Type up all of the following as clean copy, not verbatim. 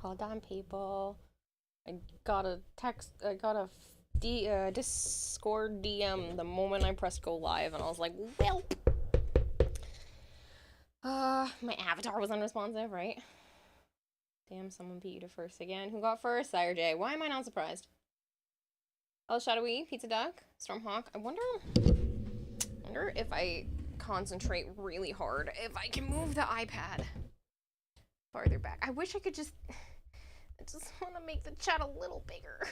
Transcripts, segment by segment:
called on people. I got a text, I got a Discord DM the moment I pressed go live, and I was like, well, my avatar was unresponsive, right? Damn, someone beat you to first again. Who got first? Sire J. Why am I not surprised? El Shadowy, Pizza Duck, Stormhawk. I wonder if I concentrate really hard, if I can move the iPad farther back. I wish I could just... I just want to make the chat a little bigger.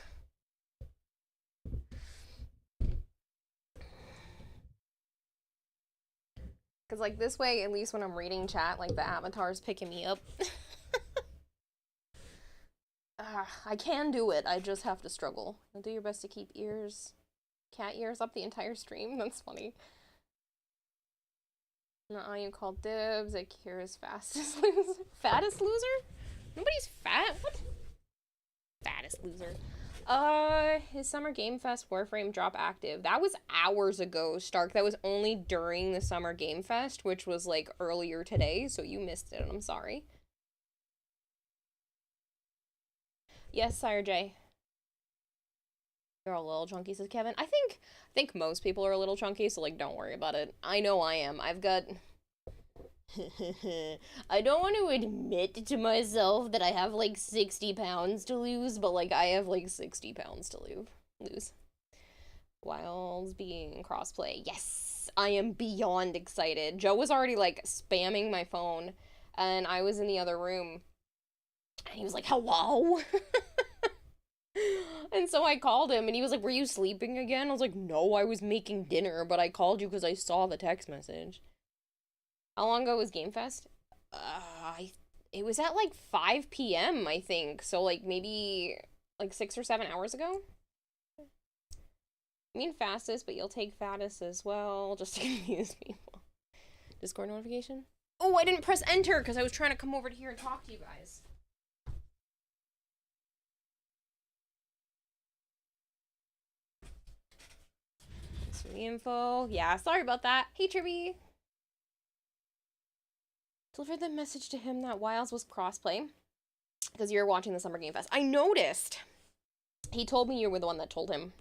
Because, like, this way, at least when I'm reading chat, like, the avatar's picking me up. I can do it. I just have to struggle. You'll do your best to keep cat ears up the entire stream. That's funny. No, you called dibs. Akira's fastest loser. Fattest loser? Nobody's fat. What? Fattest loser. His Summer Game Fest Warframe drop active. That was hours ago, Stark. That was only during the Summer Game Fest, which was, like, earlier today, so you missed it, and I'm sorry. Yes, Sire J. You're a little chunky, says Kevin. I think most people are a little chunky, so, like, don't worry about it. I know I am. I've got... I don't want to admit to myself that I have, like, 60 pounds to lose, but, like, I have, like, 60 pounds to lose. Wilds being crossplay. Yes! I am beyond excited. Joe was already, like, spamming my phone, and I was in the other room, and he was like, hello? And so I called him, and he was like, were you sleeping again? I was like, no, I was making dinner, but I called you because I saw the text message. How long ago was Game Fest? It was at like 5 p.m. I think, so like maybe like 6 or 7 hours ago. I mean fastest, but you'll take fattest as well, just to confuse people. Discord notification? Oh, I didn't press enter because I was trying to come over to here and talk to you guys. Thanks for the info. Yeah, sorry about that. Hey, Tribby. Delivered the message to him that Wilds was crossplay because you're watching the Summer Game Fest. I noticed. He told me you were the one that told him.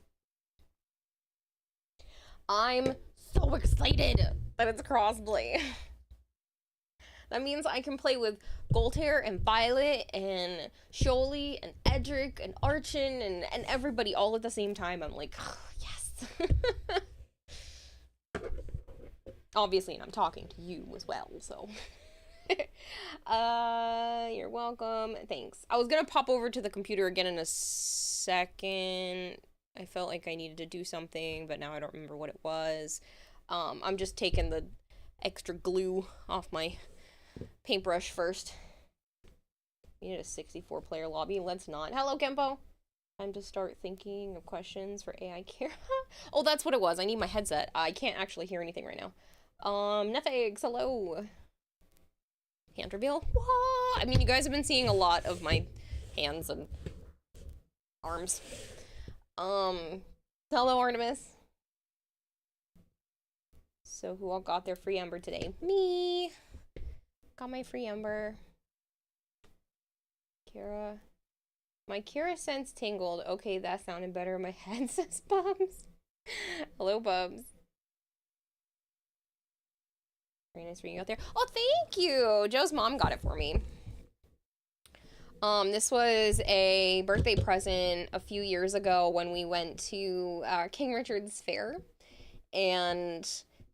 I'm so excited that it's crossplay. That means I can play with Goldhair and Violet and Sholey and Edric and Archon and everybody all at the same time. I'm like, oh, yes. Obviously, and I'm talking to you as well, so... You're welcome. Thanks. I was gonna pop over to the computer again in a second. I felt like I needed to do something, but now I don't remember what it was. I'm just taking the extra glue off my paintbrush first. We need a 64-player lobby. Let's not. Hello, Kempo. Time to start thinking of questions for AI care. Oh, that's what it was. I need my headset. I can't actually hear anything right now. Netflix, hello. Hand reveal. What? I mean, you guys have been seeing a lot of my hands and arms. Hello, Artemis. So who all got their free ember today? Me. Got my free ember. Kira. My Kira sense tingled. Okay, that sounded better. My head says Bubs. Hello, Bubs. Very nice reading out there. Oh, thank you! Joe's mom got it for me. This was a birthday present a few years ago when we went to King Richard's Fair. And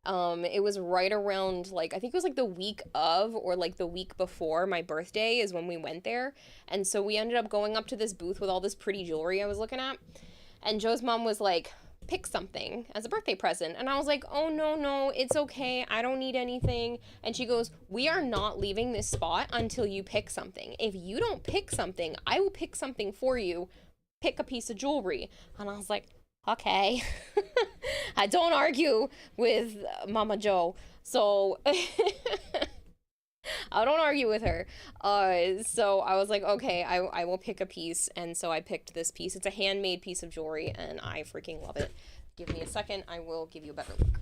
it was right around, like, I think it was like the week of or like the week before my birthday is when we went there. And so we ended up going up to this booth with all this pretty jewelry I was looking at. And Joe's mom was like, pick something as a birthday present. And I was like, oh, no, it's okay. I don't need anything. And she goes, we are not leaving this spot until you pick something. If you don't pick something, I will pick something for you. Pick a piece of jewelry. And I was like, okay. I don't argue with Mama Joe. So I don't argue with her. So I was like, okay, I will pick a piece. And so I picked this piece. It's a handmade piece of jewelry, and I freaking love it. Give me a second. I will give you a better look.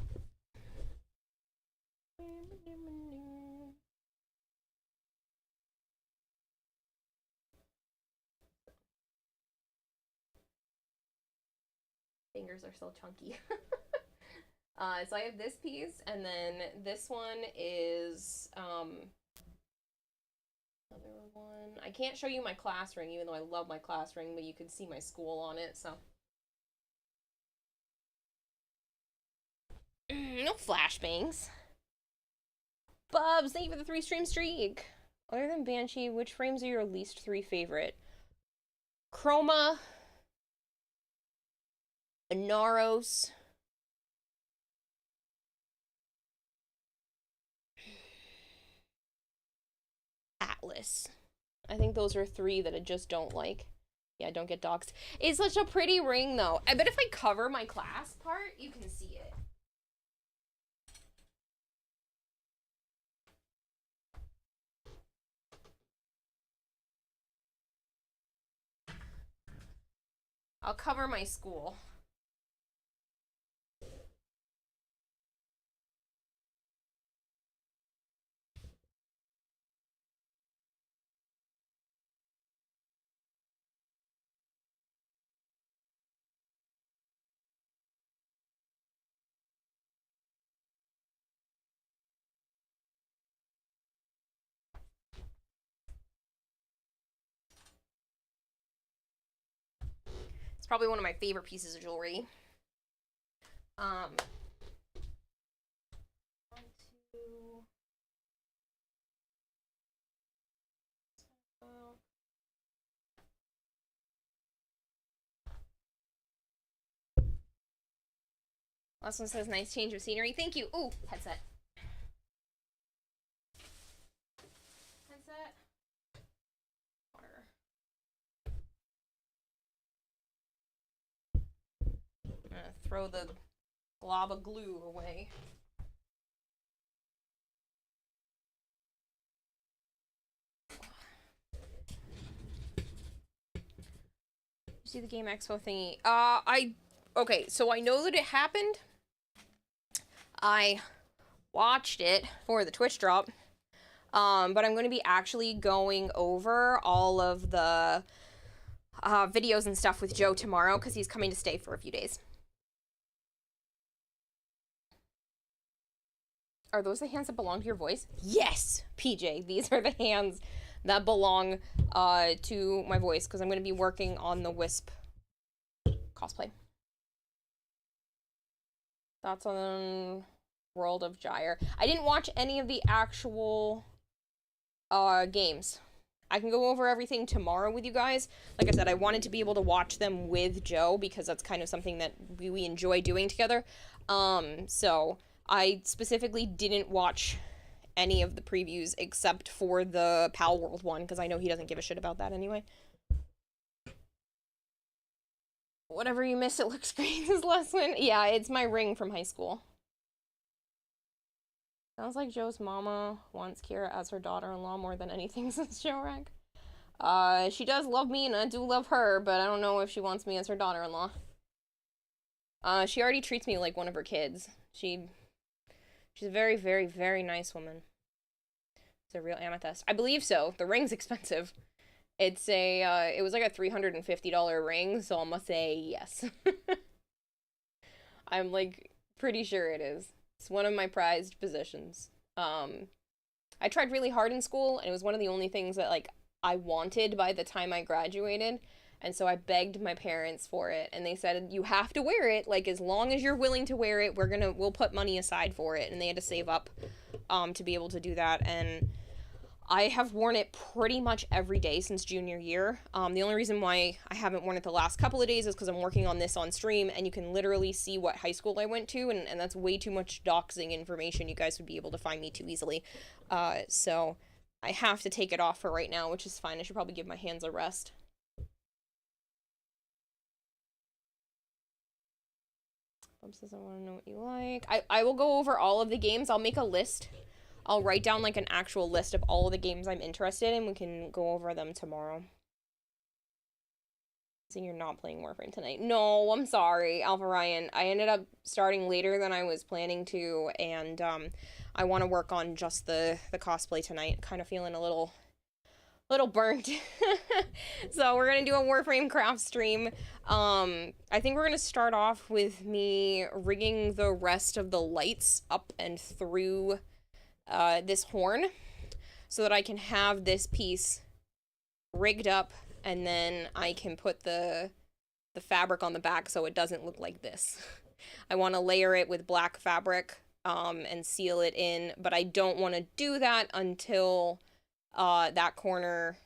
fingers are so chunky. So I have this piece, and then this one is another one. I can't show you my class ring, even though I love my class ring, but you can see my school on it, so. No flashbangs. Bubs, thank you for the 3-stream streak. Other than Banshee, which frames are your least 3 favorite? Chroma, Inaros, Atlas. I think those are 3 that I just don't like. Yeah, don't get doxxed. It's such a pretty ring, though. I bet if I cover my class part, you can see it. I'll cover my school. It's probably one of my favorite pieces of jewelry. One, two. Last one says, nice change of scenery. Thank you. Ooh, headset. Headset. Water. I'm gonna throw the glob of glue away. You see the Game Expo thingy? Okay, so I know that it happened. I watched it for the Twitch drop. But I'm going to be actually going over all of the videos and stuff with Joe tomorrow because he's coming to stay for a few days. Are those the hands that belong to your voice? Yes, PJ. These are the hands that belong to my voice because I'm going to be working on the Wisp cosplay. Thoughts on World of Gyre? I didn't watch any of the actual games. I can go over everything tomorrow with you guys. Like I said, I wanted to be able to watch them with Joe because that's kind of something that we enjoy doing together. So I specifically didn't watch any of the previews except for the Pal World one because I know he doesn't give a shit about that anyway. Whatever you miss, it looks great this lesson. Yeah, it's my ring from high school. Sounds like Joe's mama wants Kira as her daughter-in-law more than anything since Joe Rank. She does love me and I do love her, but I don't know if she wants me as her daughter-in-law. She already treats me like one of her kids. She's a very, very, very nice woman. It's a real amethyst. I believe so. The ring's expensive. It's it was like a $350 ring, so I'm gonna say yes. I'm, like, pretty sure it is. It's one of my prized possessions. I tried really hard in school, and it was one of the only things that, like, I wanted by the time I graduated, and so I begged my parents for it, and they said, you have to wear it, like, as long as you're willing to wear it, we'll put money aside for it, and they had to save up, to be able to do that, and I have worn it pretty much every day since junior year. The only reason why I haven't worn it the last couple of days is because I'm working on this on stream, and you can literally see what high school I went to, and that's way too much doxing information. You guys would be able to find me too easily. So I have to take it off for right now, which is fine. I should probably give my hands a rest. Bump says, I want to know what you like. I will go over all of the games. I'll make a list. I'll write down, like, an actual list of all of the games I'm interested in. We can go over them tomorrow. So you're not playing Warframe tonight. No, I'm sorry, Alpha Ryan. I ended up starting later than I was planning to, and I want to work on just the cosplay tonight. Kind of feeling a little little burnt. So we're gonna do a Warframe craft stream. I think we're gonna start off with me rigging the rest of the lights up and through this horn so that I can have this piece rigged up, and then I can put the fabric on the back so it doesn't look like this. I want to layer it with black fabric and seal it in, but I don't want to do that until that corner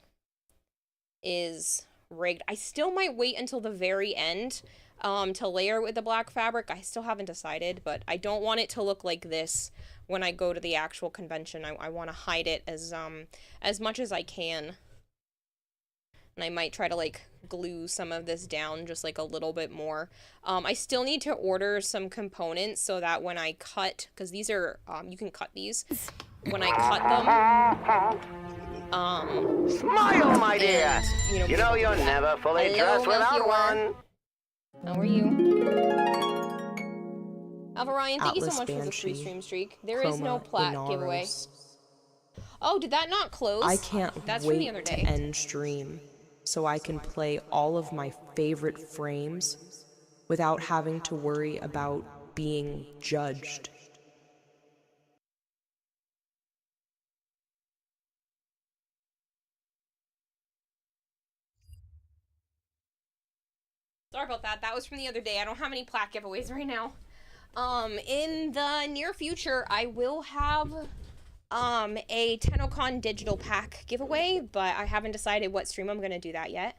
is rigged. I still might wait until the very end to layer it with the black fabric. I still haven't decided, but I don't want it to look like this when I go to the actual convention. I want to hide it as much as I can. And I might try to, like, glue some of this down just, like, a little bit more. I still need to order some components so that when I cut, because these are, you can cut these. When I cut them, Smile, my dear! And, you know you're never fully dressed without one. How are you? Alpha Ryan, thank Atlas you so much Banshee, for the free stream streak. There is no Chroma plat Inaros. giveaway. Oh, did that not close? I can't That's from the other wait day. to end stream so I can play all of my favorite frames without having to worry about being judged. Sorry about that. That was from the other day. I don't have any plat giveaways right now. In the near future, I will have a TennoCon digital pack giveaway, but I haven't decided what stream I'm gonna do that yet.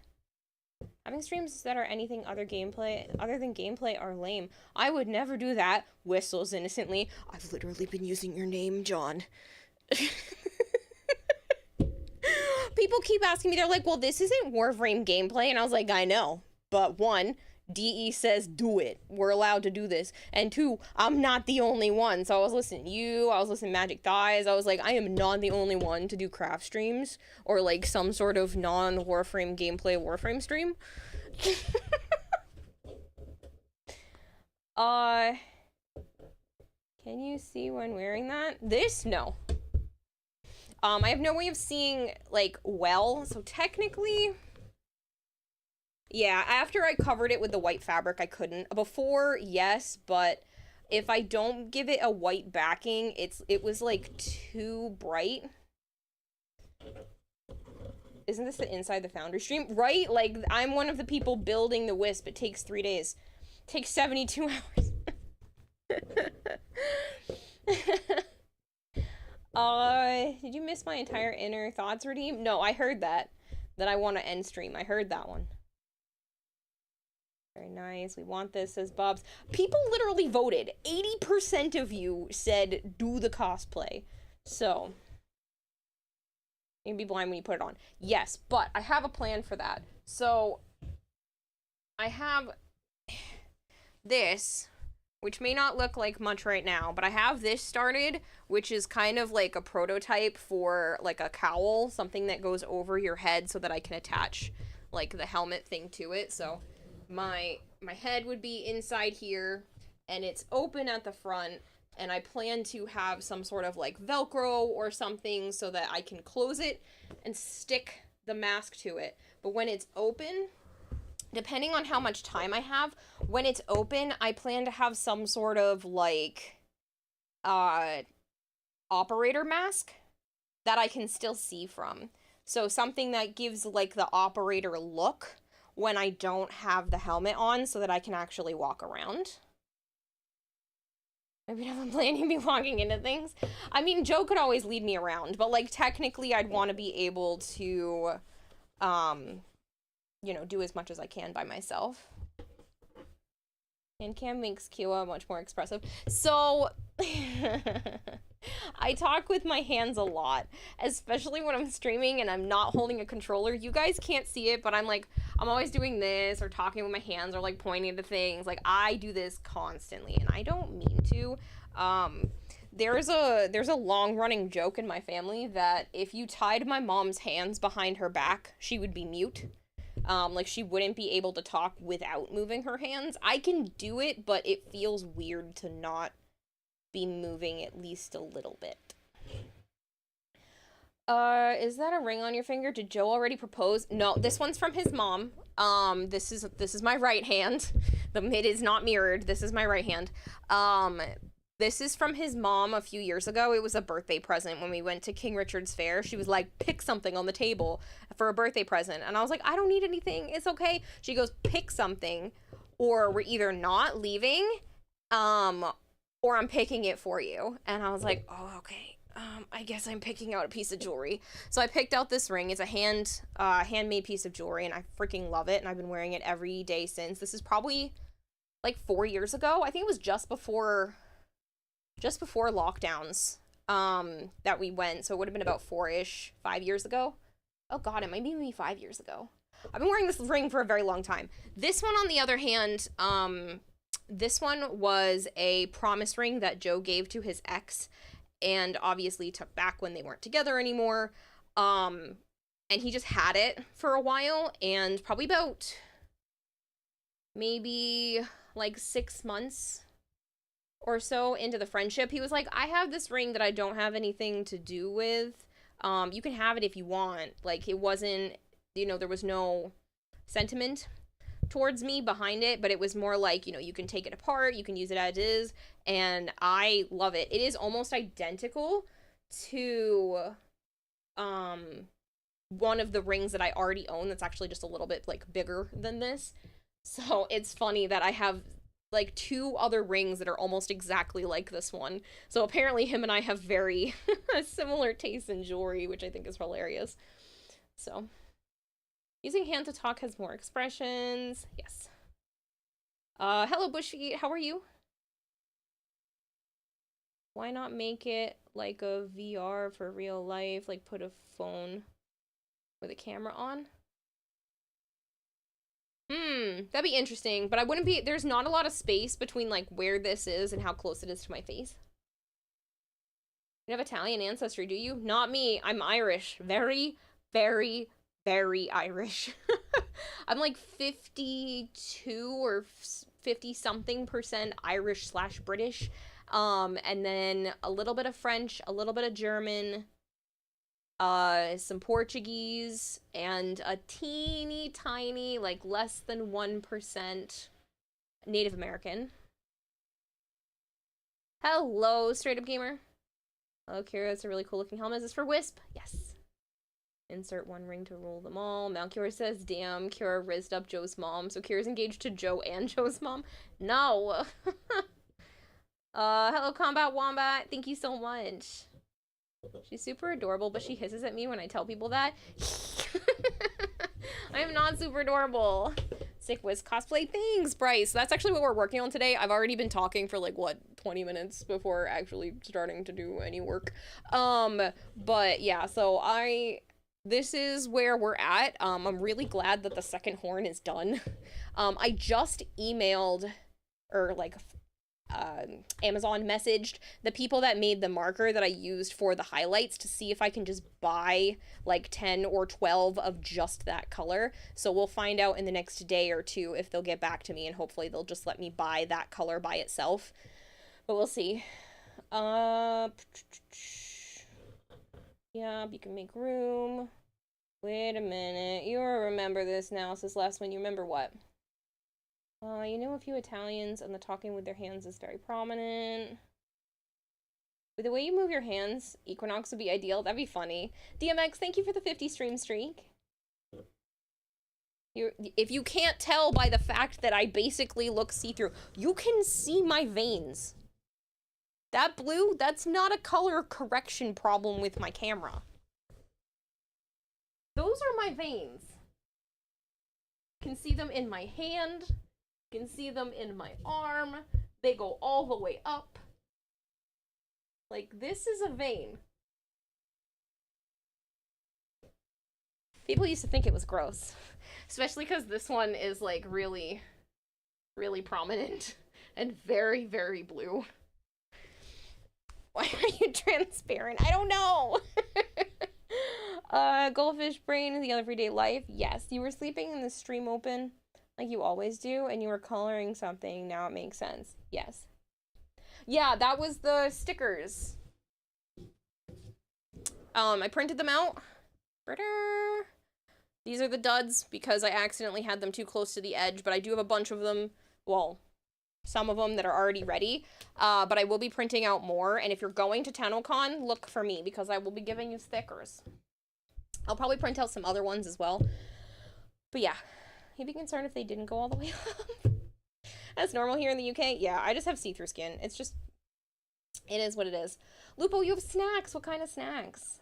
Having streams that are anything other than gameplay are lame. I would never do that. Whistles innocently. I've literally been using your name, John. People keep asking me, they're like, well, this isn't Warframe gameplay, and I was like, I know, but one, DE says do it. We're allowed to do this. And two, I'm not the only one. So I was listening to you, I was listening to Magic Thighs, I was like, I am not the only one to do craft streams, or like some sort of non-Warframe gameplay Warframe stream. Can you see when wearing that? This? No. I have no way of seeing, like, well, so technically... Yeah, after I covered it with the white fabric, I couldn't. Before, yes, but if I don't give it a white backing, it was, like, too bright. Isn't this the Inside the Founder stream? Right? Like, I'm one of the people building the Wisp. It takes 3 days. It takes 72 hours. Did you miss my entire inner thoughts redeem? No, I heard that I want to end stream. I heard that one. Very nice. We want this, says Bob's. People literally voted. 80% of you said do the cosplay. So, you can be blind when you put it on. Yes, but I have a plan for that. So, I have this, which may not look like much right now, but I have this started, which is kind of like a prototype for like a cowl, something that goes over your head so that I can attach like the helmet thing to it. So my head would be inside here, and it's open at the front, and I plan to have some sort of like Velcro or something so that I can close it and stick the mask to it. But when it's open, depending on how much time I have, when it's open, I plan to have some sort of like operator mask that I can still see from. So something that gives like the operator look when I don't have the helmet on so that I can actually walk around. Maybe I'm planning to be walking into things. I mean, Joe could always lead me around, but like technically I'd want to be able to, you know, do as much as I can by myself. And Cam makes Kiowa much more expressive. So, I talk with my hands a lot, especially when I'm streaming and I'm not holding a controller. You guys can't see it, but I'm always doing this or talking with my hands or like pointing to things. Like, I do this constantly, and I don't mean to. There's a long-running joke in my family that if you tied my mom's hands behind her back, she would be mute. Like, she wouldn't be able to talk without moving her hands. I can do it, but it feels weird to not be moving at least a little bit. Is that a ring on your finger? Did Joe already propose? No, this one's from his mom. This is my right hand. It is not mirrored. This is my right hand. This is from his mom a few years ago. It was a birthday present when we went to King Richard's Fair. She was like, pick something on the table for a birthday present. And I was like, I don't need anything. It's okay. She goes, pick something, or we're either not leaving, or I'm picking it for you. And I was like, oh, okay. I guess I'm picking out a piece of jewelry. So I picked out this ring. It's a handmade piece of jewelry, and I freaking love it. And I've been wearing it every day since. This is probably like 4 years ago. I think it was just before lockdowns that we went. So it would have been about 5 years ago. Oh god, it might be maybe 5 years ago. I've been wearing this ring for a very long time. This one, on the other hand, this one was a promise ring that Joe gave to his ex, and obviously took back when they weren't together anymore. And he just had it for a while, and probably about maybe like 6 months or so into the friendship, he was like, I have this ring that I don't have anything to do with. You can have it if you want. Like, it wasn't, there was no sentiment towards me behind it, but it was more like, you can take it apart, you can use it as is, and I love it. It is almost identical to one of the rings that I already own that's actually just a little bit like bigger than this. So it's funny that I have like 2 other rings that are almost exactly like this one. So apparently him and I have very similar tastes in jewelry, which I think is hilarious. So using hand to talk has more expressions. Yes. Hello, Bushfeet. How are you? Why not make it like a VR for real life? Like, put a phone with a camera on? That'd be interesting. But there's not a lot of space between, like, where this is and how close it is to my face. You have Italian ancestry, do you? Not me. I'm Irish. Very, very, very Irish. I'm like 52 or 50 something % Irish / British. And then a little bit of French, a little bit of German, some Portuguese, and a teeny tiny, like less than 1% Native American. Hello, Straight Up Gamer. Hello, Kira. It's a really cool looking helmet. Is this for Wisp? Yes. Insert one ring to rule them all. Malcure says, damn, Kira rizzed up Joe's mom. So Kira's engaged to Joe and Joe's mom? No. Hello, Combat Wombat. Thank you so much. She's super adorable, but she hisses at me when I tell people that. I am not super adorable. Sick Wiz cosplay. Thanks, Bryce. That's actually what we're working on today. I've already been talking for like, 20 minutes before actually starting to do any work. But yeah, so this is where we're at. I'm really glad that the second horn is done. I just emailed, or like, Amazon messaged the people that made the marker that I used for the highlights to see if I can just buy like 10 or 12 of just that color. So we'll find out in the next day or two if they'll get back to me, and hopefully they'll just let me buy that color by itself. But we'll see. Yeah, you can make room. Wait a minute. You remember this now, says last one. You remember what? You know a few Italians, and the talking with their hands is very prominent. With the way you move your hands, Equinox would be ideal. That'd be funny. DMX, thank you for the 50 stream streak. If you can't tell by the fact that I basically look see-through, you can see my veins. That blue, that's not a color correction problem with my camera. Those are my veins. You can see them in my hand. You can see them in my arm. They go all the way up. Like, this is a vein. People used to think it was gross. Especially because this one is, like, really, really prominent. And very, very blue. Why are you transparent? I don't know! Goldfish brain in the everyday life. Yes, you were sleeping in the stream open like you always do, and you were coloring something. Now it makes sense. Yes. Yeah, that was the stickers. I printed them out. These are the duds because I accidentally had them too close to the edge, but I do have a bunch of them. Well, some of them that are already ready. But I will be printing out more, and if you're going to TennoCon, look for me because I will be giving you stickers. I'll probably print out some other ones as well. But yeah, you'd be concerned if they didn't go all the way up. That's normal here in the UK. Yeah, I just have see-through skin. It's just, it is what it is. Lupo, you have snacks. What kind of snacks?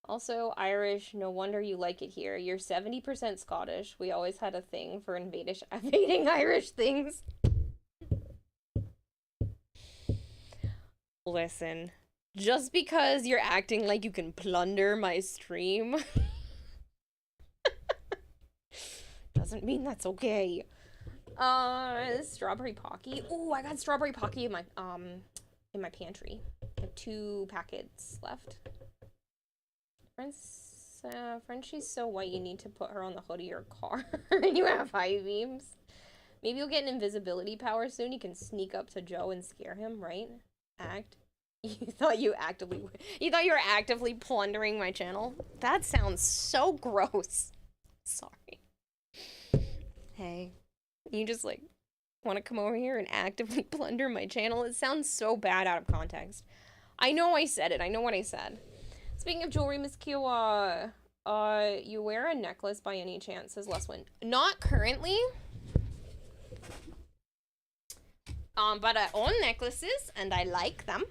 Also, Irish, no wonder you like it here. You're 70% Scottish. We always had a thing for invading Irish things. Listen, just because you're acting like you can plunder my stream doesn't mean that's okay. Strawberry Pocky. Oh, I got Strawberry Pocky in my pantry. I have 2 packets left. Frenchie's so white you need to put her on the hood of your car. And you have high beams. Maybe you'll get an invisibility power soon. You can sneak up to Joe and scare him, right? You thought you were actively plundering my channel? That sounds so gross. Sorry. Hey, you just like want to come over here and actively plunder my channel? It sounds so bad out of context. I know I said it. I know what I said. Speaking of jewelry, Miss Kiowa, you wear a necklace by any chance, says Leswin. Not currently. But I own necklaces, and I like them.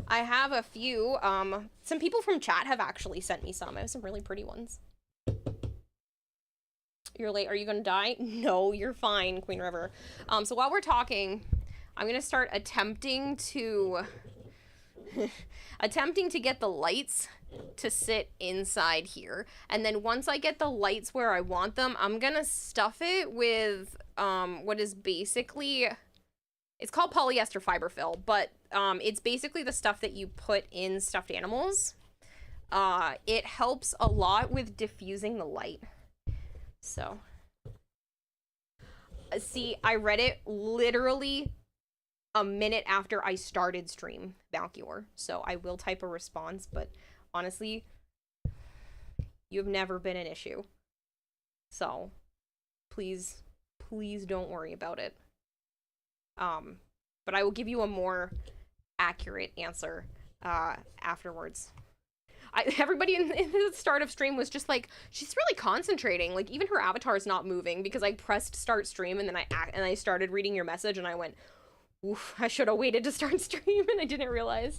I have a few. Some people from chat have actually sent me some. I have some really pretty ones. You're late. Are you gonna die? No, you're fine, Queen River. So while we're talking, I'm gonna start attempting to get the lights to sit inside here. And then once I get the lights where I want them, I'm gonna stuff it with what is basically, it's called polyester fiber fill, but it's basically the stuff that you put in stuffed animals. It helps a lot with diffusing the light. So, see, I read it literally a minute after I started stream, Valkyr. So I will type a response, but honestly, you've never been an issue. So, please don't worry about it. But I will give you a more accurate answer afterwards. Everybody in the start of stream was just like, she's really concentrating. Like, even her avatar is not moving because I pressed start stream and then I started reading your message and I went, oof, I should have waited to start stream and I didn't realize.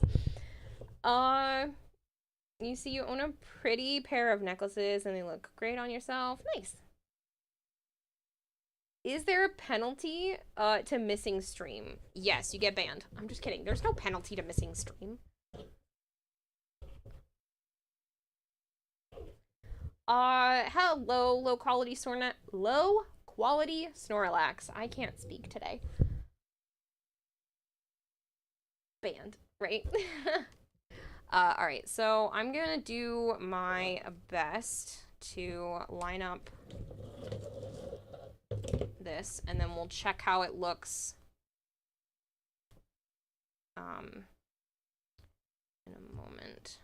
You see you own a pretty pair of necklaces and they look great on yourself. Nice. Is there a penalty to missing stream? Yes, you get banned. I'm just kidding. There's no penalty to missing stream. Hello, low quality Snorlax. I can't speak today. Banned, right? Alright, so I'm gonna do my best to line up this, and then we'll check how it looks in a moment.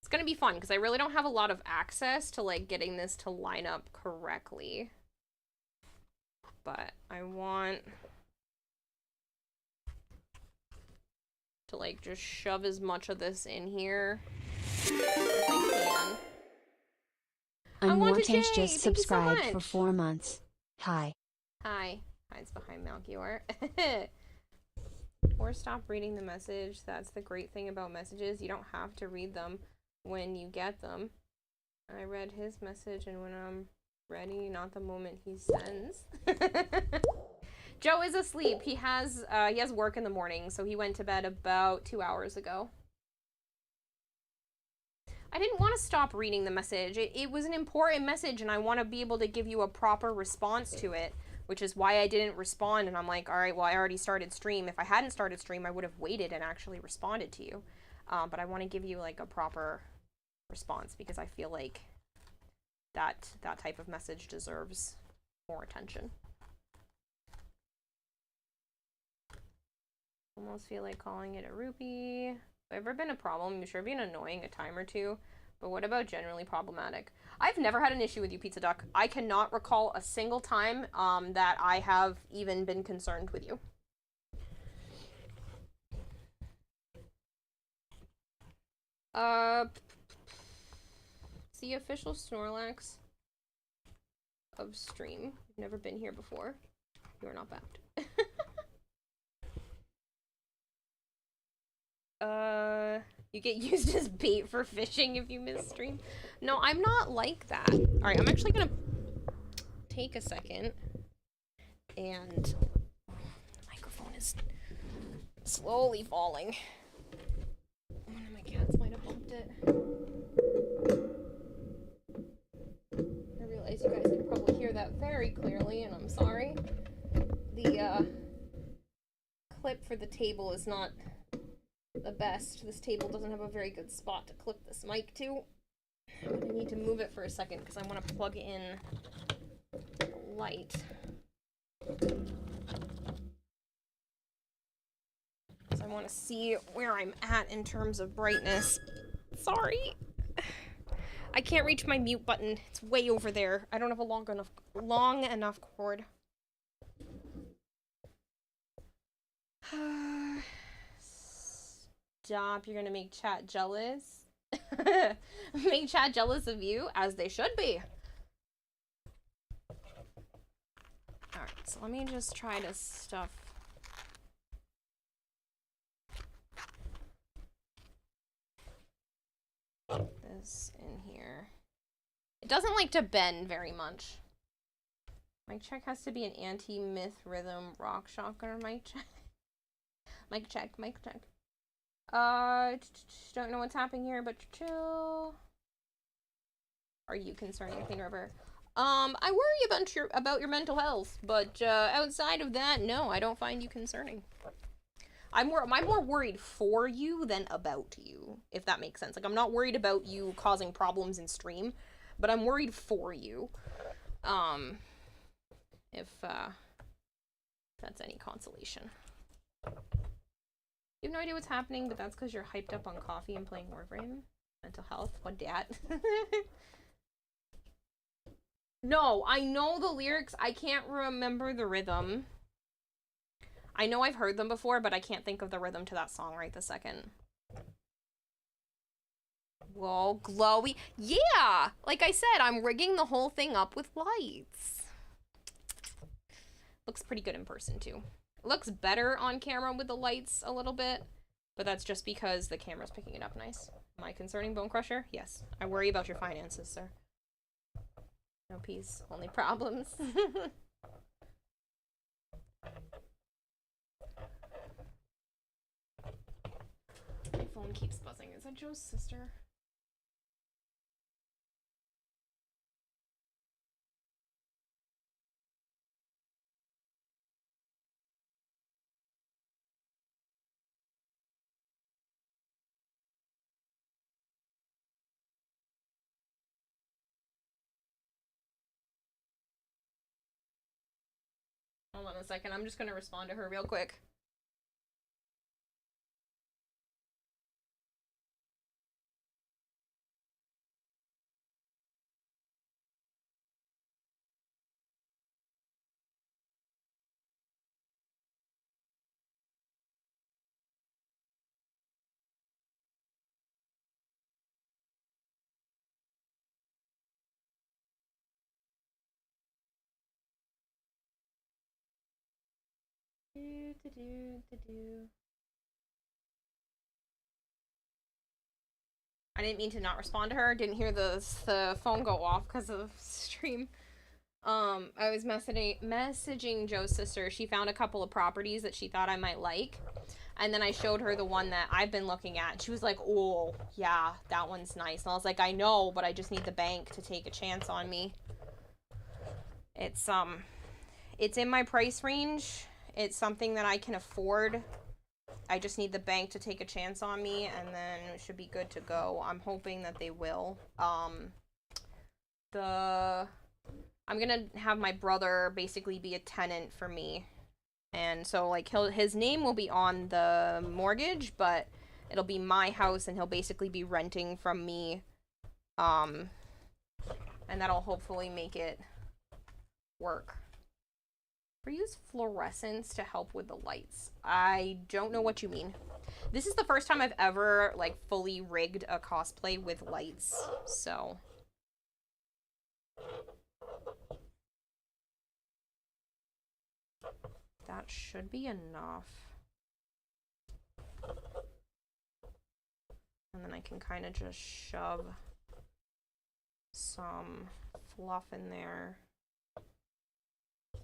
It's gonna be fun because I really don't have a lot of access to like getting this to line up correctly, but I want to like just shove as much of this in here as I can. Unwanted just subscribed for 4 months. Hi. Hi. Hides behind Malkior. Or stop reading the message. That's the great thing about messages. You don't have to read them when you get them. I read his message, and when I'm ready, not the moment he sends. Joe is asleep. He has work in the morning, so he went to bed about 2 hours ago. I didn't want to stop reading the message. It was an important message, and I want to be able to give you a proper response to it, which is why I didn't respond. And I'm like, all right, well, I already started stream. If I hadn't started stream, I would have waited and actually responded to you. But I want to give you like a proper response because I feel like that type of message deserves more attention. Almost feel like calling it a rupee, ever been a problem? You sure been annoying a time or two, but what about generally problematic? I've never had an issue with you, Pizza Duck. I cannot recall a single time that I have even been concerned with you. It's the official Snorlax of stream. You've never been here before. You are not bound. You get used as bait for fishing if you miss stream. No, I'm not like that. Alright, I'm actually gonna take a second and the microphone is slowly falling. One of my cats might have bumped it. I realize you guys can probably hear that very clearly, and I'm sorry. The clip for the table is not the best. This table doesn't have a very good spot to clip this mic to. I need to move it for a second because I want to plug in the light. Because I want to see where I'm at in terms of brightness. Sorry. I can't reach my mute button. It's way over there. I don't have a long enough cord. Stop, you're gonna make chat jealous. Make chat jealous of you, as they should be. Alright, so let me just try to stuff this in here. It doesn't like to bend very much. Mic check has to be an anti-myth rhythm rock shocker mic check. Mic check, mic check. Don't know what's happening here, but chill. Are you concerned anything, River? I worry about your mental health, but outside of that, no, I don't find you concerning. I'm more worried for you than about you, if that makes sense. Like, I'm not worried about you causing problems in stream, but I'm worried for you. If that's any consolation. You have no idea what's happening, but that's because you're hyped up on coffee and playing Warframe. Mental health, what dat? No, I know the lyrics. I can't remember the rhythm. I know I've heard them before, but I can't think of the rhythm to that song right this second. Whoa, glowy. Yeah! Like I said, I'm rigging the whole thing up with lights. Looks pretty good in person, too. It looks better on camera with the lights a little bit, but that's just because the camera's picking it up nice. Am I concerning Bone Crusher? Yes. I worry about your finances, sir. No peace, only problems. My phone keeps buzzing. Is that Joe's sister? Hold on a second, I'm just gonna respond to her real quick. I didn't mean to not respond to her. Didn't hear the phone go off because of stream. I was messaging Joe's sister. She found a couple of properties that she thought I might like. And then I showed her the one that I've been looking at. She was like, oh, yeah, that one's nice. And I was like, I know, but I just need the bank to take a chance on me. It's in my price range. It's something that I can afford. I just need the bank to take a chance on me, and then it should be good to go. I'm hoping that they will. I'm gonna have my brother basically be a tenant for me. And so, like, his name will be on the mortgage, but It'll be my house, and he'll basically be renting from me. And that'll hopefully make it work. We use fluorescence to help with the lights. I don't know what you mean. This is the first time I've ever, like, fully rigged a cosplay with lights, so... That should be enough. And then I can kind of just shove some fluff in there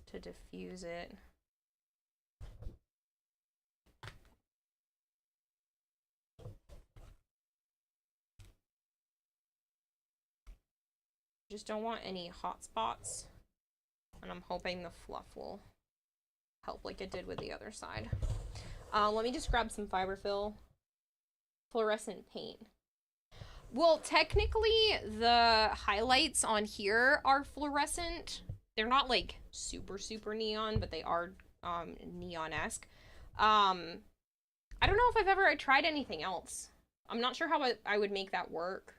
to diffuse it. Just don't want any hot spots, and I'm hoping the fluff will help like it did with the other side. Let me just grab some fiberfill. Fluorescent paint. Well, technically, the highlights on here are fluorescent. They're not, like, super, super neon, but they are neon-esque. I don't know if I've ever tried anything else. I'm not sure how I would make that work.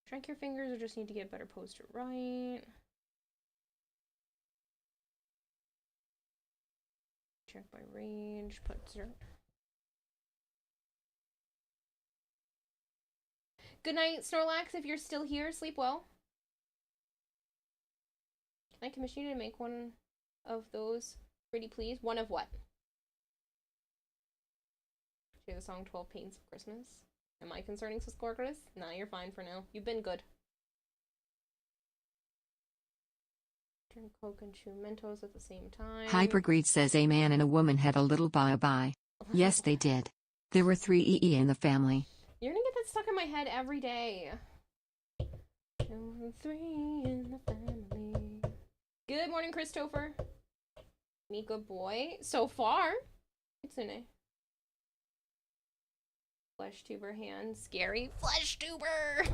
Shrink your fingers or just need to get better posed to right. Check by range, put dirt. Good night, Snorlax. If you're still here, sleep well. Can I commission you to make one of those? Pretty please. One of what? Share the song 12 Pains of Christmas. Am I concerning Scorcus? Nah, you're fine for now. You've been good. Drink Coke and chew Mentos at the same time. Hypergreed says a man and a woman had a little bye-bye. Yes, they did. There were 3 EE in the family. You're gonna get that stuck in my head every day. 2 and 3 in the family. Good morning, Christopher. Mika boy. So far, Kitsune. Flesh tuber hand. Scary. Flesh tuber!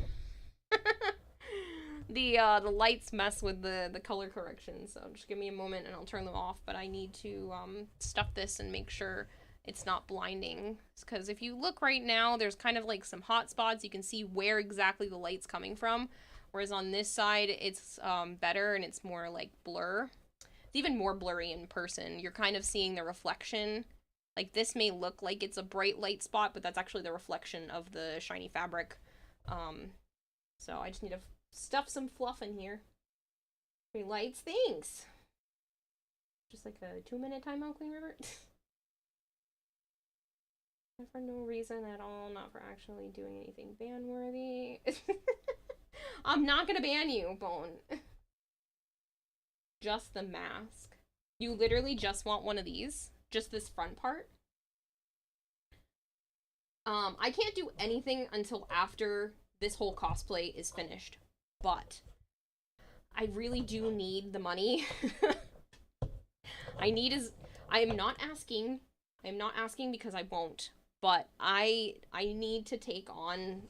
The lights mess with the color correction, so just give me a moment and I'll turn them off, but I need to stuff this and make sure it's not blinding, because if you look right now, there's kind of like some hot spots. You can see where exactly the light's coming from, whereas on this side it's better and it's more like blur. It's even more blurry in person. You're kind of seeing the reflection. Like, this may look like it's a bright light spot, but that's actually the reflection of the shiny fabric. So I just need to stuff some fluff in here. 3 lights, thanks! Just like a 2-minute timeout, Queen River. For no reason at all, not for actually doing anything ban-worthy. I'm not gonna ban you, Bone. Just the mask. You literally just want one of these. Just this front part. I can't do anything until after this whole cosplay is finished. But I really do need the money. I am not asking because I won't. But I need to take on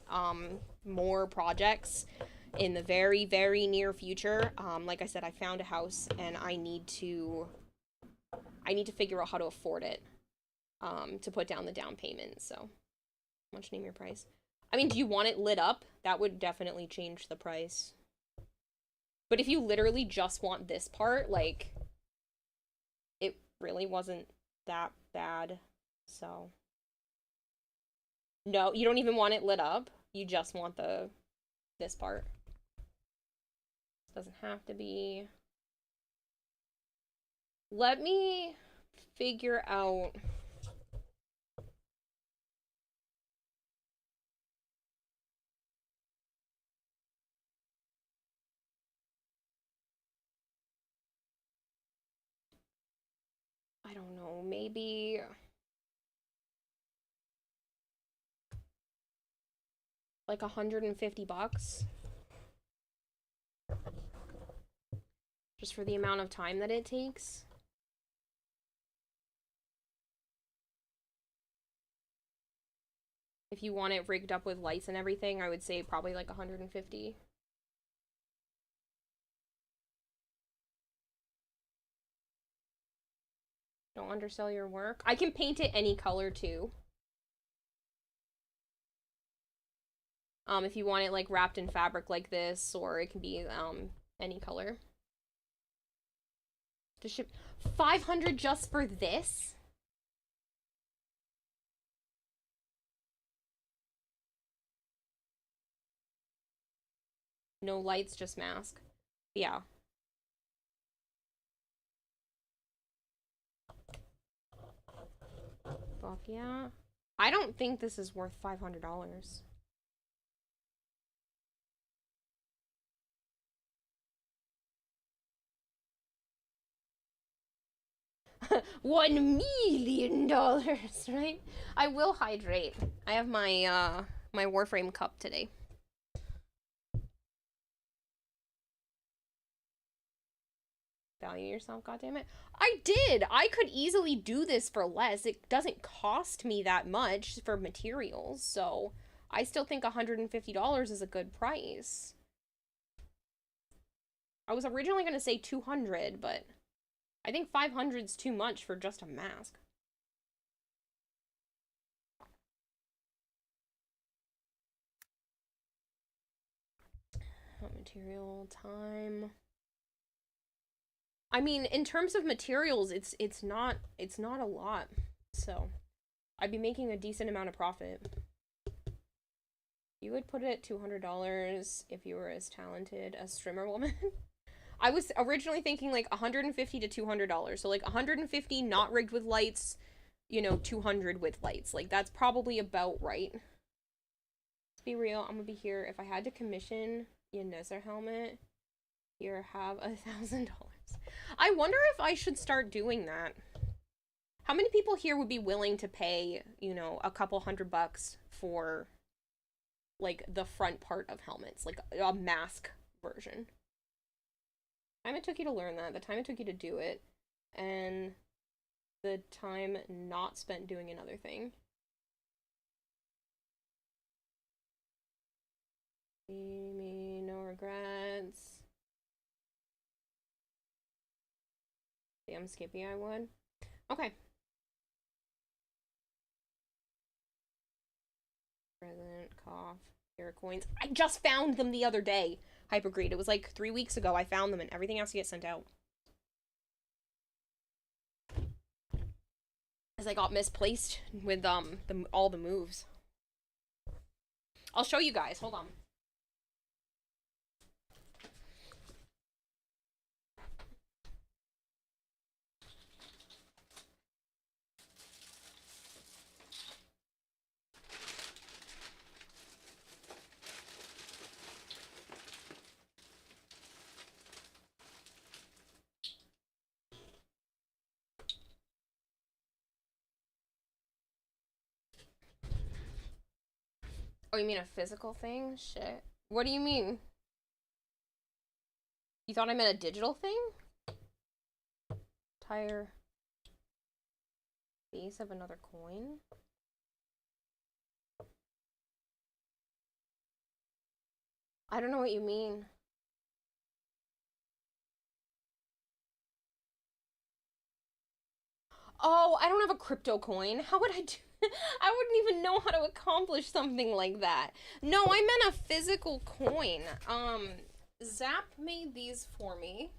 more projects in the very, very near future. Like I said, I found a house and I need to figure out how to afford it to put down the down payment. So, how much name your price? I mean, do you want it lit up? That would definitely change the price. But if you literally just want this part, like, it really wasn't that bad. So, no, you don't even want it lit up. You just want this part. Doesn't have to be. Let me figure out. I don't know, maybe like $150 just for the amount of time that it takes. If you want it rigged up with lights and everything, I would say probably like 150. Don't undersell your work. I can paint it any color too. If you want it like wrapped in fabric like this, or it can be any color. To ship 500 just for this? No lights, just mask. Yeah. Fuck yeah. I don't think this is worth $500. $1 million, right? I will hydrate. I have my my Warframe cup today. Value yourself, goddammit. I did! I could easily do this for less. It doesn't cost me that much for materials, so I still think $150 is a good price. I was originally going to say 200, but I think 500 is too much for just a mask. Material, time. I mean, in terms of materials, it's not a lot. So, I'd be making a decent amount of profit. You would put it at $200 if you were as talented as Streamer Woman. I was originally thinking like $150 to $200. So like $150 not rigged with lights, you know, $200 with lights. Like that's probably about right. Let's be real, I'm gonna be here. If I had to commission your Nether helmet, here, have $1,000. I wonder if I should start doing that. How many people here would be willing to pay, you know, a couple $100 for like the front part of helmets, like a mask version? The time it took you to learn that, the time it took you to do it, and the time not spent doing another thing. Me, no regrets. Damn Skippy, I would. Okay. Present, cough, here coins. I just found them the other day. Hypergreed. It was like 3 weeks ago I found them and everything has to get sent out. As I got misplaced with all the moves. I'll show you guys. Hold on. Oh, you mean a physical thing? Shit. What do you mean? You thought I meant a digital thing? Tire. Base of another coin? I don't know what you mean. Oh, I don't have a crypto coin. How would I do? I wouldn't even know how to accomplish something like that. No, I meant a physical coin. Zap made these for me.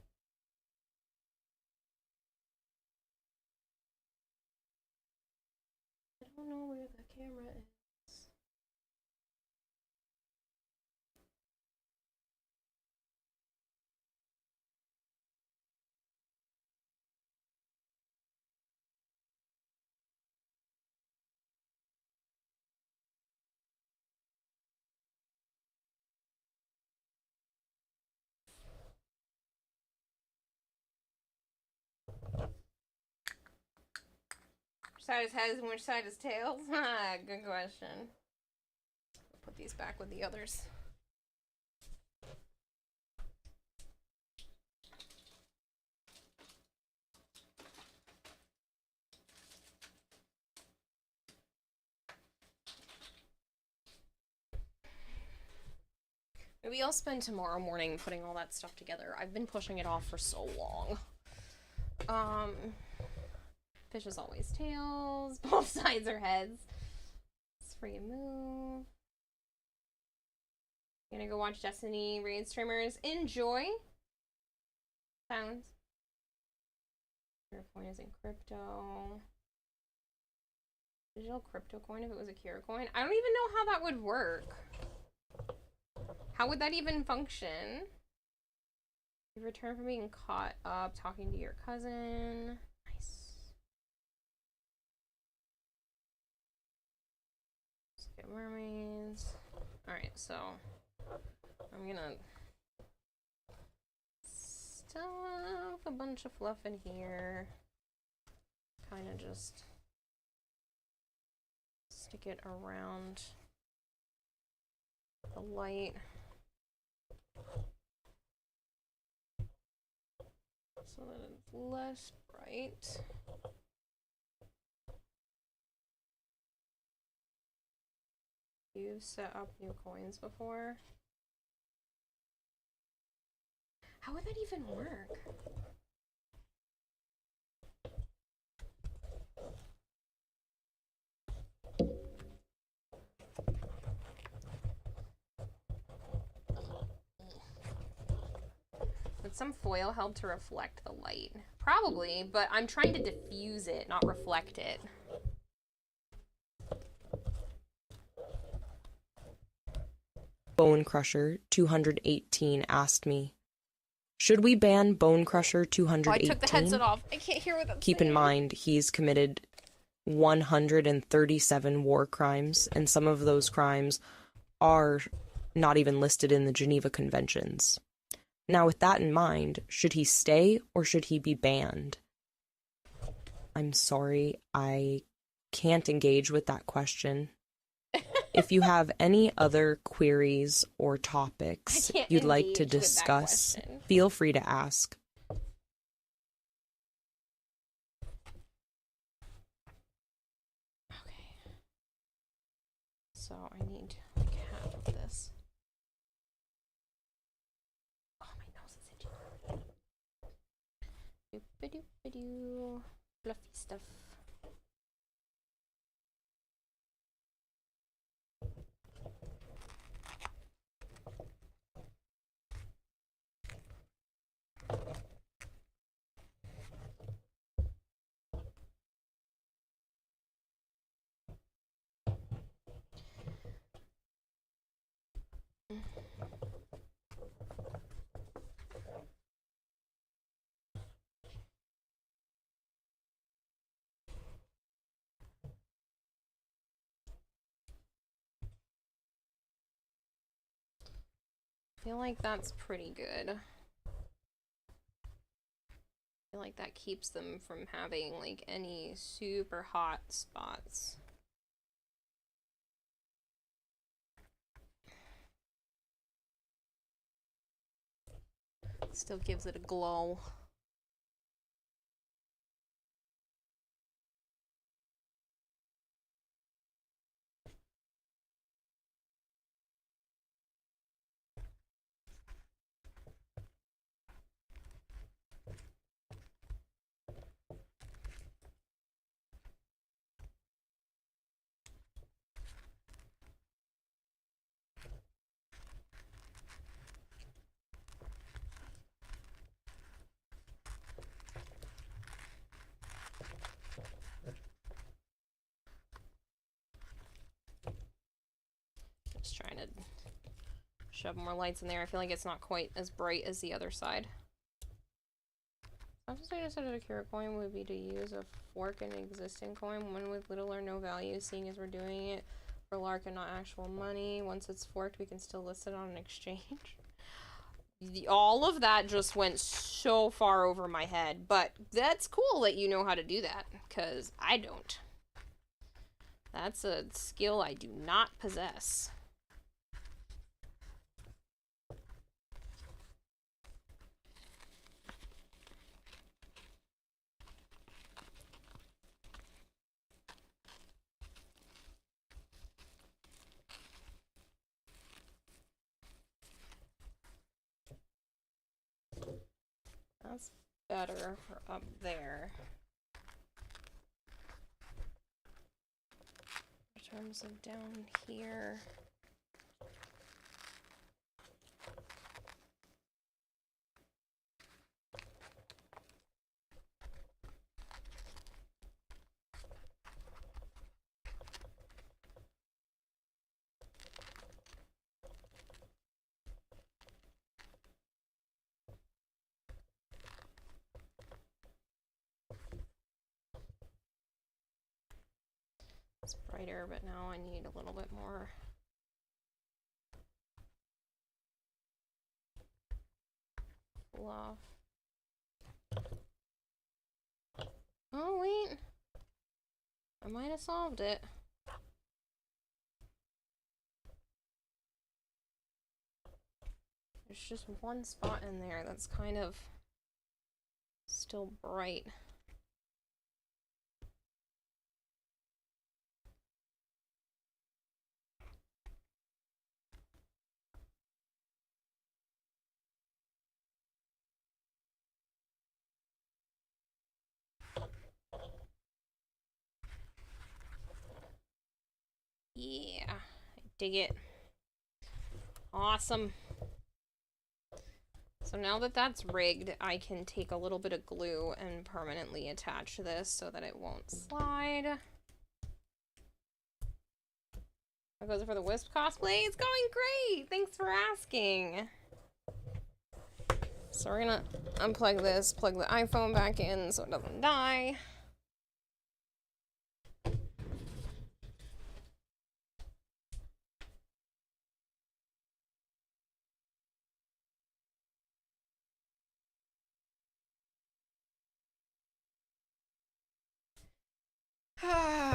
I don't know where the camera is. Which side is heads and which side is tails? Good question. Put these back with the others. Maybe I'll spend tomorrow morning putting all that stuff together. I've been pushing it off for so long. Fish is always tails. Both sides are heads. It's free move. Gonna go watch Destiny raid streamers. Enjoy. Sounds. Kira coin is in crypto. Digital crypto coin if it was a Kira coin. I don't even know how that would work. How would that even function? You return from being caught up talking to your cousin. Nice. Let's get mermaids. Alright, so I'm gonna stuff a bunch of fluff in here. Kind of just stick it around the light so that it's less bright. You've set up new coins before. How would that even work? Would some foil help to reflect the light? Probably, but I'm trying to diffuse it, not reflect it. Bone Crusher 218 asked me, should we ban Bone Crusher 218? Oh, I took the headset off. I can't hear what that's Keep saying. in mind, he's committed 137 war crimes, and some of those crimes are not even listed in the Geneva Conventions. Now, with that in mind, should he stay or should he be banned? I'm sorry, I can't engage with that question. If you have any other queries or topics you'd like to discuss, feel free to ask. Okay. So I need like half of this. Oh, my nose is itchy. Doop-a-doop-a-doo. Fluffy stuff. I feel like that's pretty good. I feel like that keeps them from having like any super hot spots. Still gives it a glow. Just trying to shove more lights in there. I feel like it's not quite as bright as the other side. Sometimes I decided a Kira coin would be to use a fork in an existing coin, one with little or no value, seeing as we're doing it for lark and not actual money. Once it's forked, we can still list it on an exchange. All of that just went so far over my head, but that's cool that you know how to do that, because I don't. That's a skill I do not possess. That's better for up there. In terms of down here. It's brighter, but now I need a little bit more. Fluff. Oh, wait. I might have solved it. There's just one spot in there that's kind of still bright. Yeah, I dig it. Awesome. So now that that's rigged, I can take a little bit of glue and permanently attach this so that it won't slide. How goes it for the Wisp cosplay? It's going great! Thanks for asking. So we're gonna unplug this, plug the iPhone back in so it doesn't die.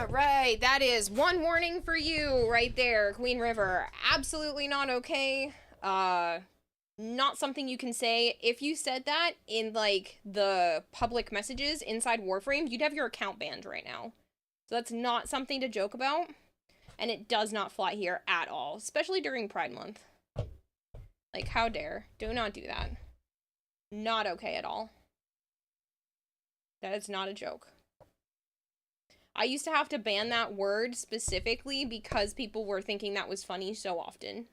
Right, that is one warning for you right there, Queen River. Absolutely not okay. Not something you can say. If you said that in, like, the public messages inside Warframe, you'd have your account banned right now. So that's not something to joke about. And it does not fly here at all, especially during Pride Month. Like, how dare. Do not do that. Not okay at all. That is not a joke. I used to have to ban that word specifically because people were thinking that was funny so often.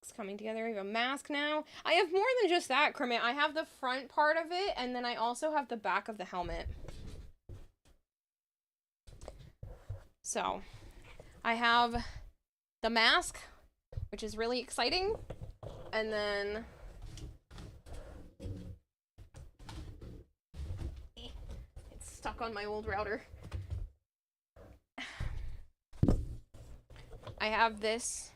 It's coming together. I have a mask now. I have more than just that, Kermit. I have the front part of it, and then I also have the back of the helmet. So, I have the mask, which is really exciting, and then it's stuck on my old router. I have this.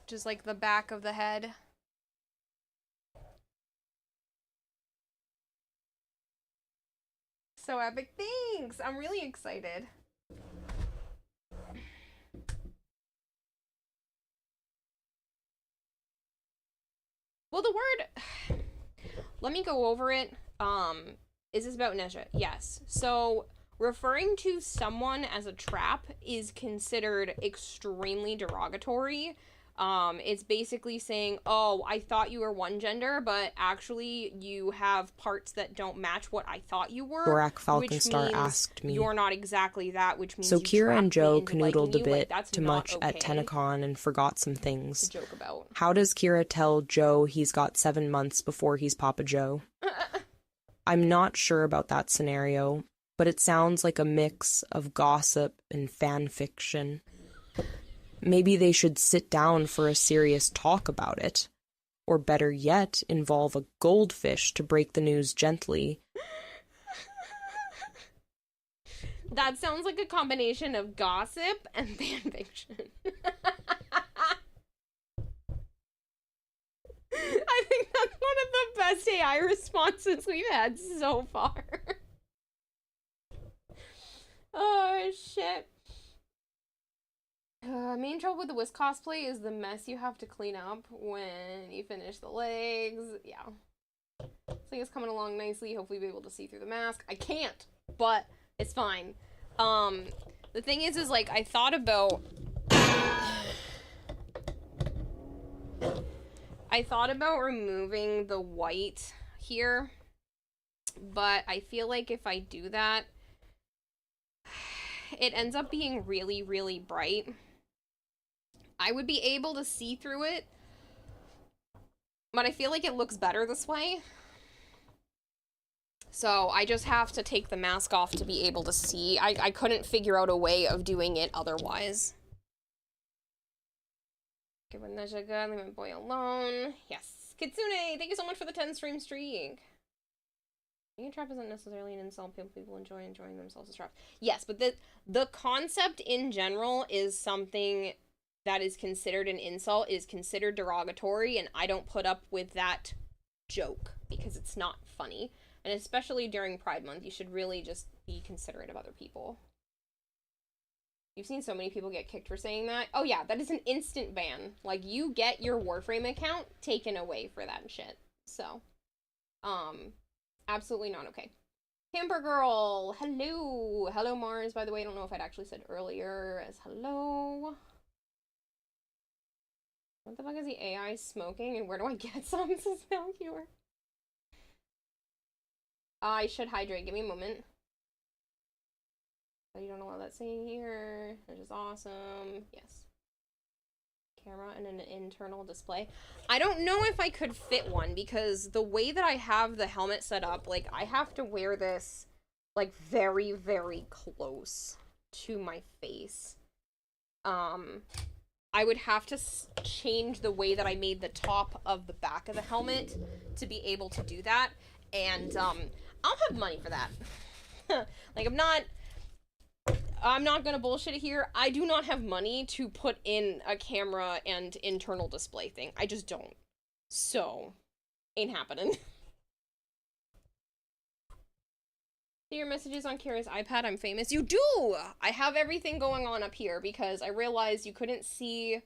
Which is like the back of the head. So epic, thanks! I'm really excited. Well, the word... Let me go over it. Is this about Nesha? Yes. So, referring to someone as a trap is considered extremely derogatory. It's basically saying, oh, I thought you were one gender, but actually you have parts that don't match what I thought you were. Thorak Falconstar asked me. You're not exactly that, which means so you Kira and Joe canoodled a bit like, too much at Tenacon and forgot some things. To joke about. How does Kira tell Joe he's got 7 months before he's Papa Joe? I'm not sure about that scenario, but it sounds like a mix of gossip and fan fiction. Maybe they should sit down for a serious talk about it. Or better yet, involve a goldfish to break the news gently. That sounds like a combination of gossip and fanfiction. I think that's one of the best AI responses we've had so far. Oh, shit. Main trouble with the Wisp cosplay is the mess you have to clean up when you finish the legs. Yeah. I think it's coming along nicely. Hopefully be able to see through the mask. I can't, but it's fine. The thing is like, I thought about... removing the white here, but I feel like if I do that, it ends up being really, really bright. I would be able to see through it, but I feel like it looks better this way. So I just have to take the mask off to be able to see. I couldn't figure out a way of doing it otherwise. Give Naja a good, leave my boy alone. Yes. Kitsune, thank you so much for the 10 stream streak. Being a trap isn't necessarily an insult. People enjoying themselves as traps. Yes, but the concept in general is something that is considered an insult, is considered derogatory, and I don't put up with that joke because it's not funny. And especially during Pride Month, you should really just be considerate of other people. You've seen so many people get kicked for saying that. Oh yeah, that is an instant ban. Like, you get your Warframe account taken away for that shit. So, absolutely not okay. Camper Girl, hello. Hello, Mars, by the way. I don't know if I'd actually said earlier as hello. What the fuck is the AI smoking, and where do I get some? Says Malcure. I should hydrate. Give me a moment. You don't know what that's saying here. Which is awesome. Yes. Camera and an internal display. I don't know if I could fit one because the way that I have the helmet set up, like, I have to wear this, like, very, very close to my face. I would have to change the way that I made the top of the back of the helmet to be able to do that. And, I'll have money for that. Like, I'm not gonna bullshit it here. I do not have money to put in a camera and internal display thing. I just don't. So, ain't happening. See your messages on Kira's iPad, I'm famous. You do! I have everything going on up here because I realized you couldn't see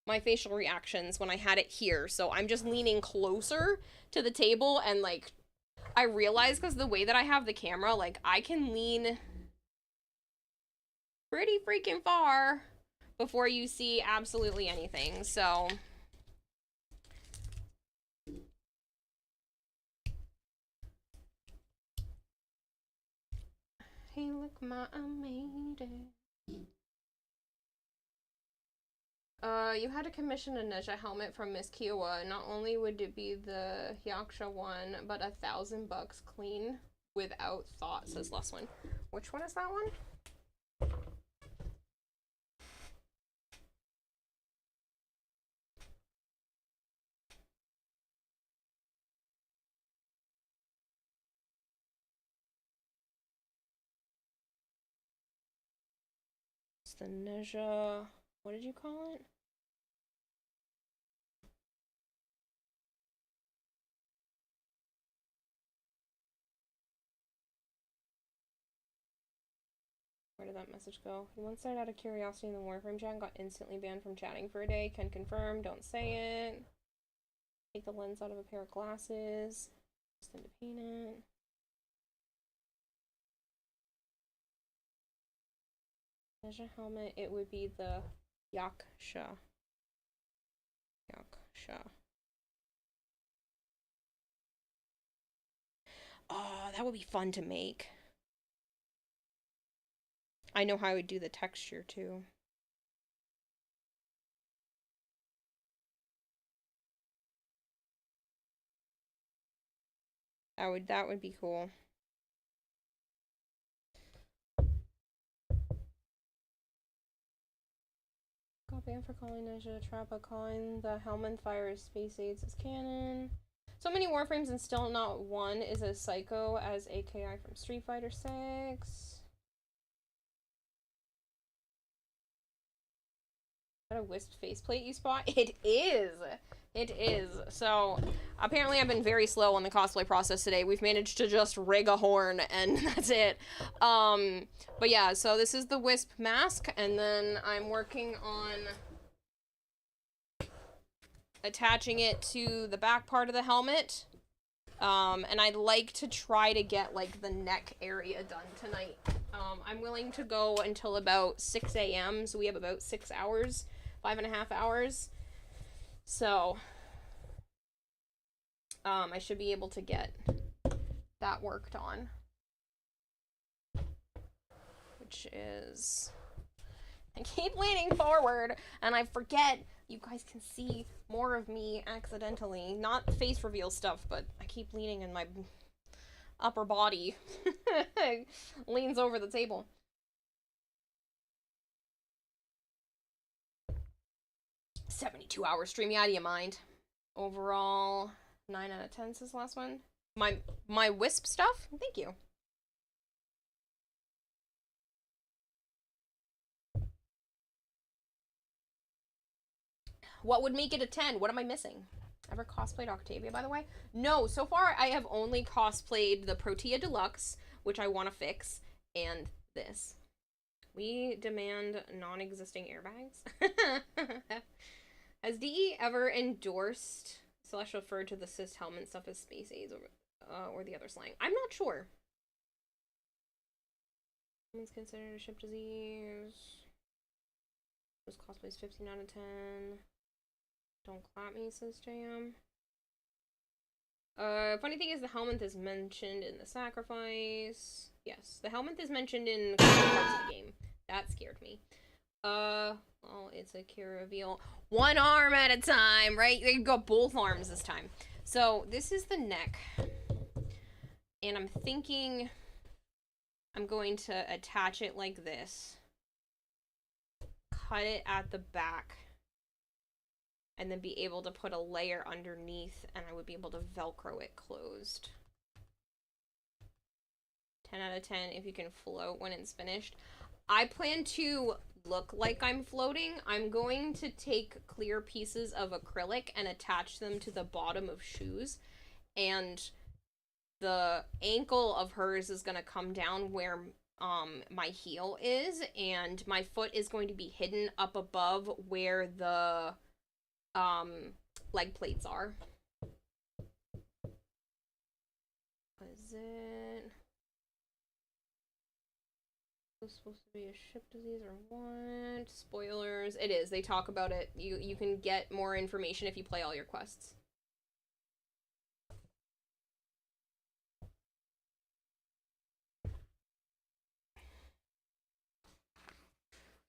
my facial reactions when I had it here. So I'm just leaning closer to the table and, like, I realized because the way that I have the camera, like, I can lean pretty freaking far before you see absolutely anything, so. Hey, look, ma, I made it. You had to commission a Neja helmet from Miss Kiowa. Not only would it be the Hyakusha one, but $1,000 clean without thought, says last one. Which one is that one? It's the Neja. What did you call it? Where did that message go? He once said out of curiosity in the Warframe chat and got instantly banned from chatting for a day. Can confirm, don't say it. Take the lens out of a pair of glasses. Just into paint it. Neja helmet, it would be the Hyakusha. Hyakusha. Oh, that would be fun to make. I know how I would do the texture too. That would be cool. Got banned for calling Neja a trap, but calling the Hellman fire space aids as canon. So many Warframes and still not one is as psycho as AKI from Street Fighter 6. A wisp faceplate you spot? It is! It is. So, apparently I've been very slow on the cosplay process today. We've managed to just rig a horn, and that's it. But yeah, so this is the wisp mask, and then I'm working on attaching it to the back part of the helmet. And I'd like to try to get, like, the neck area done tonight. I'm willing to go until about 6 a.m., so we have about 6 hours. 5.5 hours. So, I should be able to get that worked on. Which is, I keep leaning forward and I forget you guys can see more of me accidentally. Not face reveal stuff, but I keep leaning and my upper body leans over the table. 72-hour stream, you out of your mind. Overall, 9 out of 10 is this last one. My wisp stuff? Thank you. What would make it a 10? What am I missing? Ever cosplayed Octavia, by the way? No, so far I have only cosplayed the Protea Deluxe, which I want to fix, and this. We demand non-existing airbags. Has DE ever endorsed / referred to the cis helmet stuff as space aids or the other slang? I'm not sure. It's considered a ship disease. This cosplay's 15 out of 10. Don't clap me, says JM. Funny thing is the helmet is mentioned in the sacrifice. Yes, the helmet is mentioned in parts of the game. That scared me. Well, it's a key reveal. One arm at a time, right? You got both arms this time. So, this is the neck. And I'm thinking I'm going to attach it like this. Cut it at the back. And then be able to put a layer underneath, and I would be able to Velcro it closed. 10 out of 10 if you can float when it's finished. I plan to look like I'm floating. I'm going to take clear pieces of acrylic and attach them to the bottom of shoes. And the ankle of hers is going to come down where my heel is, and my foot is going to be hidden up above where the leg plates are. What is it? Is this supposed to be a ship disease or what? Spoilers. It is. They talk about it. You can get more information if you play all your quests.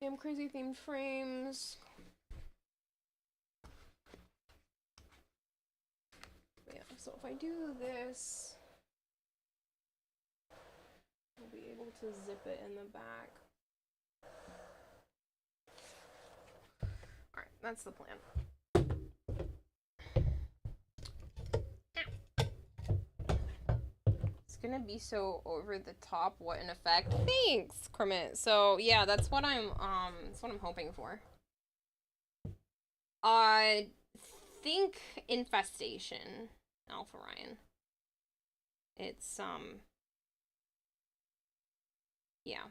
Damn crazy themed frames. Yeah, so if I do this, I'll be able to zip it in the back. Alright, that's the plan. It's gonna be so over the top, what an effect. Thanks, Kermit. So yeah, that's what I'm hoping for. Think infestation, Alpha Ryan. It's yeah.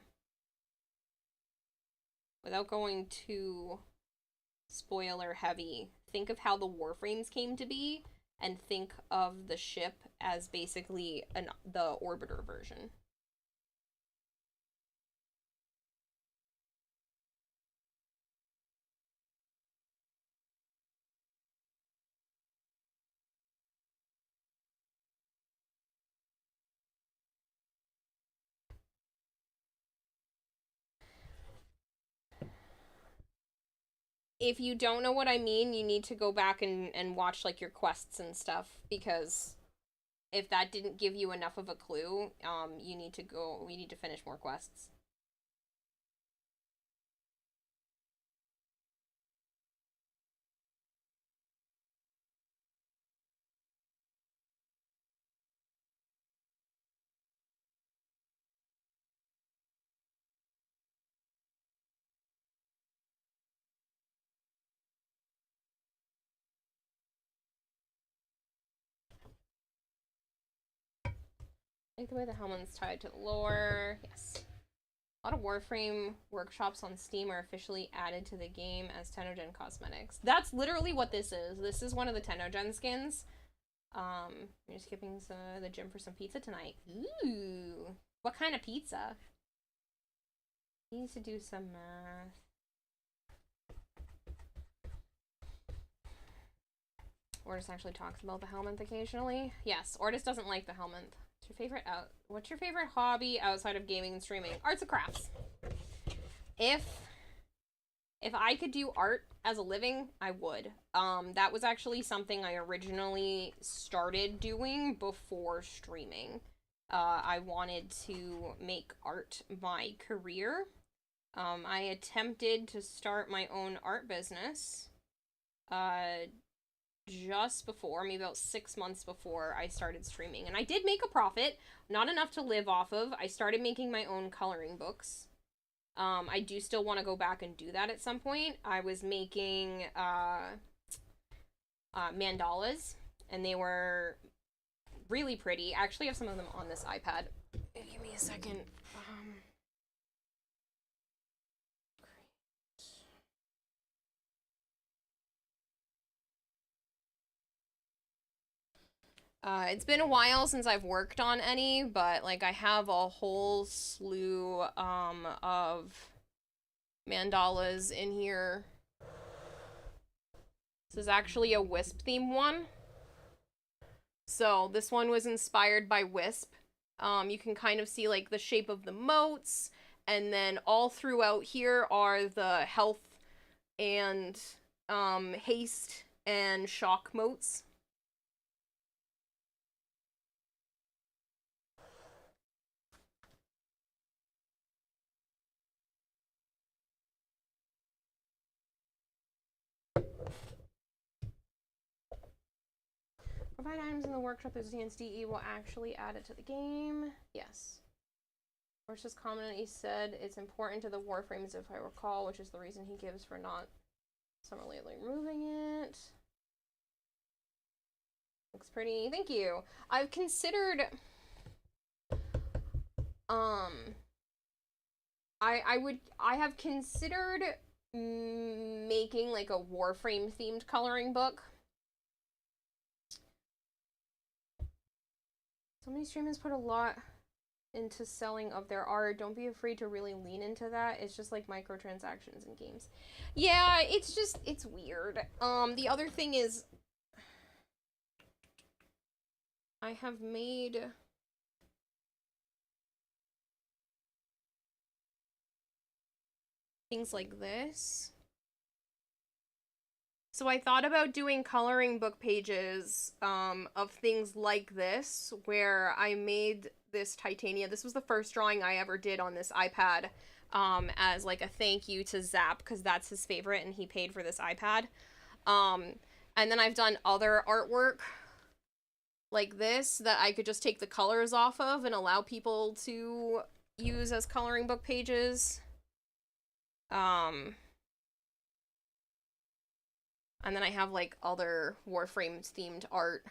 Without going too spoiler heavy, think of how the warframes came to be, and think of the ship as basically the orbiter version. If you don't know what I mean, you need to go back and watch like your quests and stuff, because if that didn't give you enough of a clue, we need to finish more quests. I like the way the helmet's tied to the lore. Yes. A lot of Warframe workshops on Steam are officially added to the game as Tenogen cosmetics. That's literally what this is. This is one of the Tenogen skins. You're skipping the gym for some pizza tonight. Ooh. What kind of pizza? He needs to do some math. Ortis actually talks about the helmet occasionally. Yes, Ortis doesn't like the helmet. What's your favorite hobby outside of gaming and streaming? Arts and crafts. If I could do art as a living, I would. That was actually something I originally started doing before streaming. I wanted to make art my career. I attempted to start my own art business. uh, just before, maybe about 6 months before I started streaming. And I did make a profit, not enough to live off of. I started making my own coloring books. I do still want to go back and do that at some point. I was making mandalas, and they were really pretty. I actually have some of them on this iPad. Give me a second. It's been a while since I've worked on any, but like I have a whole slew of mandalas in here. This is actually a Wisp theme one. So this one was inspired by Wisp. You can kind of see like the shape of the moats, and then all throughout here are the health and haste and shock moats. Provide items in the workshop that stands DE will actually add it to the game. Yes. Or just commented, he said it's important to the warframes if I recall, which is the reason he gives for not summarily removing it. Looks pretty. Thank you. I've considered I have considered making like a warframe themed coloring book. So many streamers put a lot into selling of their art. Don't be afraid to really lean into that. It's just like microtransactions in games. Yeah, it's weird. The other thing is I have made things like this. So I thought about doing coloring book pages of things like this, where I made this titania. This was the first drawing I ever did on this iPad as like a thank you to Zap, because that's his favorite and he paid for this iPad. And then I've done other artwork like this that I could just take the colors off of and allow people to use as coloring book pages. And then I have like other Warframes themed art.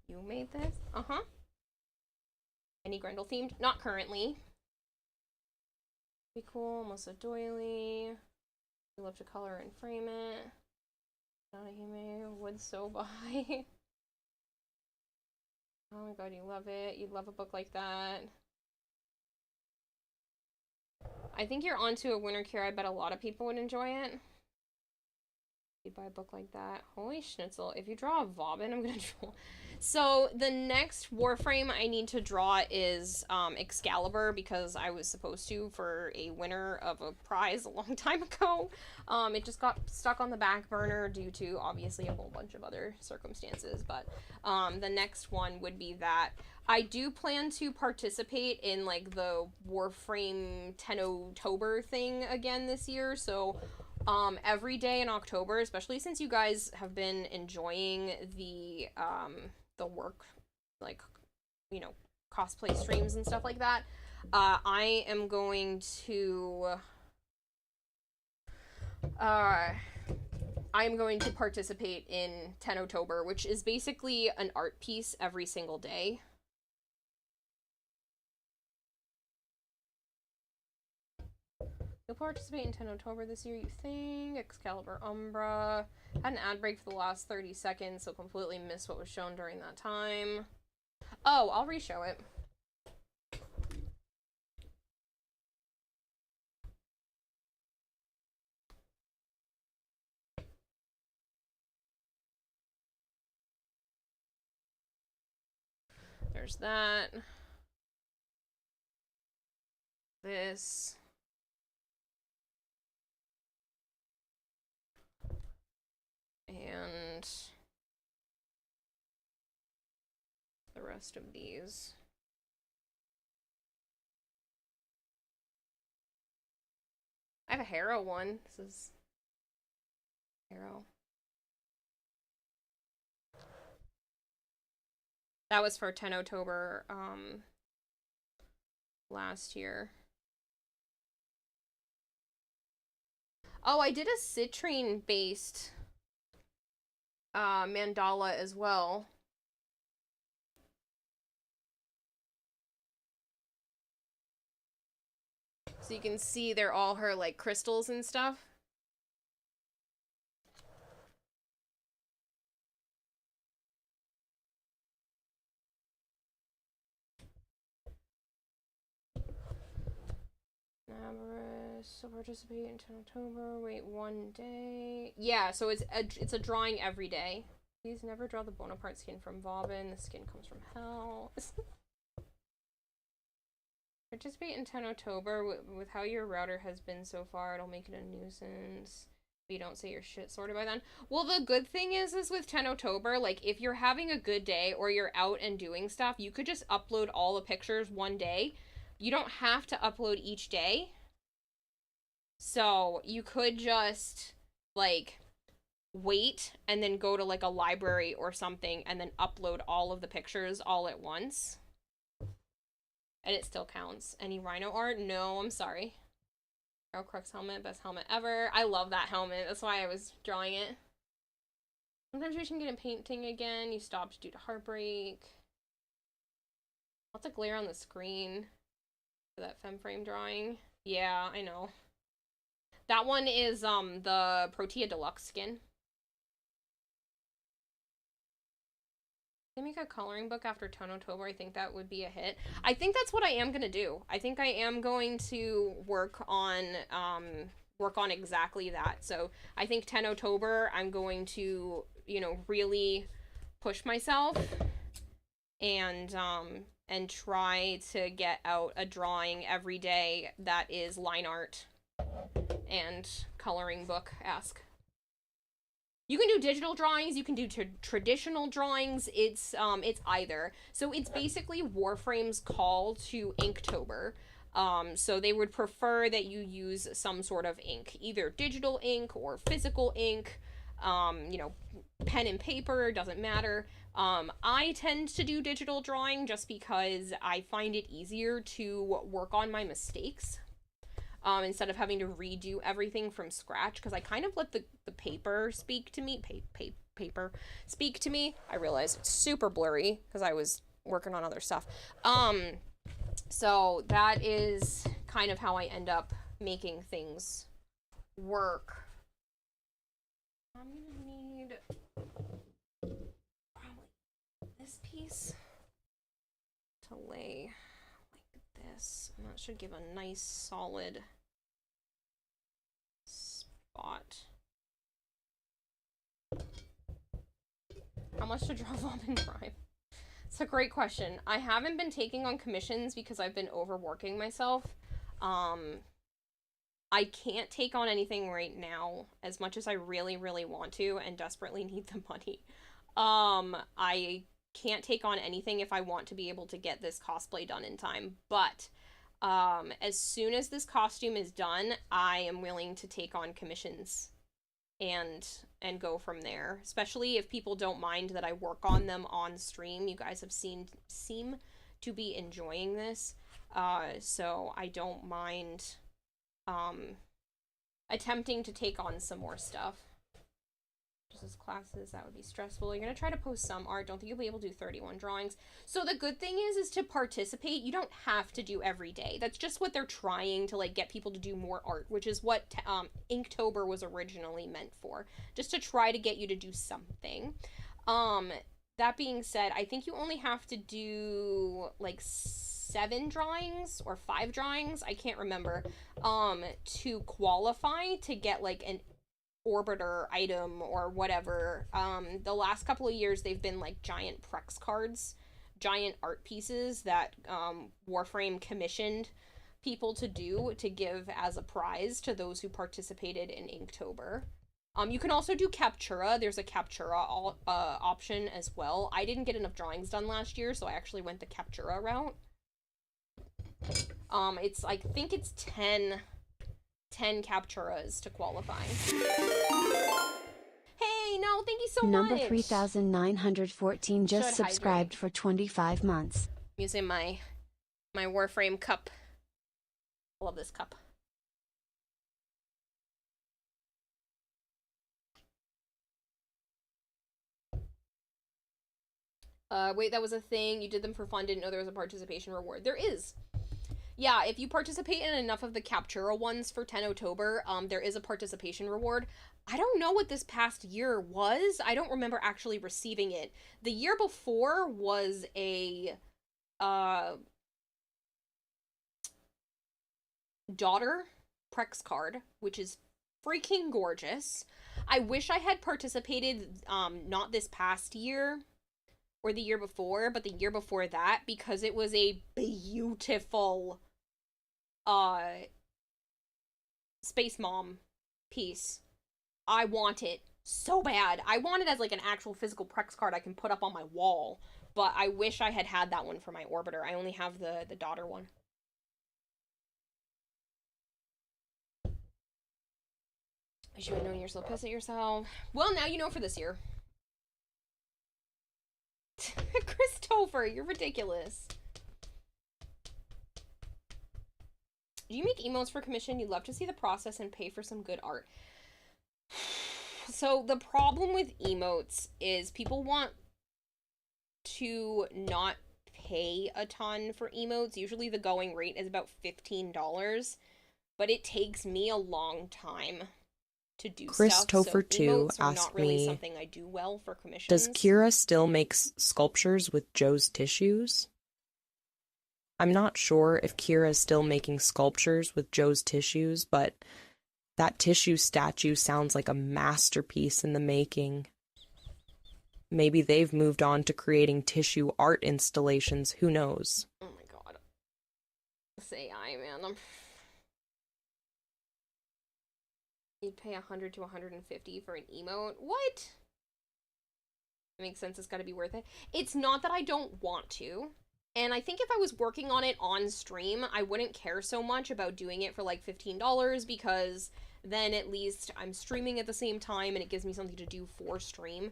You made this? Uh-huh. Any Grendel themed? Not currently. Be cool. Melissa Doily. We love to color and frame it. Nanahime would so buy. Oh my god, you love it. You'd love a book like that. I think you're onto a winter cure. I bet a lot of people would enjoy it. You buy a book like that. Holy schnitzel. If you draw a Vauban, I'm gonna draw... So, the next Warframe I need to draw is Excalibur, because I was supposed to for a winner of a prize a long time ago. It just got stuck on the back burner due to, obviously, a whole bunch of other circumstances, but the next one would be that. I do plan to participate in, like, the Warframe 10-October thing again this year, so... every day in October, especially since you guys have been enjoying the work, like, you know, cosplay streams and stuff like that, I am going to participate in 10 October, which is basically an art piece every single day. You'll participate in 10 October this year, you think? Excalibur Umbra. Had an ad break for the last 30 seconds, so completely missed what was shown during that time. Oh, I'll re-show it. There's that. This. And the rest of these. I have a Harrow one. This is Harrow. That was for 10 October last year. Oh, I did a citrine based mandala as well. So you can see they're all her like crystals and stuff. So participate in 10 October. Wait 1 day. Yeah, so it's a drawing every day. Please never draw the Bonaparte skin from Vauban. The skin comes from hell. Participate in 10 October. With how your router has been so far, it'll make it a nuisance. But you don't say your shit sorted by then. Well, the good thing is with 10 October, like, if you're having a good day or you're out and doing stuff, you could just upload all the pictures one day. You don't have to upload each day. So you could just, like, wait and then go to, like, a library or something and then upload all of the pictures all at once. And it still counts. Any rhino art? No, I'm sorry. Arrow Crux helmet, best helmet ever. I love that helmet. That's why I was drawing it. Sometimes you can get a painting again. You stopped due to heartbreak. Lots of glare on the screen for that femframe drawing. Yeah, I know. That one is the Protea Deluxe skin. They make a coloring book after 10 October. I think that would be a hit. I think that's what I am gonna do. I think I am going to work on exactly that. So I think 10 October I'm going to, you know, really push myself and try to get out a drawing every day that is line art and coloring book-esque. You can do digital drawings, you can do traditional drawings, it's either. So it's basically Warframe's call to Inktober. So they would prefer that you use some sort of ink, either digital ink or physical ink, you know, pen and paper, doesn't matter. I tend to do digital drawing just because I find it easier to work on my mistakes. Instead of having to redo everything from scratch, because I kind of let the paper speak to me. Paper speak to me. I realize it's super blurry because I was working on other stuff. So that is kind of how I end up making things work. I'm gonna need probably this piece to lay like this, and that should give a nice solid spot. How much to draw Vauban Prime? It's a great question. I haven't been taking on commissions because I've been overworking myself. I can't take on anything right now as much as I really, really want to and desperately need the money. I can't take on anything if I want to be able to get this cosplay done in time, but as soon as this costume is done, I am willing to take on commissions and go from there, especially if people don't mind that I work on them on stream. You guys have seem to be enjoying this, so I don't mind attempting to take on some more stuff. Just as classes, that would be stressful. You're gonna try to post some art. Don't think you'll be able to do 31 drawings. So the good thing is to participate. You don't have to do every day. That's just what they're trying to, like, get people to do more art, which is what Inktober was originally meant for, just to try to get you to do something. That being said, I think you only have to do like 7 drawings or 5 drawings, I can't remember, to qualify to get like an orbiter item or whatever. The last couple of years they've been like giant Prex cards, giant art pieces that Warframe commissioned people to do to give as a prize to those who participated in Inktober. You can also do Captura. There's a Captura option as well. I didn't get enough drawings done last year, so I actually went the Captura route. It's, I think it's 10 10 capturas to qualify. Hey, no, thank you so Number much. 3914 just subscribed for 25 months. I'm using my Warframe cup. I love this cup. Wait, that was a thing. You did them for fun, didn't know there was a participation reward. There is. Yeah, if you participate in enough of the Captura ones for 10 October, there is a participation reward. I don't know what this past year was. I don't remember actually receiving it. The year before was a, daughter Prex card, which is freaking gorgeous. I wish I had participated, not this past year, or the year before, but the year before that, because it was a beautiful Space Mom piece. I want it so bad. I want it as like an actual physical Prex card I can put up on my wall, but I wish I had had that one for my Orbiter. I only have the daughter one. Wish you had known you're so pissed at yourself. Well, now you know for this year. Christopher, you're ridiculous. Do you make emotes for commission? You'd love to see the process and pay for some good art. So the problem with emotes is people want to not pay a ton for emotes. Usually the going rate is about $15, but it takes me a long time to do Christopher stuff. So too emotes are asked not really me, something I do well for commissions. does Kira still make sculptures with Joe's tissues? I'm not sure if Kira is still making sculptures with Joe's tissues, but that tissue statue sounds like a masterpiece in the making. Maybe they've moved on to creating tissue art installations, who knows? Oh my god. This AI, man. You'd pay 100 to 150 for an emote? What? It makes sense, it's gotta be worth it. It's not that I don't want to. And I think if I was working on it on stream, I wouldn't care so much about doing it for like $15 because then at least I'm streaming at the same time and it gives me something to do for stream.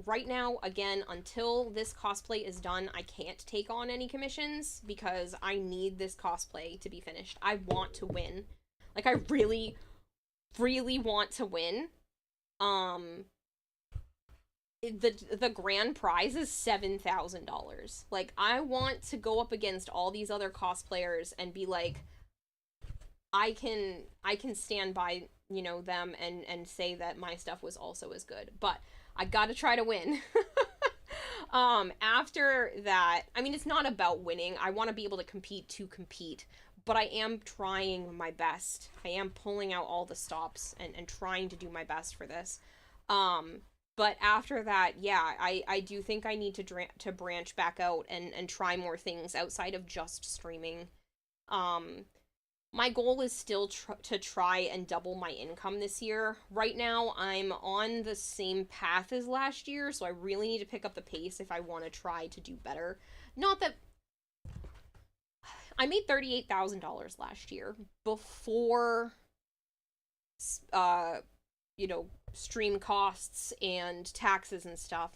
Right now, again, until this cosplay is done, I can't take on any commissions because I need this cosplay to be finished. I want to win. Like, I really, really want to win. The grand prize is $7,000. Like, I want to go up against all these other cosplayers and be like, I can stand by, you know, them and say that my stuff was also as good. But I gotta try to win. After that, I mean, it's not about winning. I want to be able to compete, but I am trying my best. I am pulling out all the stops and trying to do my best for this. But after that, yeah, I do think I need to branch back out and try more things outside of just streaming. My goal is still to try and double my income this year. Right now, I'm on the same path as last year, so I really need to pick up the pace if I want to try to do better. Not that... I made $38,000 last year before, you know, stream costs and taxes and stuff,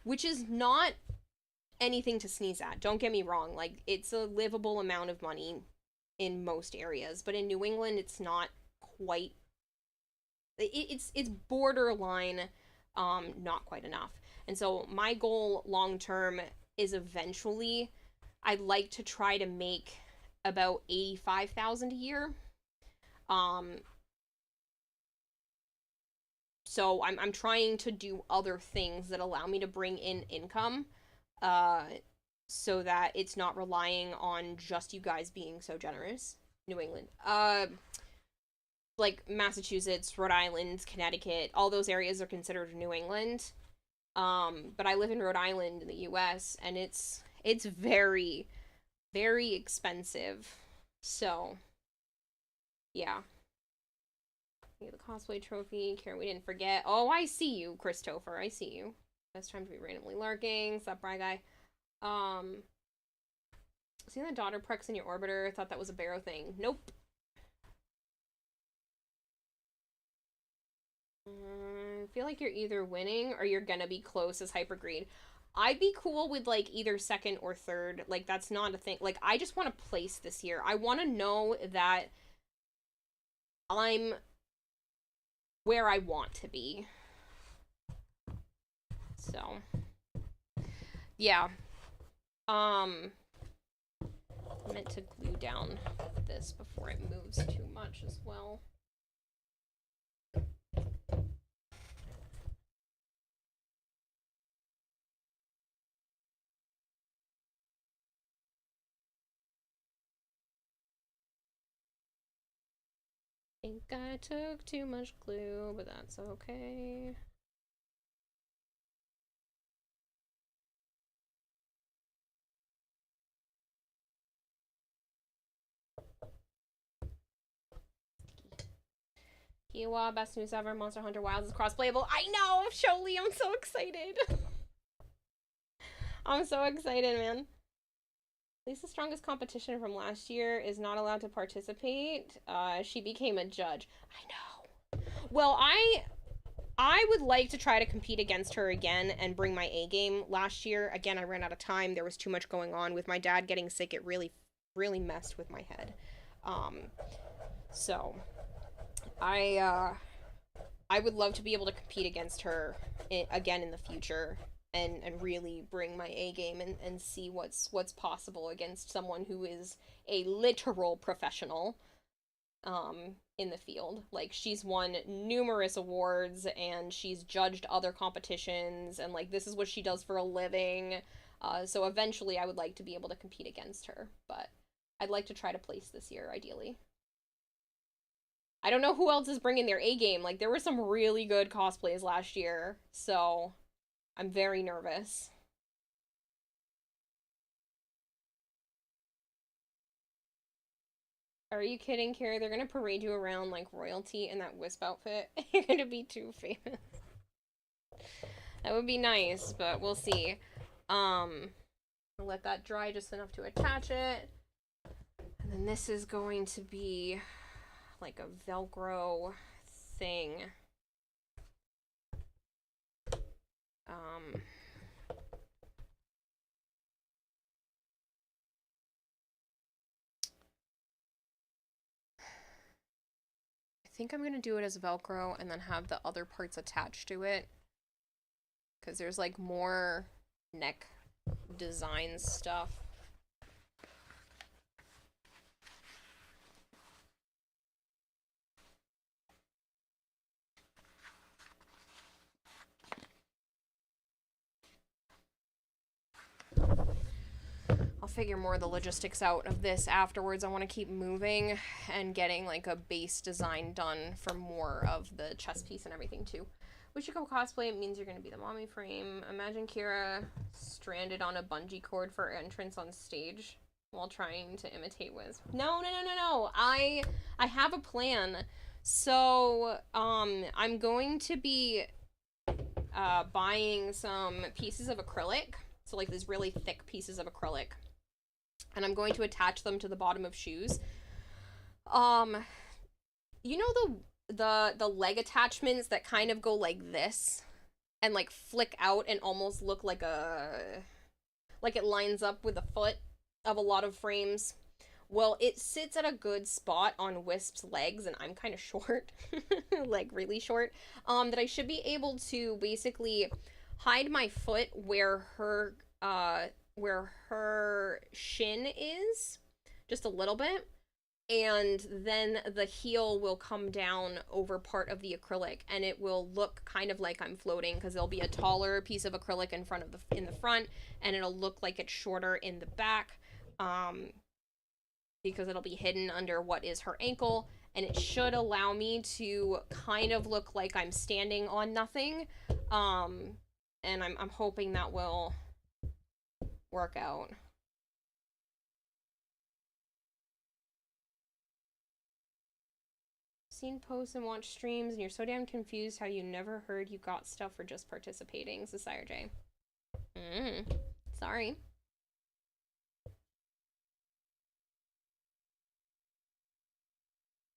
which is not anything to sneeze at. Don't get me wrong. Like, it's a livable amount of money in most areas, but in New England it's not quite, it's borderline not quite enough. And so my goal long term is eventually I'd like to try to make about $85,000 a year. So I'm trying to do other things that allow me to bring in income, so that it's not relying on just you guys being so generous. New England. Like Massachusetts, Rhode Island, Connecticut, all those areas are considered New England. But I live in Rhode Island in the US, and it's very, very expensive. So, yeah. The cosplay trophy. Karen, we didn't forget. Oh, I see you, Christopher. I see you. Best time to be randomly lurking. Sup, Bry Guy. Seeing the daughter Prex in your orbiter, thought that was a Barrow thing. Nope. I feel like you're either winning or you're gonna be close as Hyper Greed. I'd be cool with like either second or third. Like that's not a thing. Like I just want to place this year. I want to know that I'm where I want to be. So, yeah. I meant to glue down this before it moves too much as well. Think I took too much glue, but that's okay. Kiwa, best news ever. Monster Hunter Wilds is cross-playable. I know, Sholey, I'm so excited. I'm so excited, man. At least the strongest competition from last year is not allowed to participate. She became a judge. I know. Well, I would like to try to compete against her again and bring my A game. Last year, again, I ran out of time. There was too much going on with my dad getting sick. It really, really messed with my head. So I would love to be able to compete against her again in the future and really bring my A game and see what's possible against someone who is a literal professional in the field. Like she's won numerous awards and she's judged other competitions and like this is what she does for a living. So eventually I would like to be able to compete against her, but I'd like to try to place this year ideally. I don't know who else is bringing their A game. Like, there were some really good cosplays last year, so I'm very nervous. Are you kidding, Carrie? They're gonna parade you around like royalty in that wisp outfit. You're gonna be too famous. That would be nice, but we'll see. I'll let that dry just enough to attach it. And then this is going to be like a Velcro thing. I think I'm gonna do it as Velcro and then have the other parts attached to it. Because there's like more neck design stuff. I'll figure more of the logistics out of this afterwards. I want to keep moving and getting like a base design done for more of the chest piece and everything too. Wish you come cosplay, it means you're going to be the mommy frame. Imagine Kira stranded on a bungee cord for entrance on stage while trying to imitate Wiz. No. I have a plan. So, I'm going to be buying some pieces of acrylic. So like these really thick pieces of acrylic. And I'm going to attach them to the bottom of shoes. You know the leg attachments that kind of go like this and like flick out and almost look like it lines up with the foot of a lot of frames. Well, it sits at a good spot on Wisp's legs, and I'm kind of short, like really short, that I should be able to basically hide my foot where her shin is, just a little bit, and then the heel will come down over part of the acrylic, and it will look kind of like I'm floating because there'll be a taller piece of acrylic in the front, and it'll look like it's shorter in the back, because it'll be hidden under what is her ankle, and it should allow me to kind of look like I'm standing on nothing, and I'm hoping that will work out. Seen posts and watched streams, and you're so damn confused how you never heard you got stuff for just participating. This is Sire J. Sorry.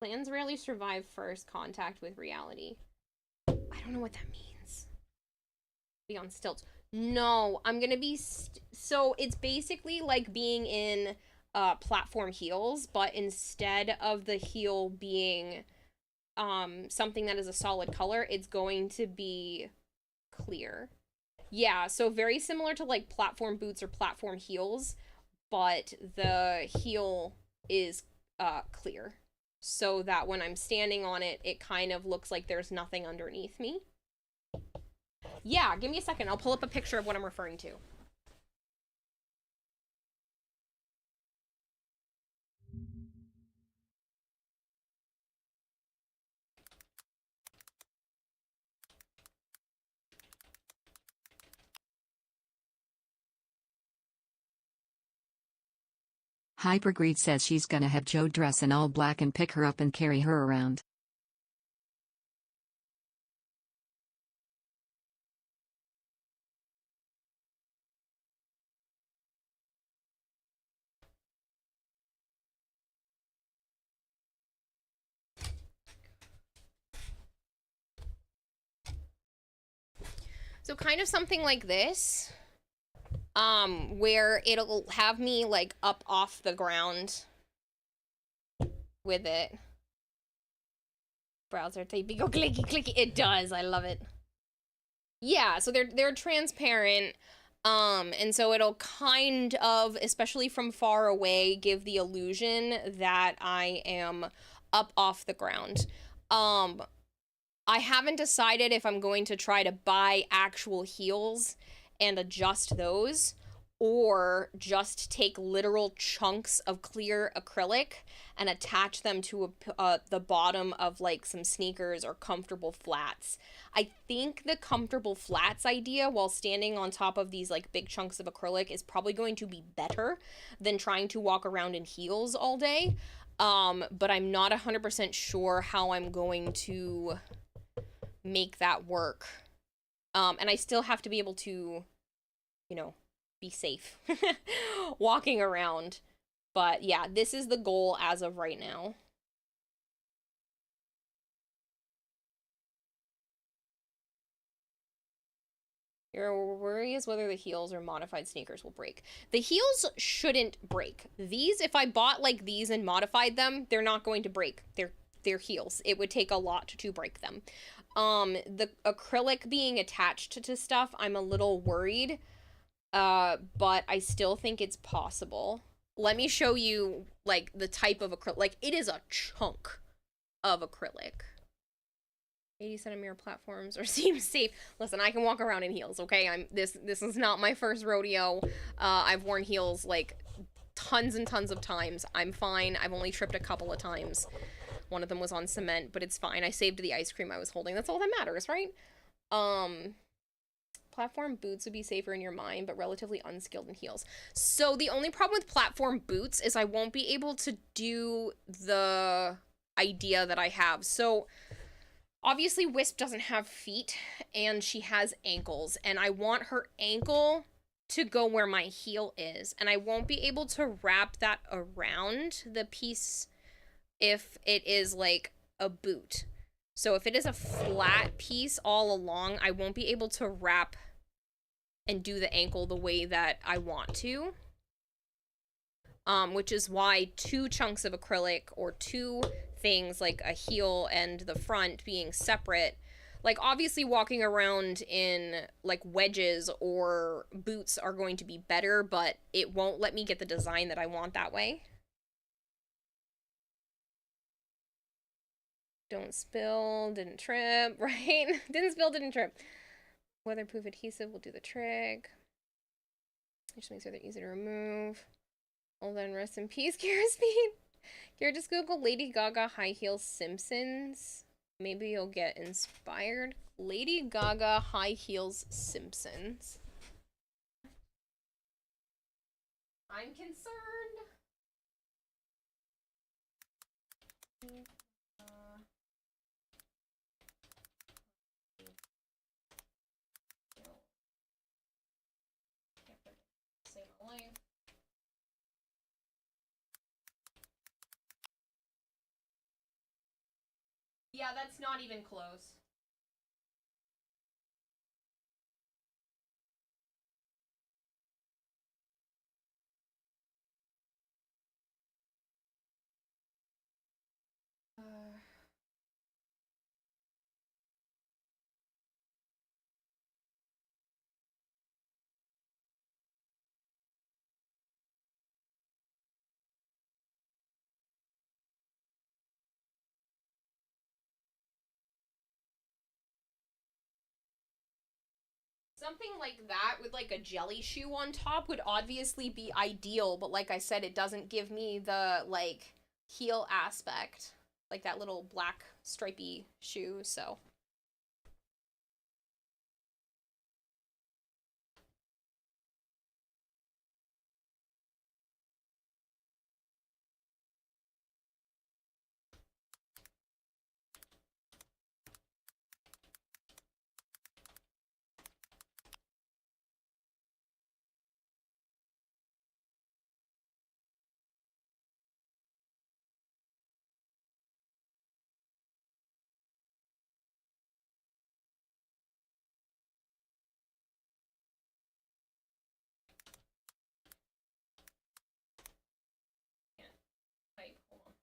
Plans rarely survive first contact with reality. I don't know what that means. Be on stilts. No, I'm gonna be so it's basically like being in platform heels, but instead of the heel being something that is a solid color, it's going to be clear. Yeah, so very similar to like platform boots or platform heels, but the heel is clear. So that when I'm standing on it, it kind of looks like there's nothing underneath me. Yeah, give me a second. I'll pull up a picture of what I'm referring to. Hypergreed says she's gonna have Joe dress in all black and pick her up and carry her around. So kind of something like this, where it'll have me like up off the ground with it. Browser typing, go clicky clicky. It does. I love it. Yeah, so they're transparent. And so it'll kind of, especially from far away, give the illusion that I am up off the ground. I haven't decided if I'm going to try to buy actual heels and adjust those, or just take literal chunks of clear acrylic and attach them to the bottom of like some sneakers or comfortable flats. I think the comfortable flats idea while standing on top of these like big chunks of acrylic is probably going to be better than trying to walk around in heels all day. But I'm not 100% sure how I'm going to make that work. And I still have to be able to, you know, be safe walking around. But yeah, this is the goal as of right now. Your worry is whether the heels or modified sneakers will break. The heels shouldn't break. These, if I bought like these and modified them, they're not going to break. They're heels. It would take a lot to break them. The acrylic being attached to stuff, I'm a little worried. But I still think it's possible. Let me show you like the type of acrylic. Like it is a chunk of acrylic. 80 centimeter platforms or seems safe. Listen, I can walk around in heels, okay? This is not my first rodeo. I've worn heels like tons and tons of times. I'm fine. I've only tripped a couple of times. One of them was on cement, but it's fine. I saved the ice cream I was holding. That's all that matters, right? Platform boots would be safer in your mind, but relatively unskilled in heels. So the only problem with platform boots is I won't be able to do the idea that I have. So obviously Wisp doesn't have feet and she has ankles, and I want her ankle to go where my heel is, and I won't be able to wrap that around the piece if it is like a boot. So if it is a flat piece all along, I won't be able to wrap and do the ankle the way that I want to. Which is why 2 chunks of acrylic or 2 things like a heel and the front being separate, like obviously walking around in like wedges or boots are going to be better, but it won't let me get the design that I want that way. Don't spill, didn't trip, right? Didn't spill, didn't trip. Weatherproof adhesive will do the trick. It just makes it easy to remove. Well then, rest in peace, Kara Speed. Kara, just Google Lady Gaga high heel Simpsons. Maybe you'll get inspired. Lady Gaga high heels Simpsons. I'm concerned. Yeah, that's not even close. Something like that with like a jelly shoe on top would obviously be ideal, but like I said, it doesn't give me the like heel aspect, like that little black stripy shoe, so. Type, hold on.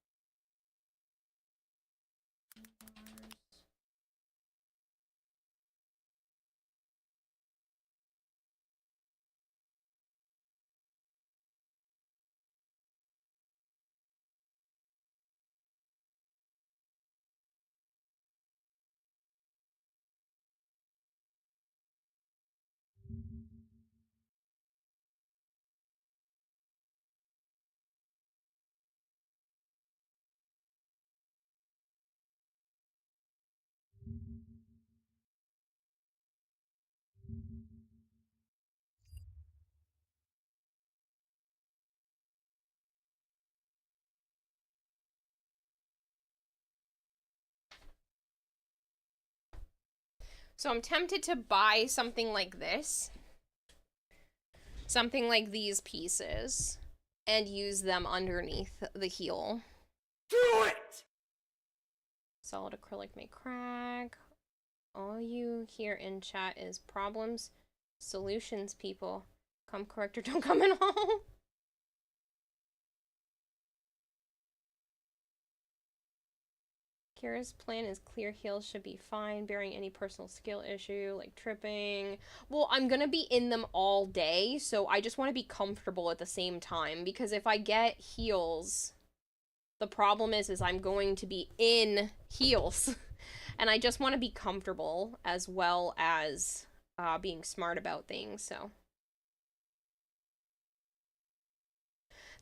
So I'm tempted to buy something like this. Something like these pieces. And use them underneath the heel. Do it! Solid acrylic may crack. All you hear in chat is problems, solutions, people. Come correct or don't come at all. Kira's plan is clear heels should be fine, bearing any personal skill issue, like tripping. Well, I'm gonna be in them all day, so I just want to be comfortable at the same time, because if I get heels, the problem is I'm going to be in heels, and I just want to be comfortable as well as being smart about things, so.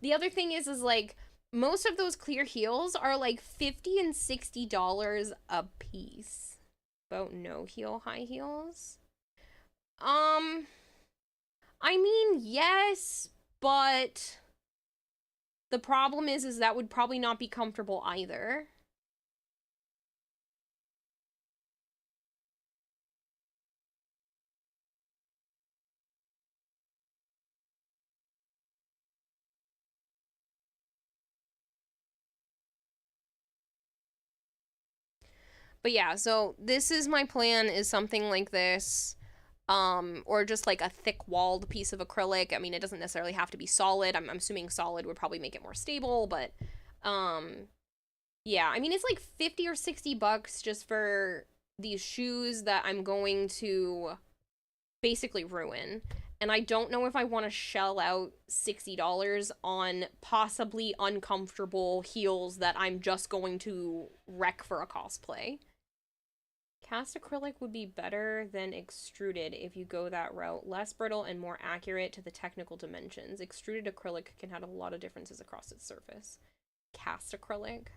The other thing is like, most of those clear heels are like $50 and $60 a piece. About no heel high heels. I mean, yes, but the problem is that would probably not be comfortable either. But yeah, so this is my plan, is something like this. Or just like a thick-walled piece of acrylic. I mean, it doesn't necessarily have to be solid. I'm assuming solid would probably make it more stable, but, yeah. I mean, it's like 50 or $60 just for these shoes that I'm going to basically ruin. And I don't know if I want to shell out $60 on possibly uncomfortable heels that I'm just going to wreck for a cosplay. Cast acrylic would be better than extruded if you go that route. Less brittle and more accurate to the technical dimensions. Extruded acrylic can have a lot of differences across its surface. Cast acrylic.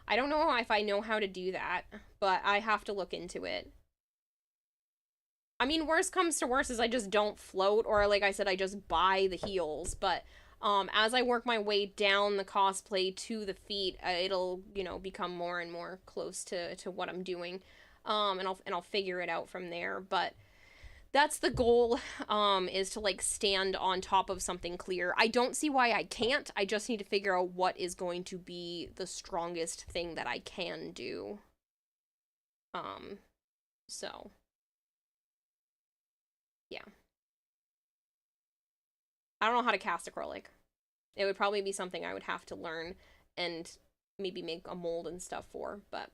I don't know if I know how to do that, but I have to look into it. I mean, worst comes to worst is I just don't float, or like I said, I just buy the heels, but as I work my way down the cosplay to the feet, it'll, you know, become more and more close to what I'm doing, and I'll figure it out from there. But that's the goal, is to like stand on top of something clear. I don't see why I can't. I just need to figure out what is going to be the strongest thing that I can do. So yeah. I don't know how to cast acrylic. It would probably be something I would have to learn and maybe make a mold and stuff for, but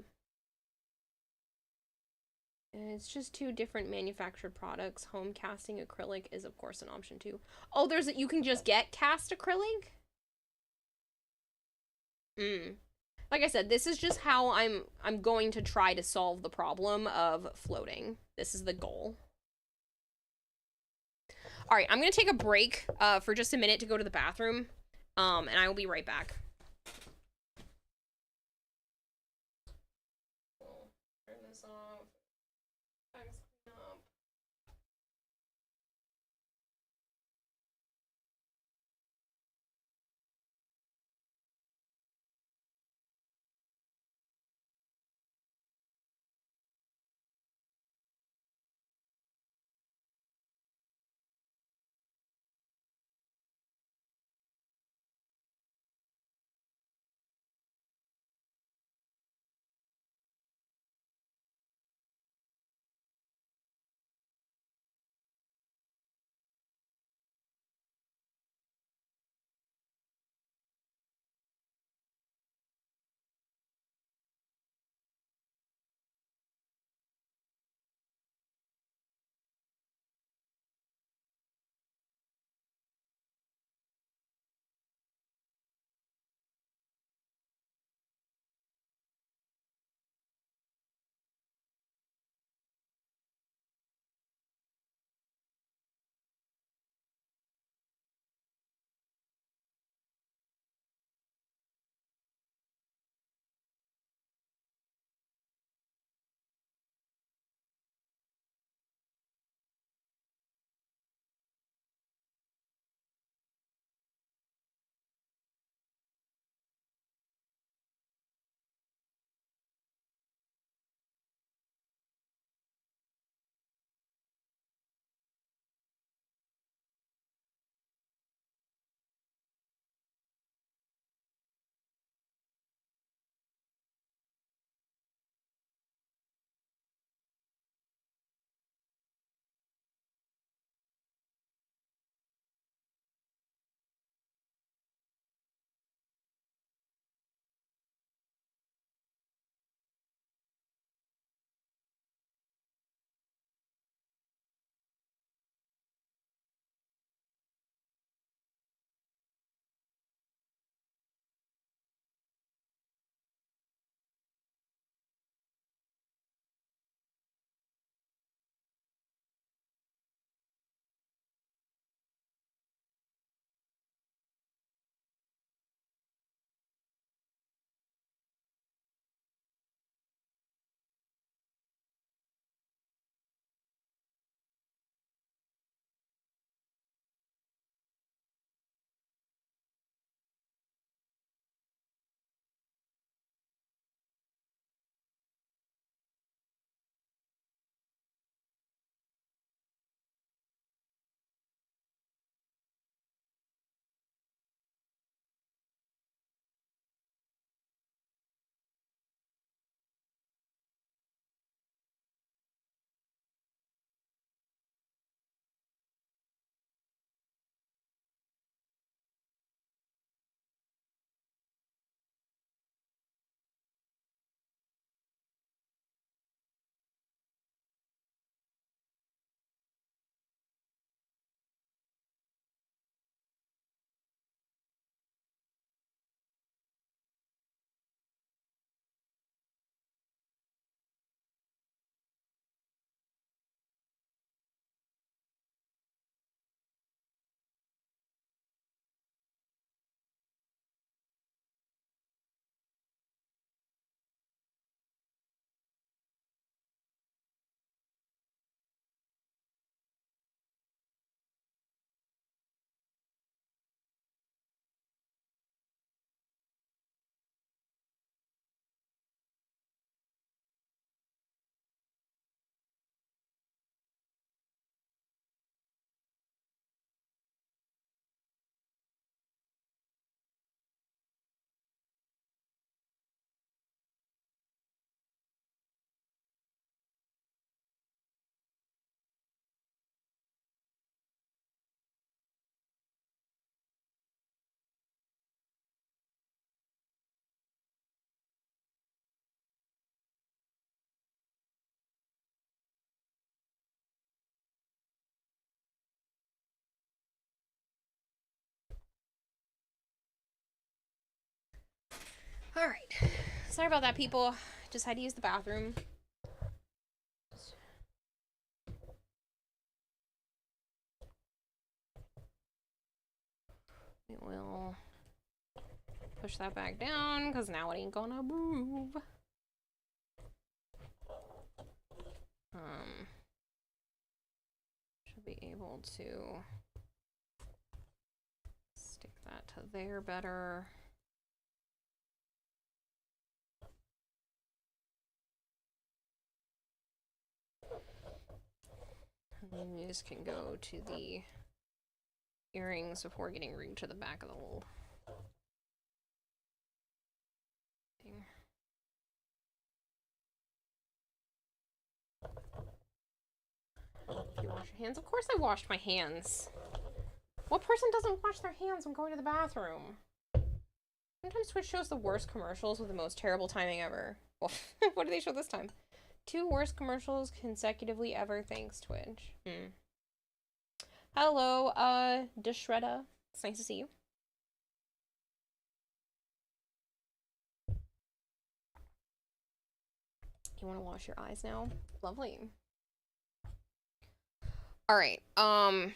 it's just two different manufactured products. Home casting acrylic is of course an option too. Oh, you can just get cast acrylic? Like I said, this is just how I'm going to try to solve the problem of floating. This is the goal. All right, I'm going to take a break for just a minute to go to the bathroom. And I will be right back. Turn this off. All right. Sorry about that, people. Just had to use the bathroom. We will push that back down because now it ain't gonna move. Should be able to stick that to there better. And then these can go to the earrings before getting rigged to the back of the whole thing. Did you wash your hands? Of course I washed my hands. What person doesn't wash their hands when going to the bathroom? Sometimes Twitch shows the worst commercials with the most terrible timing ever. Well, what did they show this time? 2 worst commercials consecutively ever, thanks Twitch. Hello, Deshredda. It's nice to see you. You want to wash your eyes now? Lovely. All right. I'm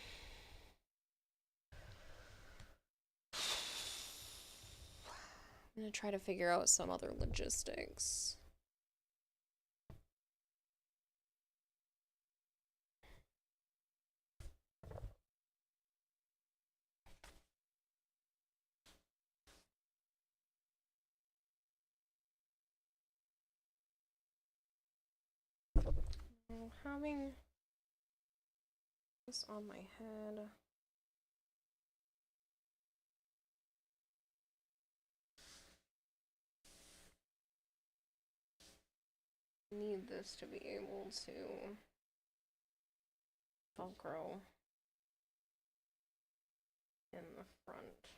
gonna try to figure out some other logistics. Having this on my head. I need this to be able to Velcro in the front.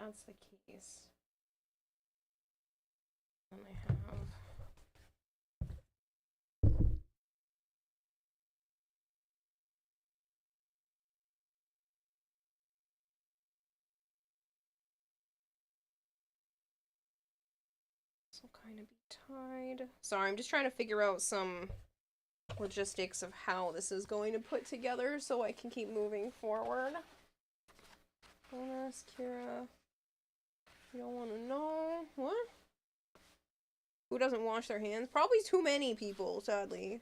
That's the case. And I have this will kind of be tied. Sorry, I'm just trying to figure out some logistics of how this is going to put together so I can keep moving forward. Bonus, Kira. You don't want to know? What? Who doesn't wash their hands? Probably too many people, sadly.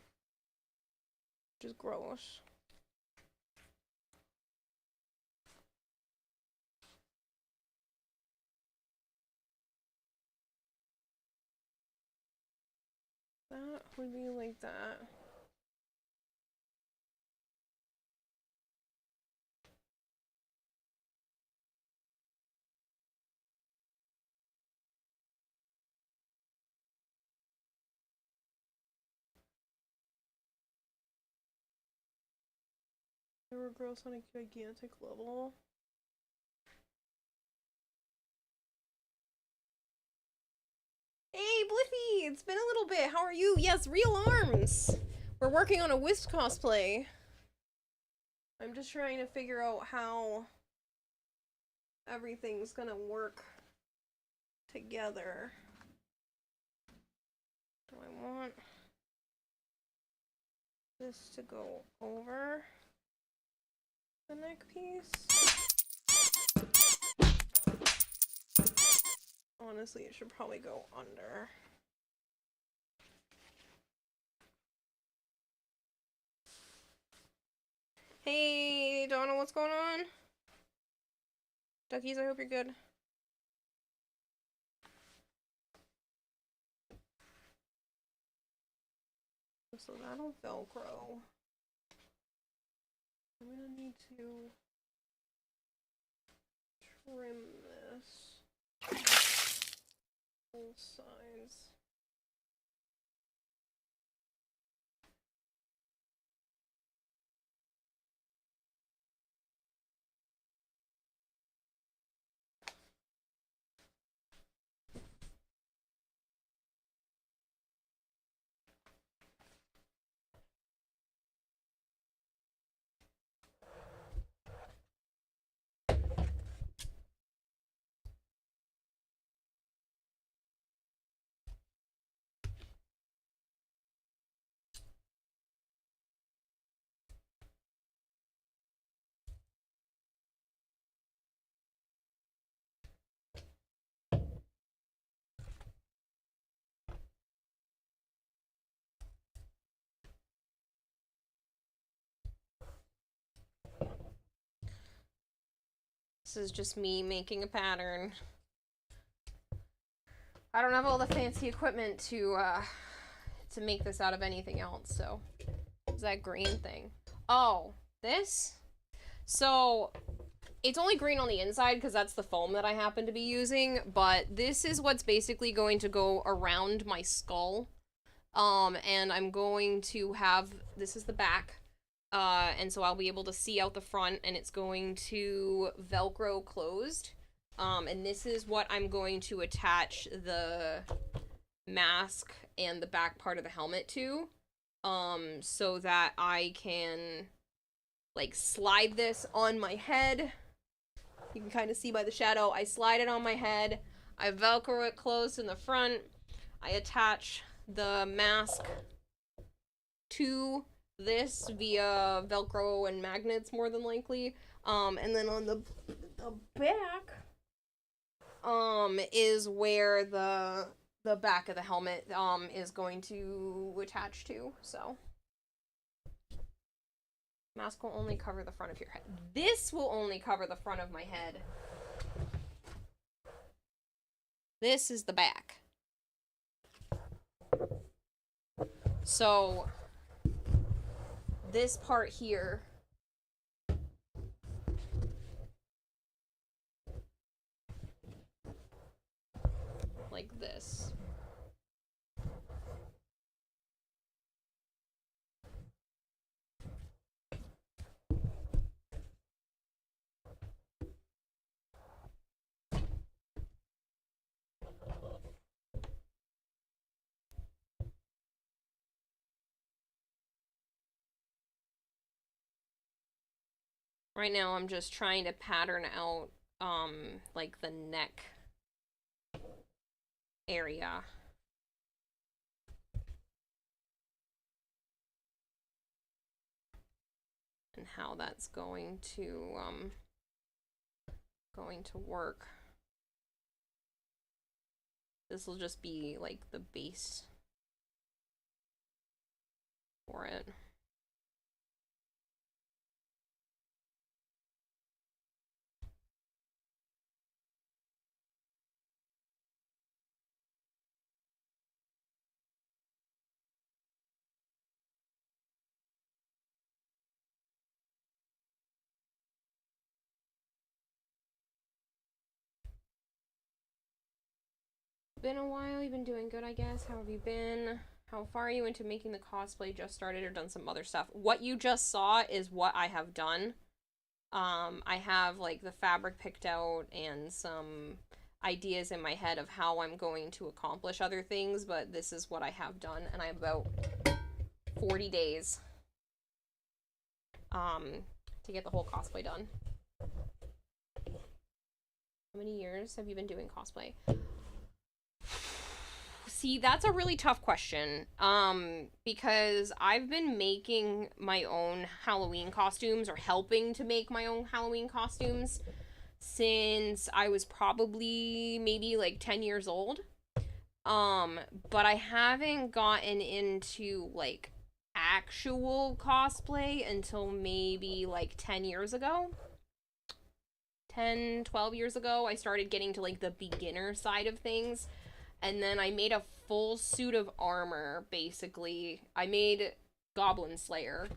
Which is gross. That would be like that. They were gross on a gigantic level. Hey, Bliffy! It's been a little bit. How are you? Yes, real arms! We're working on a Wisp cosplay. I'm just trying to figure out how everything's gonna work together. Do I want this to go over the neck piece? Honestly, it should probably go under. Hey, Donna, what's going on? Duckies, I hope you're good. So that'll Velcro. I'm gonna need to trim this Both sides. This is just me making a pattern. I don't have all the fancy equipment to make this out of anything else, so. Is that green thing? Oh, this? So, it's only green on the inside because that's the foam that I happen to be using, but this is what's basically going to go around my skull. And I'm going to have, this is the back. And so I'll be able to see out the front, and it's going to Velcro closed. And this is what I'm going to attach the mask and the back part of the helmet to, so that I can, like, slide this on my head. You can kind of see by the shadow. I slide it on my head. I Velcro it closed in the front. I attach the mask to this via Velcro and magnets, more than likely. And then on the back, is where the back of the helmet, is going to attach to, so. Mask will only cover the front of your head. This will only cover the front of my head. This is the back. So, this part here like this. Right now I'm just trying to pattern out, like the neck area. And how that's going to work. This will just be like the base for it. Been a while. You've been doing good, I guess. How have you been? How far are you into making the cosplay? Just started or done some other stuff? What you just saw is what I have done. I have, like, the fabric picked out and some ideas in my head of how I'm going to accomplish other things, but this is what I have done, and I have about 40 days to get the whole cosplay done. How many years have you been doing cosplay? See, that's a really tough question, because I've been making my own Halloween costumes, or helping to make my own Halloween costumes, since I was probably maybe like 10 years old. But I haven't gotten into, like, actual cosplay until maybe like 10 years ago. 10, 12 years ago, I started getting to, like, the beginner side of things. And then I made a full suit of armor, basically. I made Goblin Slayer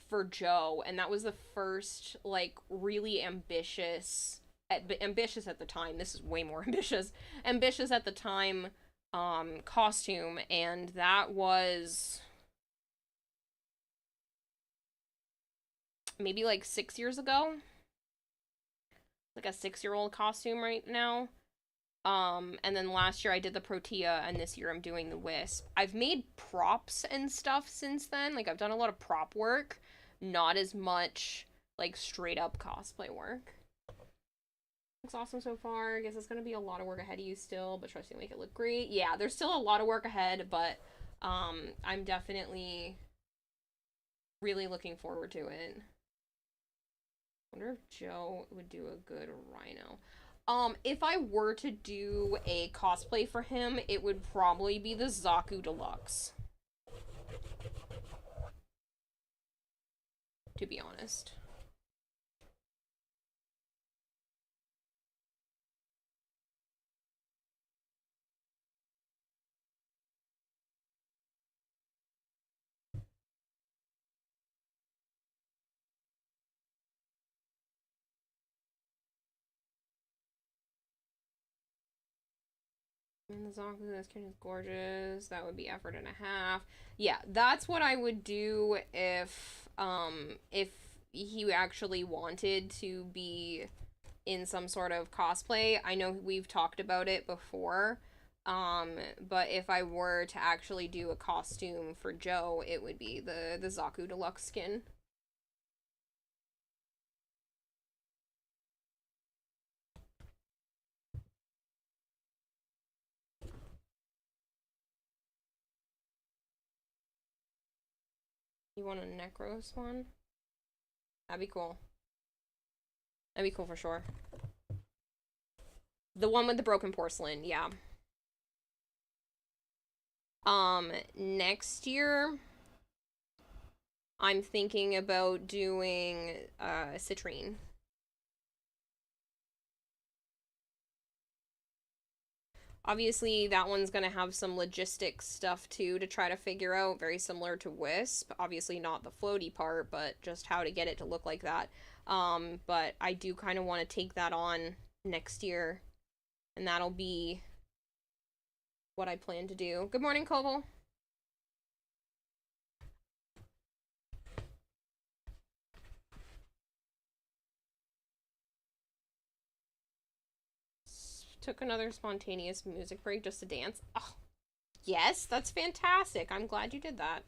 for Joe, and that was the first, like, really ambitious at the time, this is way more ambitious at the time, costume, and that was maybe like 6 years ago. Like a 6-year-old costume right now. And then last year I did the Protea, and this year I'm doing the Wisp. I've made props and stuff since then. Like, I've done a lot of prop work, not as much, like, straight up cosplay work. Looks awesome so far. I guess it's gonna be a lot of work ahead of you still, but trust me, make it look great. Yeah, there's still a lot of work ahead, but, I'm definitely really looking forward to it. I wonder if Joe would do a good Rhino. If I were to do a cosplay for him, it would probably be the Zaku Deluxe. To be honest. And the Zaku, this kid is gorgeous. That would be effort and a half. Yeah, that's what I would do if he actually wanted to be in some sort of cosplay. I know we've talked about it before. But if I were to actually do a costume for Joe, it would be the Zaku Deluxe skin. You want a Necros one? That'd be cool. That'd be cool for sure. The one with the broken porcelain, yeah. Next year, I'm thinking about doing, Citrine. Obviously, that one's gonna have some logistics stuff, too, to try to figure out, very similar to Wisp. Obviously not the floaty part, but just how to get it to look like that. But I do kind of want to take that on next year, and that'll be what I plan to do. Good morning, Koval. Took another spontaneous music break just to dance. Oh, yes, that's fantastic. I'm glad you did that.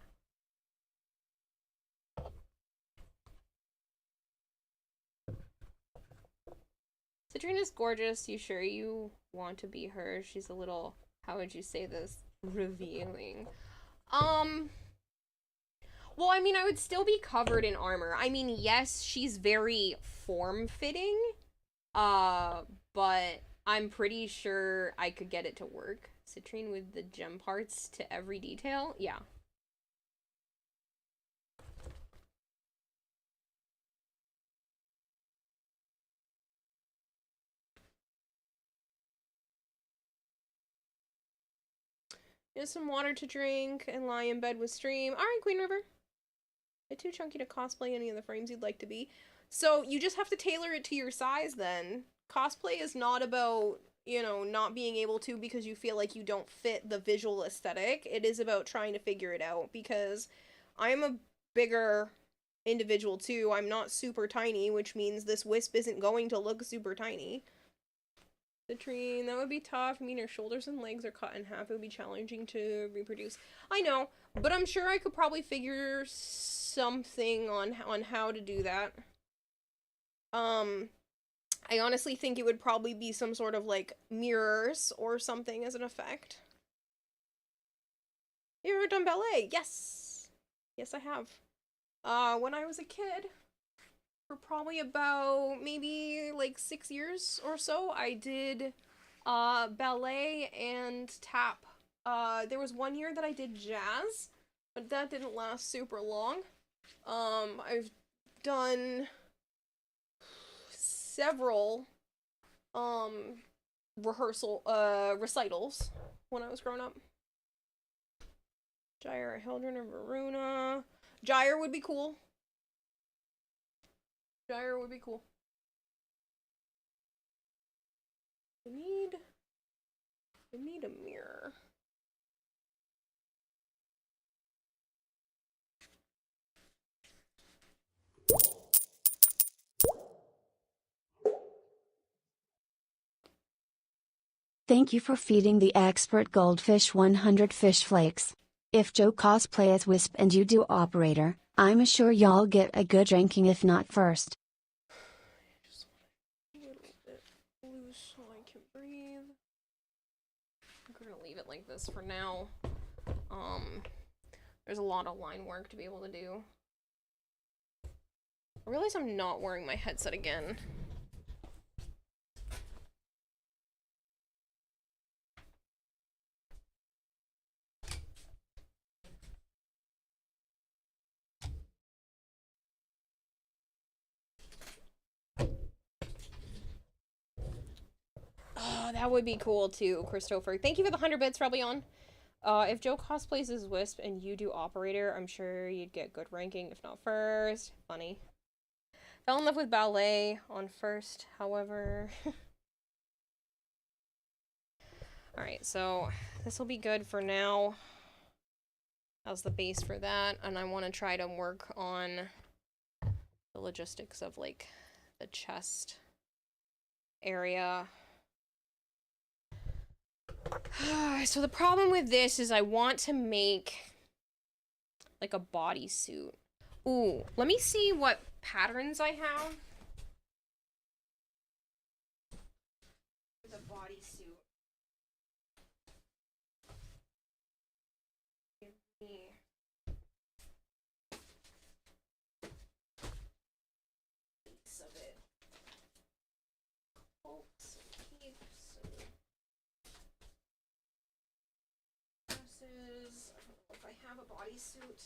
Citrine is gorgeous. You sure you want to be her? She's a little, how would you say this? Revealing. Well, I mean, I would still be covered in armor. I mean, yes, she's very form-fitting, but I'm pretty sure I could get it to work. Citrine with the gem parts to every detail? Yeah. Get some water to drink and lie in bed with stream. Alright, Queen River. It's too chunky to cosplay any of the frames you'd like to be. So you just have to tailor it to your size then. Cosplay is not about, you know, not being able to because you feel like you don't fit the visual aesthetic. It is about trying to figure it out because I'm a bigger individual too. I'm not super tiny, which means this wisp isn't going to look super tiny. Citrine, that would be tough. I mean, her shoulders and legs are cut in half. It would be challenging to reproduce. I know, but I'm sure I could probably figure something on how to do that. I honestly think it would probably be some sort of, like, mirrors or something as an effect. You ever done ballet? Yes! Yes, I have. When I was a kid, for probably about maybe, like, 6 years or so, I did, ballet and tap. There was one year that I did jazz, but that didn't last super long. I've done several recitals when I was growing up. Gyre, Hildren, or Varuna. Gyre would be cool. Gyre would be cool. I need a mirror. Thank you for feeding the expert goldfish 100 fish flakes. If Joe cosplay as Wisp and you do operator, I'm sure y'all get a good ranking if not first. Just a little bit loose so I can breathe. I'm gonna leave it like this for now. There's a lot of line work to be able to do. I realize I'm not wearing my headset again. Oh, that would be cool too, Christopher. Thank you for the 100 bits, probably on. If Joe cosplays as Wisp and you do operator, I'm sure you'd get good ranking, if not first. Funny. Fell in love with ballet on first, however. Alright, so this will be good for now. As the base for that, and I want to try to work on the logistics of, like, the chest area. So the problem with this is I want to make like a bodysuit. Ooh, let me see what patterns I have for the bodysuit. Give me a piece of it. Hopes and keeps and dresses. I don't know if I have a bodysuit.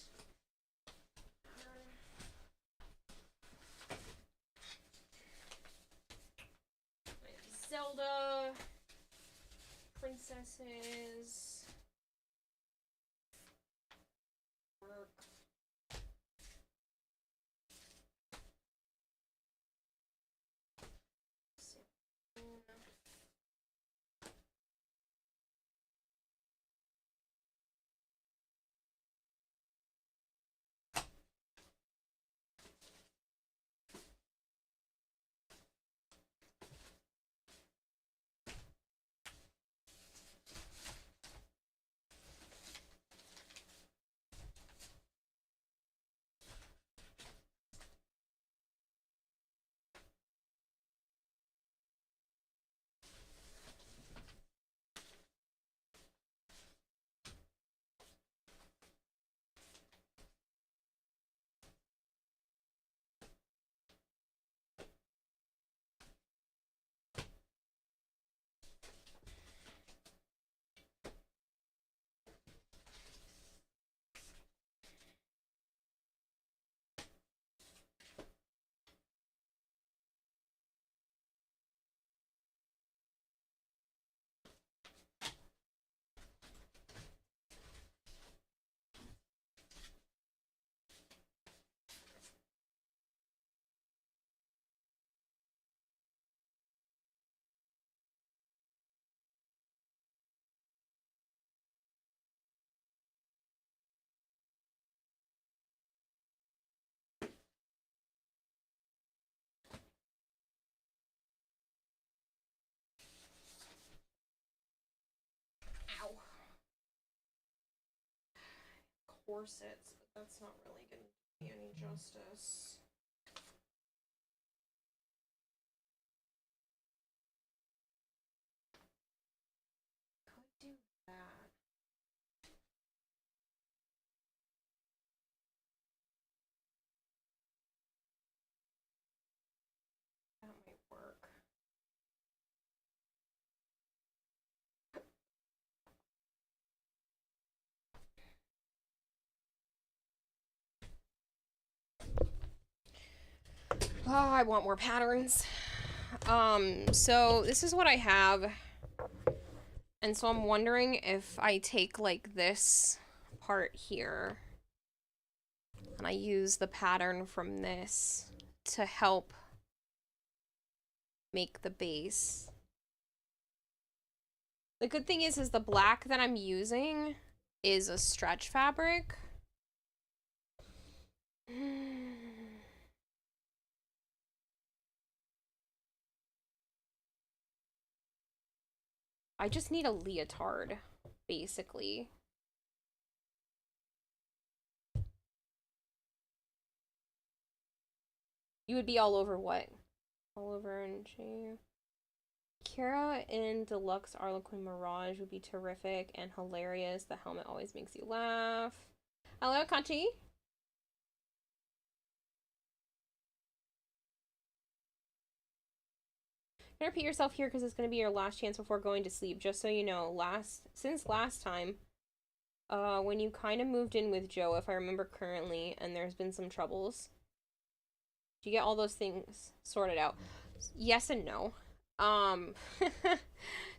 Zelda, princesses, work. Ow. Corsets, but that's not really going to do me any justice. Could do that. That might work. Oh, I want more patterns. So this is what I have. And so I'm wondering if I take like this part here and I use the pattern from this to help make the base. The good thing is the black that I'm using is a stretch fabric. I just need a leotard, basically. You would be all over what? All over and Kira in Deluxe Arlequin Mirage would be terrific and hilarious. The helmet always makes you laugh. Hello, Kachi. Repeat yourself here because it's going to be your last chance before going to sleep. Just so you know, since last time, when you kind of moved in with Joe, if I remember currently, and there's been some troubles. Do you get all those things sorted out? Yes and no.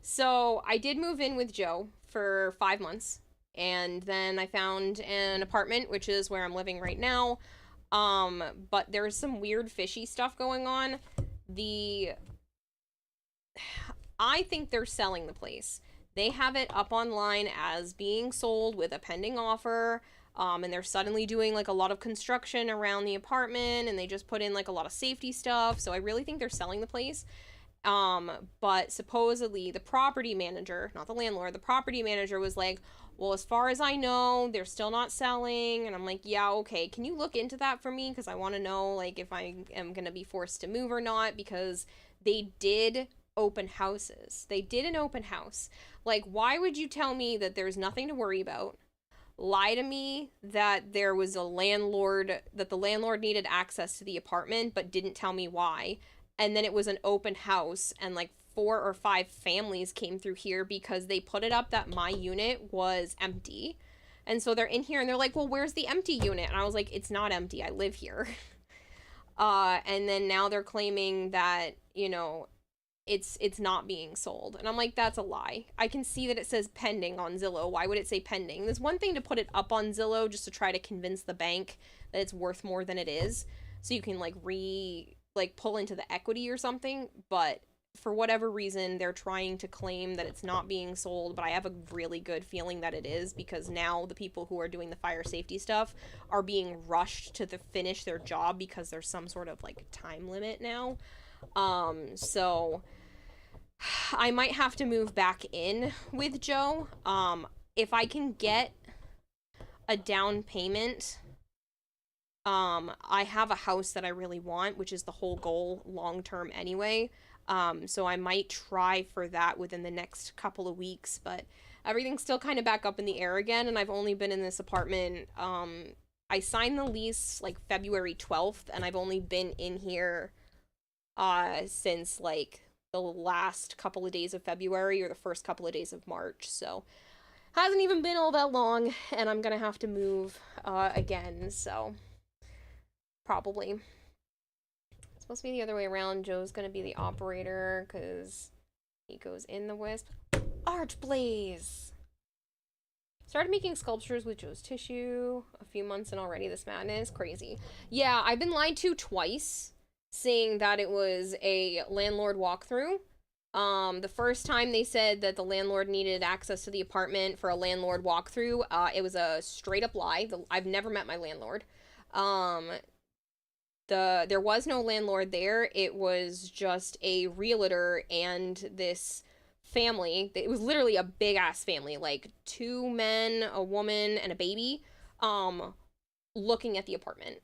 So I did move in with Joe for 5 months, and then I found an apartment, which is where I'm living right now. But there's some weird fishy stuff going on. I think they're selling the place. They have it up online as being sold with a pending offer. And they're suddenly doing like a lot of construction around the apartment, and they just put in like a lot of safety stuff. So I really think they're selling the place. But supposedly the property manager, not the landlord, the property manager was like, well, as far as I know, they're still not selling. And I'm like, yeah, okay. Can you look into that for me? Because I want to know like if I am going to be forced to move or not, because they did open houses. They did an open house. Like, why would you tell me that there's nothing to worry about? Lie to me that there was a landlord, that the landlord needed access to the apartment, but didn't tell me why. And then it was an open house, and like 4 or 5 families came through here because they put it up that my unit was empty. And so they're in here and they're like, well, where's the empty unit? And I was like, it's not empty. I live here. And then now they're claiming that, you know, it's not being sold. And I'm like, that's a lie. I can see that it says pending on Zillow. Why would it say pending? There's one thing to put it up on Zillow just to try to convince the bank that it's worth more than it is, so you can like pull into the equity or something. But for whatever reason, they're trying to claim that it's not being sold, but I have a really good feeling that it is, because now the people who are doing the fire safety stuff are being rushed to finish their job because there's some sort of like time limit now. So I might have to move back in with Joe. If I can get a down payment, I have a house that I really want, which is the whole goal long term anyway. So I might try for that within the next couple of weeks, but everything's still kind of back up in the air again, and I've only been in this apartment. I signed the lease like February 12th, and I've only been in here since like the last couple of days of February or the first couple of days of March. So hasn't even been all that long, and I'm gonna have to move again, so probably. It's supposed to be the other way around. Joe's gonna be the operator because he goes in the wisp. Archblaze! Started making sculptures with Joe's tissue a few months in already. This madness. Crazy. Yeah, I've been lied to twice, saying that it was a landlord walkthrough. The first time they said that the landlord needed access to the apartment for a landlord walkthrough, it was a straight up lie. I've never met my landlord. There was no landlord there. It was just a realtor and this family. It was literally a big ass family, like 2 men, a woman, and a baby, looking at the apartment.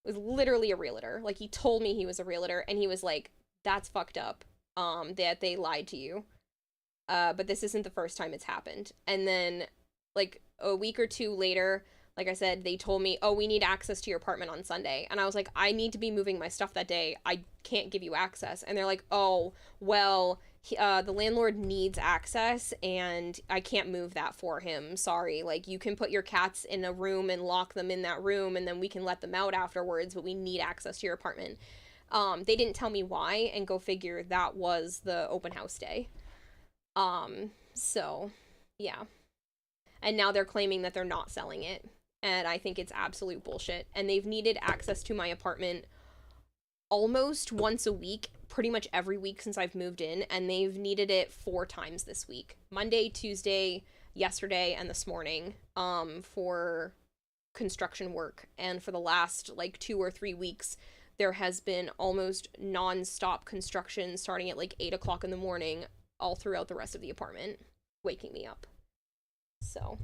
It was literally a realtor. Like, he told me he was a realtor, and he was like, that's fucked up, that they lied to you. But this isn't the first time it's happened. And then, like, a week or 2 later, like I said, they told me, oh, we need access to your apartment on Sunday. And I was like, I need to be moving my stuff that day. I can't give you access. And they're like, oh, well, the landlord needs access, and I can't move that for him. Sorry. Like, you can put your cats in a room and lock them in that room, and then we can let them out afterwards, but we need access to your apartment. They didn't tell me why, and go figure, that was the open house day. So, yeah. And now they're claiming that they're not selling it. And I think it's absolute bullshit. And they've needed access to my apartment almost once a week, pretty much every week since I've moved in. And they've needed it 4 times this week. Monday, Tuesday, yesterday, and this morning, for construction work. And for the last, like, 2 or 3 weeks, there has been almost non-stop construction starting at, like, 8 o'clock in the morning all throughout the rest of the apartment, waking me up. So,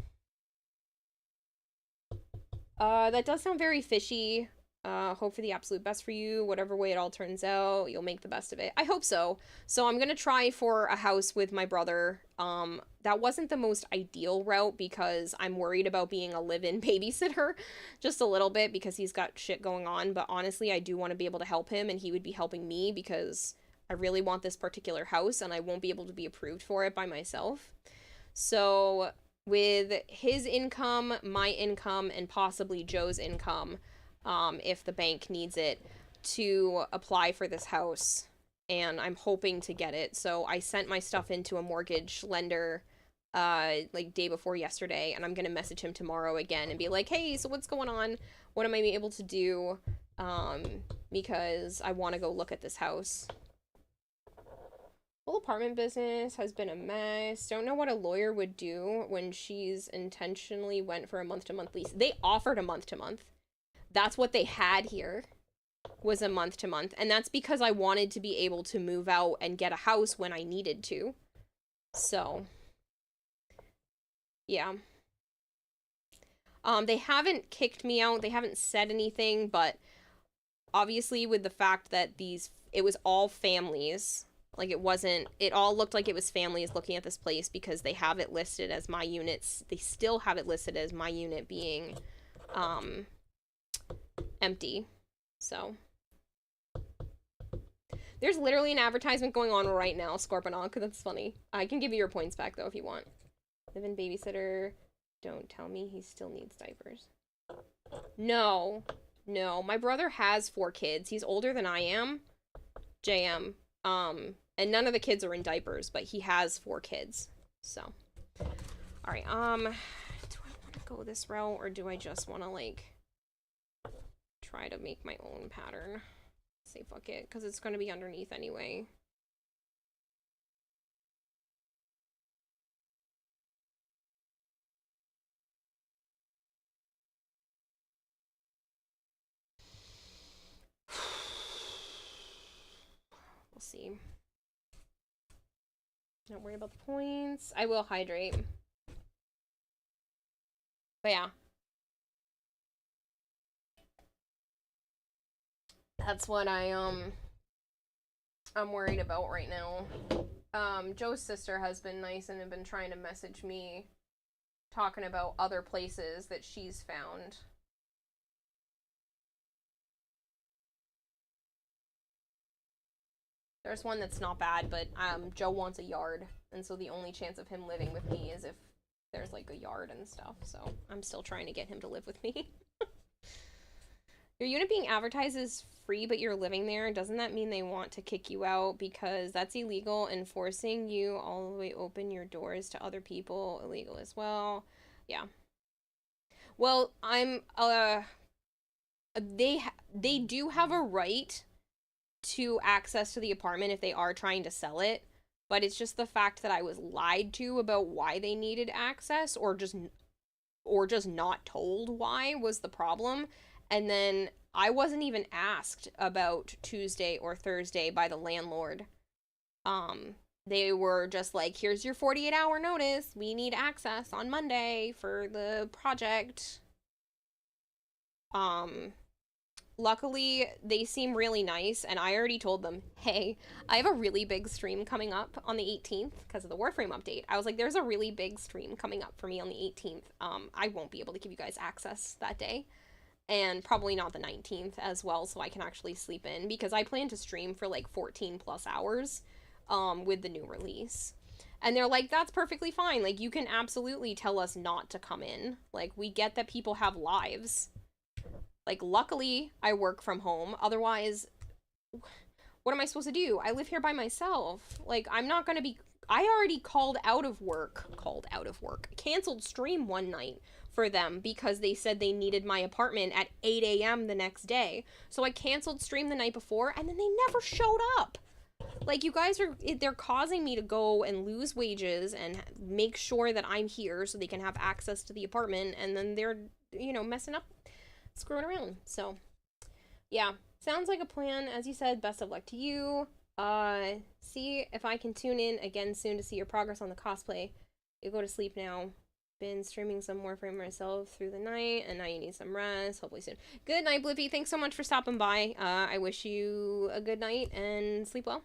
that does sound very fishy. Hope for the absolute best for you. Whatever way it all turns out, you'll make the best of it. I hope so. So I'm gonna try for a house with my brother. That wasn't the most ideal route because I'm worried about being a live-in babysitter just a little bit because he's got shit going on. But honestly, I do want to be able to help him and he would be helping me because I really want this particular house and I won't be able to be approved for it by myself. So with his income, my income, and possibly Joe's income, if the bank needs it, to apply for this house, and I'm hoping to get it. So I sent my stuff into a mortgage lender like day before yesterday, and I'm gonna message him tomorrow again and be like, hey, so what's going on? What am I able to do? Because I want to go look at this house. Whole apartment business has been a mess. Don't know what a lawyer would do when she's intentionally went for a month-to-month lease. They offered a month-to-month. That's what they had here, was a month-to-month. And that's because I wanted to be able to move out and get a house when I needed to. So, yeah. They haven't kicked me out. They haven't said anything, but obviously with the fact that it was all families, like it all looked like it was families looking at this place because they have it listed as my units. They still have it listed as my unit being, empty. So there's literally an advertisement going on right now, Scorponok. That's funny. I can give you your points back though if you want. Live-in babysitter. Don't tell me he still needs diapers. No, my brother has 4 kids. He's older than I am, JM. And none of the kids are in diapers, but he has 4 kids. So, all right. Do I want to go this route or do I just want to like try to make my own pattern? Say fuck it, because it's going to be underneath anyway. We'll see. Don't worry about the points. I will hydrate. But yeah. That's what I'm worried about right now. Joe's sister has been nice and have been trying to message me talking about other places that she's found. There's one that's not bad, but Joe wants a yard, and so the only chance of him living with me is if there's like a yard and stuff. So I'm still trying to get him to live with me. Your unit being advertised as free, but you're living there, doesn't that mean they want to kick you out? Because that's illegal, and forcing you all the way open your doors to other people, illegal as well. Yeah. Well, they do have a right to access to the apartment if they are trying to sell it, but it's just the fact that I was lied to about why they needed access, or just not told why was the problem. And then I wasn't even asked about Tuesday or Thursday by the landlord. They were just like, here's your 48-hour notice. We need access on Monday for the project. Luckily, they seem really nice, and I already told them, hey, I have a really big stream coming up on the 18th because of the Warframe update. I was like, there's a really big stream coming up for me on the 18th. I won't be able to give you guys access that day. And probably not the 19th as well, so I can actually sleep in, because I plan to stream for like 14 plus hours with the new release. And they're like, that's perfectly fine. Like, you can absolutely tell us not to come in. Like, we get that people have lives. Like, luckily, I work from home. Otherwise, what am I supposed to do? I live here by myself. Like, I'm not gonna be... I already canceled stream one night for them because they said they needed my apartment at 8 a.m. the next day. So I canceled stream the night before, and then they never showed up. Like, you guys they're causing me to go and lose wages and make sure that I'm here so they can have access to the apartment, and then they're, messing up, screwing around. So, yeah, sounds like a plan. As you said, best of luck to you. See if I can tune in again soon to see your progress on the cosplay. You go to sleep now. Been streaming some more for myself through the night, and now you need some rest. Hopefully soon. Good night, Blippi. Thanks so much for stopping by. I wish you a good night and sleep well.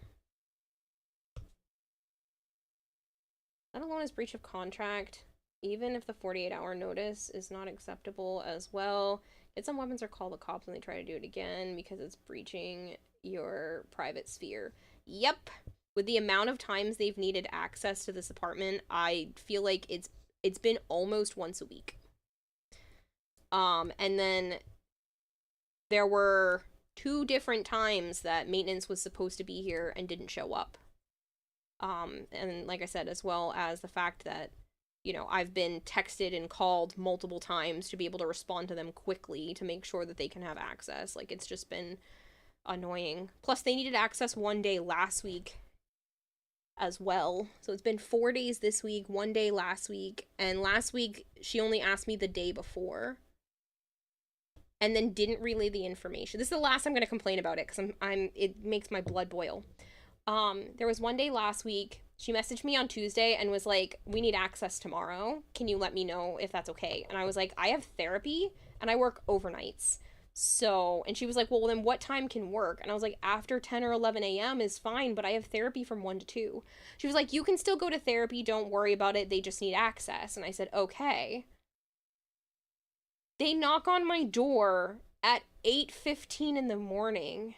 That alone is breach of contract. Even if the 48-hour notice is not acceptable as well, get some weapons or call the cops when they try to do it again because it's breaching your private sphere. Yep. With the amount of times they've needed access to this apartment, I feel like it's been almost once a week. And then there were 2 different times that maintenance was supposed to be here and didn't show up. And like I said, as well as the fact that, you know, I've been texted and called multiple times to be able to respond to them quickly to make sure that they can have access. Like, it's just been annoying. Plus, they needed access 1 day last week as well. So it's been 4 days this week, 1 day last week, and last week she only asked me the day before. And then didn't relay the information. This is the last I'm going to complain about it because it makes my blood boil. There was 1 day last week. She messaged me on Tuesday and was like, we need access tomorrow. Can you let me know if that's okay? And I was like, I have therapy and I work overnights. So, and she was like, well, then what time can work? And I was like, after 10 or 11 a.m. is fine, but I have therapy from 1 to 2. She was like, you can still go to therapy. Don't worry about it. They just need access. And I said, okay. They knock on my door at 8:15 in the morning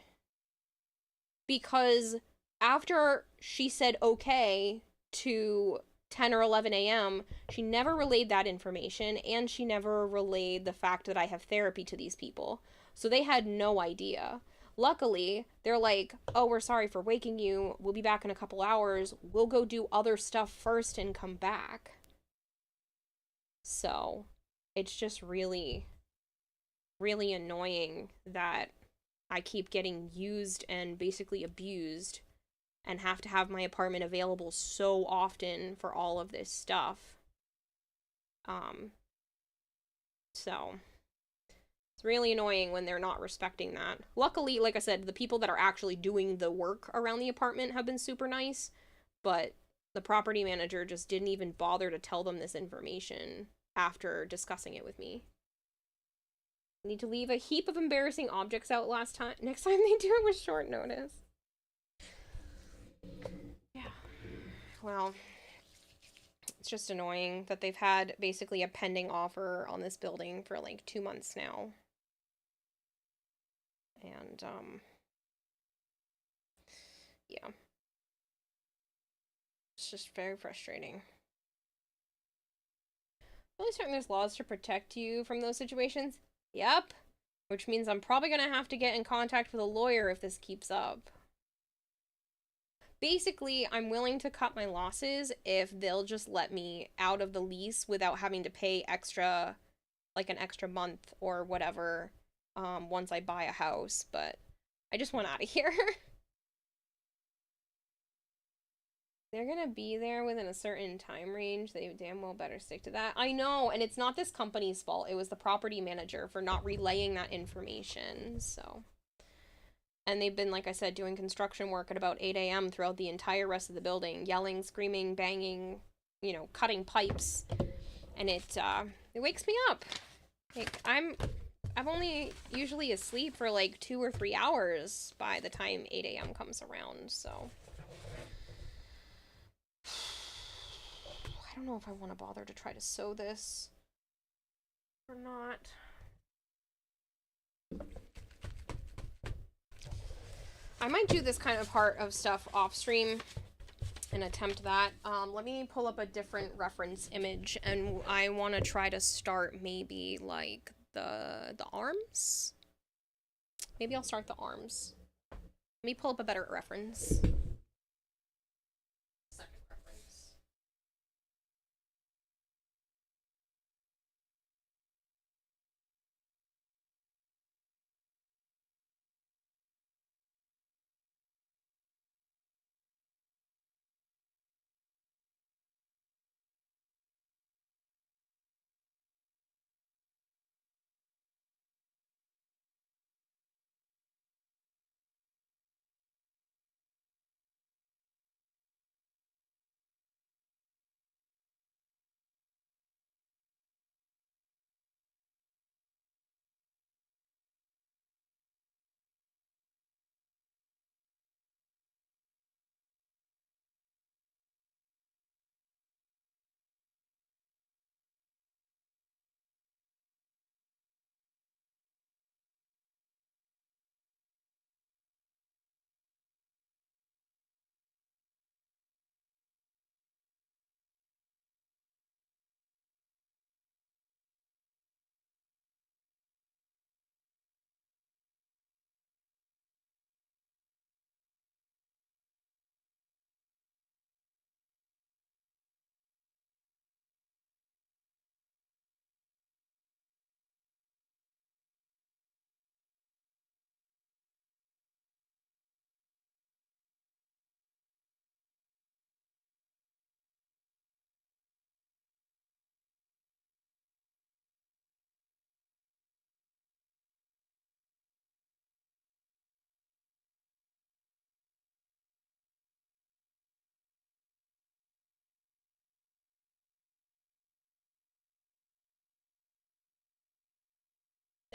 because after she said okay to 10 or 11 a.m., she never relayed that information, and she never relayed the fact that I have therapy to these people. So they had no idea. Luckily, they're like, oh, we're sorry for waking you. We'll be back in a couple hours. We'll go do other stuff first and come back. So it's just really, really annoying that I keep getting used and basically abused and have to have my apartment available so often for all of this stuff. So it's really annoying when they're not respecting that. Luckily, like I said, the people that are actually doing the work around the apartment have been super nice, but the property manager just didn't even bother to tell them this information after discussing it with me. I need to leave a heap of embarrassing objects out next time they do it with short notice. Yeah. Well, it's just annoying that they've had basically a pending offer on this building for like 2 months now. And, yeah. It's just very frustrating. Really certain there's laws to protect you from those situations? Yep. Which means I'm probably gonna have to get in contact with a lawyer if this keeps up. Basically, I'm willing to cut my losses if they'll just let me out of the lease without having to pay extra, like an extra month or whatever, once I buy a house, but I just want out of here. They're gonna be there within a certain time range. They damn well better stick to that. I know, and it's not this company's fault. It was the property manager for not relaying that information, so. And they've been, like I said, doing construction work at about 8 a.m. throughout the entire rest of the building, yelling, screaming, banging, you know, cutting pipes. And it wakes me up. Like, I'm only usually asleep for like 2 or 3 hours by the time 8 a.m. comes around, so. I don't know if I want to bother to try to sew this or not. I might do this kind of part of stuff off stream and attempt that. Let me pull up a different reference image, and I want to try to start maybe like the arms. Maybe I'll start the arms. Let me pull up a better reference.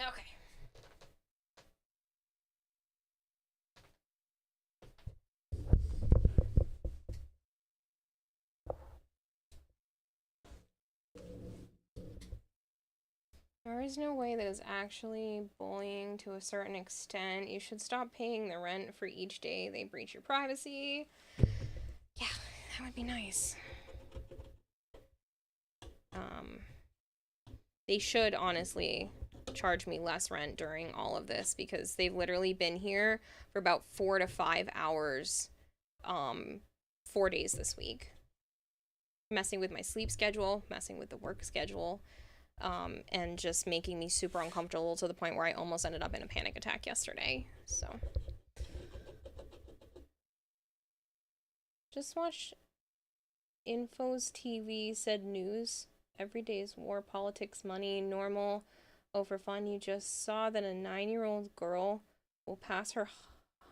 Okay. There is no way that is actually bullying to a certain extent. You should stop paying the rent for each day they breach your privacy. Yeah, that would be nice. They should honestly charge me less rent during all of this because they've literally been here for about 4 to 5 hours 4 days this week, messing with my sleep schedule, messing with the work schedule, and just making me super uncomfortable to the point where I almost ended up in a panic attack yesterday. So just watch Infos TV said news. Every day's war, politics, money, normal. Oh, for fun, you just saw that a 9-year-old girl will pass her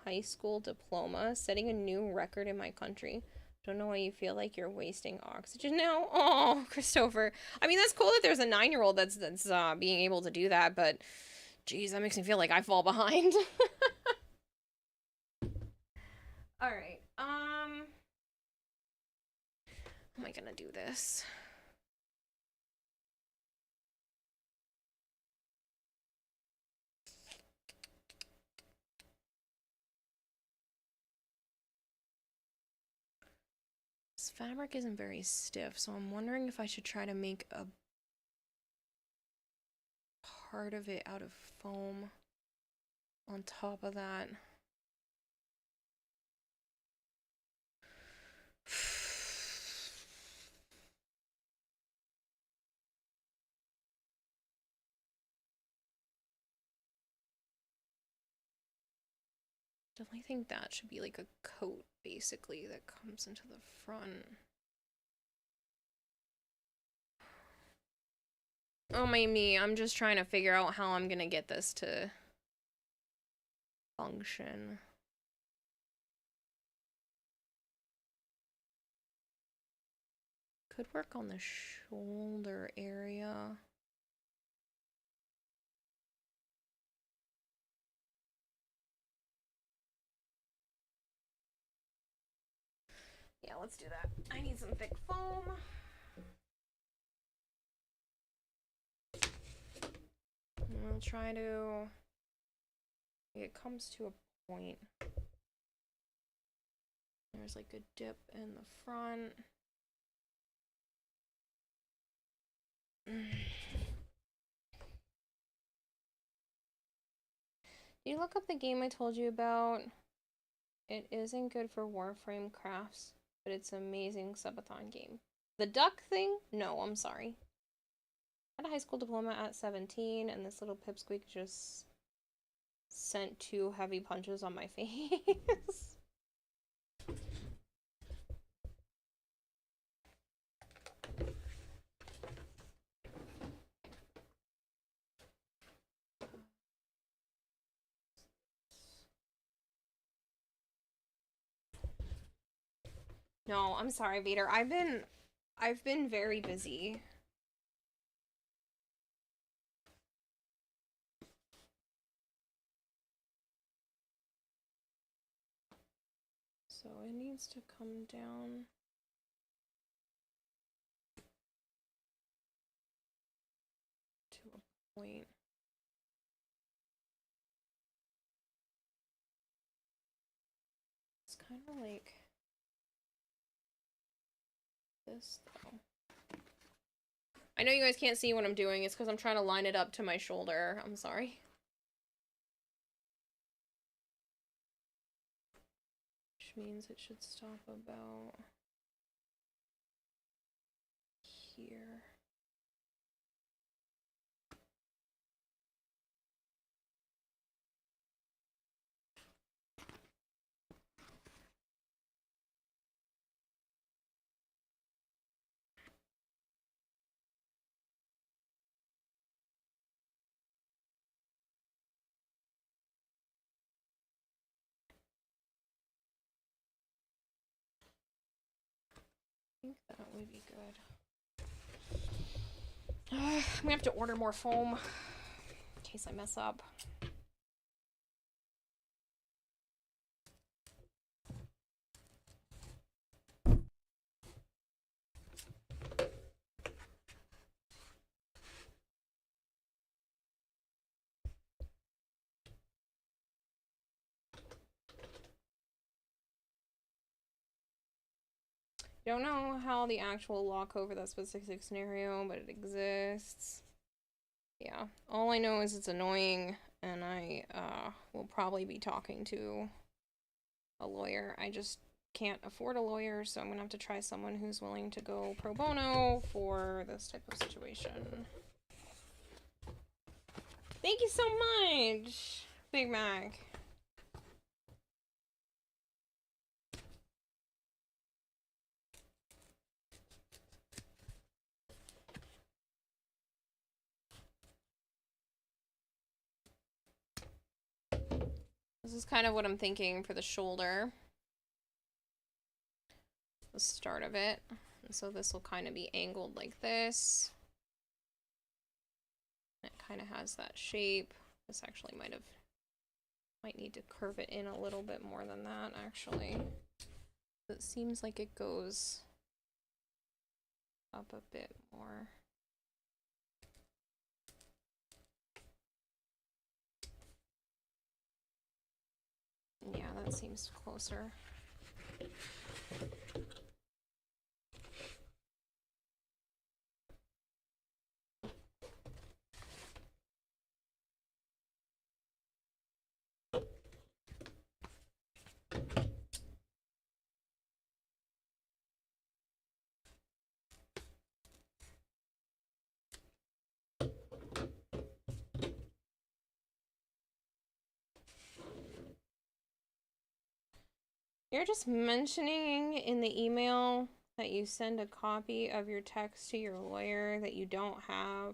high school diploma, setting a new record in my country. Don't know why you feel like you're wasting oxygen now. Oh, Christopher. I mean, that's cool that there's a 9-year-old that's being able to do that, but geez, that makes me feel like I fall behind. All right. How am I gonna do this? This fabric isn't very stiff, so I'm wondering if I should try to make a part of it out of foam on top of that. Definitely think that should be like a coat, basically, that comes into the front. Oh, my me, I'm just trying to figure out how I'm gonna get this to function. Could work on the shoulder area. Yeah, let's do that. I need some thick foam. And I'll try to... It comes to a point. There's like a dip in the front. You look up the game I told you about. It isn't good for Warframe crafts, but it's an amazing subathon game. The duck thing? No, I'm sorry. I had a high school diploma at 17, and this little pipsqueak just sent 2 heavy punches on my face. No, I'm sorry, Vader. I've been very busy. So it needs to come down. To a point. It's kind of like this, though. I know you guys can't see what I'm doing. It's because I'm trying to line it up to my shoulder. I'm sorry. Which means it should stop about here. I think that would be good. I'm gonna have to order more foam. case I mess up. Don't know how the actual lock over that specific scenario, but it exists. Yeah, all I know is it's annoying, and I will probably be talking to a lawyer. I just can't afford a lawyer, so I'm gonna have to try someone who's willing to go pro bono for this type of situation. Thank you so much, Big Mac. This is kind of what I'm thinking for the shoulder. The start of it. And so this will kind of be angled like this. It kind of has that shape. This actually might need to curve it in a little bit more than that, actually. It seems like it goes up a bit more. Yeah, that seems closer. You're just mentioning in the email that you send a copy of your text to your lawyer that you don't have,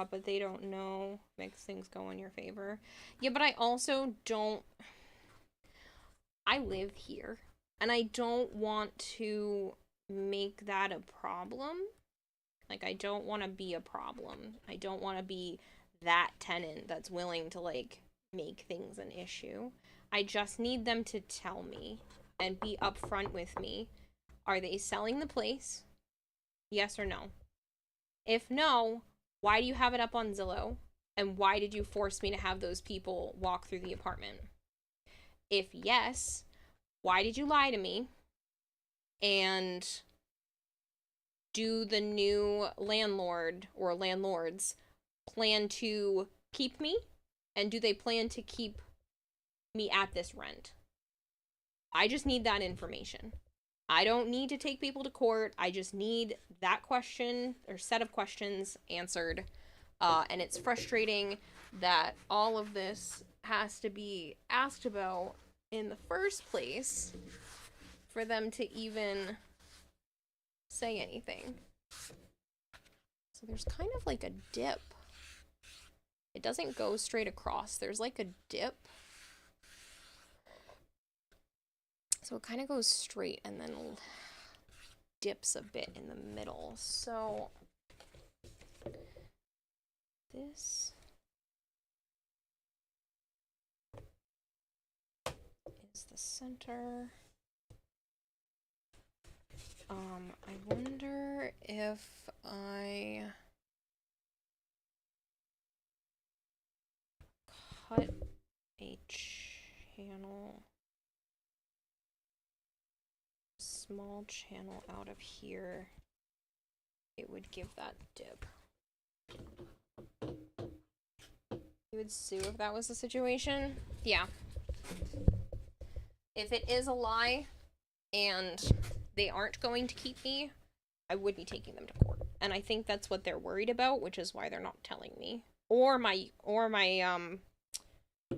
but they don't know, makes things go in your favor. Yeah, but I also don't... I live here, and I don't want to make that a problem. Like, I don't want to be a problem. I don't want to be that tenant that's willing to, like, make things an issue. I just need them to tell me and be upfront with me. Are they selling the place? Yes or no? If no, why do you have it up on Zillow? And why did you force me to have those people walk through the apartment? If yes, why did you lie to me? And do the new landlord or landlords plan to keep me? And do they plan to keep me at this rent? I just need that information. I don't need to take people to court. I just need that question or set of questions answered. And it's frustrating that all of this has to be asked about in the first place for them to even say anything. So there's kind of like a dip. It doesn't go straight across. There's like a dip. So it kind of goes straight and then dips a bit in the middle. So this is the center. I wonder if I cut a channel, small channel out of here, it would give that dip. You would sue if that was the situation? Yeah. If it is a lie and they aren't going to keep me, I would be taking them to court. And I think that's what they're worried about, which is why they're not telling me. Or my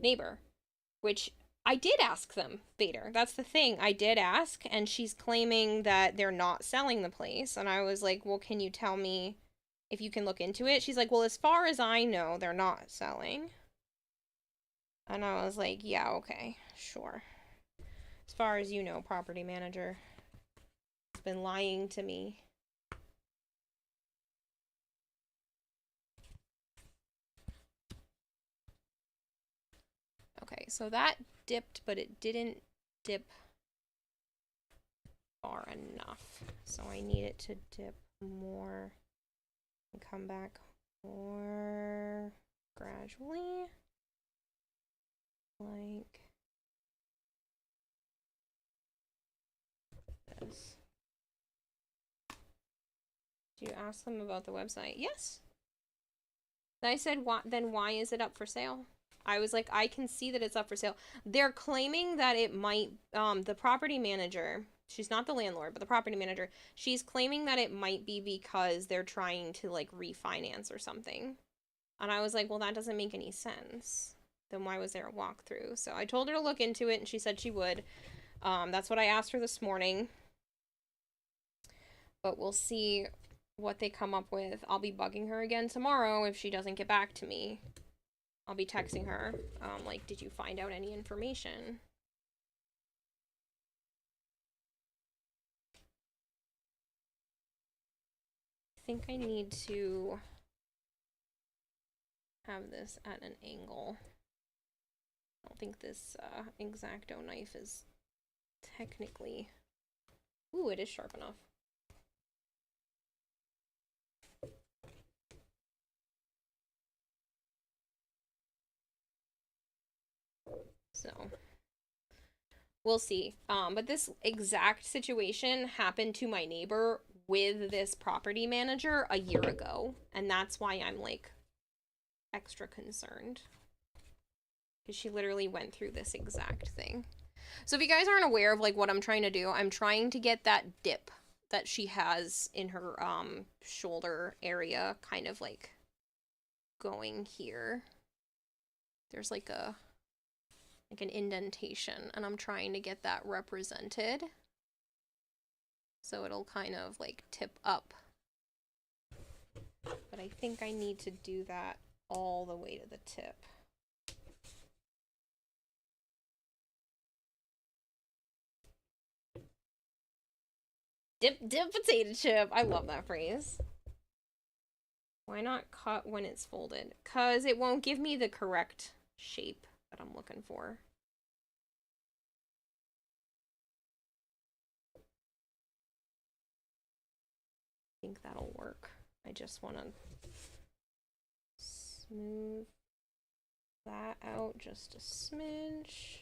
neighbor, which I did ask them, Vader. That's the thing. I did ask, and she's claiming that they're not selling the place. And I was like, well, can you tell me if you can look into it? She's like, well, as far as I know, they're not selling. And I was like, yeah, okay, sure. As far as you know, property manager has been lying to me. Okay, so that dipped, but it didn't dip far enough. So I need it to dip more and come back more gradually. Like this. Do you ask them about the website? Yes. I said, then why is it up for sale? I was like, I can see that it's up for sale. They're claiming that it might, the property manager, she's not the landlord, but the property manager, she's claiming that it might be because they're trying to, like, refinance or something. And I was like, well, that doesn't make any sense. Then why was there a walkthrough? So I told her to look into it, and she said she would. That's what I asked her this morning. But we'll see what they come up with. I'll be bugging her again tomorrow if she doesn't get back to me. I'll be texting her, like, did you find out any information? I think I need to have this at an angle. I don't think this X-Acto knife is technically... Ooh, it is sharp enough. So, we'll see. But this exact situation happened to my neighbor with this property manager a year ago. And that's why I'm, like, extra concerned. Because she literally went through this exact thing. So if you guys aren't aware of, like, what I'm trying to do, I'm trying to get that dip that she has in her, shoulder area kind of, like, going here. There's, like, an indentation, and I'm trying to get that represented so it'll kind of like tip up, but I think I need to do that all the way to the tip. Dip potato chip. I love that phrase. Why not cut when it's folded? Because it won't give me the correct shape that I'm looking for. I think that'll work. I just want to smooth that out just a smidge.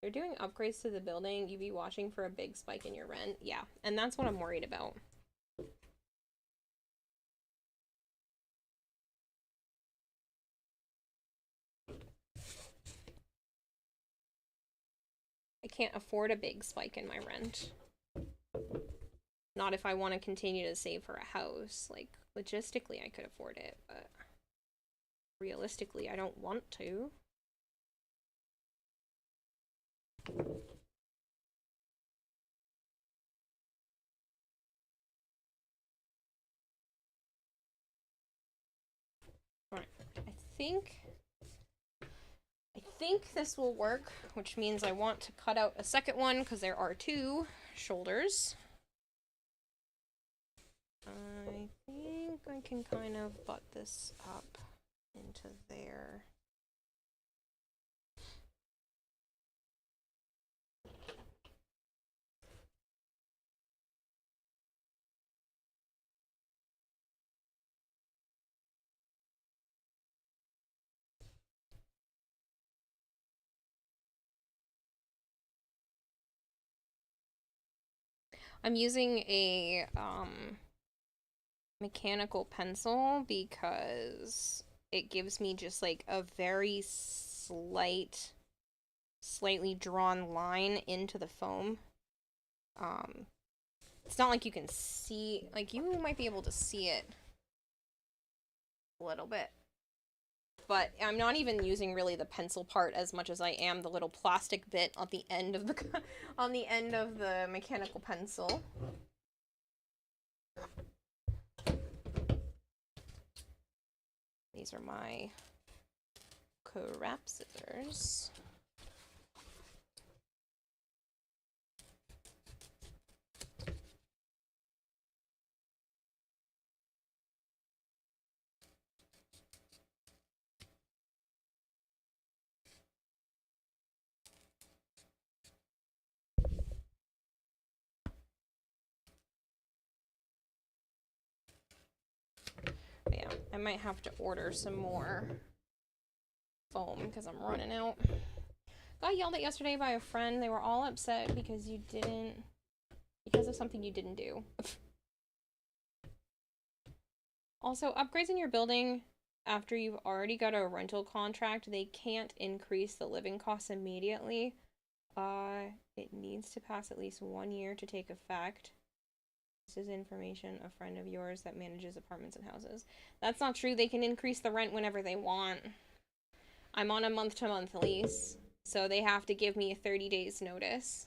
You're doing upgrades to the building, you'd be watching for a big spike in your rent. Yeah, and that's what I'm worried about. I can't afford a big spike in my rent. Not if I want to continue to save for a house. Like, logistically, I could afford it, but realistically, I don't want to. Alright, I think this will work, which means I want to cut out a second one because there are two shoulders. I think I can kind of butt this up into there. I'm using a mechanical pencil because it gives me just like a very slightly drawn line into the foam. It's not like you can see, like you might be able to see it a little bit, but I'm not even using really the pencil part as much as I am the little plastic bit on the end of the on the end of the mechanical pencil. These are my crap scissors. might have to order some more foam because I'm running out. Got yelled at yesterday by a friend. They were all upset because of something you didn't do. Also, upgrades in your building after you've already got a rental contract, they can't increase the living costs immediately. It needs to pass at least 1 year to take effect. This is information a friend of yours that manages apartments and houses. That's not true. They can increase the rent whenever they want. I'm on a month-to-month lease, so they have to give me a 30 days notice.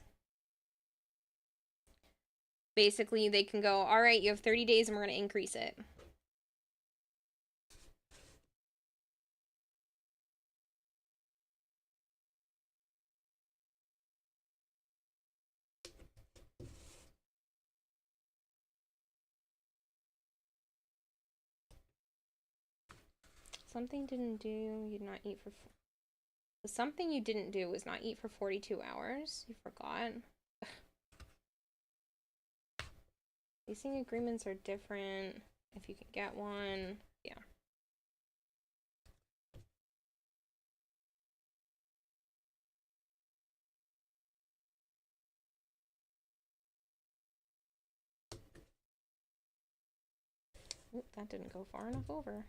Basically, they can go, all right, you have 30 days and we're going to increase it. Something didn't do, you'd not eat for... Something you didn't do was not eat for 42 hours. You forgot. Leasing agreements are different if you can get one. Yeah. Oop, that didn't go far enough over.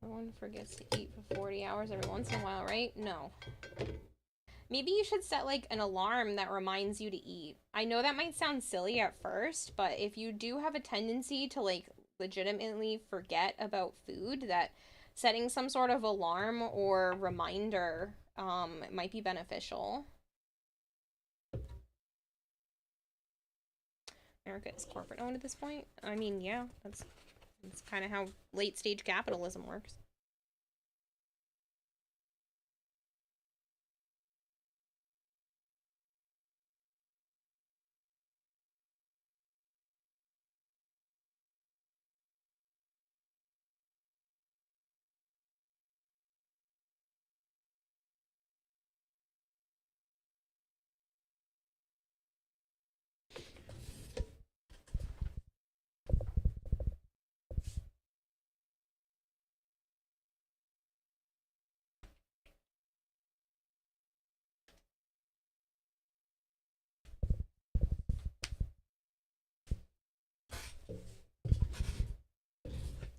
Everyone forgets to eat for 40 hours every once in a while, right? No. Maybe you should set like an alarm that reminds you to eat. I know that might sound silly at first, but if you do have a tendency to like legitimately forget about food, that setting some sort of alarm or reminder might be beneficial. America is corporate owned at this point. I mean, yeah, that's kind of how late stage capitalism works.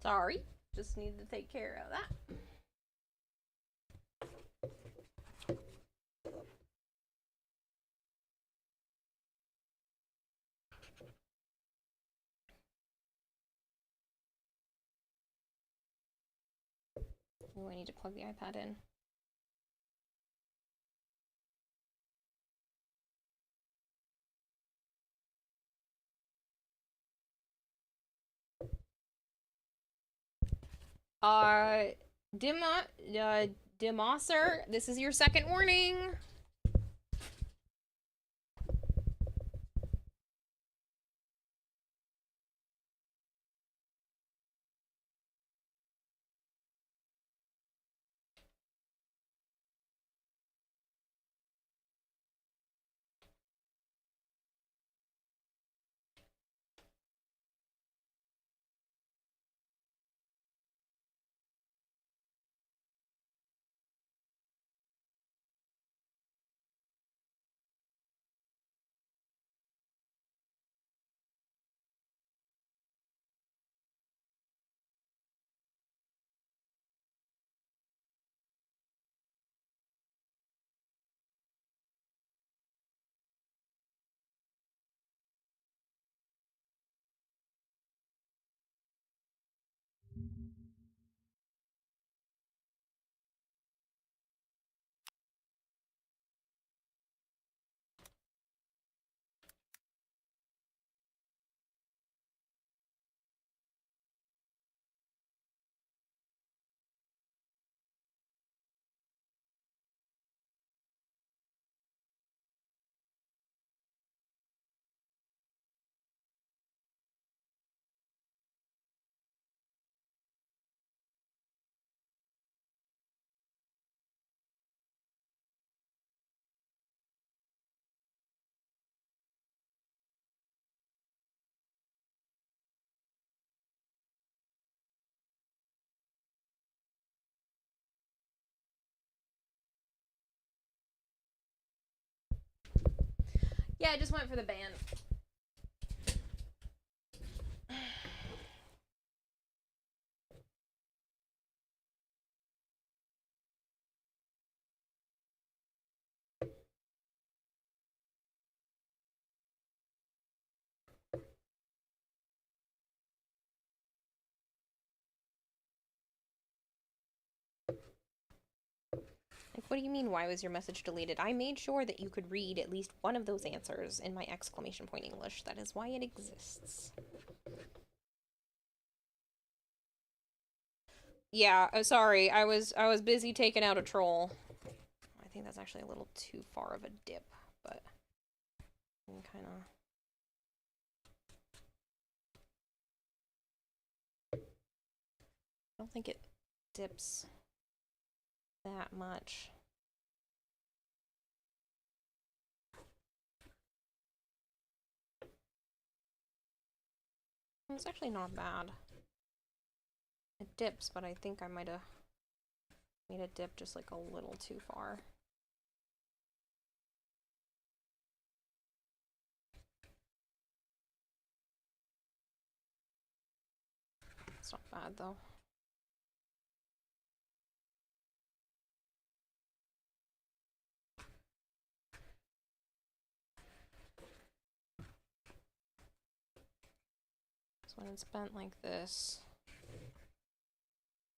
Sorry, just needed to take care of that. Oh, I need to plug the iPad in. Demoser, this is your second warning. Yeah, I just went for the band. Like, what do you mean, why was your message deleted? I made sure that you could read at least one of those answers in my exclamation point English. That is why it exists. Yeah, sorry. I was busy taking out a troll. I think that's actually a little too far of a dip, but kind of. I don't think it dips that much. It's actually not bad. It dips, but I think I might have made it dip just like a little too far. It's not bad though. So when it's bent like this,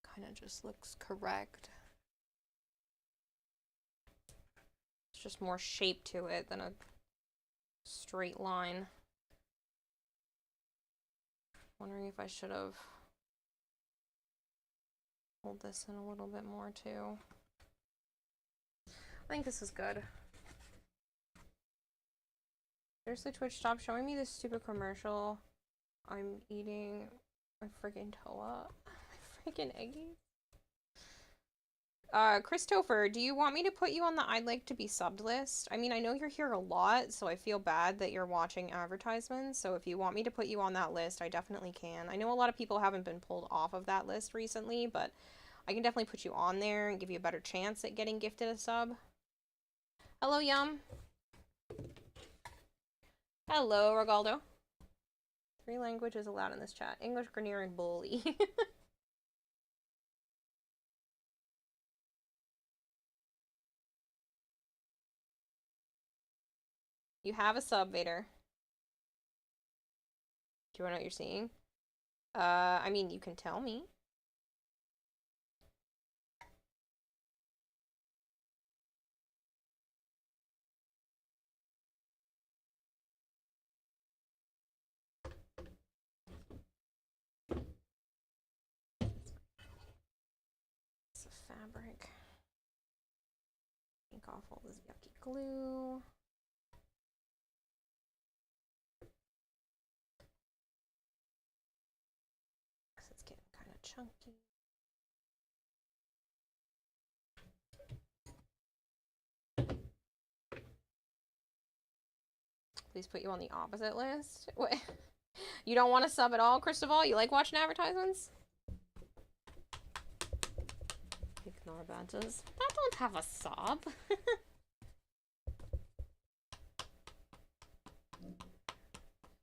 kind of just looks correct. It's just more shape to it than a straight line. Wondering if I should have pulled this in a little bit more too. I think this is good. Seriously, Twitch, stop showing me this stupid commercial. I'm eating my freaking Toa. My freaking eggies. Christopher, do you want me to put you on the I'd like to be subbed list? I mean, I know you're here a lot, so I feel bad that you're watching advertisements. So if you want me to put you on that list, I definitely can. I know a lot of people haven't been pulled off of that list recently, but I can definitely put you on there and give you a better chance at getting gifted a sub. Hello, Yum. Hello, Regaldo. 3 languages allowed in this chat. English, Grenier, and Bully. You have a sub, Vader. Do you want to know what you're seeing? I mean, you can tell me. It's a fabric. Take off all this yucky glue. It's getting kind of chunky. Please put you on the opposite list. What? You don't want to sub at all, Cristobal? You like watching advertisements? Ignore badges. That don't have a sub.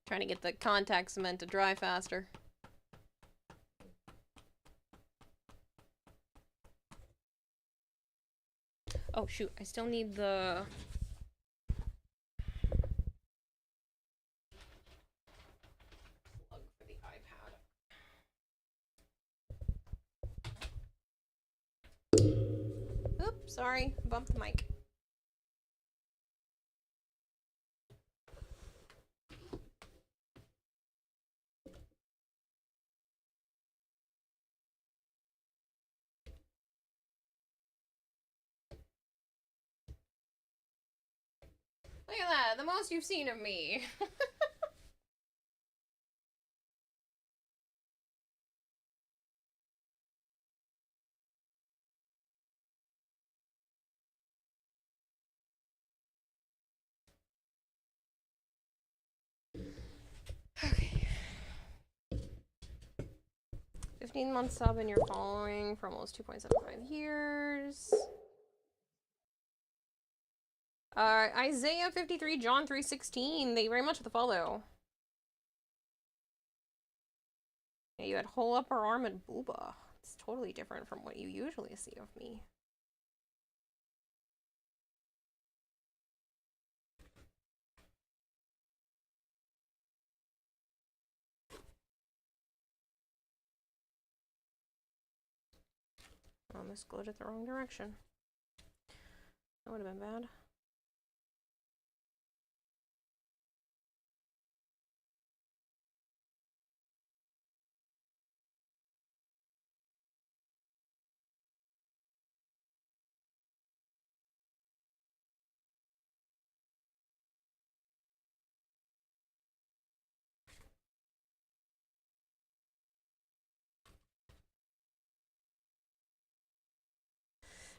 Trying to get the contact cement to dry faster. Oh shoot, I still need the... plug for the iPad. Oops, sorry, bumped the mic. Look at that, the most you've seen of me. Okay. 15-month sub and you're following for almost 2.75 years. Isaiah 53, John 3:16. Thank you very much for the follow. Yeah, you had whole upper arm and booba. It's totally different from what you usually see of me. I almost glowed it the wrong direction. That would have been bad.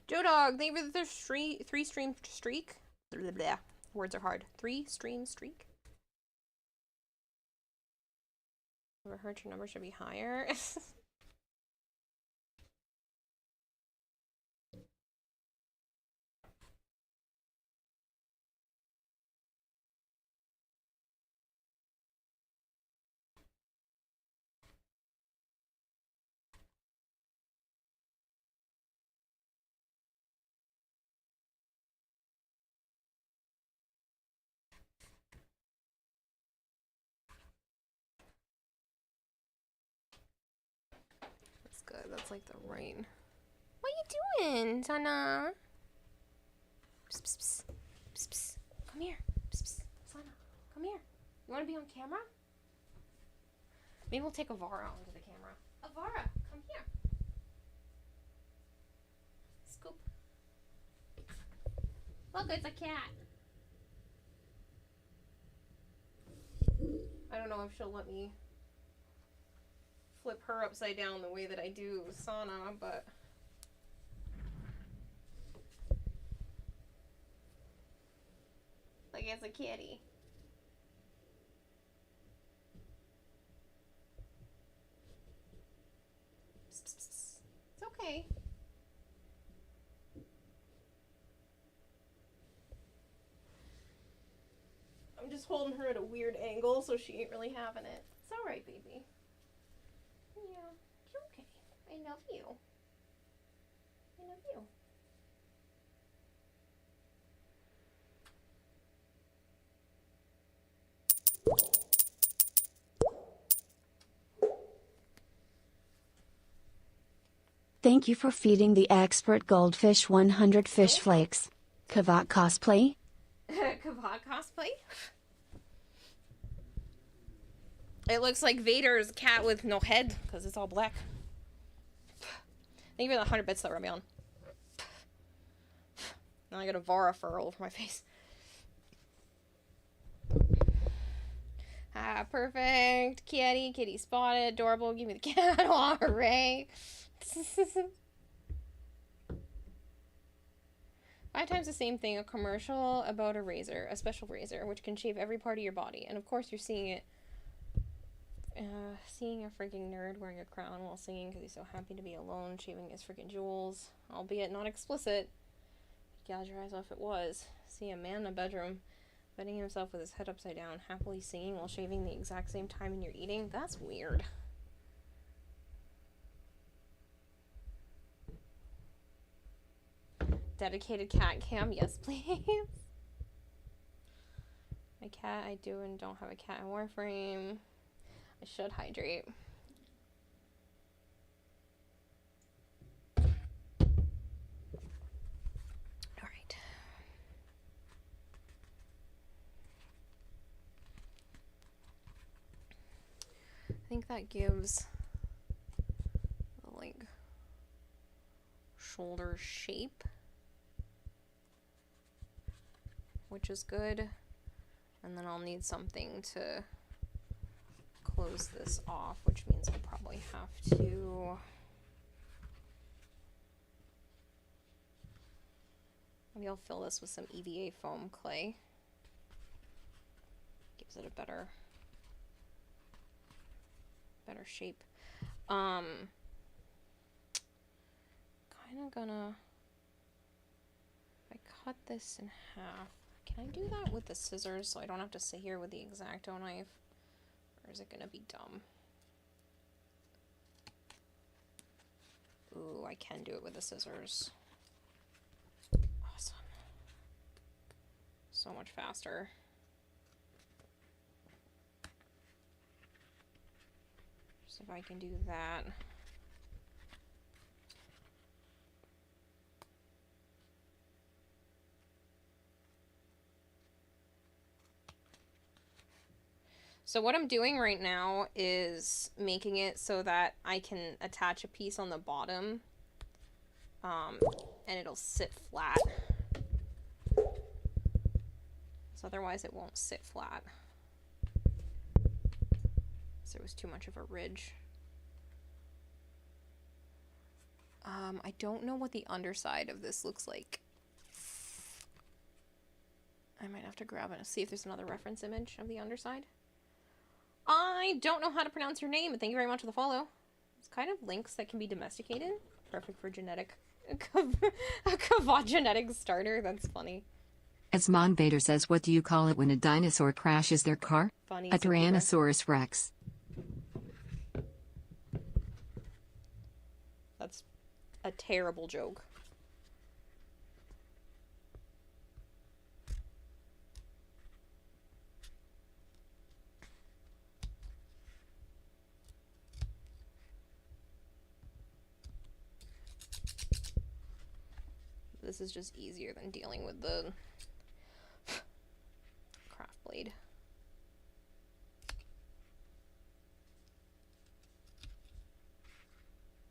Joe Dog, thank you for the three-stream streak. Blah, blah. Words are hard. 3-stream streak. Ever heard your number should be higher? That's good. That's like the right. What you doing, Sana? Psst, psst, psst. Psst, psst. Come here. Psst, psst. Sana, come here. You want to be on camera? Maybe we'll take Avara onto the camera. Avara, come here. Scoop. Look, it's a cat. I don't know if she'll let me flip her upside down the way that I do Sana, but like it's a kitty. It's okay. I'm just holding her at a weird angle so she ain't really having it. It's alright, baby. Yeah, you're okay. I love you. I love you. Thank you for feeding the expert goldfish 100 fish flakes. Kavat Cosplay? Kavat Cosplay? It looks like Vader's cat with no head, because it's all black. Thank you for the 100 bits that rub me on. Now I got a Vara fur all over my face. Ah, perfect. Kitty, kitty spotted, adorable. Give me the cat. Oh, hooray. 5 times the same thing, a commercial about a razor, a special razor, which can shave every part of your body. And of course you're seeing it, seeing a freaking nerd wearing a crown while singing because he's so happy to be alone, shaving his freaking jewels, albeit not explicit. Gouge your eyes off if it was. See a man in a bedroom, bedding himself with his head upside down, happily singing while shaving the exact same time and you're eating? That's weird. Dedicated cat cam, yes please. My cat, I do and don't have a cat in Warframe. I should hydrate. Alright. I think that gives the, like, shoulder shape, which is good. And then I'll need something to close this off, which means I'll probably have to maybe I'll fill this with some EVA foam clay. Gives it a better shape. Kind of gonna, if I cut this in half, Can I do that with the scissors so I don't have to sit here with the X-Acto knife? Or is it gonna be dumb? Ooh, I can do it with the scissors. Awesome. So much faster. So if I can do that. So what I'm doing right now is making it so that I can attach a piece on the bottom, and it'll sit flat. So otherwise it won't sit flat. So there was too much of a ridge. I don't know what the underside of this looks like. I might have to grab it and see if there's another reference image of the underside. I don't know how to pronounce your name, but thank you very much for the follow. It's kind of lynx that can be domesticated. Perfect for genetic... a Kavad genetic starter. That's funny. As Mon Vader says, what do you call it when a dinosaur crashes their car? Funny. A Tyrannosaurus Rex. That's a terrible joke. This is just easier than dealing with the craft blade.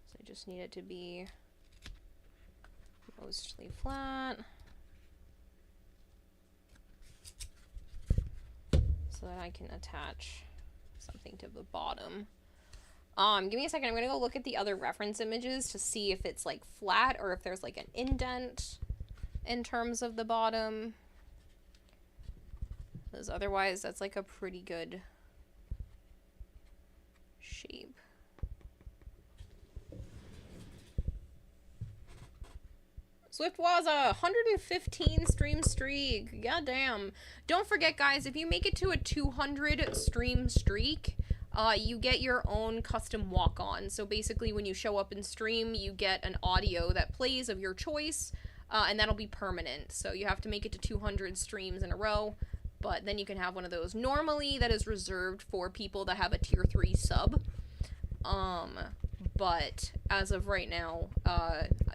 So I just need it to be mostly flat. So that I can attach something to the bottom. Give me a second. I'm gonna go look at the other reference images to see if it's like flat or if there's like an indent in terms of the bottom. Because otherwise, that's like a pretty good shape. Swiftwaza, 115 stream streak. Goddamn. Don't forget, guys, if you make it to a 200 stream streak, you get your own custom walk-on. So basically, when you show up in stream, you get an audio that plays of your choice, and that'll be permanent. So you have to make it to 200 streams in a row, but then you can have one of those. Normally, that is reserved for people that have a tier 3 sub. But as of right now,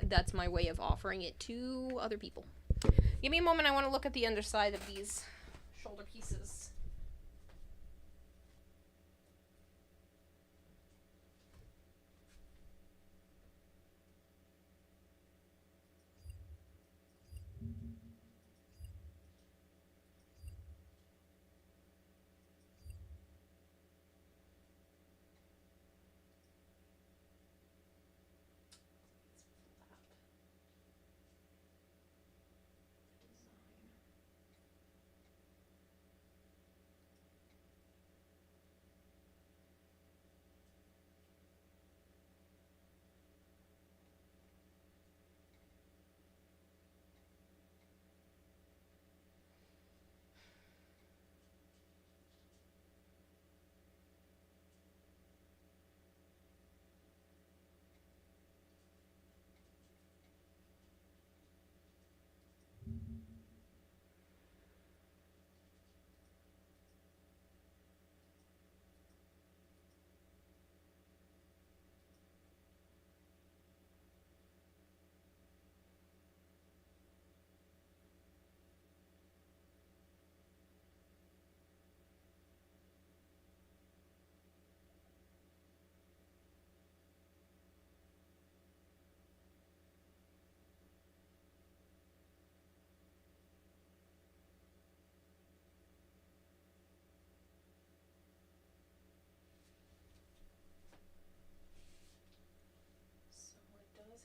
that's my way of offering it to other people. Give me a moment, I want to look at the underside of these shoulder pieces.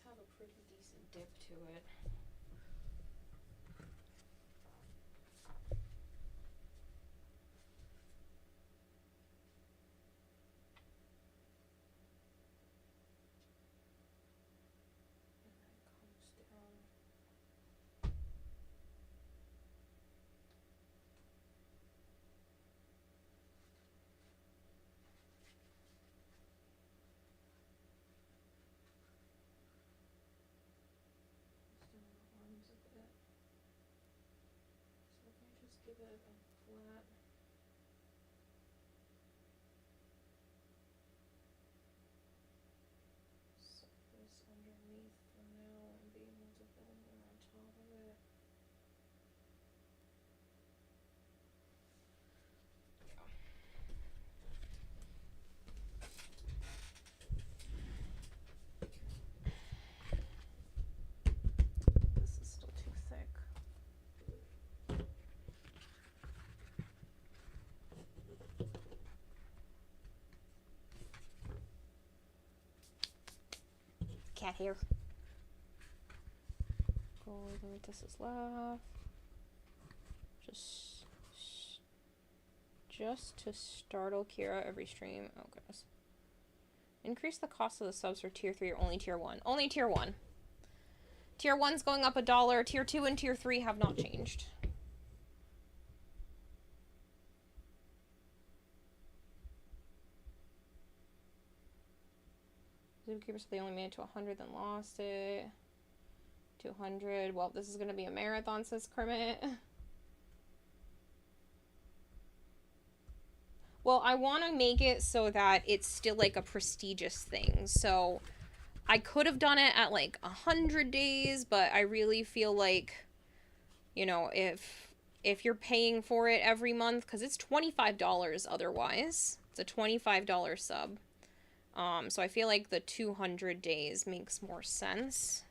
Have a pretty decent dip to it. And that comes down. bit of flat. Surface underneath for now and be able to build more on top of it. This is still too thick. Cat hair. Go over where this is left. Just to startle Kira every stream. Oh goodness. Increase the cost of the subs for tier 3 or only tier 1? Only tier 1. Tier 1's going up $1. Tier 2 and tier 3 have not changed. Zookeepers, they only made it to 100, then lost it. 200. Well, this is going to be a marathon, says Kermit. Well, I want to make it so that it's still, like, a prestigious thing. So, I could have done it at, like, 100 days, but I really feel like, you know, if you're paying for it every month, because it's $25 otherwise. It's a $25 sub. So I feel like the 200 days makes more sense.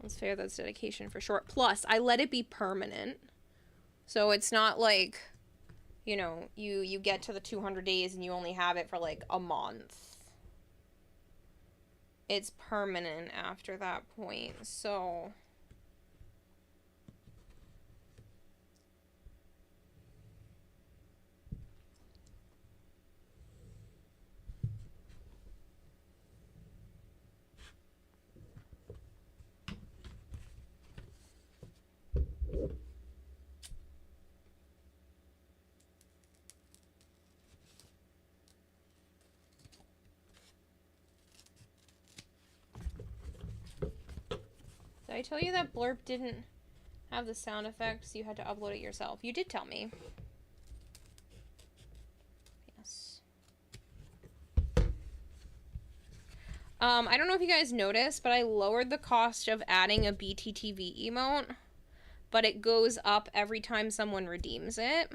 That's fair, that's dedication for sure. Plus, I let it be permanent. So it's not like, you know, you get to the 200 days and you only have it for like a month. It's permanent after that point, so... Did I tell you that Blurp didn't have the sound effects? You had to upload it yourself. You did tell me. Yes. I don't know if you guys noticed, but I lowered the cost of adding a BTTV emote, but it goes up every time someone redeems it.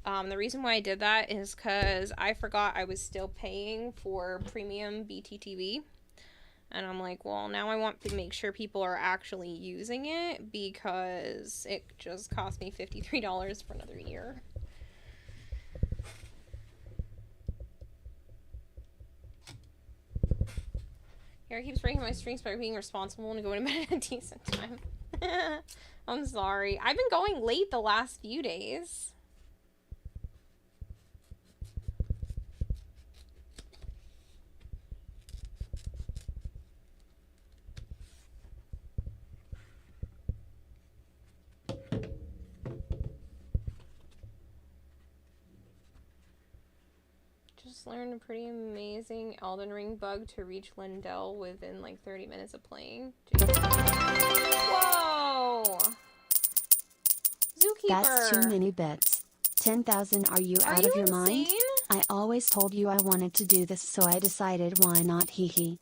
The reason why I did that is because I forgot I was still paying for premium BTTV. And I'm like, well, now I want to make sure people are actually using it because it just cost me $53 for another year. Here, I keeps breaking my streaks by being responsible and going to bed at a decent time. I'm sorry. I've been going late the last few days. Just learned a pretty amazing Elden Ring bug to reach Lindell within like 30 minutes of playing. Whoa! Zookeeper! That's too many bits. 10,000, are you out of your mind? I always told you I wanted to do this, so I decided why not, hee hee.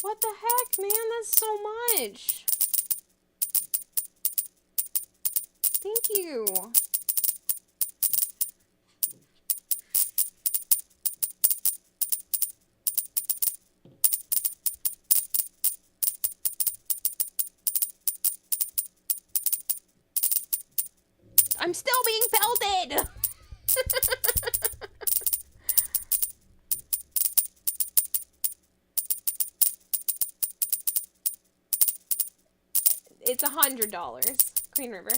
What the heck, man? That's so much! Thank you! I'm still being pelted! It's $100. Green River.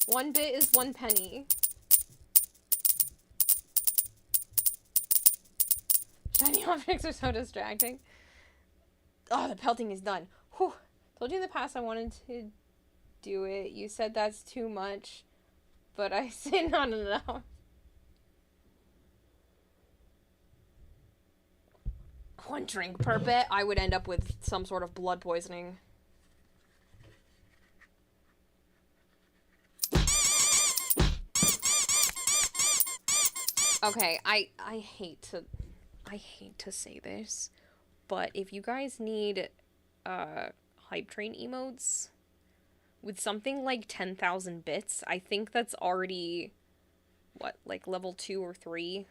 1 bit is 1 penny. Tiny objects are so distracting. Oh, the pelting is done. Whew. Told you in the past I wanted to do it. You said that's too much, but I say not enough. One drink per bit, I would end up with some sort of blood poisoning. Okay, I hate to say this, but if you guys need hype train emotes with something like 10,000 bits, I think that's already what, like level 2 or 3.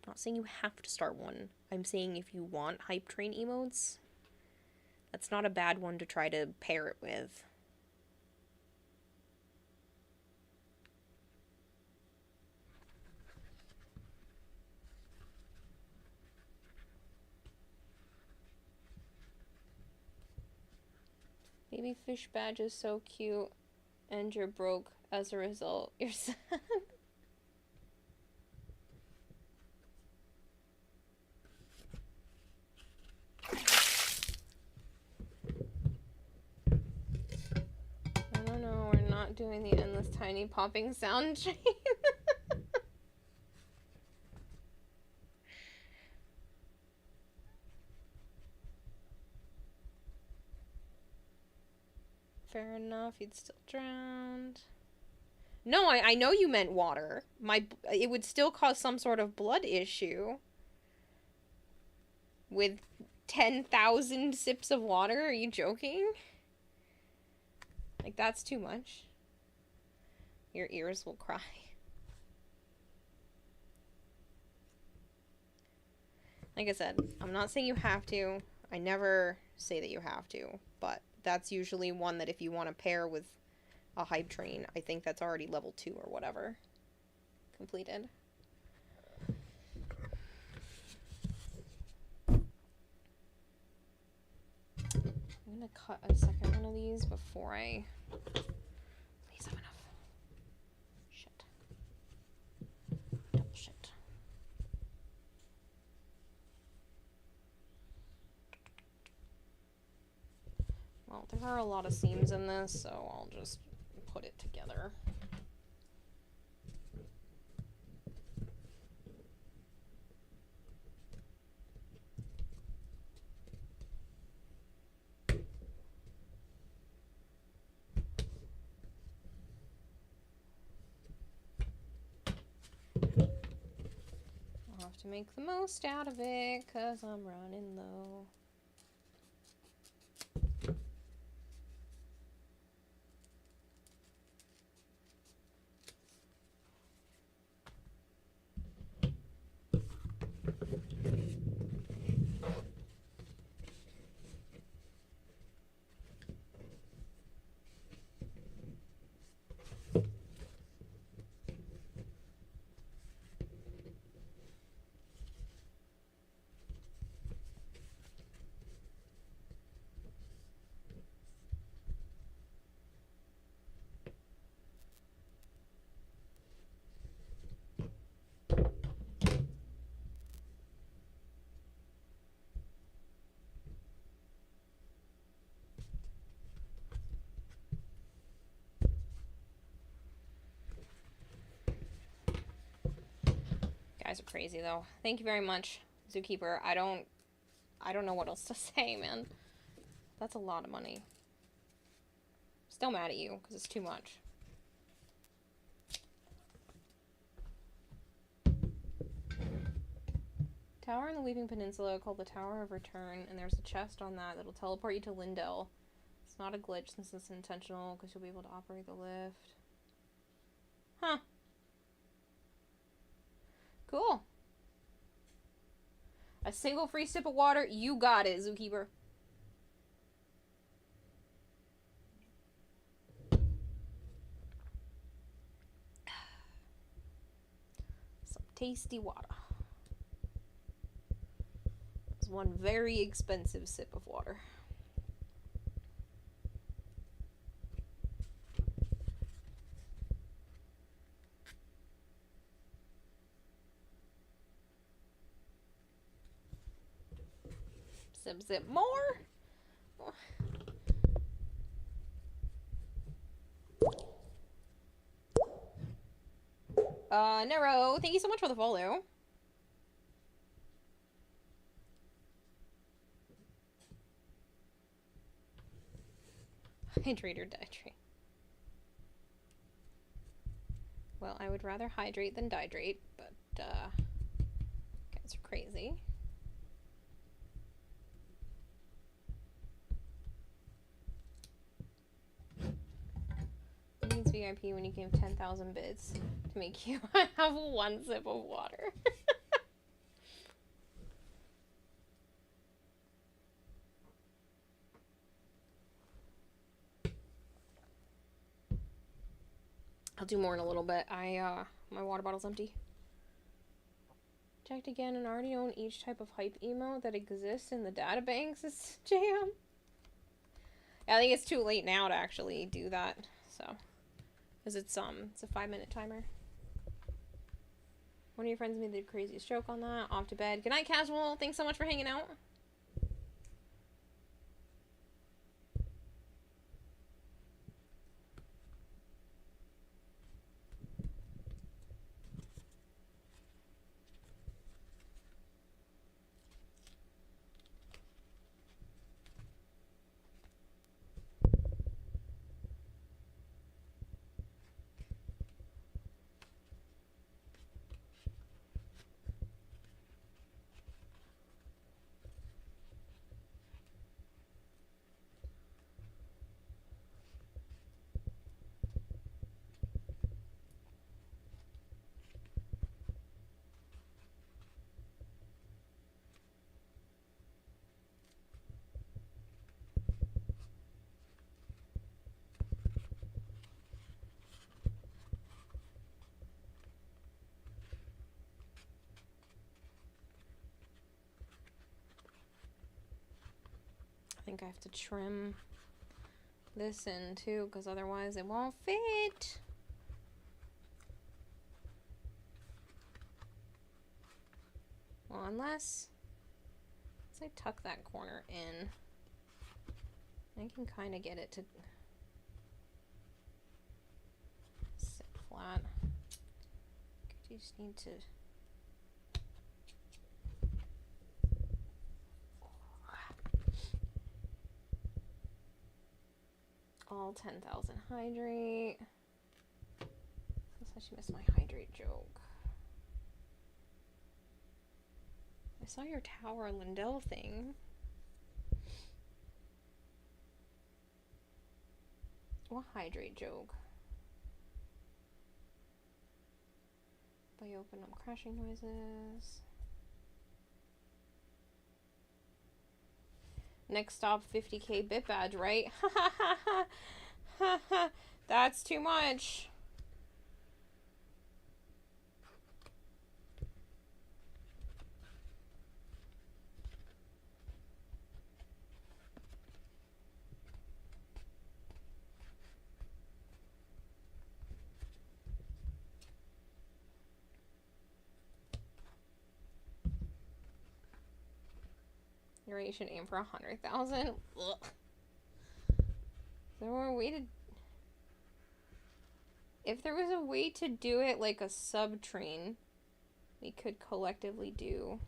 I'm not saying you have to start one. I'm saying if you want hype train emotes, that's not a bad one to try to pair it with. Baby fish badge is so cute, and you're broke as a result. You're sad. I don't know, we're not doing the endless tiny popping sound chain. Fair enough, you'd still drowned. No, I know you meant water. It would still cause some sort of blood issue. With 10,000 sips of water? Are you joking? Like, that's too much. Your ears will cry. Like I said, I'm not saying you have to. I never say that you have to, but that's usually one that if you want to pair with a hype train, I think that's already level 2 or whatever. Completed. I'm gonna cut a second one of these before I... Please have enough. Shit. Double shit. Well, there are a lot of seams in this, so I'll just put it together. I'll have to make the most out of it, 'cause I'm running low. Guys are crazy though. Thank you very much, Zookeeper. I don't know what else to say, man. That's a lot of money. Still mad at you because it's too much. Tower in the Weeping Peninsula called the Tower of Return, and there's a chest on that that'll teleport you to Lindell. It's not a glitch since it's intentional because you'll be able to operate the lift. Huh. Cool. A single free sip of water, you got it, Zookeeper. Some tasty water. It's one very expensive sip of water. Zip, zip more. Nero, thank you so much for the follow. Hydrate or dihydrate? Well, I would rather hydrate than dihydrate, but, guys are crazy. It needs VIP when you give 10,000 bits to make you have one sip of water. I'll do more in a little bit. My water bottle's empty. Checked again and already own each type of hype emote that exists in the databanks. It's jam. I think it's too late now to actually do that. So, because it's a 5-minute timer. One of your friends made the craziest joke on that. Off to bed. Good night, Casual. Thanks so much for hanging out. I think I have to trim this in too, because otherwise it won't fit. Well, unless I tuck that corner in, I can kind of get it to sit flat. You just need to all 10,000 hydrate. I should miss my hydrate joke. I saw your Tower Lindell thing. What hydrate joke? By open up crashing noises. Next stop 50k bit badge, right? That's too much. You're right, you should aim for 100,000. Is there a way to... If there was a way to do it like a sub-train, we could collectively do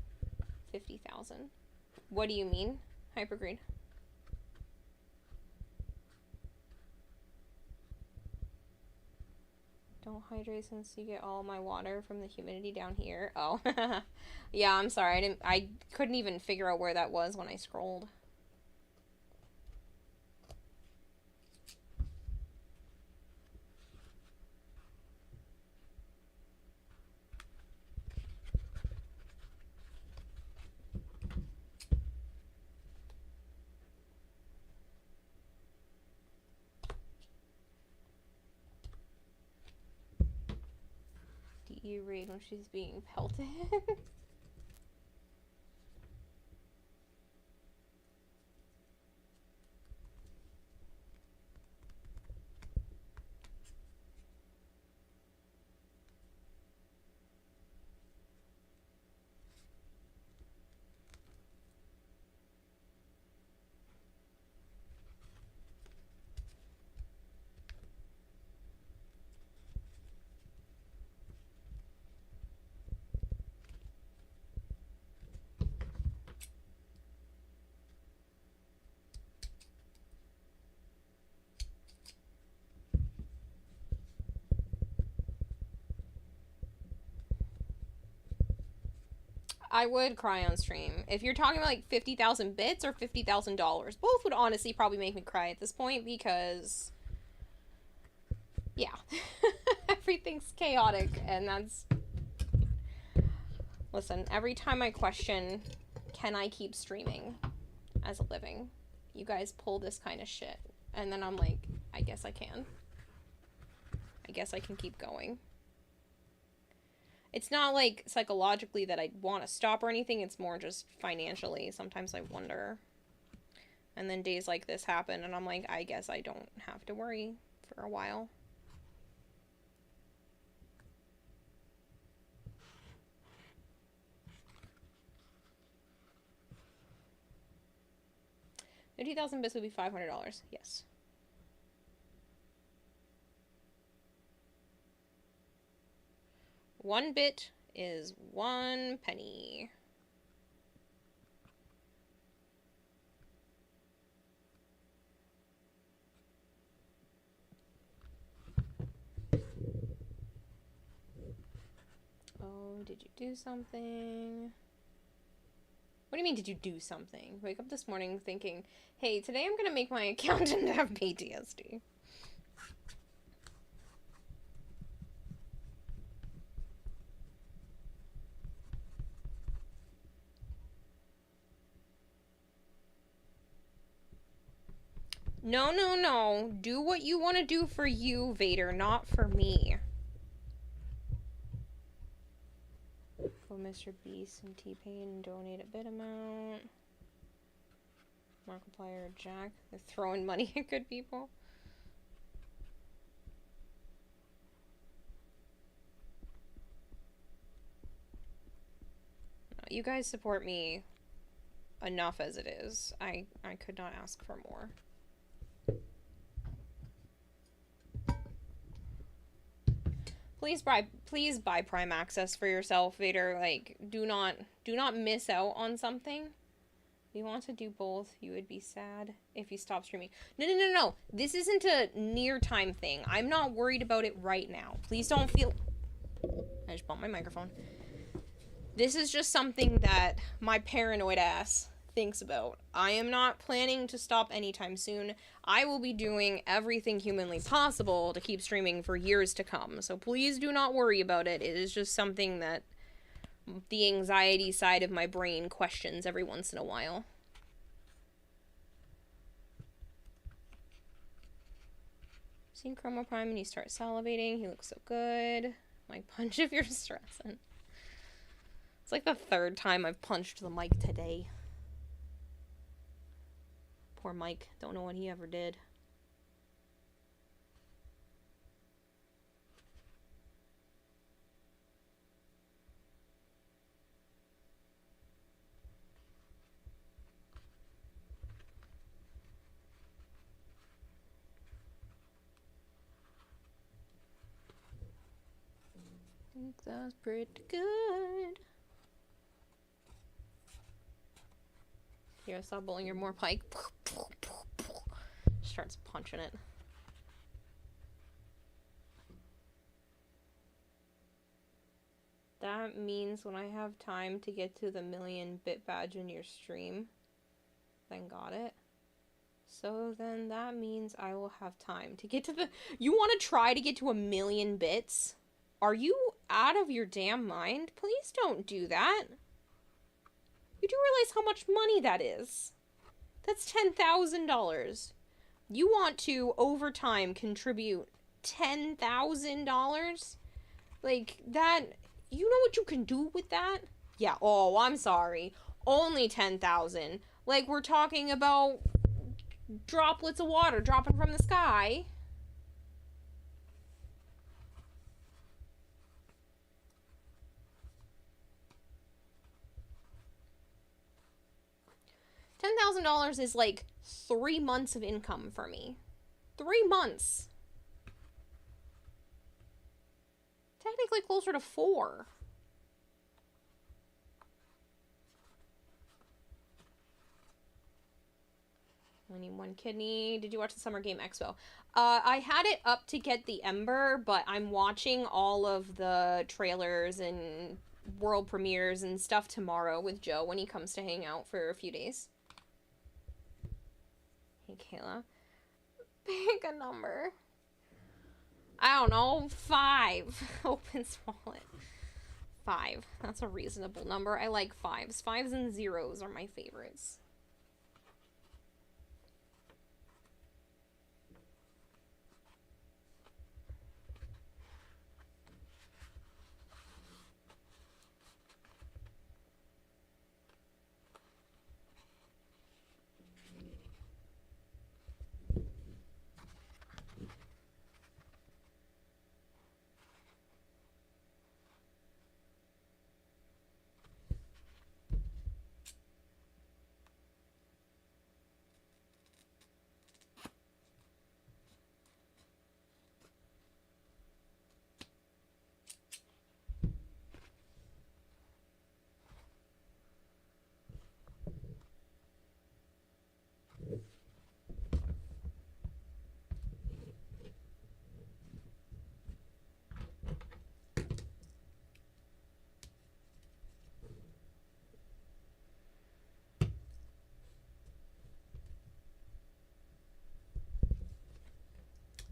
50,000. What do you mean? Hypergrade. Don't hydrate since you get all my water from the humidity down here. Oh. Yeah, I'm sorry. I couldn't even figure out where that was when I scrolled. You read when she's being pelted. I would cry on stream. If you're talking about like 50,000 bits or $50,000, both would honestly probably make me cry at this point because, yeah, everything's chaotic and that's. Listen, every time I question, can I keep streaming as a living? You guys pull this kind of shit, and then I'm like, I guess I can. I guess I can keep going. It's not like psychologically that I want to stop or anything, it's more just financially. Sometimes I wonder. And then days like this happen, and I'm like, I guess I don't have to worry for a while. $50,000 bits would be $500. Yes. One bit is 1 penny. Oh, did you do something? What do you mean, did you do something? Wake up this morning thinking, hey, today I'm gonna make my accountant have PTSD. No, no, no. Do what you want to do for you, Vader, not for me. Go Mr. Beast and T-Pain and donate a bit amount. Markiplier, Jack. They're throwing money at good people. You guys support me enough as it is. I could not ask for more. Please buy Prime Access for yourself, Vader. Like, do not miss out on something. If you want to do both, you would be sad if you stop streaming. No. This isn't a near time thing. I'm not worried about it right now. Please don't feel... I just bumped my microphone. This is just something that my paranoid ass thinks about. I am not planning to stop anytime soon. I will be doing everything humanly possible to keep streaming for years to come. So please do not worry about it. It is just something that the anxiety side of my brain questions every once in a while. Seen Chroma Prime and you start salivating. He looks so good. Like, punch if you're stressing. It's like the third time I've punched the mic today. Poor Mike. Don't know what he ever did. I think that's pretty good. Here, stop bowling your more pike. Starts punching it. That means when I have time to get to the 1,000,000 bit badge in your stream, then got it. So then that means I will have time to get to the... You want to try to get to 1,000,000 bits? Are you out of your damn mind? Please don't do that. You do realize how much money that is? That's $10,000. You want to, over time, contribute $10,000? Like, that... You know what you can do with that? Yeah, oh, I'm sorry. Only 10,000. Like, we're talking about droplets of water dropping from the sky. $10,000 is like 3 months of income for me. 3 months. Technically closer to 4. I need 1 kidney. Did you watch the Summer Game Expo? I had it up to get the Ember, but I'm watching all of the trailers and world premieres and stuff tomorrow with Joe when he comes to hang out for a few days. Hey, Kayla. Pick a number. I don't know. 5. Opens wallet. 5. That's a reasonable number. I like 5s. 5s and 0s are my favorites.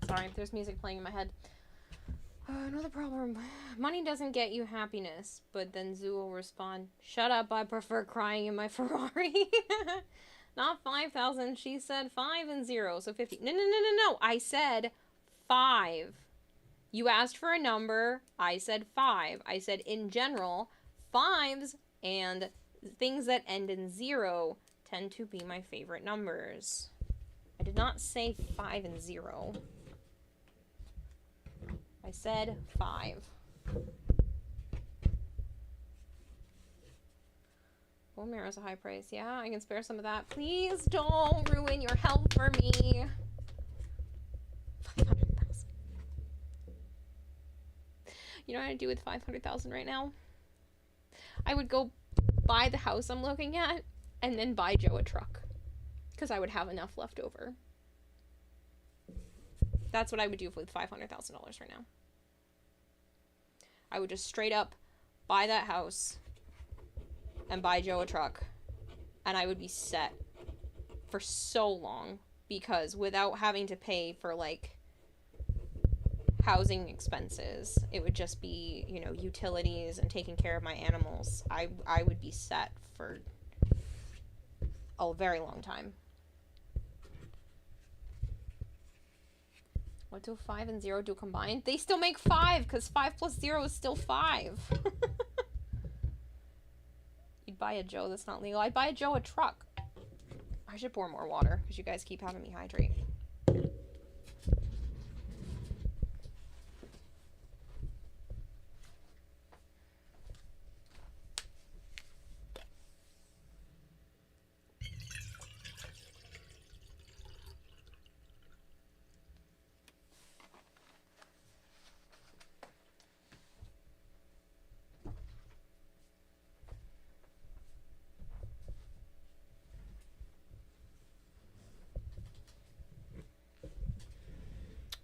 Sorry, there's music playing in my head. Another problem. Money doesn't get you happiness, but then Zoo will respond, "Shut up, I prefer crying in my Ferrari." Not 5,000, she said 5 and 0, so 50. No, I said 5. You asked for a number, I said 5. I said in general, 5s and things that end in 0 tend to be my favorite numbers. I did not say 5 and 0. I said 5. Bone marrow is a high price. Yeah, I can spare some of that. Please don't ruin your health for me. 500,000. You know what I'd do with 500,000 right now? I would go buy the house I'm looking at and then buy Joe a truck. Because I would have enough left over. That's what I would do with $500,000 right now. I would just straight up buy that house and buy Joe a truck. And I would be set for so long. Because without having to pay for, like, housing expenses, it would just be, you know, utilities and taking care of my animals. I would be set for a very long time. What do 5 and 0 do combined? They still make 5, because 5 plus 0 is still 5. You'd buy a Joe that's not legal. I'd buy a Joe a truck. I should pour more water, because you guys keep having me hydrate.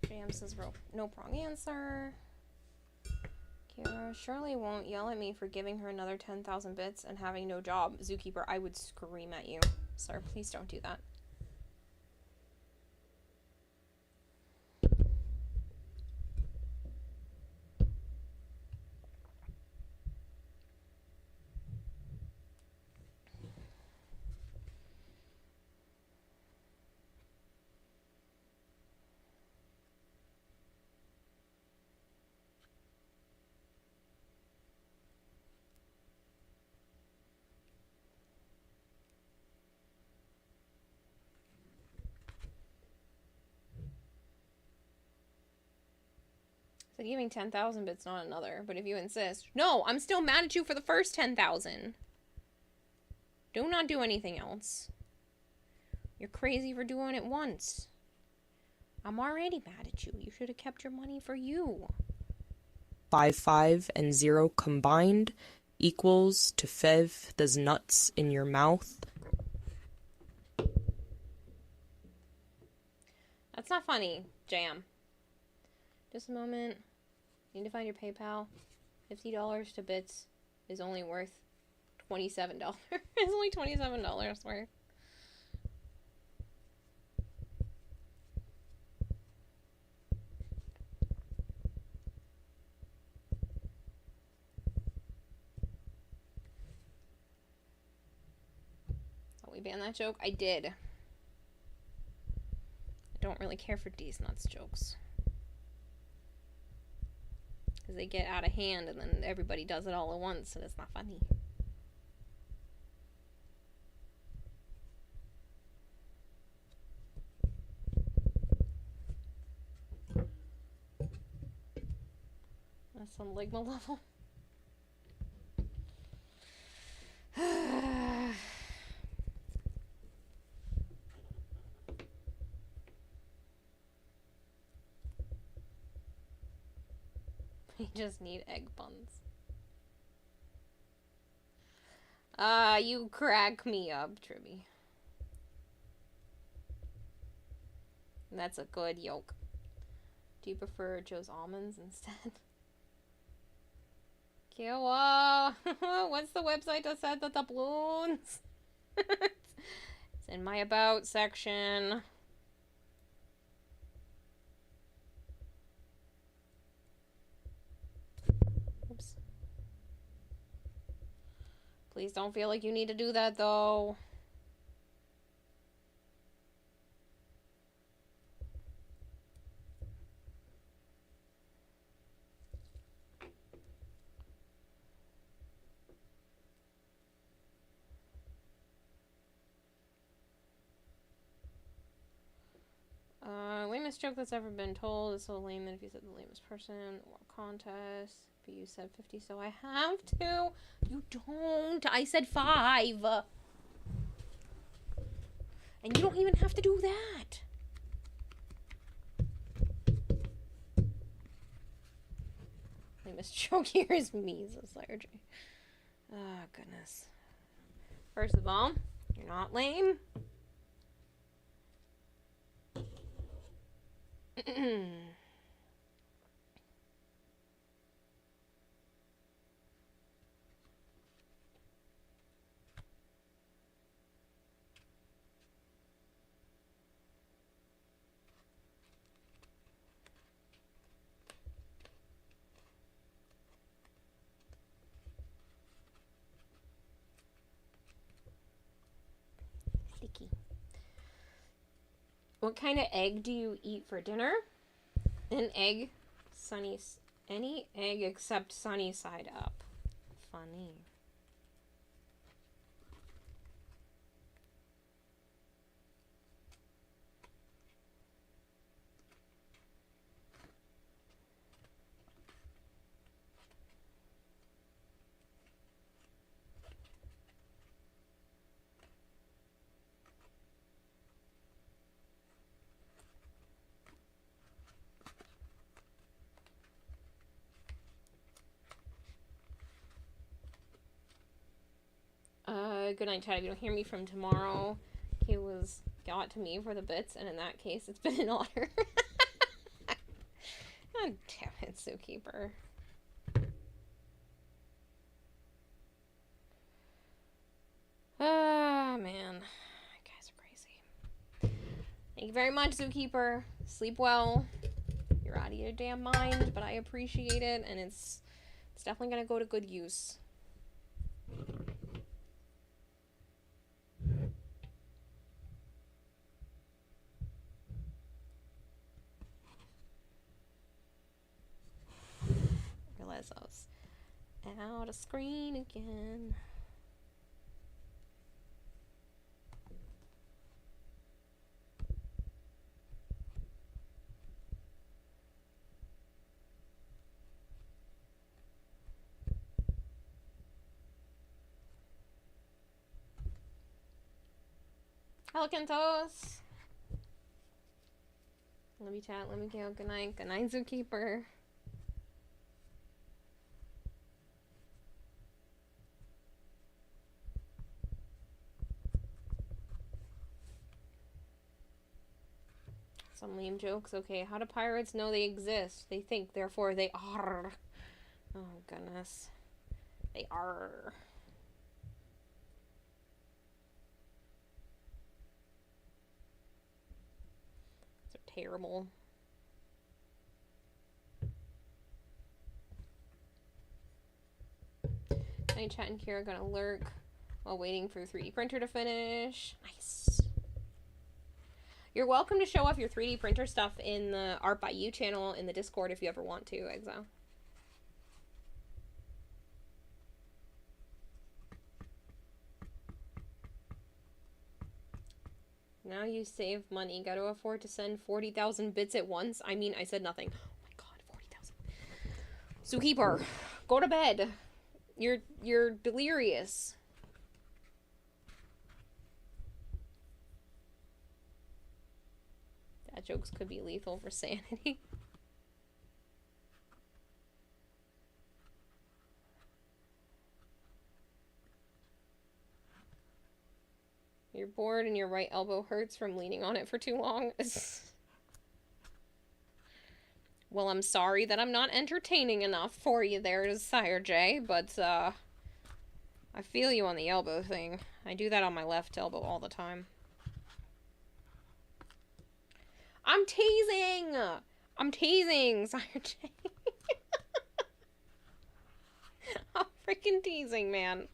Jam says no wrong answer. Kira Shirley won't yell at me for giving her another 10,000 bits and having no job. Zookeeper, I would scream at you. Sir, please don't do that. So giving 10,000 bits, not another. But if you insist, no, I'm still mad at you for the first 10,000. Do not do anything else. You're crazy for doing it once. I'm already mad at you. You should have kept your money for you. 5, 5, and 0 combined equals to fev there's nuts in your mouth. That's not funny, Jam. Just a moment. Need to find your PayPal. $50 to bits. is only worth $27. It's only $27 worth. Oh, we banned that joke? I did. I don't really care for D's Nuts jokes. Because they get out of hand and then everybody does it all at once and it's not funny. That's some Ligma level. We just need egg buns. You crack me up, Tribby. That's a good yolk. Do you prefer Joe's almonds instead? Kiwa! What's the website that said the doubloons? It's in my about section. Oops. Please don't feel like you need to do that, though. Lamest joke that's ever been told is so lame that if you said the lamest person or contest, but you said 50, so I have to. You don't. I said 5. And you don't even have to do that. Lamest joke here is measles allergy. Oh, goodness. First of all, you're not lame. Sticky. What kind of egg do you eat for dinner? An egg, any egg except sunny side up. Funny. Good night, Chad. If you don't hear me from tomorrow, he was got to me for the bits, and in that case, it's been an honor. God damn it, Zookeeper. Ah, man. You guys are crazy. Thank you very much, Zookeeper. Sleep well. You're out of your damn mind, but I appreciate it, and it's definitely gonna go to good use. Realize I was out of screen again. Helicantos. Let me chat. Let me go. Good night. Good night, Zookeeper. Some lame jokes. Okay, how do pirates know they exist? They think, therefore they are. Oh, goodness. They are. They're terrible. Night Chat and Kira are gonna lurk while waiting for 3D printer to finish. Nice. You're welcome to show off your 3D printer stuff in the Art by You channel in the Discord if you ever want to, Exile. Now you save money. Gotta afford to send 40,000 bits at once. I mean, I said nothing. Oh my god, 40,000. Zookeeper, go to bed. You're delirious. Dad jokes could be lethal for sanity. You're bored and your right elbow hurts from leaning on it for too long. Well, I'm sorry that I'm not entertaining enough for you there, Sire J, but, I feel you on the elbow thing. I do that on my left elbow all the time. I'm teasing! I'm teasing, Sire J. I'm freaking teasing, man.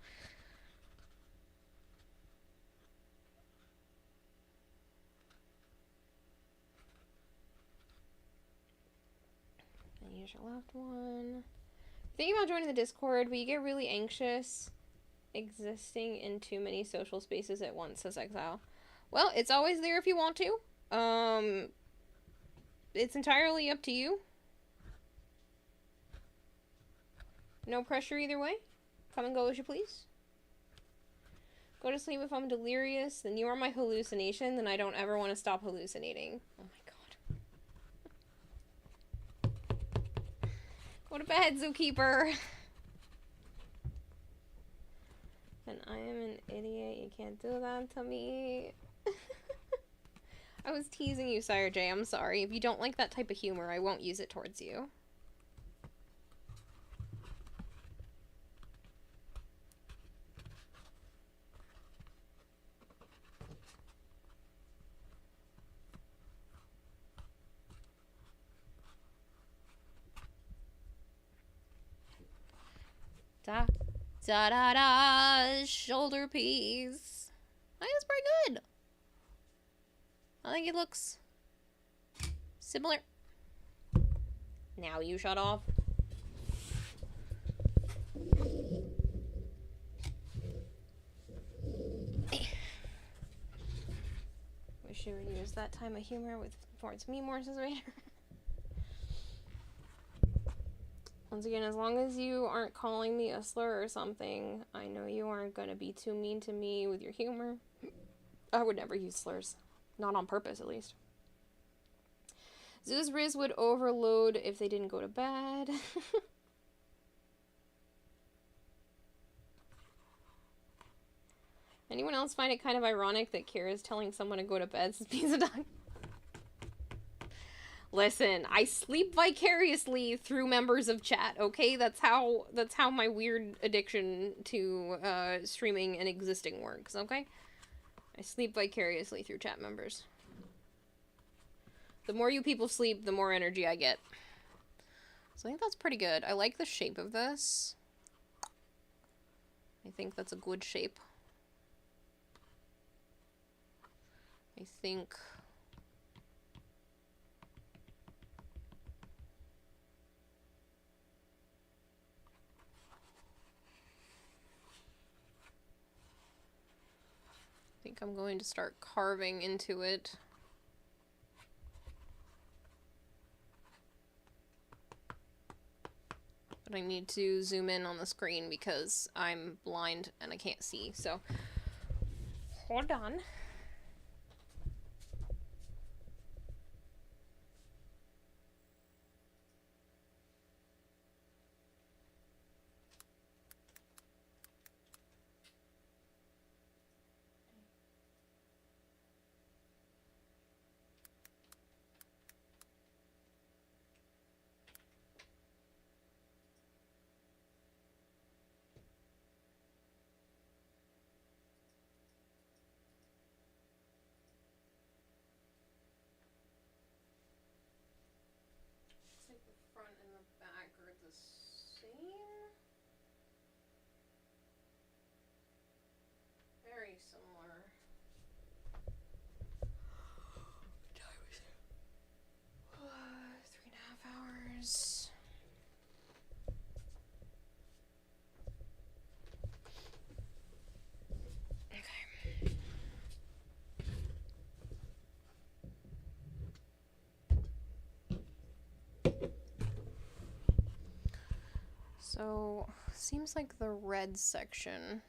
Use your left one. Thinking about joining the Discord, but you get really anxious existing in too many social spaces at once, says Exile. Well, it's always there if you want to. It's entirely up to you. No pressure either way. Come and go as you please. Go to sleep if I'm delirious, then you are my hallucination, then I don't ever want to stop hallucinating. Oh my god. Go to bed, Zookeeper. And I am an idiot. You can't do that to me. I was teasing you, Sire J. I'm sorry. If you don't like that type of humor, I won't use it towards you. Da da da da, shoulder piece. I think it's pretty good. I think it looks similar. Now you shut off. Wish you would use that time of humor with towards me more, says Vader. Once again, as long as you aren't calling me a slur or something, I know you aren't gonna be too mean to me with your humor. I would never use slurs. Not on purpose, at least. Zoo's Riz would overload if they didn't go to bed. Anyone else find it kind of ironic that Kira's telling someone to go to bed since Pizza Dog? Listen, I sleep vicariously through members of chat, okay? That's how my weird addiction to streaming and existing works, okay? I sleep vicariously through chat members. The more you people sleep, the more energy I get. So I think that's pretty good. I like the shape of this. I think that's a good shape. I think... I'm going to start carving into it. But I need to zoom in on the screen because I'm blind and I can't see, so hold on. same. Very similar. Time is 3.5 hours. Okay. So, seems like the red section.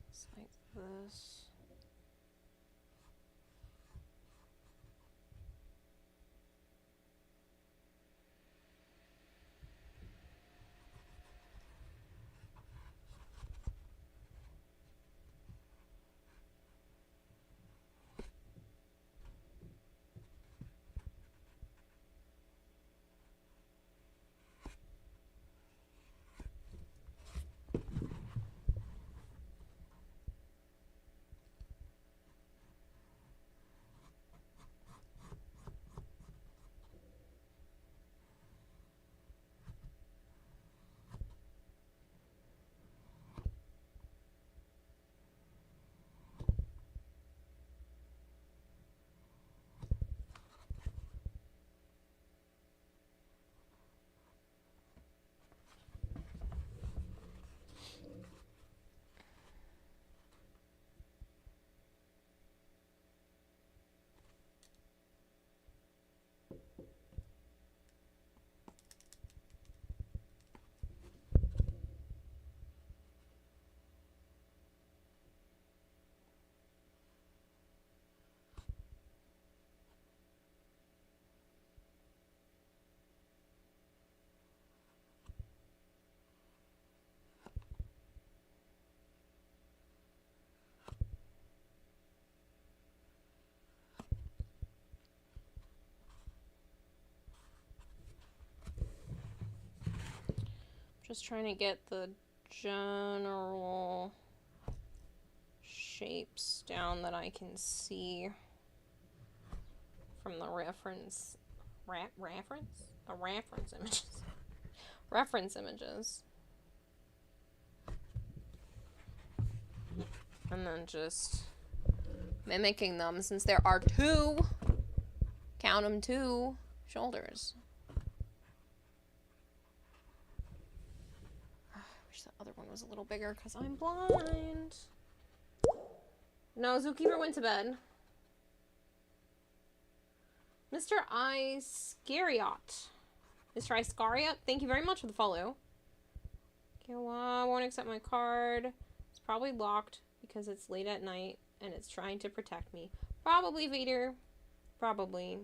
It's like this. Just trying to get the general shapes down that I can see from the reference images. Reference images. And then just mimicking them since there are two, count them, two shoulders. I wish the other one was a little bigger because I'm blind. No, Zookeeper went to bed. Mr. Iscariot. Mr. Iscariot, thank you very much for the follow. Okay, well, I won't accept my card. It's probably locked because it's late at night and it's trying to protect me. Probably, Vader. Probably.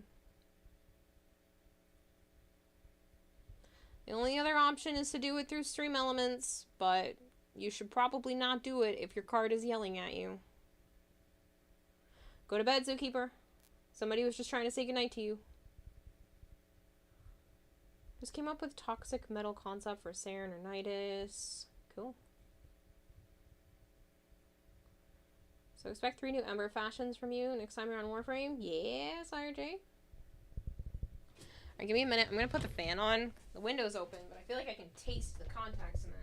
The only other option is to do it through Stream Elements, but you should probably not do it if your card is yelling at you. Go to bed, Zookeeper. Somebody was just trying to say goodnight to you. Just came up with toxic metal concept for Saranitis. Cool. So expect 3 new Ember fashions from you next time you're on Warframe. Yes, IRJ. Alright, give me a minute. I'm gonna put the fan on. The window's open, but I feel like I can taste the contact cement.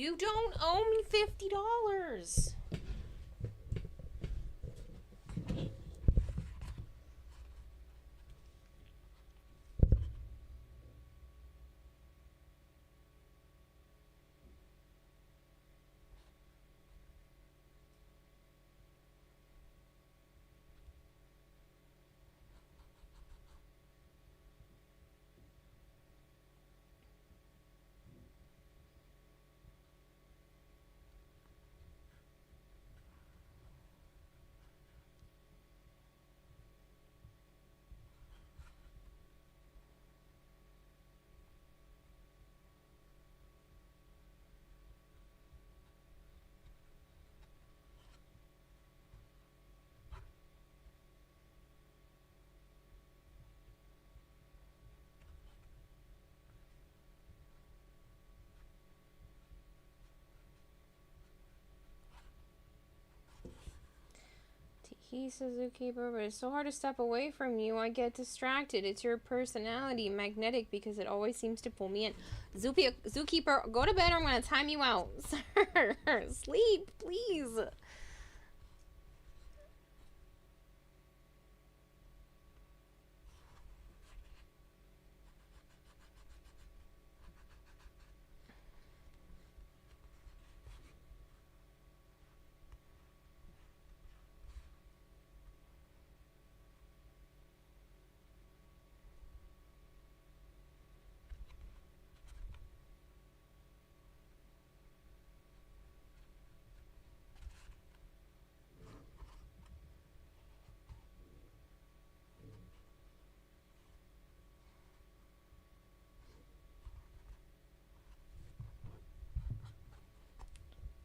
You don't owe me $50. He's a zookeeper, but it's so hard to step away from you. I get distracted. It's your personality, magnetic, because it always seems to pull me in. Zookeeper, go to bed or I'm going to time you out. Sir, sleep, please.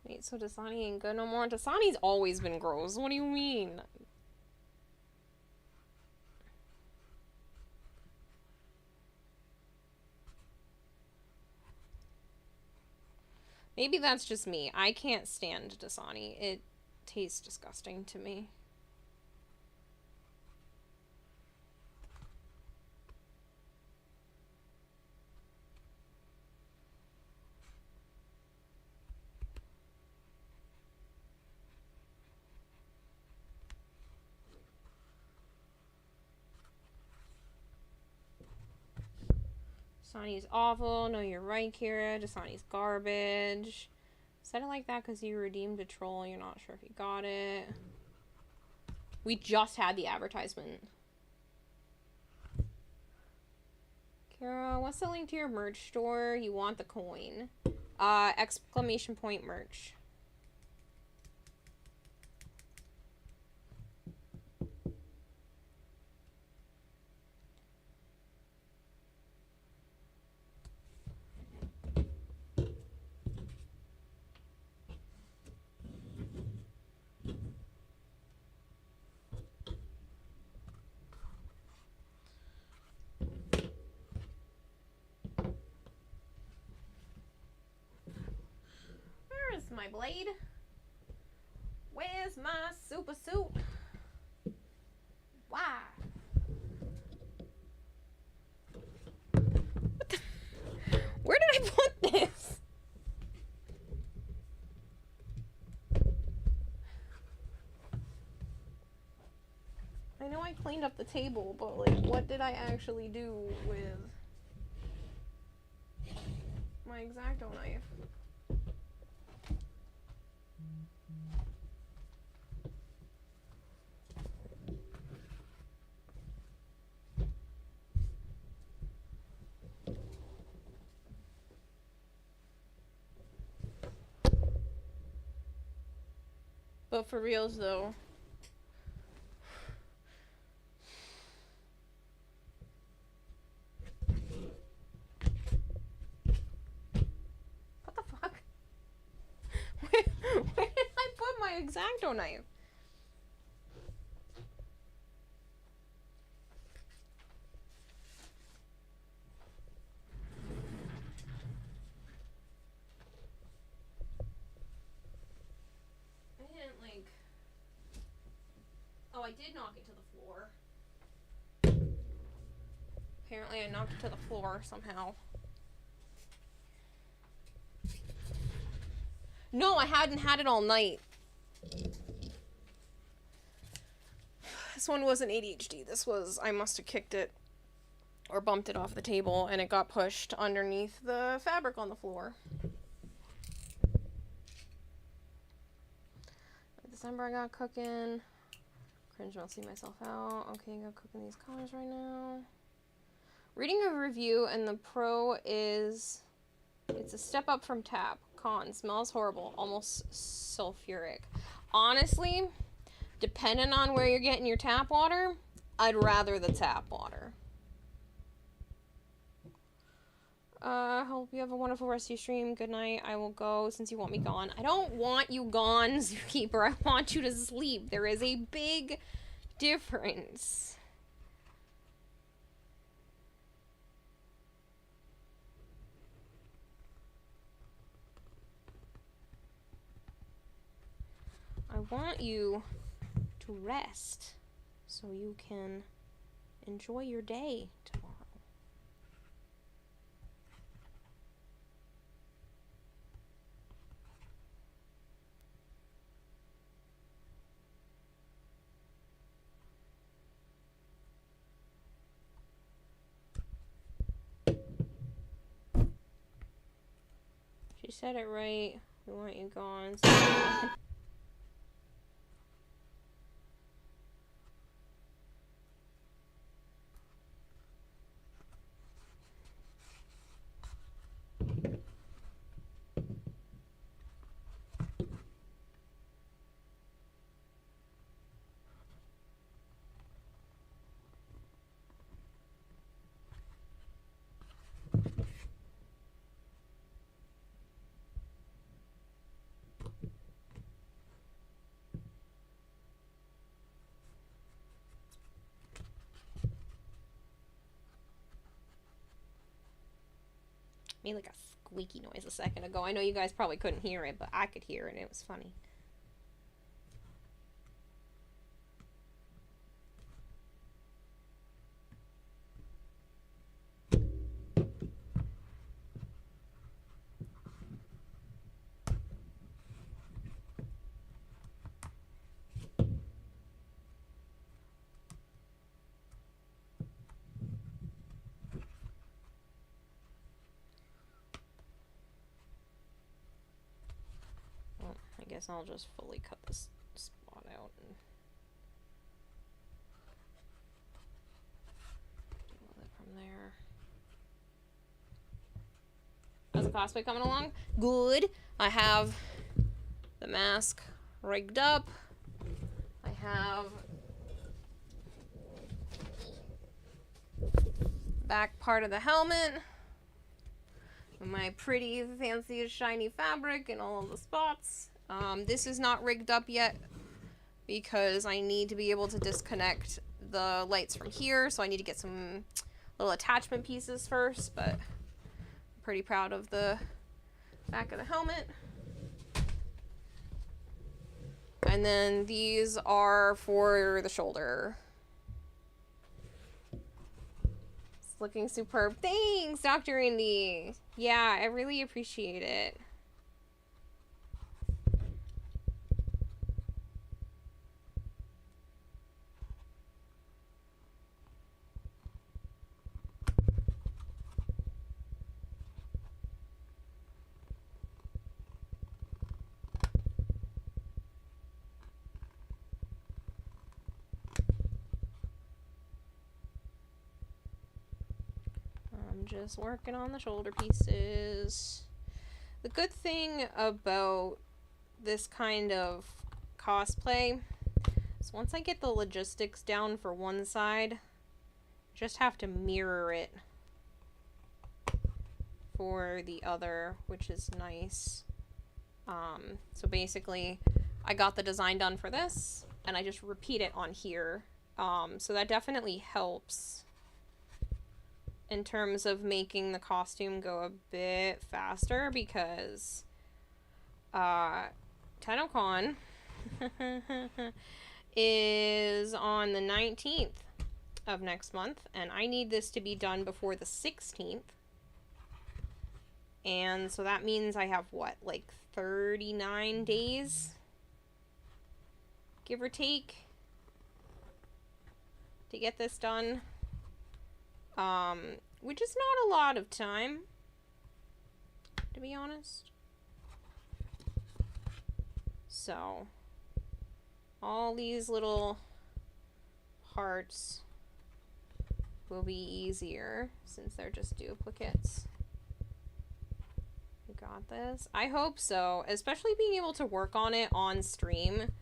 Wait, so Dasani ain't good no more? Dasani's always been gross. What do you mean? Maybe that's just me. I can't stand Dasani. It tastes disgusting to me. Dasani's awful. No, you're right, Kira. Dasani's garbage. Said it like that because you redeemed a troll. You're not sure if you got it. We just had the advertisement. Kara, what's the link to your merch store? You want the coin. Exclamation point merch. Where's my blade? Where's my super suit? Why? What the? Where did I put this? I know I cleaned up the table, but like, what did I actually do with my X-Acto knife? But for reals though, what the fuck? Where did I put my X-Acto knife? I didn't like. Oh, I did knock it to the floor. Apparently I knocked it to the floor somehow. No, I hadn't had it all night. This one wasn't ADHD. This was, I must have kicked it or bumped it off the table and it got pushed underneath the fabric on the floor. December I got cooking. Cringe, I'll see myself out. Okay, I got cooking these colors right now. Reading a review and the pro is, it's a step up from tap. Con, smells horrible, almost sulfuric. Honestly, depending on where you're getting your tap water, I'd rather the tap water. Hope you have a wonderful rest of your stream. Good night. I will go since you want me gone. I don't want you gone, Zookeeper. I want you to sleep. There is a big difference. I want you to rest so you can enjoy your day tomorrow. She said it right. We want you gone. So made like a squeaky noise a second ago. I know you guys probably couldn't hear it, but I could hear it and it was funny. I guess I'll just fully cut this spot out and deal with it from there. How's the cosplay coming along? Good. I have the mask rigged up. I have back part of the helmet. My pretty, fancy, shiny fabric and all of the spots. This is not rigged up yet because I need to be able to disconnect the lights from here, so I need to get some little attachment pieces first, but I'm pretty proud of the back of the helmet. And then these are for the shoulder. It's looking superb. Thanks, Dr. Indy. Yeah, I really appreciate it. Just working on the shoulder pieces. The good thing about this kind of cosplay is once I get the logistics down for one side, just have to mirror it for the other, which is nice. So basically I got the design done for this and I just repeat it on here. So that definitely helps in terms of making the costume go a bit faster, because TennoCon is on the 19th of next month, and I need this to be done before the 16th. And so that means I have, what, like 39 days, give or take, to get this done. Which is not a lot of time, to be honest. So, all these little parts will be easier since they're just duplicates. You got this? I hope so, especially being able to work on it on stream.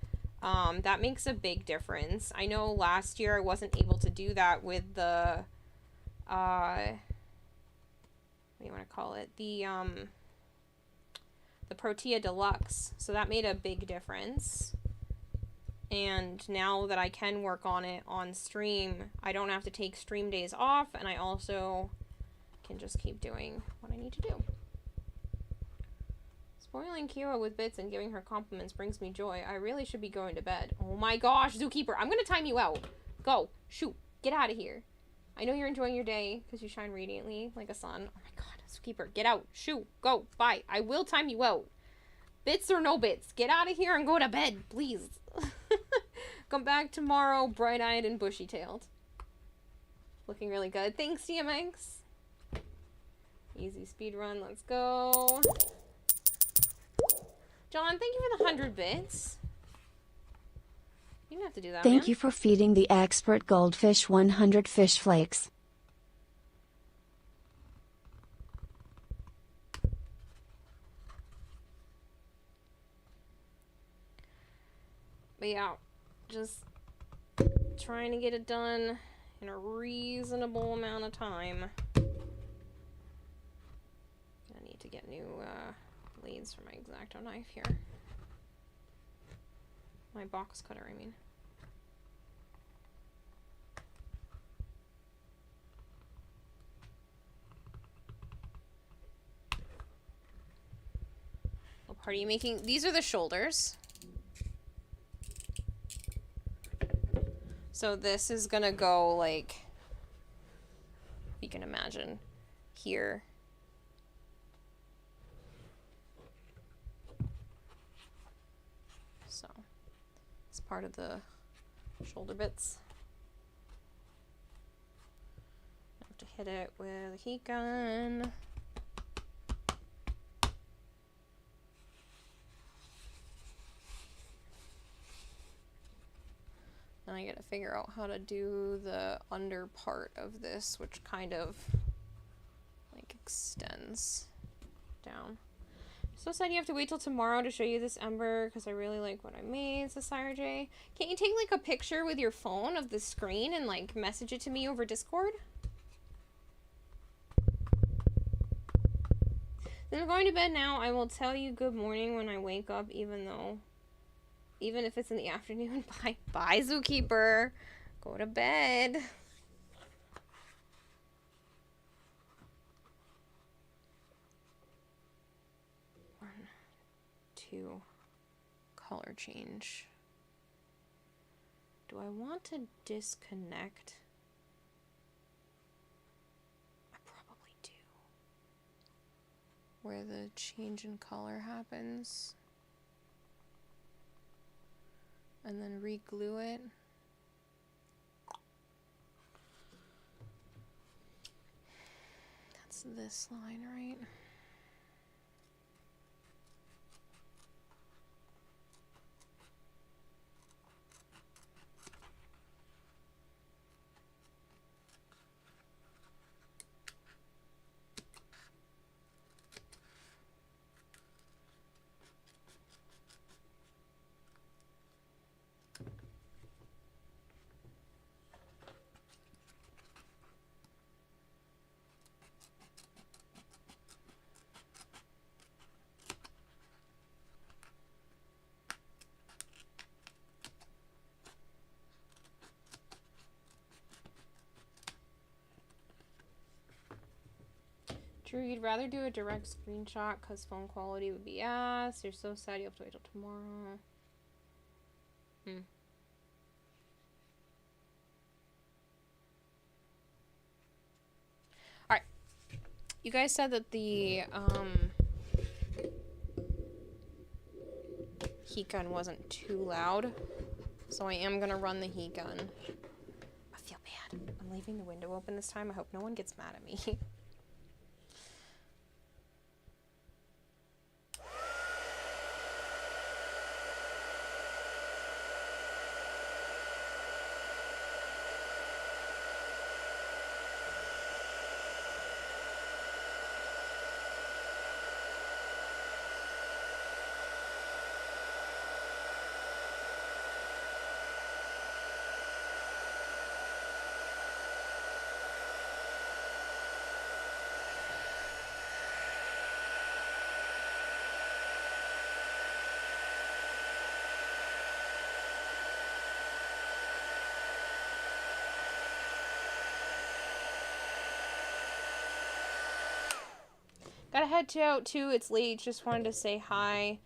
That makes a big difference. I know last year I wasn't able to do that with the, what do you want to call it? The Protea Deluxe. So that made a big difference. And now that I can work on it on stream, I don't have to take stream days off, and I also can just keep doing what I need to do. Spoiling Kira with bits and giving her compliments brings me joy. I really should be going to bed. Oh my gosh, Zookeeper, I'm gonna time you out. Go. Shoot. Get out of here. I know you're enjoying your day because you shine radiantly like a sun. Oh my god, Zookeeper, get out. Shoot. Go. Bye. I will time you out. Bits or no bits. Get out of here and go to bed, please. Come back tomorrow, bright-eyed and bushy-tailed. Looking really good. Thanks, DMX. Easy speed run. Let's go. John, thank you for the 100 bits. You didn't have to do that, Thank man. you for feeding the expert goldfish 100 fish flakes. But yeah, just trying to get it done in a reasonable amount of time. I need to get new blades for my X-Acto knife here. My box cutter, I mean. What part are you making? These are the shoulders. So this is gonna go, like, you can imagine, here. So, it's part of the shoulder bits. I have to hit it with a heat gun. Then I gotta figure out how to do the under part of this, which kind of like extends down. So sad you have to wait till tomorrow to show you this ember because I really like what I made, says Sire J. Can't you take like a picture with your phone of the screen and like message it to me over Discord? Then I'm going to bed now. I will tell you good morning when I wake up, even if it's in the afternoon. Bye. Bye, Zookeeper. Go to bed. 1, 2, color change. Do I want to disconnect? I probably do. Where the change in color happens. And then re-glue it. That's this line, right? Drew, you'd rather do a direct screenshot because phone quality would be ass. You're so sad you have to wait till tomorrow. Alright. You guys said that the heat gun wasn't too loud. So I am gonna run the heat gun. I feel bad. I'm leaving the window open this time. I hope no one gets mad at me. Gotta head out too. It's late. Just wanted to say hi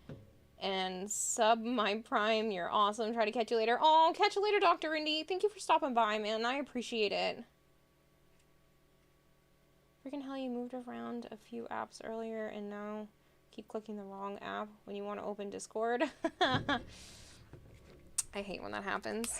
and sub my Prime. You're awesome. Try to catch you later. Oh, catch you later, Dr. Indy. Thank you for stopping by, man. I appreciate it. Freaking hell, you moved around a few apps earlier and now keep clicking the wrong app when you want to open Discord. I hate when that happens.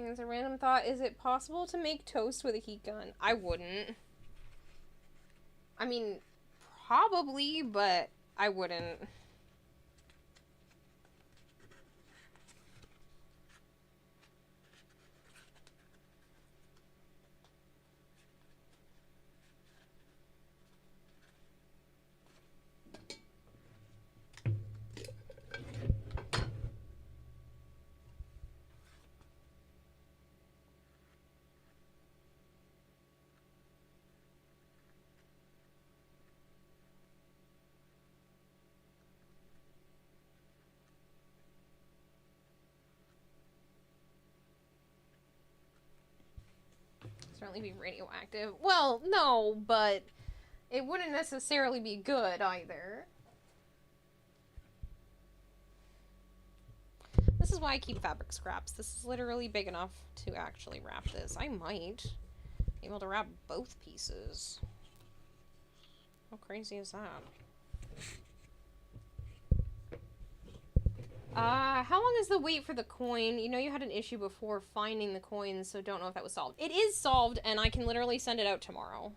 As a random thought, is it possible to make toast with a heat gun? I wouldn't. I mean, probably, but I wouldn't. Certainly be radioactive. Well, no, but it wouldn't necessarily be good either. This is why I keep fabric scraps. This is literally big enough to actually wrap this. I might be able to wrap both pieces. How crazy is that? How long is the wait for the coin? You know you had an issue before finding the coins, so don't know if that was solved. It is solved, and I can literally send it out tomorrow.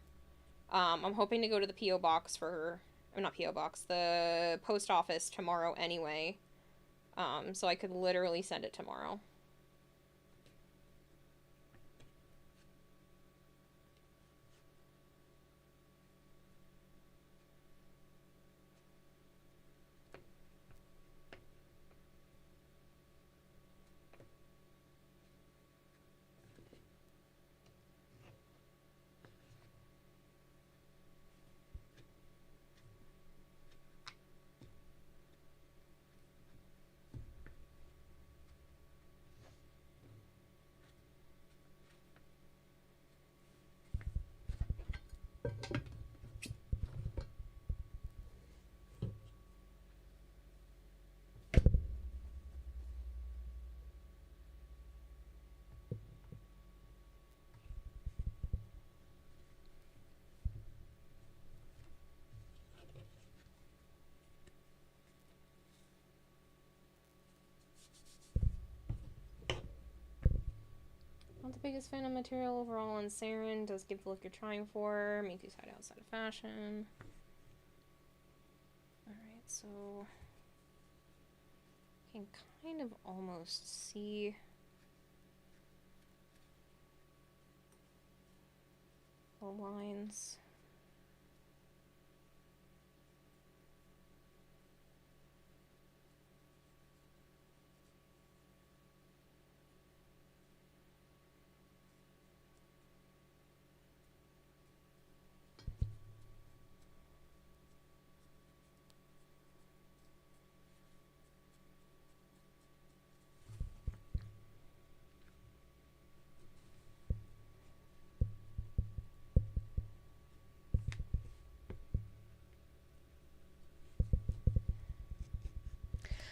I'm hoping to go to the P.O. box for... not P.O. box, the post office tomorrow anyway. So I could literally send it tomorrow. biggest fan of material overall on Saren. Does give the look you're trying for. Make you side outside of fashion. Alright, so you can kind of almost see the lines.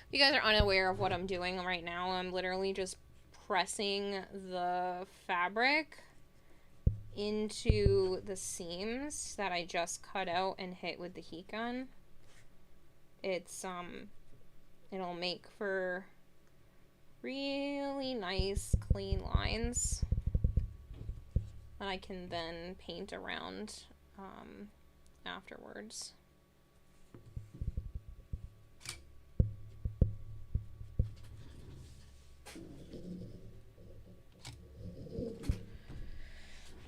If you guys are unaware of what I'm doing right now, I'm literally just pressing the fabric into the seams that I just cut out and hit with the heat gun. It's it'll make for really nice clean lines that I can then paint around afterwards.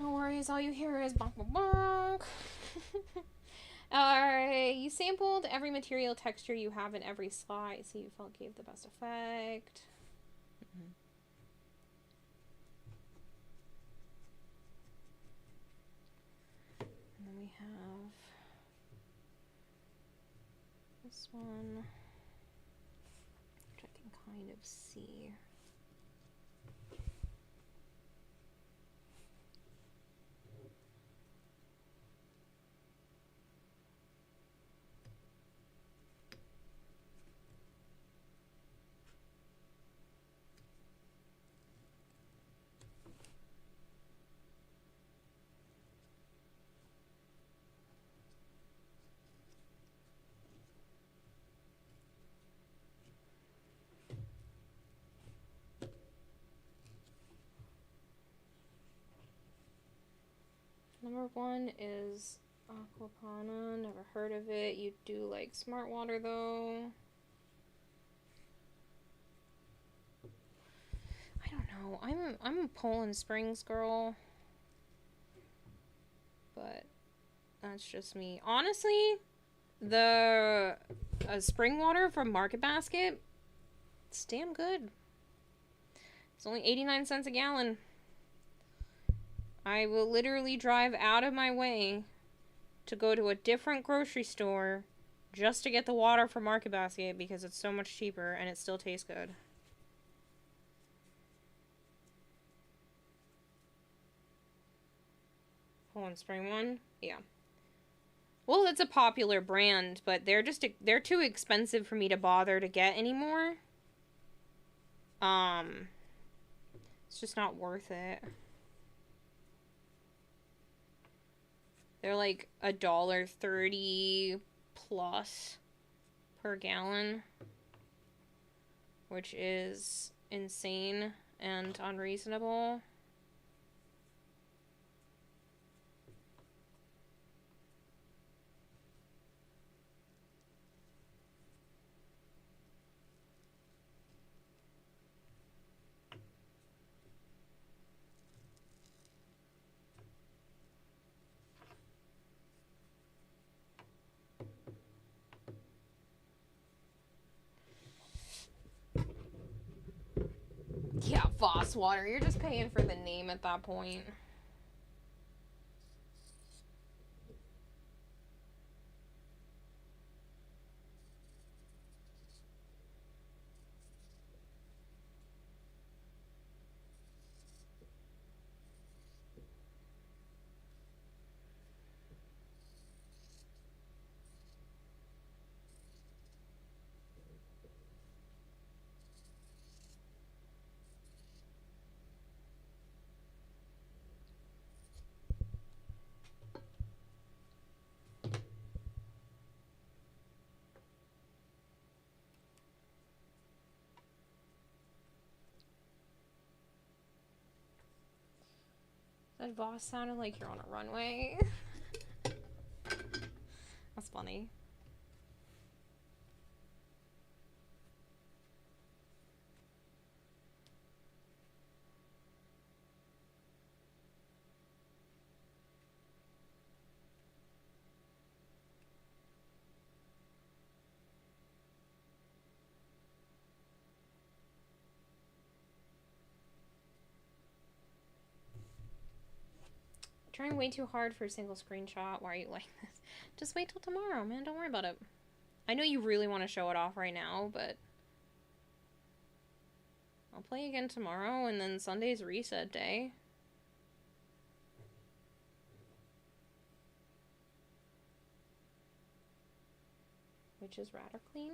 No worries, all you hear is bonk bonk bonk. Alright, you sampled every material texture you have in every slide, so you felt gave the best effect. And then we have this one, which I can kind of see. Number one is Aquapana. Never heard of it. You do like smart water though. I don't know. I'm a Poland Springs girl, but that's just me. Honestly, the spring water from Market Basket, it's damn good. It's only 89 cents a gallon. I will literally drive out of my way to go to a different grocery store just to get the water from Market Basket because it's so much cheaper and it still tastes good. Poland Spring one? Yeah. Well, it's a popular brand, but they're too expensive for me to bother to get anymore. It's just not worth it. They're like $1.30 plus per gallon, which is insane and unreasonable. Yeah, Voss water. You're just paying for the name at that point. That boss sounded like you're on a runway. That's funny. Trying way too hard for a single screenshot. Why are you like this? Just wait till tomorrow, man. Don't worry about it. I know you really want to show it off right now, but I'll play again tomorrow, and then Sunday's reset day. Which is rather clean.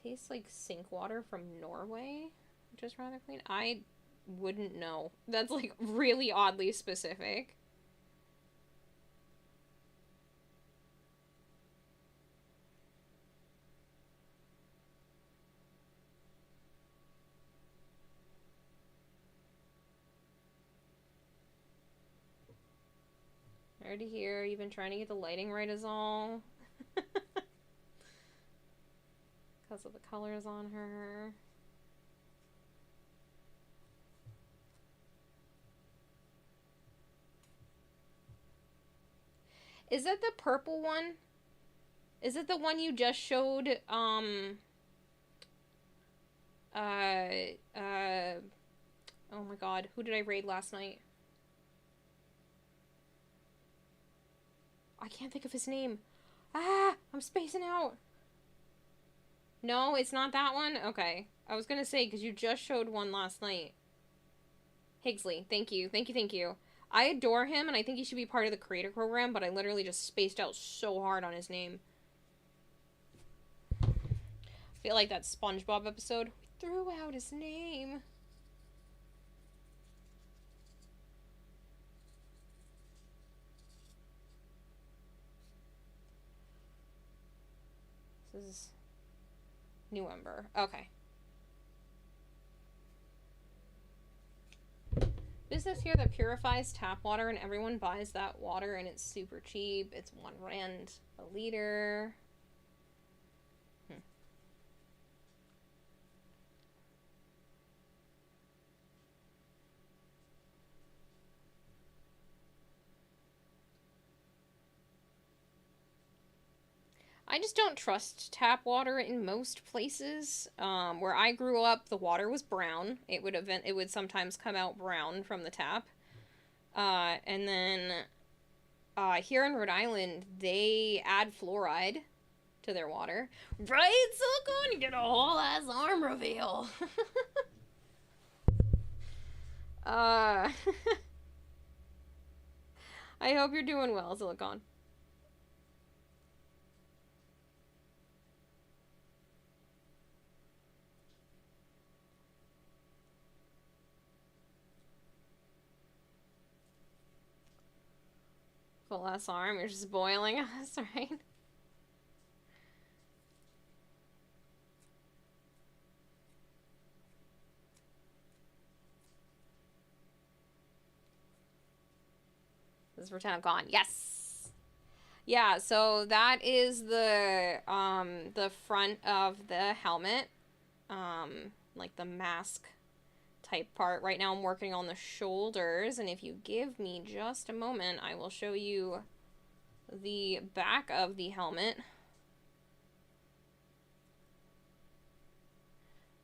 Tastes like sink water from Norway, which is rather clean. I wouldn't know. That's like really oddly specific. Already here. You've been trying to get the lighting right is all. Because of the colors on her. Is that the purple one? Is it the one you just showed, oh my god, who did I raid last night? I can't think of his name. Ah, I'm spacing out. No, it's not that one? Okay. I was gonna say, because you just showed one last night. Higgsley, thank you, thank you, thank you. I adore him, and I think he should be part of the creator program, but I literally just spaced out so hard on his name. I feel like that SpongeBob episode. We threw out his name. This is New Ember. Okay. Business here that purifies tap water, and everyone buys that water, and it's super cheap. It's R1 a liter. I just don't trust tap water in most places. Where I grew up, the water was brown. It would sometimes come out brown from the tap. And then here in Rhode Island, they add fluoride to their water. Right, Silicone? You get a whole ass arm reveal. I hope you're doing well, Silicone. Full ass arm, you're just boiling us, right? This is for 10 of gone. Yes. Yeah, so that is the front of the helmet. Like the mask type part. Right now I'm working on the shoulders, and if you give me just a moment, I will show you the back of the helmet.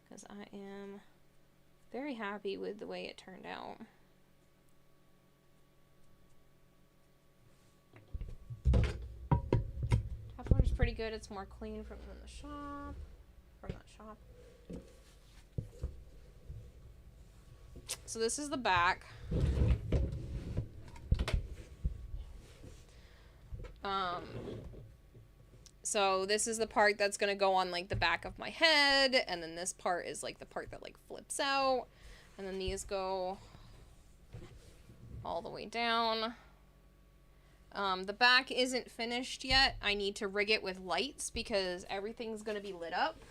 Because I am very happy with the way it turned out. Top water's pretty good. It's more clean from the shop. So this is the back. So this is the part that's gonna go on like the back of my head, and then this part is like the part that like flips out, and then these go all the way down. The back isn't finished yet. I need to rig it with lights because everything's gonna be lit up.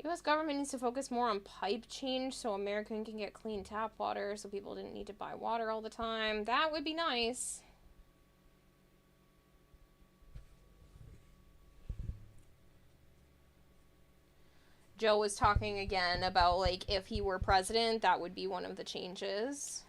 U.S. government needs to focus more on pipe change so American can get clean tap water so people didn't need to buy water all the time. That would be nice. Joe was talking again about, like, if he were president, that would be one of the changes.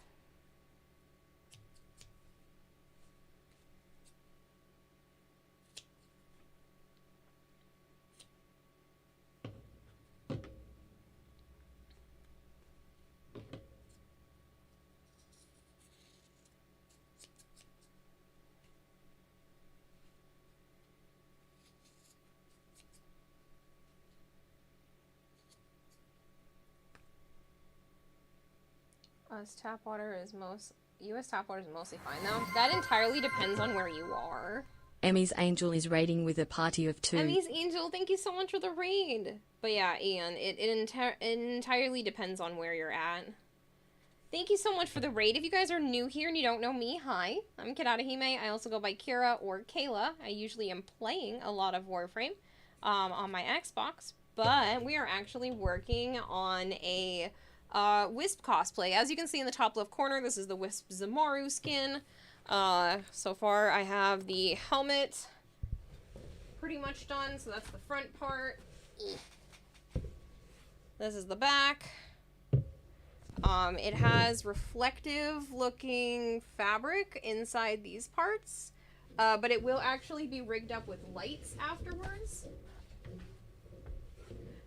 U.S. tap water is mostly fine though. That entirely depends on where you are. Emmy's Angel is raiding with a party of 2. Emmy's Angel, thank you so much for the raid. But yeah, Ian, it entirely depends on where you're at. Thank you so much for the raid. If you guys are new here and you don't know me, hi. I'm Kiradahime. I also go by Kira or Kayla. I usually am playing a lot of Warframe on my Xbox. But we are actually working on a Wisp cosplay. As you can see in the top left corner, this is the Wisp Zamaru skin. So far I have the helmet pretty much done, so that's the front part. This is the back. It has reflective looking fabric inside these parts, but it will actually be rigged up with lights afterwards.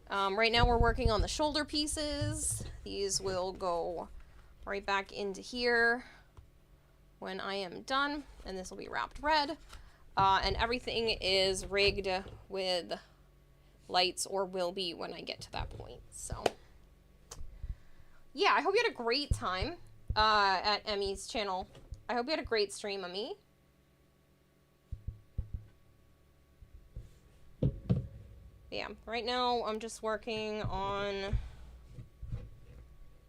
Right now we're working on the shoulder pieces. These will go right back into here when I am done, and this will be wrapped red. And everything is rigged with lights, or will be when I get to that point. So yeah, I hope you had a great time at Emmy's channel. I hope you had a great stream, Emmy. Yeah, right now I'm just working on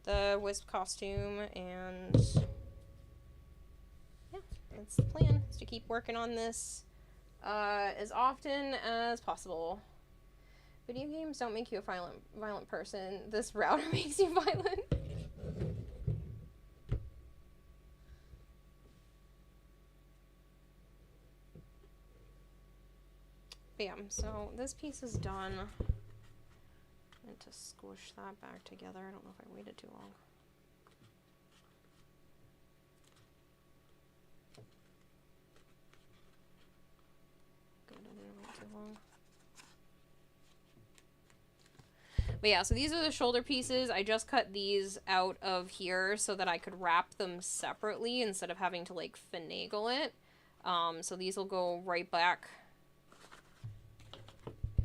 the Wisp costume, and yeah, that's the plan, is to keep working on this as often as possible. Video games don't make you a violent person. This router makes you violent. Bam, so this piece is done. I need to squish that back together. I don't know if I waited too long. Good, I didn't wait too long. But yeah, so these are the shoulder pieces. I just cut these out of here so that I could wrap them separately instead of having to, like, finagle it. So these will go right back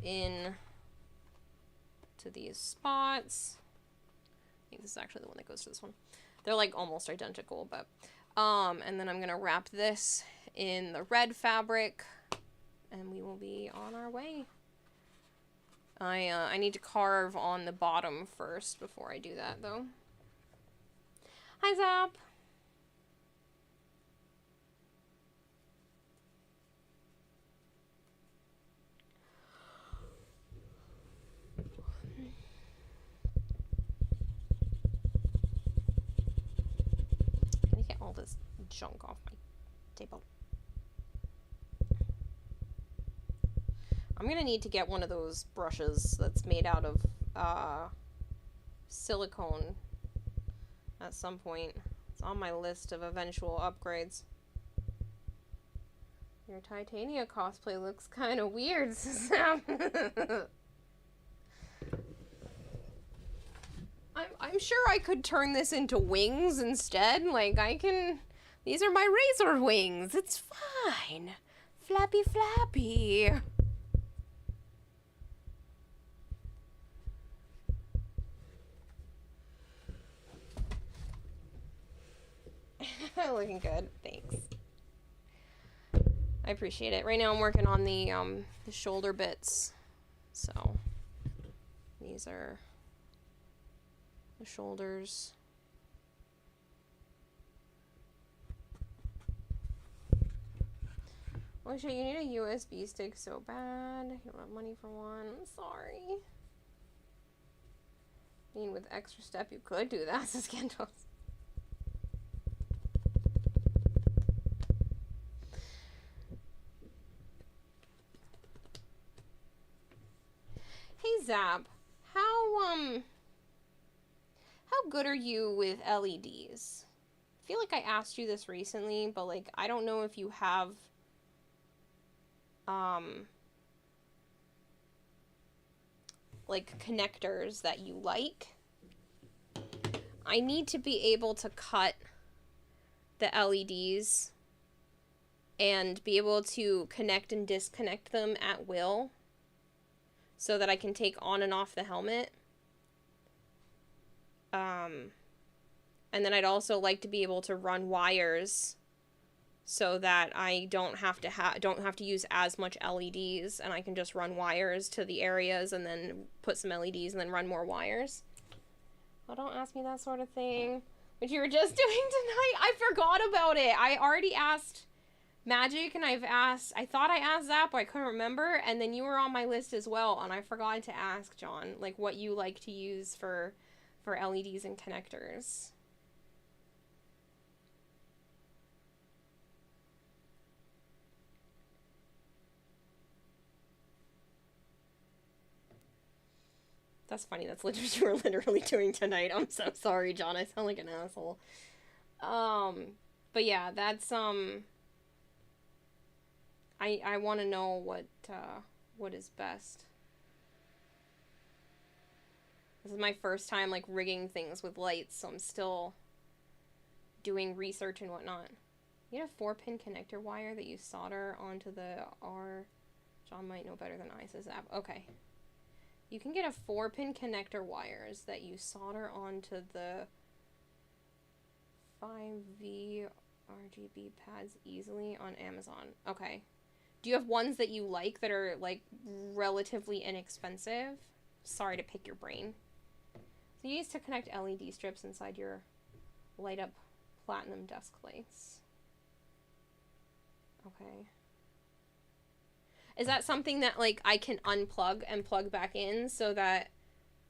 in to these spots. I think this is actually the one that goes to this one. They're, like, almost identical, but and then I'm gonna wrap this in the red fabric, and we will be on our way. I need to carve on the bottom first before I do that, though. Hi, Zap! Can I get all this junk off my table? I'm gonna need to get one of those brushes that's made out of silicone at some point. It's on my list of eventual upgrades. Your Titania cosplay looks kind of weird, Sam. I'm sure I could turn this into wings instead. Like, I can... These are my razor wings. It's fine. Flappy, flappy. Looking good. Thanks. I appreciate it. Right now I'm working on the shoulder bits. So these are the shoulders. Oh shit, you need a USB stick so bad. You don't have money for one. I'm sorry. I mean, with extra step, you could do that, Sascantos. Hey Zap, how good are you with LEDs? I feel like I asked you this recently, but like I don't know if you have like connectors that you like. I need to be able to cut the LEDs and be able to connect and disconnect them at will so that I can take on and off the helmet. And then I'd also like to be able to run wires so that I don't have to use as much LEDs, and I can just run wires to the areas and then put some LEDs and then run more wires. Oh, don't ask me that sort of thing. Which you were just doing tonight. I forgot about it. I already asked Magic, and I thought I asked Zap, but I couldn't remember, and then you were on my list as well, and I forgot to ask John, like, what you like to use for LEDs and connectors. That's funny. That's literally what you were literally doing tonight. I'm so sorry, John. I sound like an asshole. But yeah, that's I want to know what is best. This is my first time like rigging things with lights, so I'm still doing research and whatnot. You get a 4-pin connector wire that you solder onto the R. John might know better than I, says Zap. Okay. You can get a 4-pin connector wires that you solder onto the 5V RGB pads easily on Amazon. Okay. Do you have ones that you like that are like relatively inexpensive? Sorry to pick your brain. So you use to connect LED strips inside your light up platinum desk lights. Okay. Is that something that, like, I can unplug and plug back in so that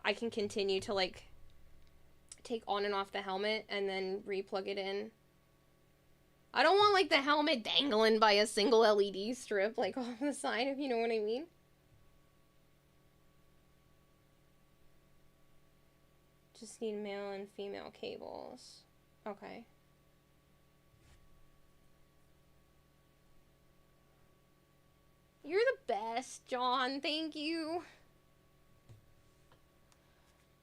I can continue to, like, take on and off the helmet and then re-plug it in? I don't want, like, the helmet dangling by a single LED strip, like, off the side, if you know what I mean. Just need male and female cables. Okay. You're the best, John. Thank you.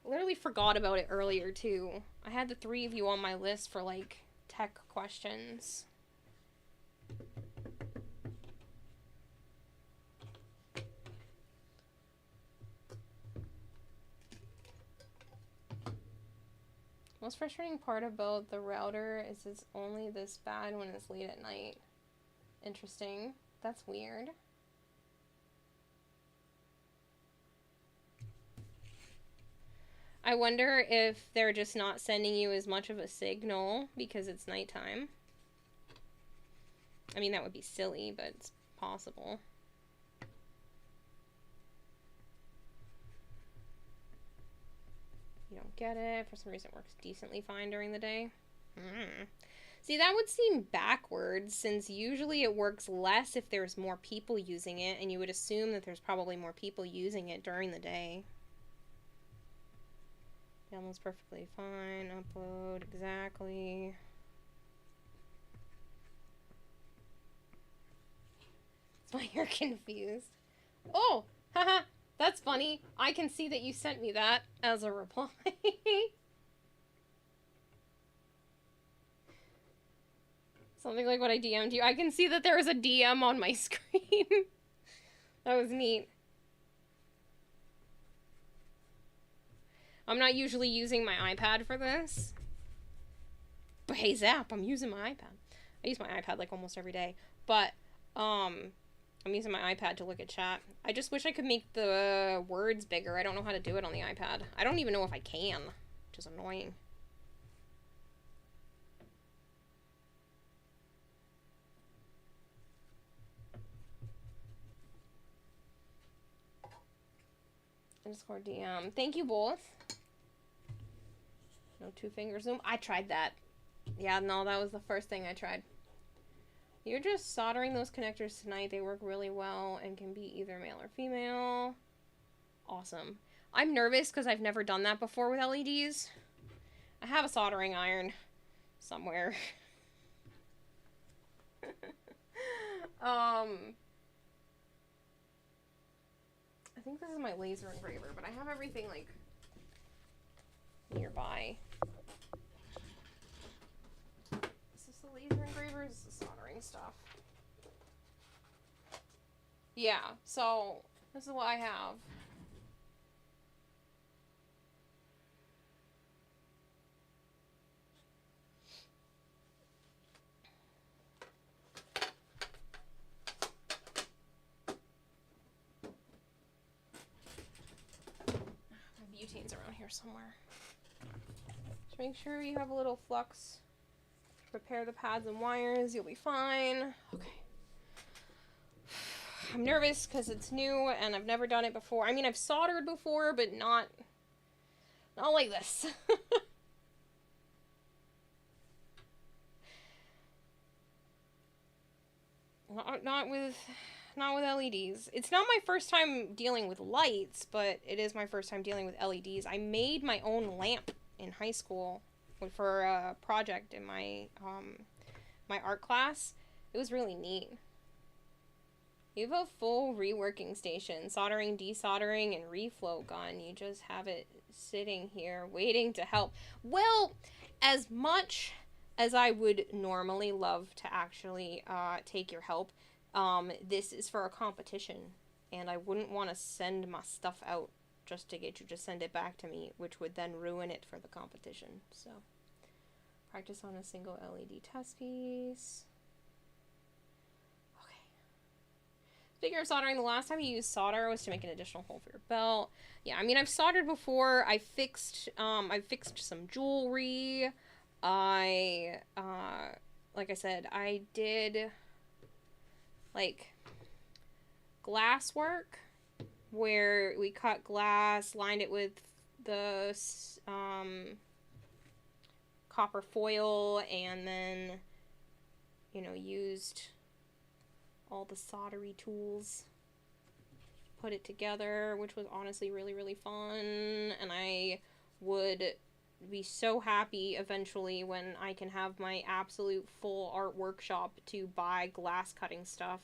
Literally forgot about it earlier, too. I had the 3 of you on my list for, like, tech questions. Most frustrating part about the router is it's only this bad when it's late at night. Interesting. That's weird. I wonder if they're just not sending you as much of a signal because it's nighttime. I mean, that would be silly, but it's possible. You don't get it. For some reason, it works decently fine during the day. See, that would seem backwards, since usually it works less if there's more people using it, and you would assume that there's probably more people using it during the day. Download's perfectly fine. Upload exactly. That's why you're confused. Oh, haha, that's funny. I can see that you sent me that as a reply. Something like what I DM'd you. I can see that there was a DM on my screen. That was neat. I'm not usually using my iPad for this. But hey, Zap, I'm using my iPad. I use my iPad like almost every day. But, I'm using my iPad to look at chat. I just wish I could make the words bigger. I don't know how to do it on the iPad. I don't even know if I can, which is annoying. Discord DM. Thank you both. No 2-finger zoom. I tried that. Yeah, no, that was the first thing I tried. You're just soldering those connectors tonight. They work really well and can be either male or female. Awesome. I'm nervous because I've never done that before with LEDs. I have a soldering iron somewhere. I think this is my laser engraver, but I have everything, like, nearby. Is this the laser engraver? Is this the soldering stuff? Yeah, so this is what I have. Butane's around here somewhere. Just make sure you have a little flux. Prepare the pads and wires. You'll be fine. Okay. I'm nervous because it's new and I've never done it before. I mean, I've soldered before, but not like this. not with LEDs. It's not my first time dealing with lights, but it is my first time dealing with LEDs. I made my own lamp in high school for a project in my my art class. It was really neat. You have a full reworking station, soldering, desoldering, and reflow gun. You just have it sitting here waiting to help. Well, as much as I would normally love to actually take your help, this is for a competition, and I wouldn't want to send my stuff out just to get you to send it back to me, which would then ruin it for the competition. So, practice on a single LED test piece. Okay. Speaking of soldering, the last time you used solder was to make an additional hole for your belt. Yeah, I mean, I've soldered before. I fixed some jewelry. Like I said, I did, like, glass work, where we cut glass, lined it with the, copper foil, and then, you know, used all the soldery tools, put it together, which was honestly really, really fun, and I would be so happy eventually when I can have my absolute full art workshop to buy glass cutting stuff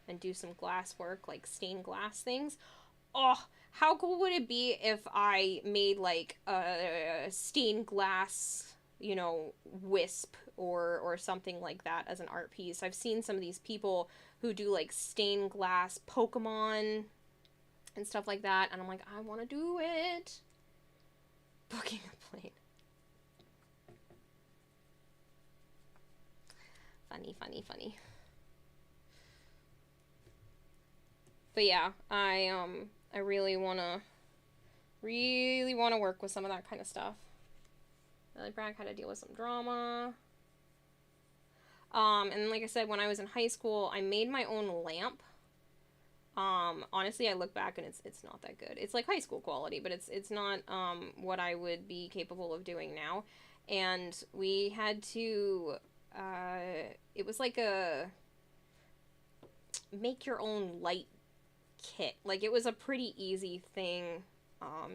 and do some glass work, like stained glass things. Oh, how cool would it be if I made like a stained glass, you know, wisp or something like that as an art piece. I've seen some of these people who do like stained glass Pokemon and stuff like that, and I'm like, I want to do it. Booking a plane. Funny. But yeah, I really wanna work with some of that kind of stuff. Like Brad had to deal with some drama. And like I said, when I was in high school, I made my own lamp. Honestly, I look back and it's not that good. It's like high school quality, but it's not what I would be capable of doing now. And we had to it was like a make your own light kit. Like, it was a pretty easy thing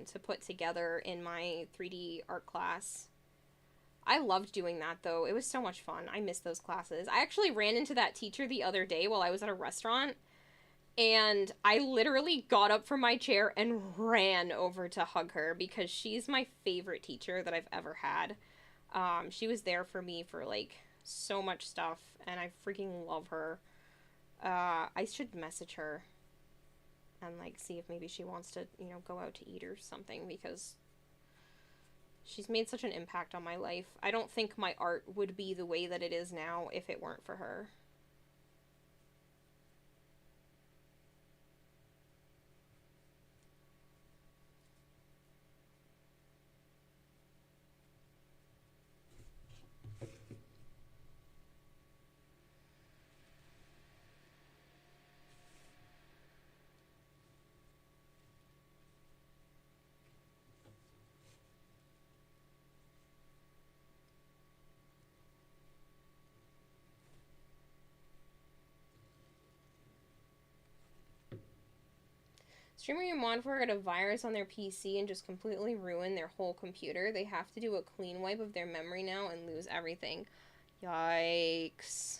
to put together in my 3D art class. I loved doing that, though. It was so much fun. I miss those classes. I actually ran into that teacher the other day while I was at a restaurant, and I literally got up from my chair and ran over to hug her because she's my favorite teacher that I've ever had. She was there for me for, like, so much stuff, and I freaking love her. I should message her and, like, see if maybe she wants to, you know, go out to eat or something, because she's made such an impact on my life. I don't think my art would be the way that it is now if it weren't for her. Streamer you mod for got a virus on their PC and just completely ruined their whole computer. They have to do a clean wipe of their memory now and lose everything. Yikes.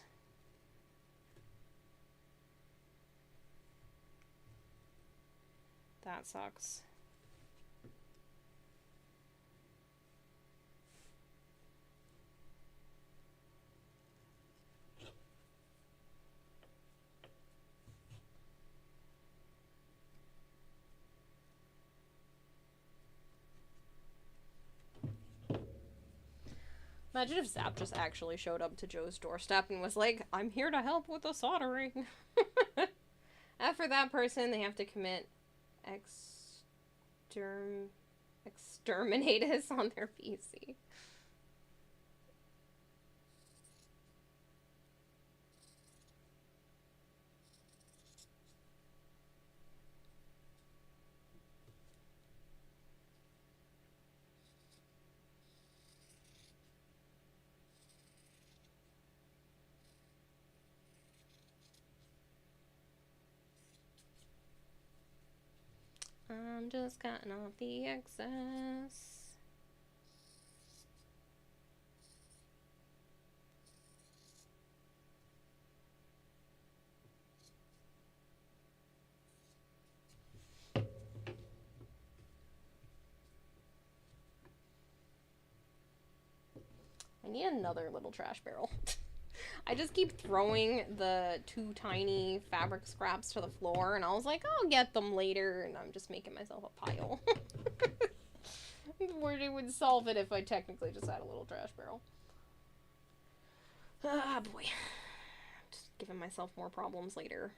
That sucks. Imagine if Zap just actually showed up to Joe's doorstep and was like, I'm here to help with the soldering. After that person, they have to commit exterminatus on their PC. I'm just cutting off the excess. I need another little trash barrel. I just keep throwing the 2 tiny fabric scraps to the floor, and I was like, I'll get them later, and I'm just making myself a pile. Where it would solve it if I technically just had a little trash barrel. Ah, boy. Just giving myself more problems later.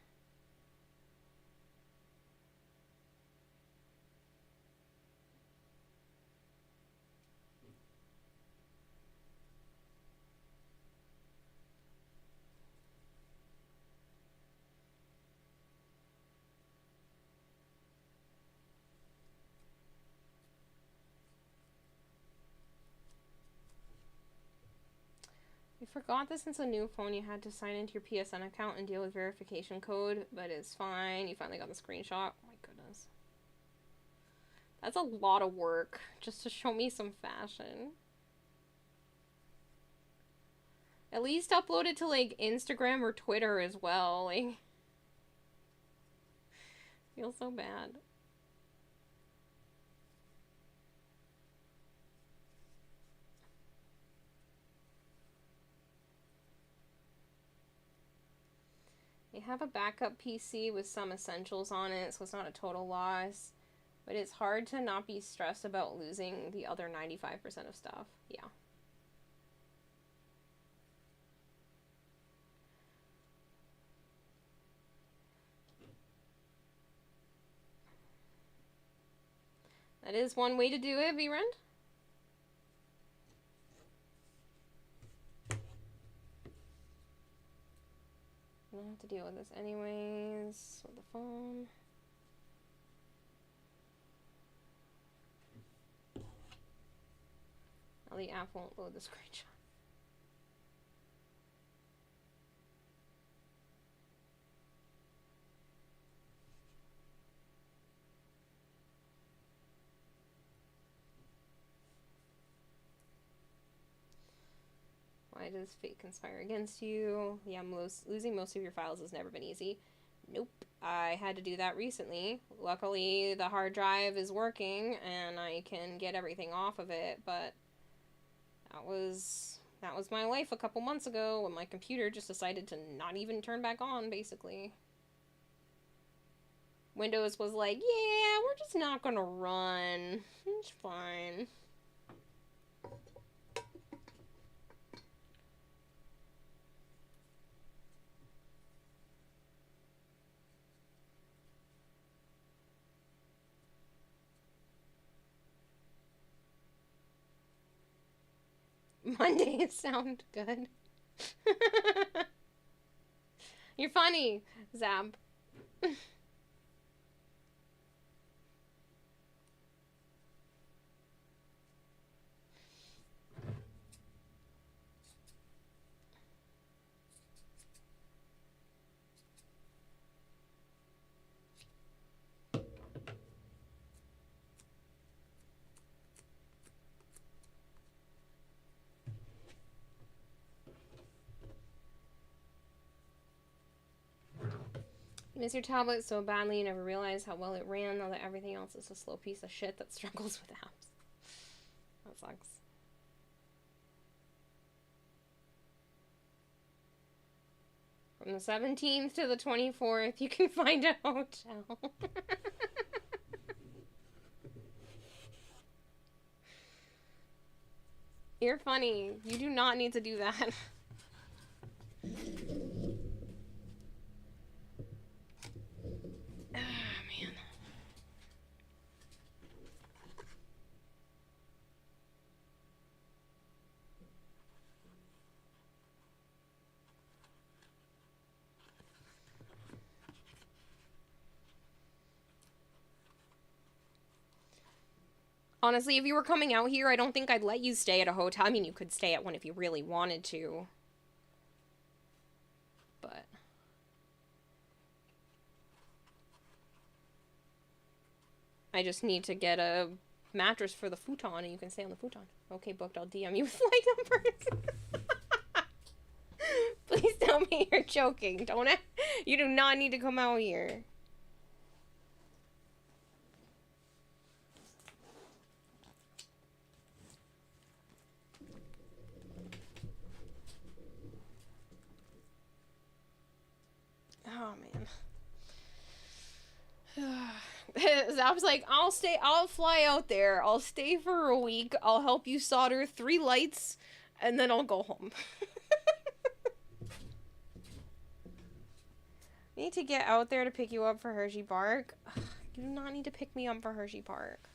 I forgot that since a new phone you had to sign into your PSN account and deal with verification code, but it's fine. You finally got the screenshot. Oh my goodness. That's a lot of work just to show me some fashion. At least upload it to like Instagram or Twitter as well. Like, feel so bad. They have a backup PC with some essentials on it, so it's not a total loss. But it's hard to not be stressed about losing the other 95% of stuff. Yeah. That is one way to do it, Vrend. I'm gonna have to deal with this anyways with the phone. Now the app won't load the screenshot. Why does fate conspire against you? Yeah, losing most of your files has never been easy. Nope. I had to do that recently. Luckily, the hard drive is working and I can get everything off of it, but that was my life a couple months ago when my computer just decided to not even turn back on, basically. Windows was like, yeah, we're just not gonna run. It's fine. Mondays sound good. You're funny, Zab. You miss your tablet so badly you never realize how well it ran, now that everything else is a slow piece of shit that struggles with apps. That sucks. From the 17th to the 24th, you can find a hotel. You're funny. You do not need to do that. Ah, man. Honestly, if you were coming out here, I don't think I'd let you stay at a hotel. I mean, you could stay at one if you really wanted to. But... I just need to get a mattress for the futon and you can stay on the futon. Okay, booked. I'll DM you with flight numbers. Please tell me you're joking. Don't I? You do not need to come out here. Oh, man. Zap's like, I'll fly out there. I'll stay for a week. I'll help you solder 3 lights, and then I'll go home. Need to get out there to pick you up for Hershey Park. Ugh, you do not need to pick me up for Hershey Park.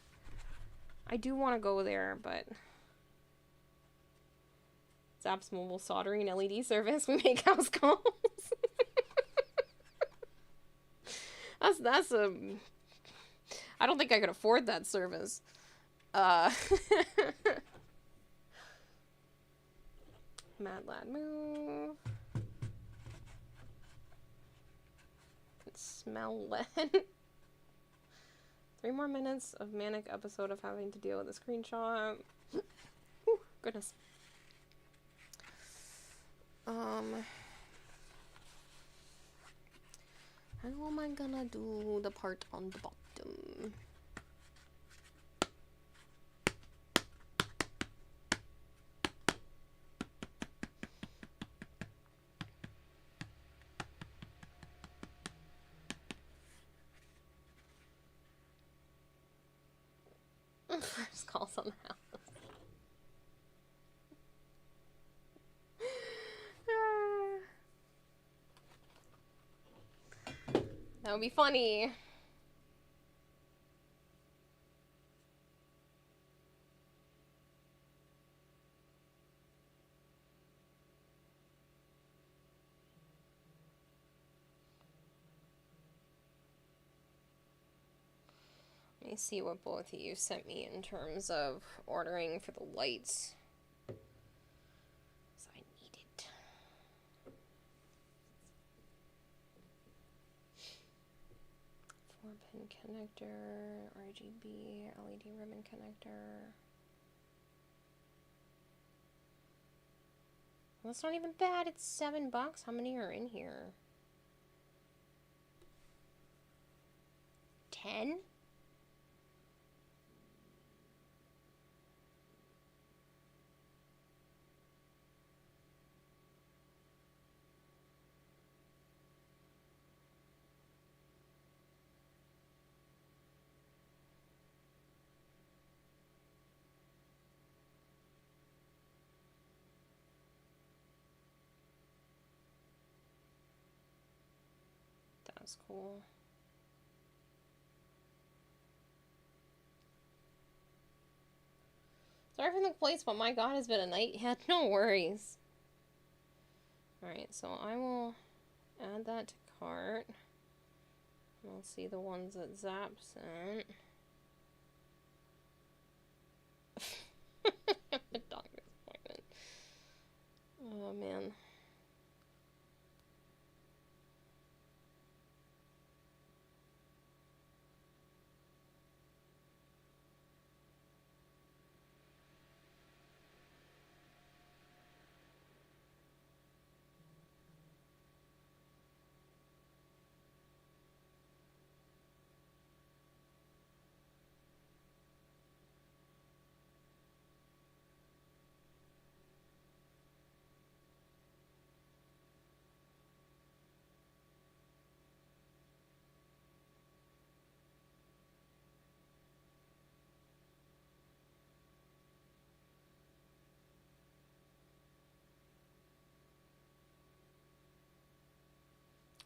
I do want to go there, but... Zap's mobile soldering LED service. We make house calls. That's a... I don't think I could afford that service. Mad Lad move. Smell lead. 3 more minutes of manic episode of having to deal with a screenshot. Whew, goodness. How am I gonna do the part on the bottom? First calls on the house. That would be funny. Let me see what both of you sent me in terms of ordering for the lights. So I need it. Four-pin connector, RGB, LED ribbon connector. Well, that's not even bad. It's $7. How many are in here? 10? That's cool. Sorry for the complaints, but my god, it's been a night. Yeah, no worries. Alright, so I will add that to cart. We'll see the ones that Zap sent. The doctor's appointment. Oh, man.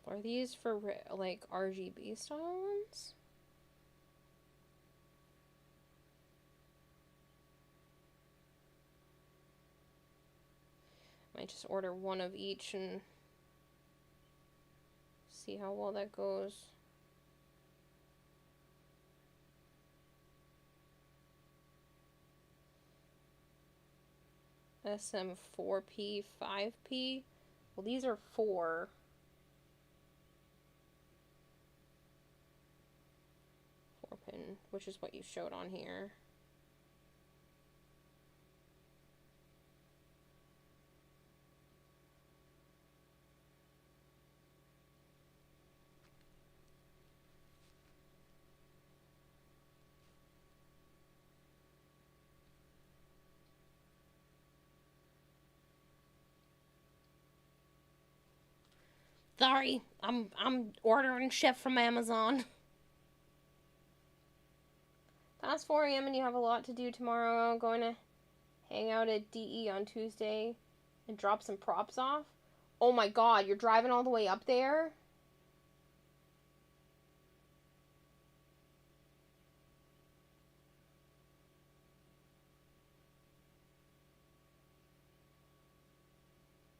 Are these for, like, RGB style ones? Might just order one of each and see how well that goes. SM4P, 5P. Well, these are 4. 4-pin, which is what you showed on here. Sorry, I'm ordering shit from Amazon. Past 4 a.m. and you have a lot to do tomorrow. Going to hang out at DE on Tuesday and drop some props off. Oh my god, you're driving all the way up there?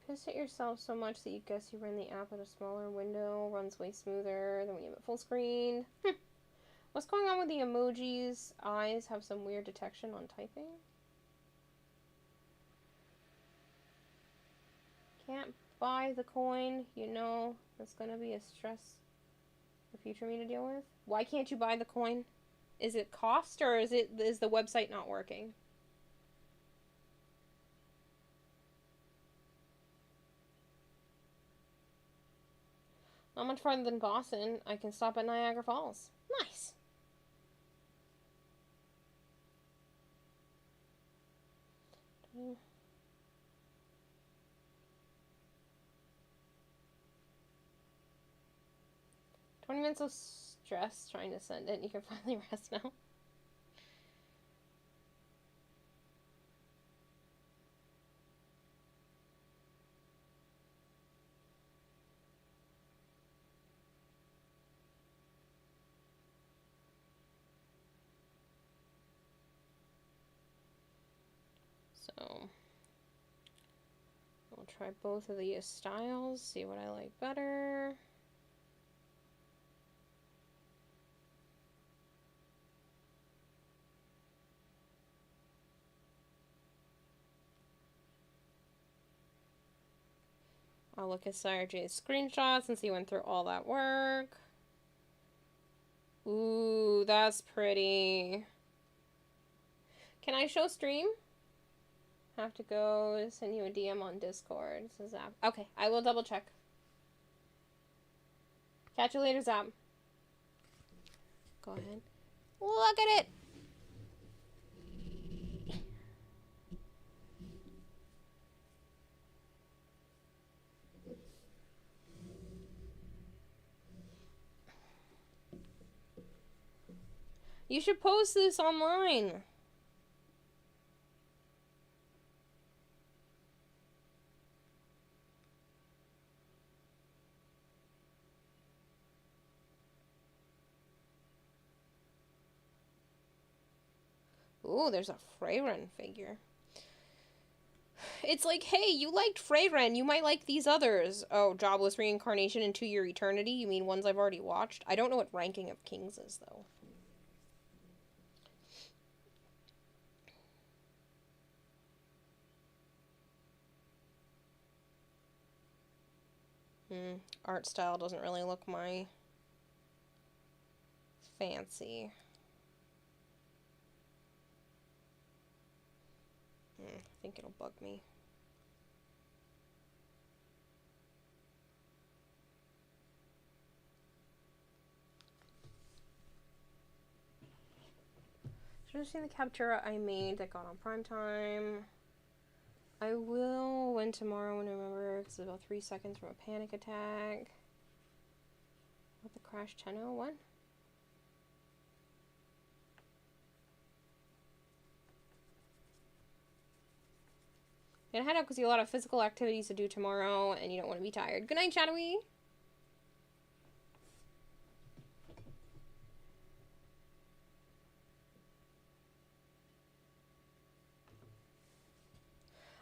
Piss at yourself so much that you guess you run the app at a smaller window, runs way smoother than when you have it full screen. What's going on with the emojis? Eyes have some weird detection on typing. Can't buy the coin. You know that's gonna be a stress for future me to deal with. Why can't you buy the coin? Is it cost or is the website not working? Not much farther than Boston. I can stop at Niagara Falls. Nice. Mm. 20 minutes of stress trying to send it. You can finally rest now. So, I'll try both of these styles, see what I like better. I'll look at Sire J's screenshots since he went through all that work. Ooh, that's pretty. Can I show stream? Have to go send you a DM on Discord. Says Zap. Okay, I will double check. Catch you later, Zap. Go ahead. Look at it! You should post this online. Ooh, there's a Freyren figure. It's like, hey, you liked Freyren, you might like these others. Oh, Jobless Reincarnation and 2 Year Eternity? You mean ones I've already watched? I don't know what ranking of Kings is, though. Art style doesn't really look my fancy. I think it'll bug me. Should have seen the captura I made that got on prime time. I will win tomorrow and remember because it's about 3 seconds from a panic attack. What the crash 10:01? Gonna head out because you have a lot of physical activities to do tomorrow and you don't want to be tired. Good night, Shadowy!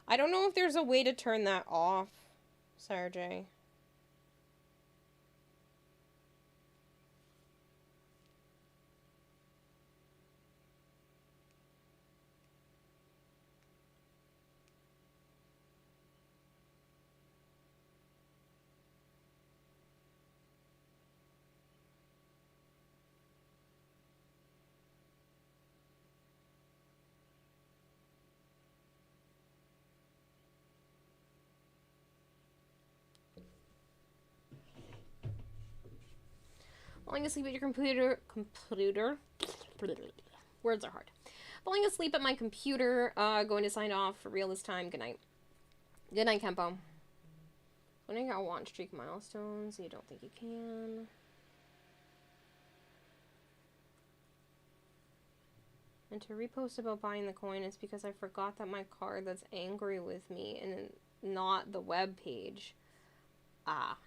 I don't know if there's a way to turn that off, Sarah J. Falling asleep at your computer. Words are hard. Falling asleep at my computer. Going to sign off for real this time. Good night. Good night, Kempo. When I got watch streak milestones, you don't think you can. And to repost about buying the coin is because I forgot that my card that's angry with me and not the web page. Ah.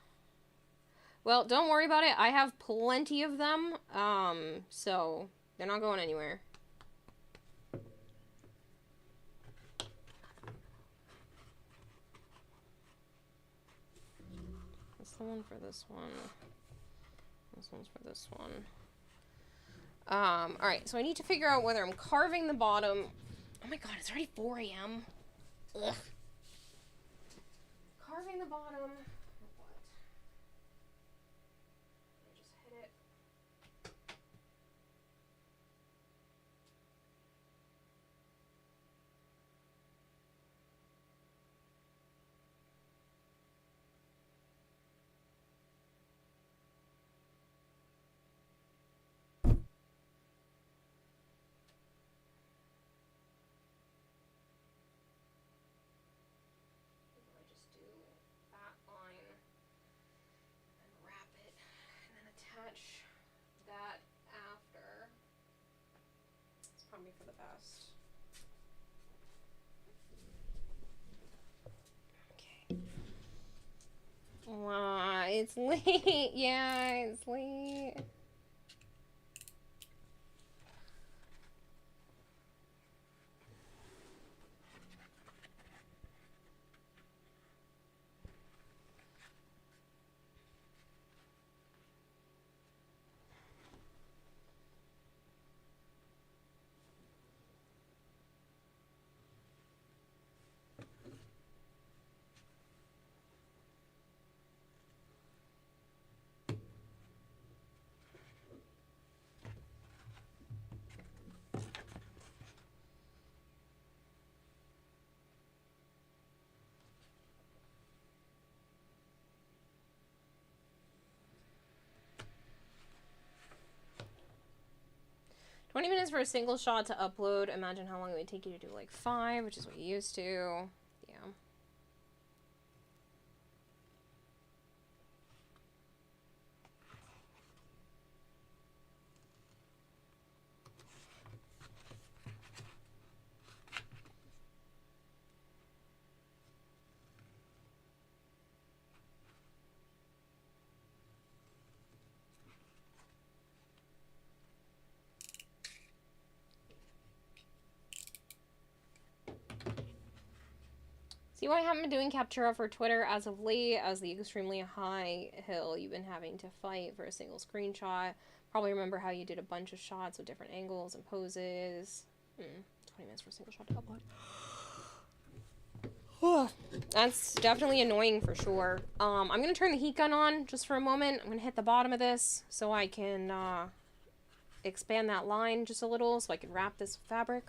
Well, don't worry about it. I have plenty of them. So they're not going anywhere. That's the one for this one. This one's for this one. Alright, so I need to figure out whether I'm carving the bottom. Oh my god, it's already 4 a.m. Ugh. Carving the bottom. What? I just hit it. I just do that line and wrap it and then attach that after. It's probably for the best. Okay. Wow, it's late. Yeah, it's late. $20 for a single shot to upload. Imagine how long it would take you to do like 5, which is what you used to. Yeah. See why I haven't been doing Captura for Twitter as of late, as the extremely high hill you've been having to fight for a single screenshot. Probably remember how you did a bunch of shots with different angles and poses. 20 minutes for a single shot to upload. That's definitely annoying for sure. I'm going to turn the heat gun on just for a moment. I'm going to hit the bottom of this so I can expand that line just a little so I can wrap this fabric.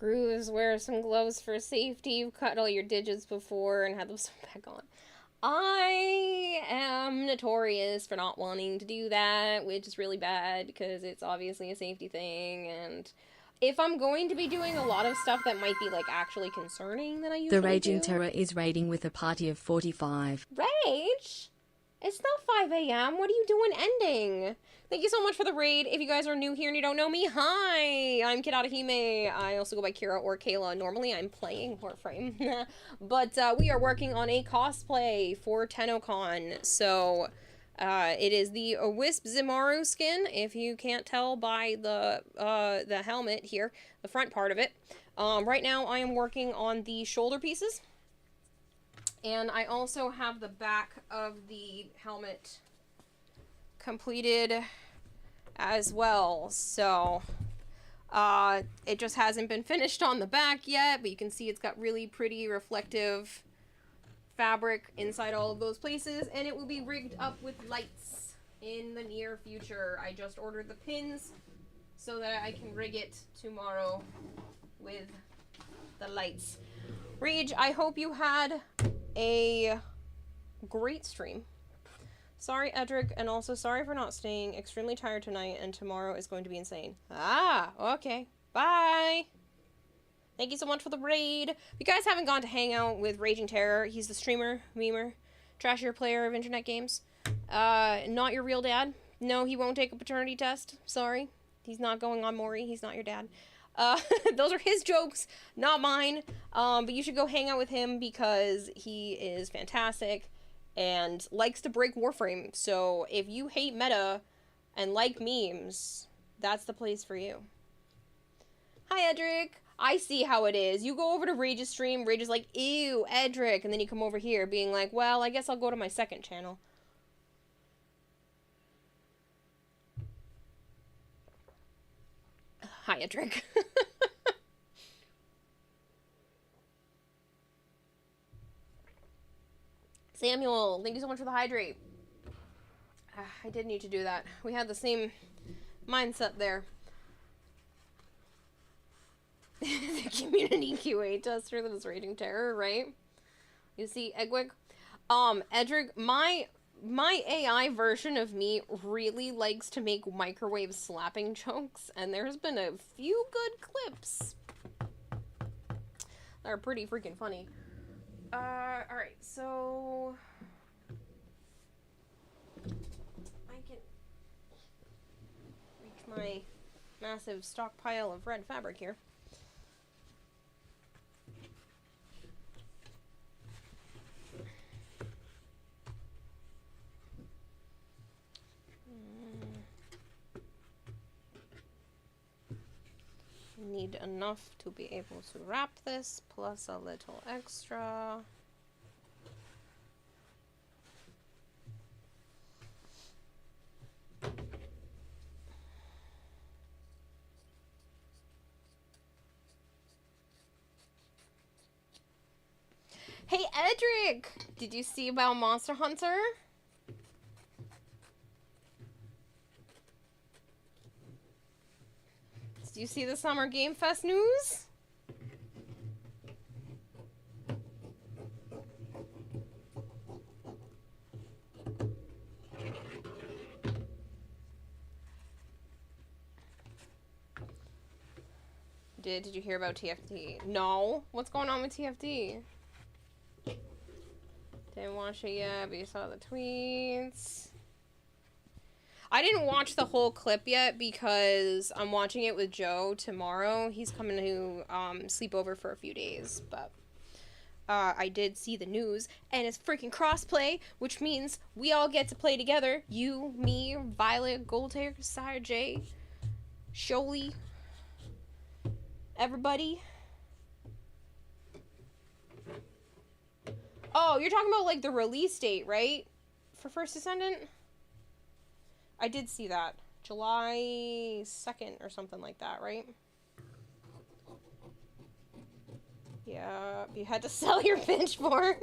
Grooves, wear some gloves for safety. You've cut all your digits before and had them sewn back on. I am notorious for not wanting to do that, which is really bad because it's obviously a safety thing. And if I'm going to be doing a lot of stuff that might be like actually concerning, that I usually The Raging do. Terror is raiding with a party of 45. Rage? It's not 5 a.m. What are you doing ending? Thank you so much for the raid. If you guys are new here and you don't know me, hi! I'm Kid Hime. I also go by Kira or Kayla. Normally I'm playing Warframe. But we are working on a cosplay for TennoCon. So it is the Wisp Zimaru skin, if you can't tell by the helmet here, the front part of it. Right now I am working on the shoulder pieces. And I also have the back of the helmet completed as well. So, it just hasn't been finished on the back yet, but you can see it's got really pretty reflective fabric inside all of those places, and it will be rigged up with lights in the near future. I just ordered the pins so that I can rig it tomorrow with the lights. Rage, I hope you had a great stream. Sorry, Edric, and also sorry for not staying. Extremely tired tonight, and tomorrow is going to be insane. Ah, okay. Bye! Thank you so much for the raid. If you guys haven't gone to hang out with Raging Terror, he's the streamer, memer, trashier player of internet games. Not your real dad. No, he won't take a paternity test. Sorry. He's not going on Maury. He's not your dad. Those are his jokes, not mine. But you should go hang out with him because he is fantastic and likes to break Warframe. So if you hate meta and like memes, that's the place for you. Hi, Edric. I see how it is. You go over to Rage's stream, Rage is like, ew, Edric, and then you come over here being like, well, I guess I'll go to my second channel. Hi, Edric. Samuel, thank you so much for the hydrate. I did need to do that. We had the same mindset there. The community QA tester that is Raging Terror, right? You see, Egwig? Edric, my AI version of me really likes to make microwave slapping jokes, and there's been a few good clips that are pretty freaking funny. Alright, so I can reach my massive stockpile of red fabric here. Need enough to be able to wrap this, plus a little extra. Hey Edric! Did you see about Monster Hunter? Did you see the Summer Game Fest news? Did you hear about TFT? No. What's going on with TFT? Didn't watch it yet, but you saw the tweets. I didn't watch the whole clip yet because I'm watching it with Joe tomorrow. He's coming to sleep over for a few days, but I did see the news, and it's freaking crossplay, which means we all get to play together. You, me, Violet, Goldhair, Sire J, Sholey, everybody. Oh, you're talking about like the release date, right? For First Descendant? I did see that. July 2nd or something like that, right? Yeah, you had to sell your pitchfork.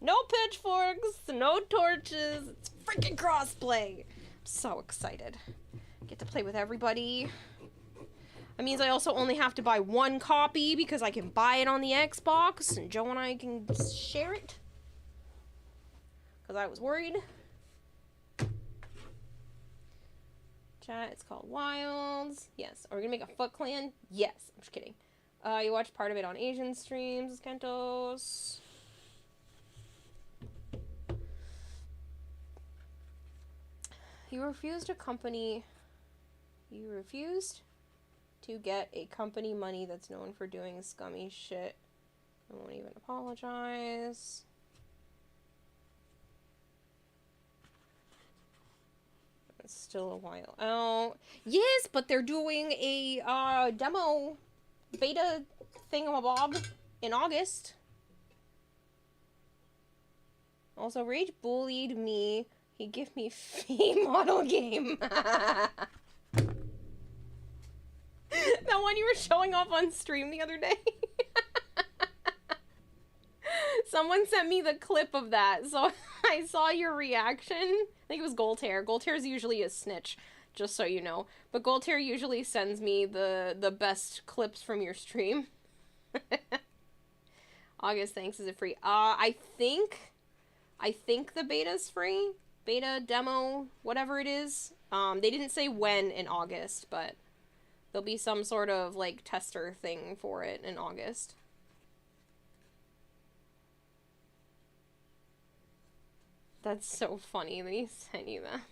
No pitchforks, no torches. It's freaking crossplay. I'm so excited. Get to play with everybody. That means I also only have to buy one copy because I can buy it on the Xbox and Joe and I can share it. Because I was worried. Chat, it's called Wilds. Yes. Are we gonna make a Foot Clan? Yes. I'm just kidding. You watch part of it on Asian streams, Kentos. You refused to get a company money that's known for doing scummy shit. I won't even apologize. It's still a while out. Yes, but they're doing a demo beta thingamabob in August. Also, Rage bullied me. He gave me fee model game. That one you were showing off on stream the other day. Someone sent me the clip of that, so I saw your reaction. I think it was Goldhair. Goldhair's usually a snitch, just so you know. But Goldhair usually sends me the best clips from your stream. August, thanks. Is it free? I think the beta's free. Beta, demo, whatever it is. They didn't say when in August, but there'll be some sort of, like, tester thing for it in August. That's so funny that he sent you that.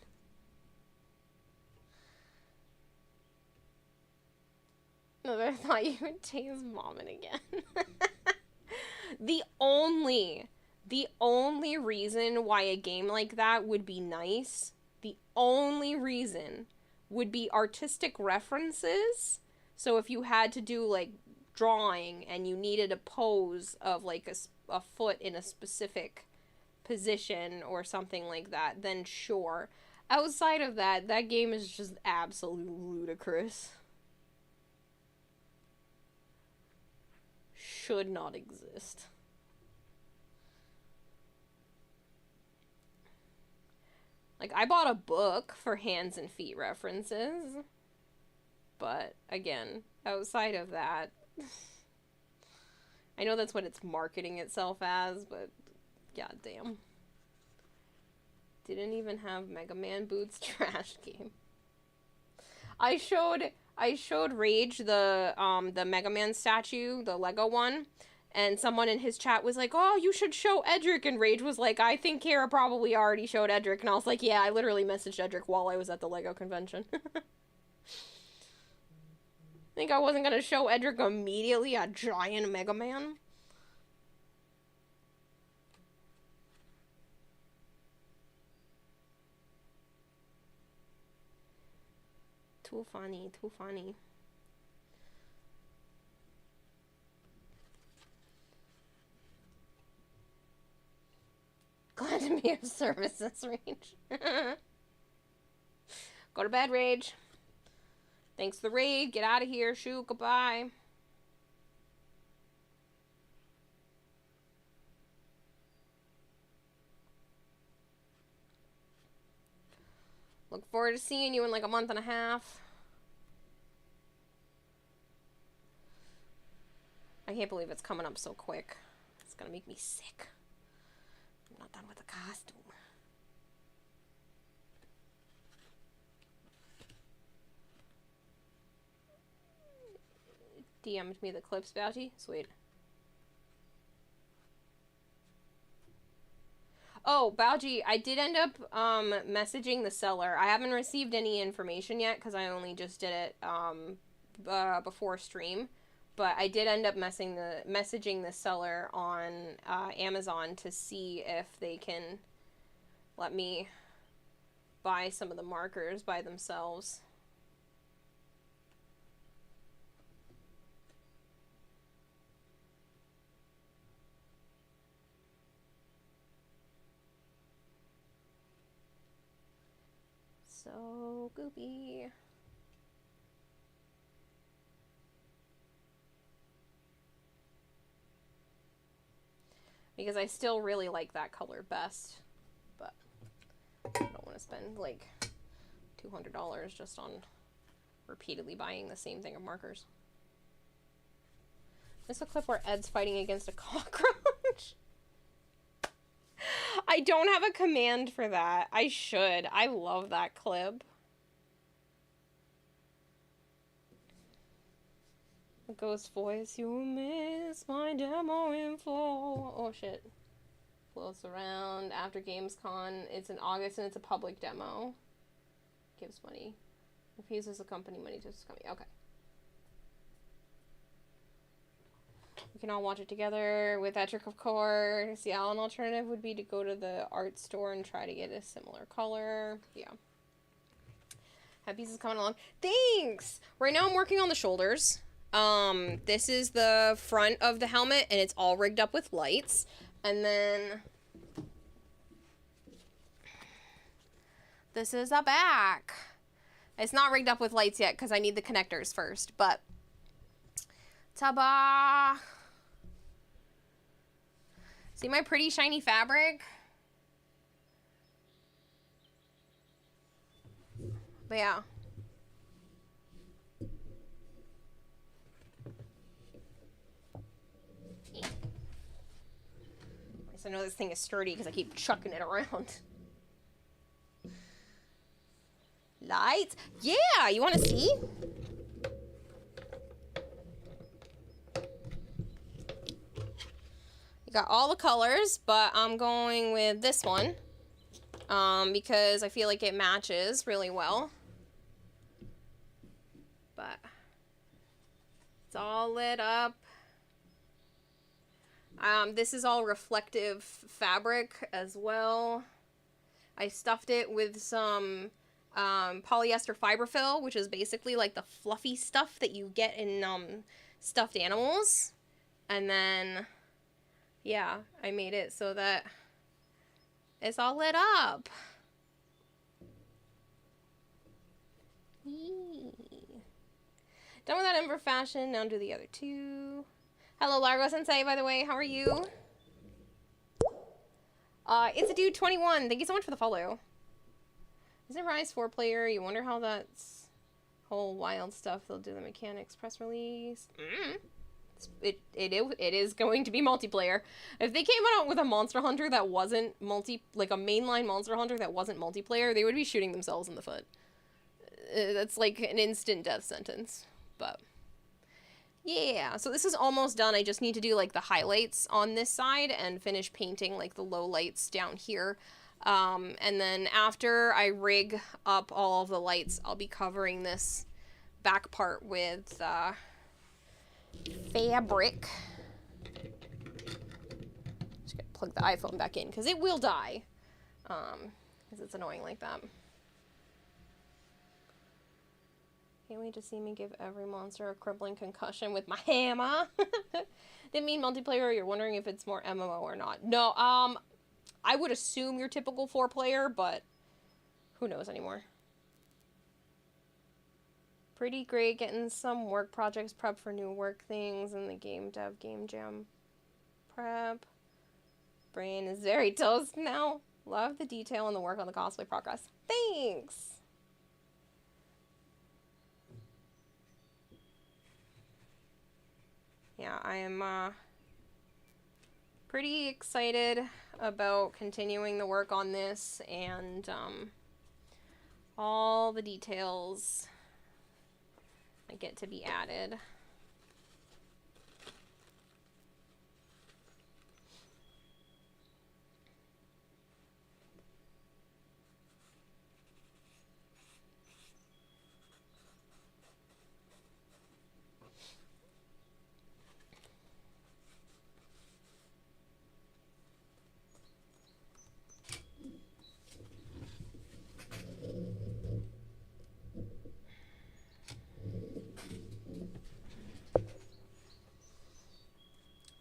No, I thought you would tase Vomit again. The only reason why a game like that would be nice, the only reason would be artistic references. So if you had to do, like, drawing and you needed a pose of, like, a foot in a specific position or something like that, then sure. Outside of that, that game is just absolutely ludicrous. Should not exist. Like, I bought a book for hands and feet references. But, again, outside of that... I know that's what it's marketing itself as, but... God damn. Didn't even have Mega Man Boots trash game. I showed Rage the Mega Man statue, the Lego one, and someone in his chat was like, "Oh, you should show Edric," and Rage was like, "I think Kara probably already showed Edric," and I was like, "Yeah, I literally messaged Edric while I was at the Lego convention." Think I wasn't gonna show Edric immediately a giant Mega Man? Too funny, too funny. Glad to be of service this Rage. Go to bed, Rage. Thanks for the raid. Get out of here. Shoot, goodbye. Look forward to seeing you in like a month and a half. I can't believe it's coming up so quick. It's gonna make me sick. I'm not done with the costume. DM'd me the clips, Bouty. Sweet. Oh, Bougie, I did end up messaging the seller. I haven't received any information yet because I only just did it before stream. But I did end up messaging the seller on Amazon to see if they can let me buy some of the markers by themselves. So goopy. Because I still really like that color best, but I don't want to spend like $200 just on repeatedly buying the same thing of markers. This is a clip where Ed's fighting against a cockroach. I don't have a command for that. I should. I love that clip. The ghost voice, you miss my demo info. Oh shit. Floats around after Gamescom. It's in August and it's a public demo. Gives money. Refuses the company money to this company. Okay. We can all watch it together with Etric, of course. Yeah, an alternative would be to go to the art store and try to get a similar color. Yeah. Have pieces coming along. Thanks! Right now I'm working on the shoulders. This is the front of the helmet, and it's all rigged up with lights. And then this is the back. It's not rigged up with lights yet because I need the connectors first, but ta-ba! See my pretty shiny fabric? But yeah. I know this thing is sturdy because I keep chucking it around. Lights? Yeah! You want to see? You got all the colors, but I'm going with this one. Because I feel like it matches really well. But it's all lit up. This is all reflective fabric as well. I stuffed it with some polyester fiberfill, which is basically like the fluffy stuff that you get in stuffed animals. And then, yeah, I made it so that it's all lit up. Yee. Done with that Ember fashion, now do the other two. Hello, Largo Sensei, by the way. How are you? It's a dude 21. Thank you so much for the follow. Isn't Rise 4-player? You wonder how that's whole wild stuff. They'll do the mechanics press release. It is going to be multiplayer. If they came out with a Monster Hunter that wasn't like a mainline Monster Hunter that wasn't multiplayer, they would be shooting themselves in the foot. That's like an instant death sentence. But yeah, so this is almost done. I just need to do like the highlights on this side and finish painting like the low lights down here. And then after I rig up all of the lights, I'll be covering this back part with fabric. Just gotta plug the iPhone back in because it will die. Because it's annoying like that. Can't wait to see me give every monster a crippling concussion with my hammer. Didn't mean multiplayer. You're wondering if it's more MMO or not. No, I would assume your typical 4-player, but who knows anymore. Pretty great getting some work projects prepped for new work things and the game dev game jam prep. Brain is very toast now. Love the detail and the work on the cosplay progress. Thanks! Yeah, I am pretty excited about continuing the work on this and all the details that get to be added.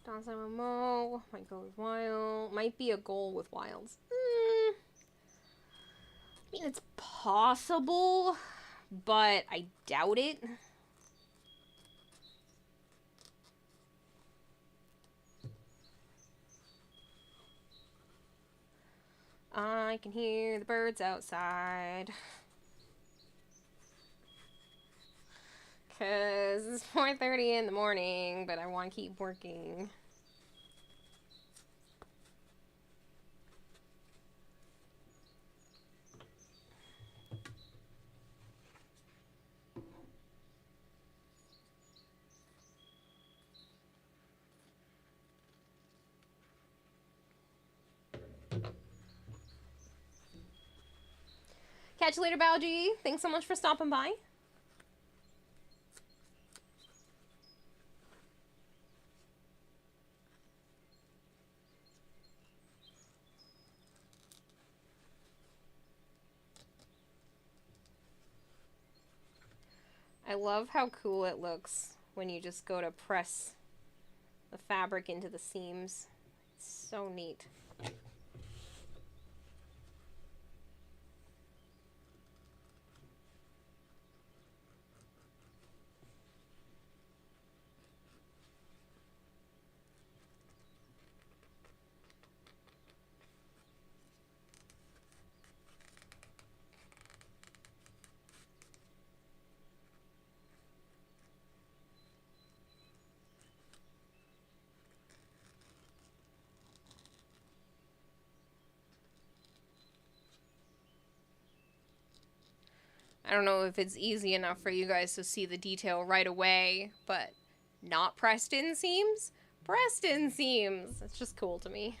Dance MMO, might go with Wild. Might be a goal with Wilds. I mean, it's possible, but I doubt it. I can hear the birds outside. Because it's 4:30 in the morning, but I want to keep working. Catch you later, Balgy. Thanks so much for stopping by. I love how cool it looks when you just go to press the fabric into the seams. It's so neat. I don't know if it's easy enough for you guys to see the detail right away, but not pressed in seams? Pressed in seams! It's just cool to me.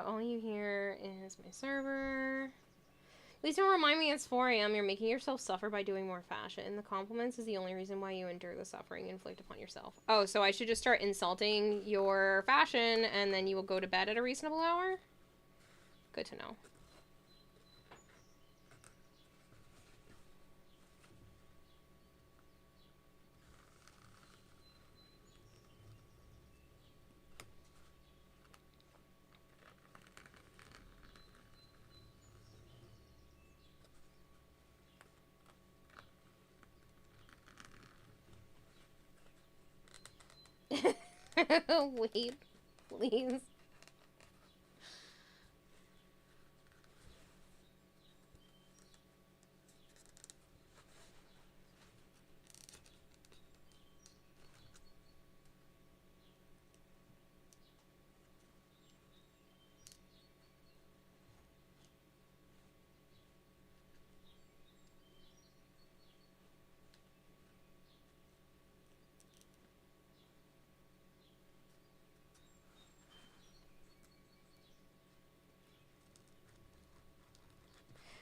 All you hear is my server. Please don't remind me it's 4 a.m. You're making yourself suffer by doing more fashion. The compliments is the only reason why you endure the suffering inflict upon yourself. Oh, so I should just start insulting your fashion and then you will go to bed at a reasonable hour? Good to know. Wait, please.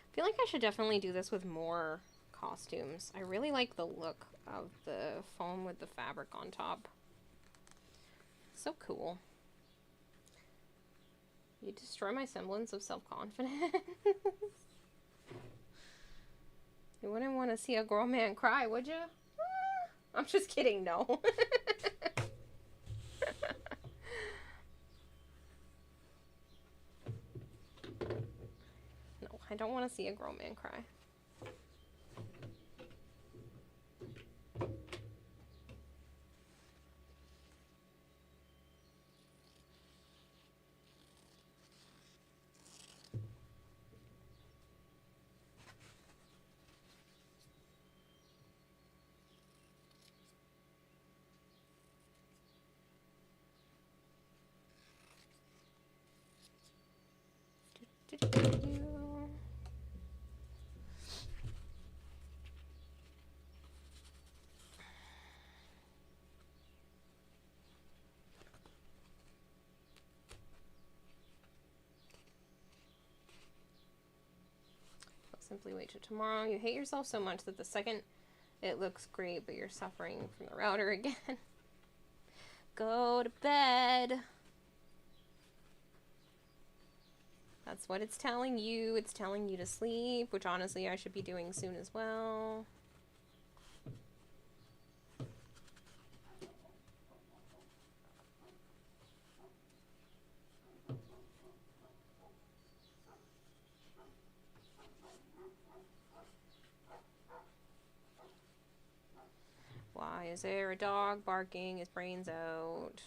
I feel like I should definitely do this with more costumes. I really like the look of the foam with the fabric on top. So cool. You destroy my semblance of self-confidence. You wouldn't want to see a grown man cry, would you? I'm just kidding, no. No, I don't want to see a grown man cry. Simply wait till tomorrow. You hate yourself so much that the second it looks great, but you're suffering from the router again. Go to bed. That's what it's telling you. It's telling you to sleep, which honestly I should be doing soon as well. Why is there a dog barking his brains out?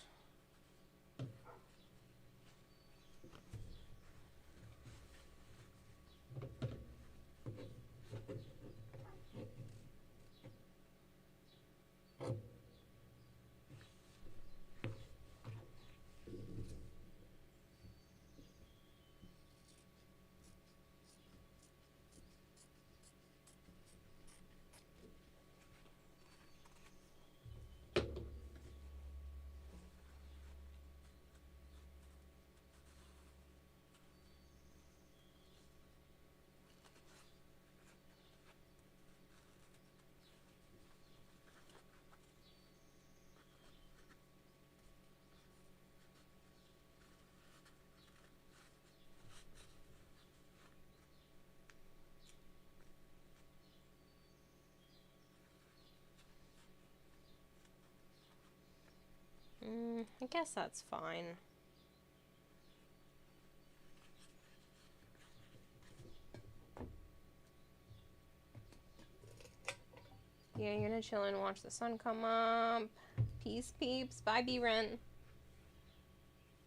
I guess that's fine. Yeah, you're gonna chill and watch the sun come up. Peace, peeps. Bye, B-Ren.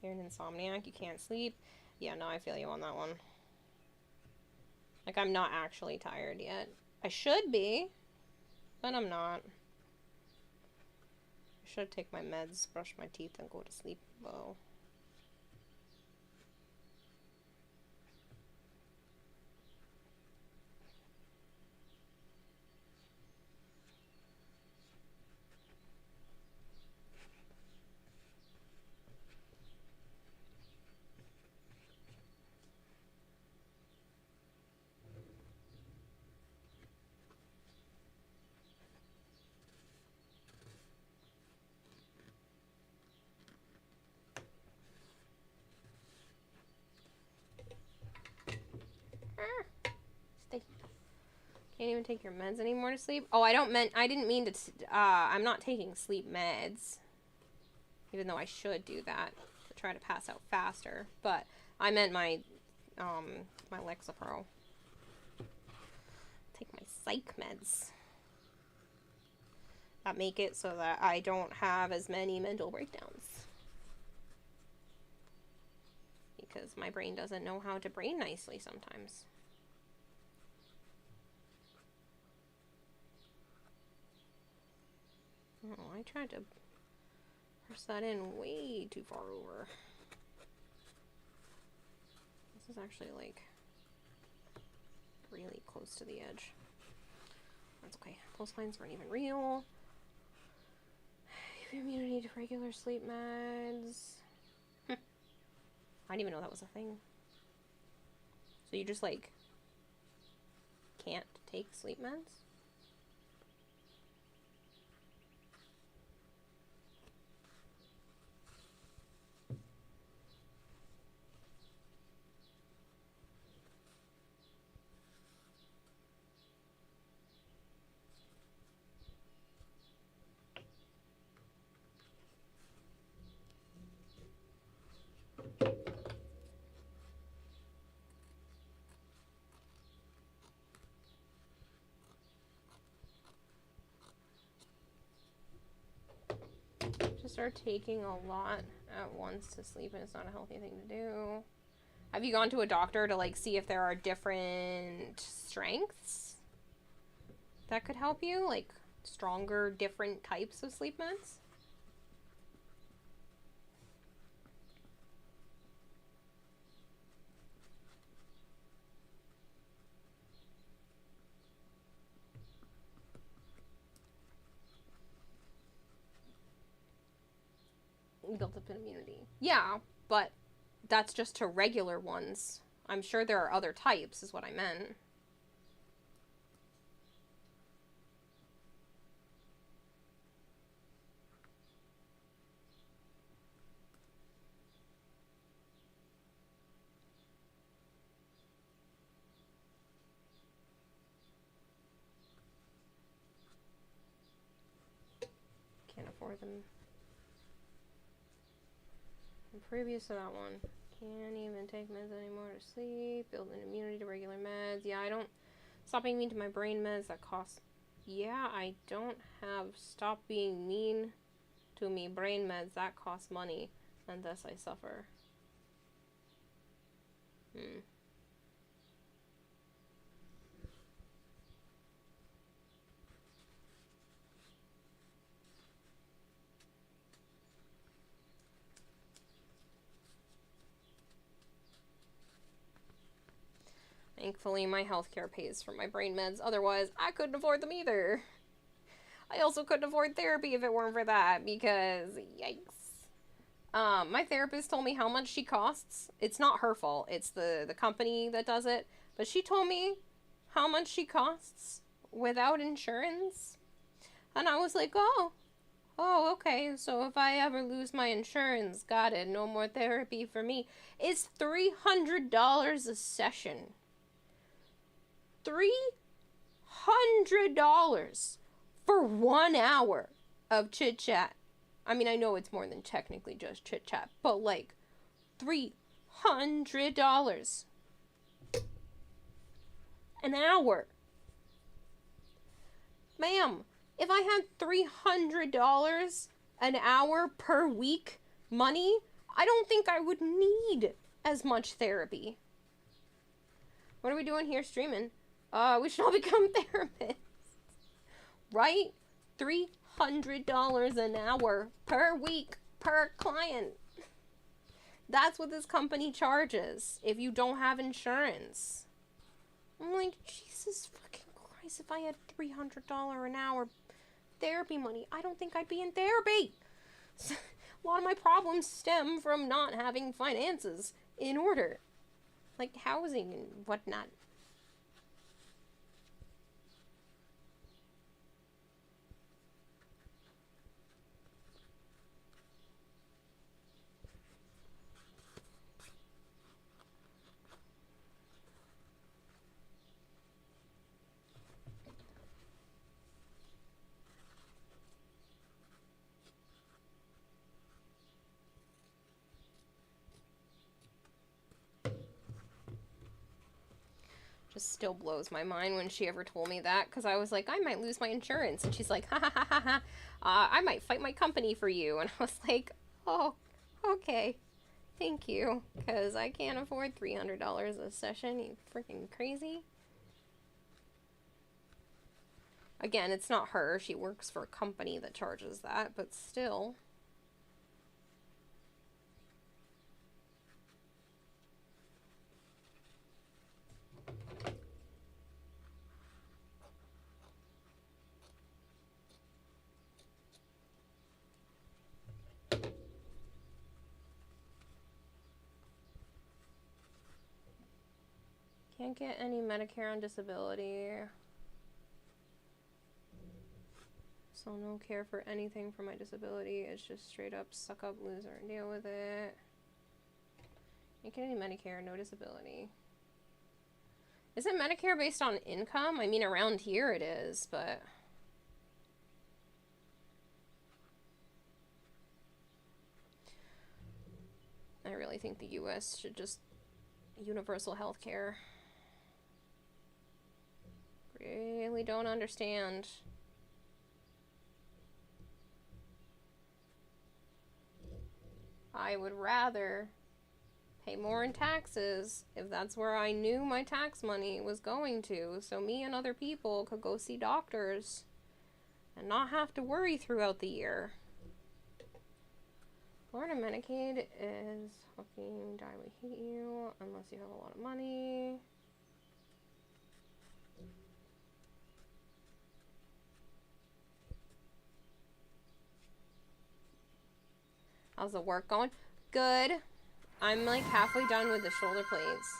You're an insomniac. You can't sleep. Yeah, no, I feel you on that one. Like, I'm not actually tired yet. I should be, but I'm not. I should take my meds, brush my teeth, and go to sleep, though. Stay. Can't even take your meds anymore to sleep? Oh, I didn't mean to, I'm not taking sleep meds. Even though I should do that to try to pass out faster. But I meant my Lexapro. Take my psych meds. That make it so that I don't have as many mental breakdowns. Because my brain doesn't know how to brain nicely sometimes. Oh, I tried to press that in way too far over. This is actually like really close to the edge. That's okay. Those lines weren't even real. Immunity to regular sleep meds. I didn't even know that was a thing. So you just like can't take sleep meds? Just start taking a lot at once to sleep, and it's not a healthy thing to do. Have you gone to a doctor to like see if there are different strengths that could help you? Like stronger, different types of sleep meds? Built up an immunity. Yeah, but that's just to regular ones. I'm sure there are other types, is what I meant. Can't afford them. And previous to that one, can't even take meds anymore to sleep. Build an immunity to regular meds. Yeah, I don't. Stop being mean to my brain meds. That costs Yeah, I don't have stop being mean to me brain meds. That cost money, and thus I suffer. Thankfully, my healthcare pays for my brain meds. Otherwise, I couldn't afford them either. I also couldn't afford therapy if it weren't for that, because yikes. My therapist told me how much she costs. It's not her fault. It's the company that does it. But she told me how much she costs without insurance. And I was like, oh, okay. So if I ever lose my insurance, got it. No more therapy for me. It's $300 a session. $300 for 1 hour of chit chat. I mean, I know it's more than technically just chit chat, but like $300 an hour. Ma'am, if I had $300 an hour per week money, I don't think I would need as much therapy. What are we doing here streaming? We should all become therapists. Right? $300 an hour per week per client. That's what this company charges if you don't have insurance. I'm like, Jesus fucking Christ, if I had $300 an hour therapy money, I don't think I'd be in therapy. A lot of my problems stem from not having finances in order. Like housing and whatnot. Just still blows my mind when she ever told me that, because I was like, I might lose my insurance, and she's like, ha ha ha ha ha, I might fight my company for you, and I was like, oh, okay, thank you, because I can't afford $300 a session. You freaking crazy. Again, it's not her, she works for a company that charges that, but still. Can't get any Medicare on disability. So no care for anything for my disability. It's just straight up suck up, loser, and deal with it. Can't get any Medicare, no disability. Isn't Medicare based on income? I mean, around here it is, but... I really think the US should just... universal health care. Really don't understand. I would rather pay more in taxes if that's where I knew my tax money was going to, so me and other people could go see doctors and not have to worry throughout the year. Florida Medicaid is fucking die we hate you unless you have a lot of money. How's the work going? Good. I'm like halfway done with the shoulder plates.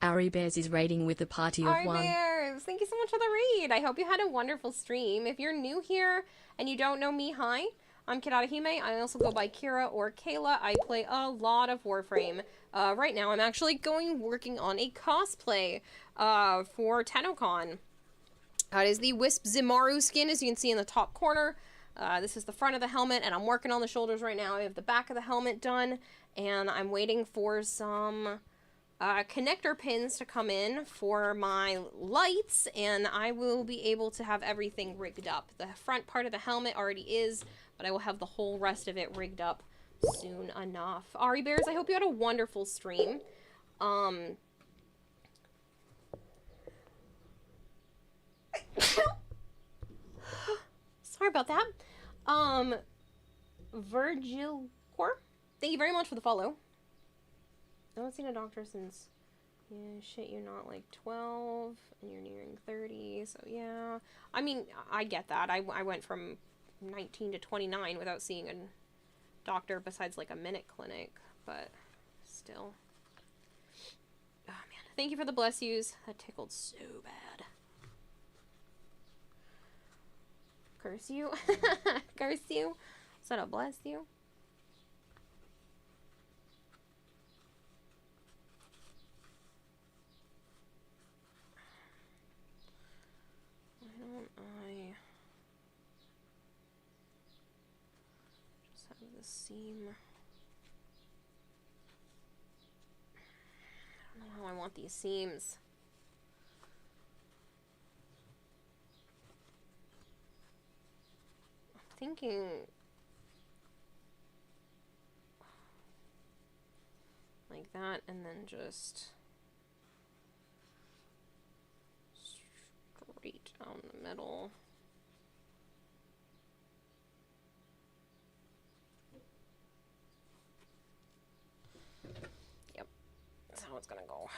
Ari Bears is raiding with a party of Ari one. Bears, thank you so much for the raid. I hope you had a wonderful stream. If you're new here and you don't know me, hi. I'm Kiradahime. I also go by Kira or Kayla. I play a lot of Warframe. Right now I'm actually working on a cosplay for TennoCon. That is the Wisp Zimaru skin, as you can see in the top corner. This is the front of the helmet, and I'm working on the shoulders right now. I have the back of the helmet done, and I'm waiting for some connector pins to come in for my lights, and I will be able to have everything rigged up. The front part of the helmet already is, but I will have the whole rest of it rigged up soon enough. Ari Bears, I hope you had a wonderful stream. Sorry about that. Virgil Core, thank you very much for the follow. I haven't seen a doctor since, yeah, shit, you're not like 12, and you're nearing 30, so yeah. I mean, I get that. I went from 19 to 29 without seeing a doctor besides like a minute clinic, but still. Oh man, thank you for the bless yous. That tickled so bad. Curse you. Curse you. Is that a bless you? Why don't I just have the seam? I don't know how I want these seams. I'm thinking like that, and then just straight down the middle. Yep, that's how it's gonna go.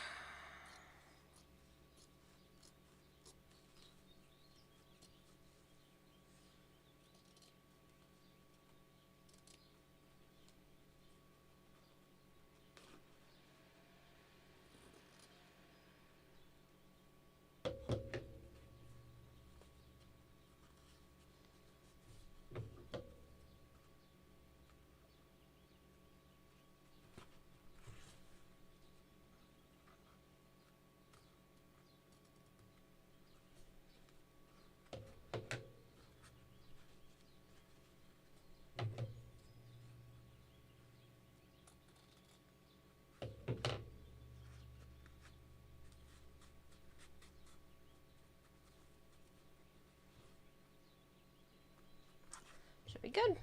Should be good.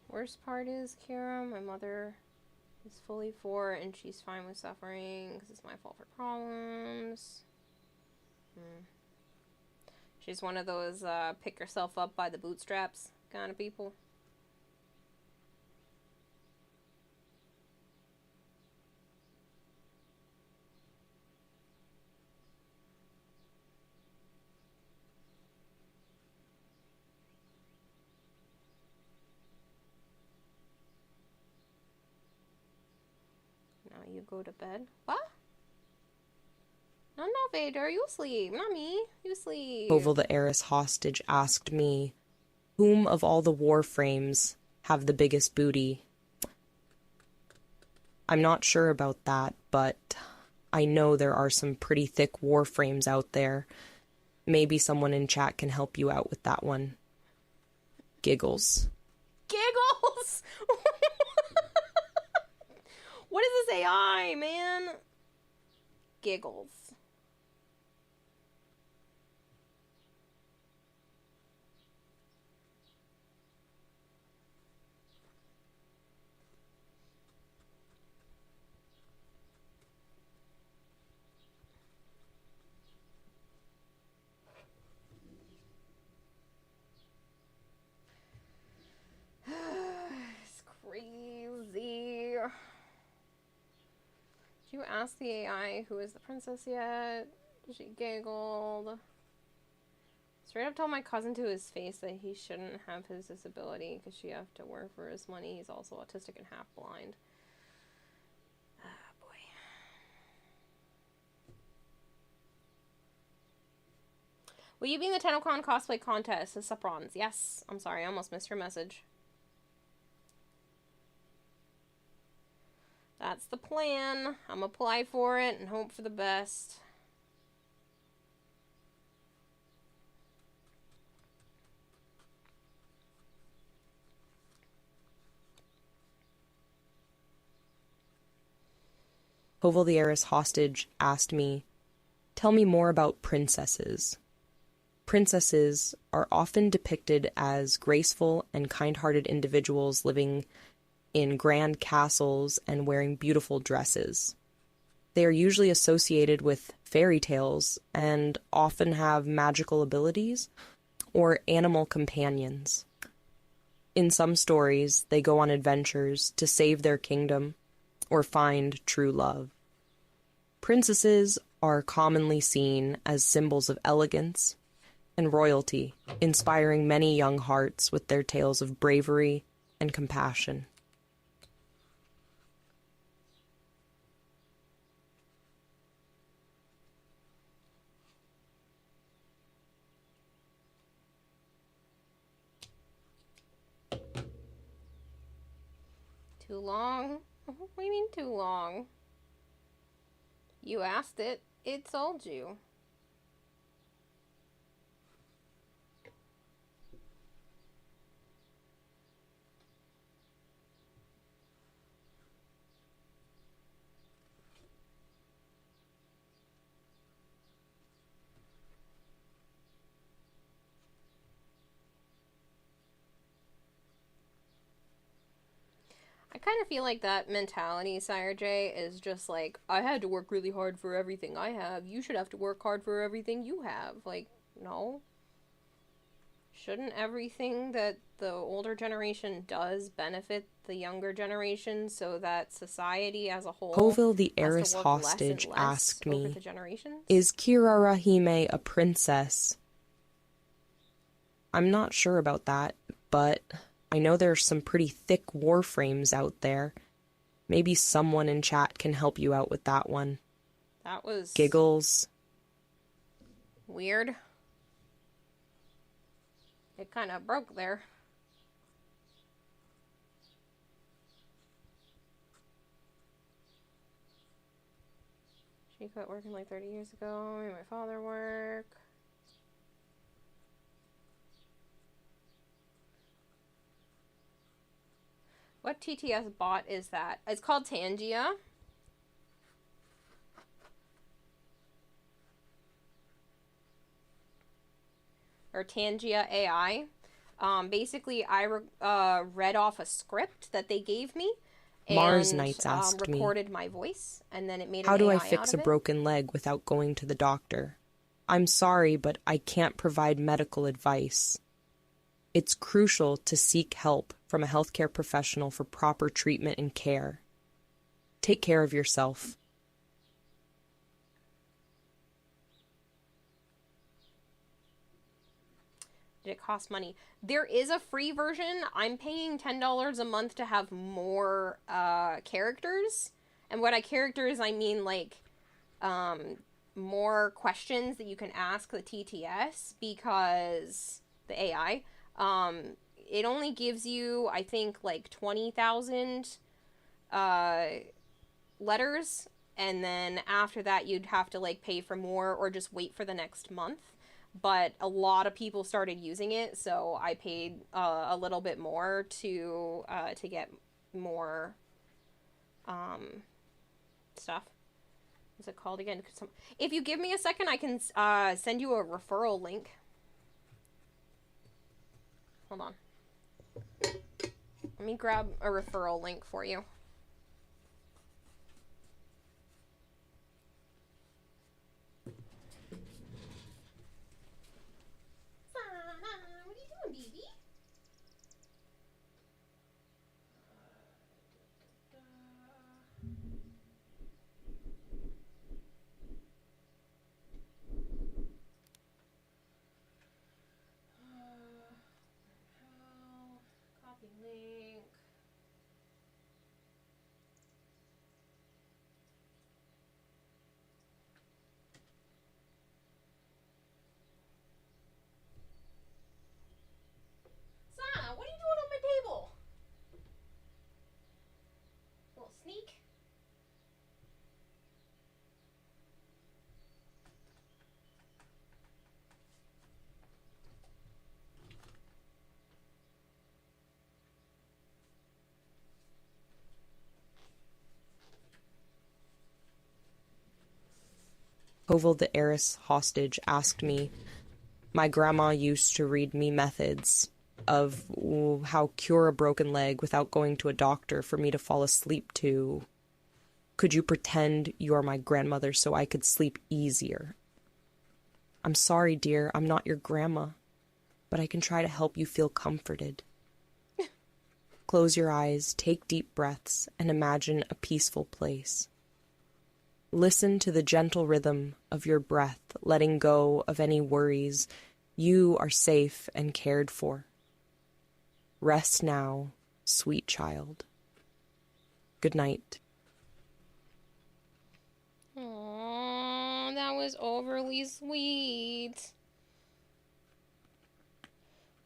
Worst part is, Kira, my mother is fully 4 and she's fine with suffering because it's my fault for problems. She's one of those pick yourself up by the bootstraps kind of people. Now you go to bed. What? No, Vader, you sleep. Not me. You sleep. Oval the heiress hostage asked me, whom of all the warframes have the biggest booty? I'm not sure about that, but I know there are some pretty thick warframes out there. Maybe someone in chat can help you out with that one. Giggles. Giggles! What is this AI, man? Giggles. It's crazy. Did you ask the AI who is the princess yet? She giggled. Straight up told my cousin to his face that he shouldn't have his disability because she have to work for his money. He's also autistic and half blind. Ah, boy. Will you be in the TennoCon cosplay contest? The Saprons. Yes. I'm sorry, I almost missed your message. That's the plan. I'm apply for it and hope for the best. Hovel the Heiress hostage asked me, "Tell me more about princesses." Princesses are often depicted as graceful and kind-hearted individuals living in grand castles and wearing beautiful dresses. They are usually associated with fairy tales and often have magical abilities or animal companions. In some stories, they go on adventures to save their kingdom or find true love. Princesses are commonly seen as symbols of elegance and royalty, inspiring many young hearts with their tales of bravery and compassion. Too long? What do you mean too long? You asked it. It told you. I kind of feel like that mentality, Sire J, is just like, I had to work really hard for everything I have. You should have to work hard for everything you have. Like, no. Shouldn't everything that the older generation does benefit the younger generation so that society as a whole Hovel the has Heiress to work hostage less and less asked over me, the generations? "Is Kirarahime a princess?" I'm not sure about that, but I know there's some pretty thick warframes out there. Maybe someone in chat can help you out with that one. That was Giggles. weird. It kind of broke there. She quit working like 30 years ago. Made my father work. What TTS bot is that? It's called Tangia. Or Tangia AI. Basically, I read off a script that they gave me. Mars And Knights asked me, recorded my voice, and then it made "How an do AI I fix out a of it. broken leg without going to the doctor? I'm sorry, but I can't provide medical advice. It's crucial to seek help from a healthcare professional for proper treatment and care. Take care of yourself." Did it cost money? There is a free version. I'm paying $10 a month to have more characters. And what I characters, I mean like more questions that you can ask the TTS, because the AI, it only gives you, I think, like 20,000 letters, and then after that you'd have to like pay for more or just wait for the next month. But a lot of people started using it, so I paid a little bit more to get more stuff. What's it called again? If you give me a second, I can send you a referral link. Hold on. Let me grab a referral link for you. What are you doing, baby? Copy link. Hovel the heiress hostage asked me, my grandma used to read me methods of how cure a broken leg without going to a doctor for me to fall asleep to. Could you pretend you're my grandmother so I could sleep easier? I'm sorry, dear, I'm not your grandma, but I can try to help you feel comforted. Close your eyes, take deep breaths, and imagine a peaceful place. Listen to the gentle rhythm of your breath, letting go of any worries. You are safe and cared for. Rest now, sweet child. Good night. Aww, that was overly sweet.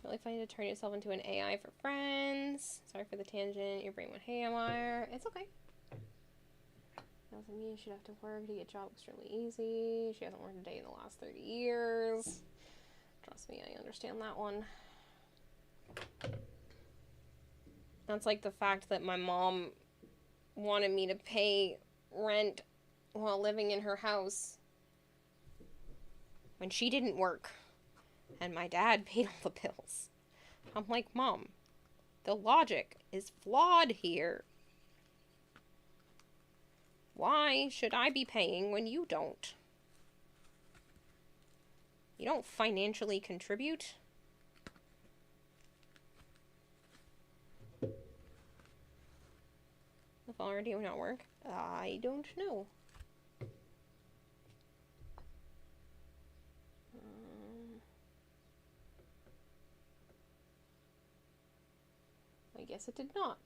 Really funny to turn yourself into an AI for friends. Sorry for the tangent. Your brain went haywire. It's okay. Doesn't mean she'd have to work to get a job extremely easy. She hasn't worked a day in the last 30 years. Trust me, I understand that one. That's like the fact that my mom wanted me to pay rent while living in her house when she didn't work and my dad paid all the bills. I'm like, Mom, the logic is flawed here. Why should I be paying when you don't? You don't financially contribute. The phone radio not work? I don't know. I guess it did not.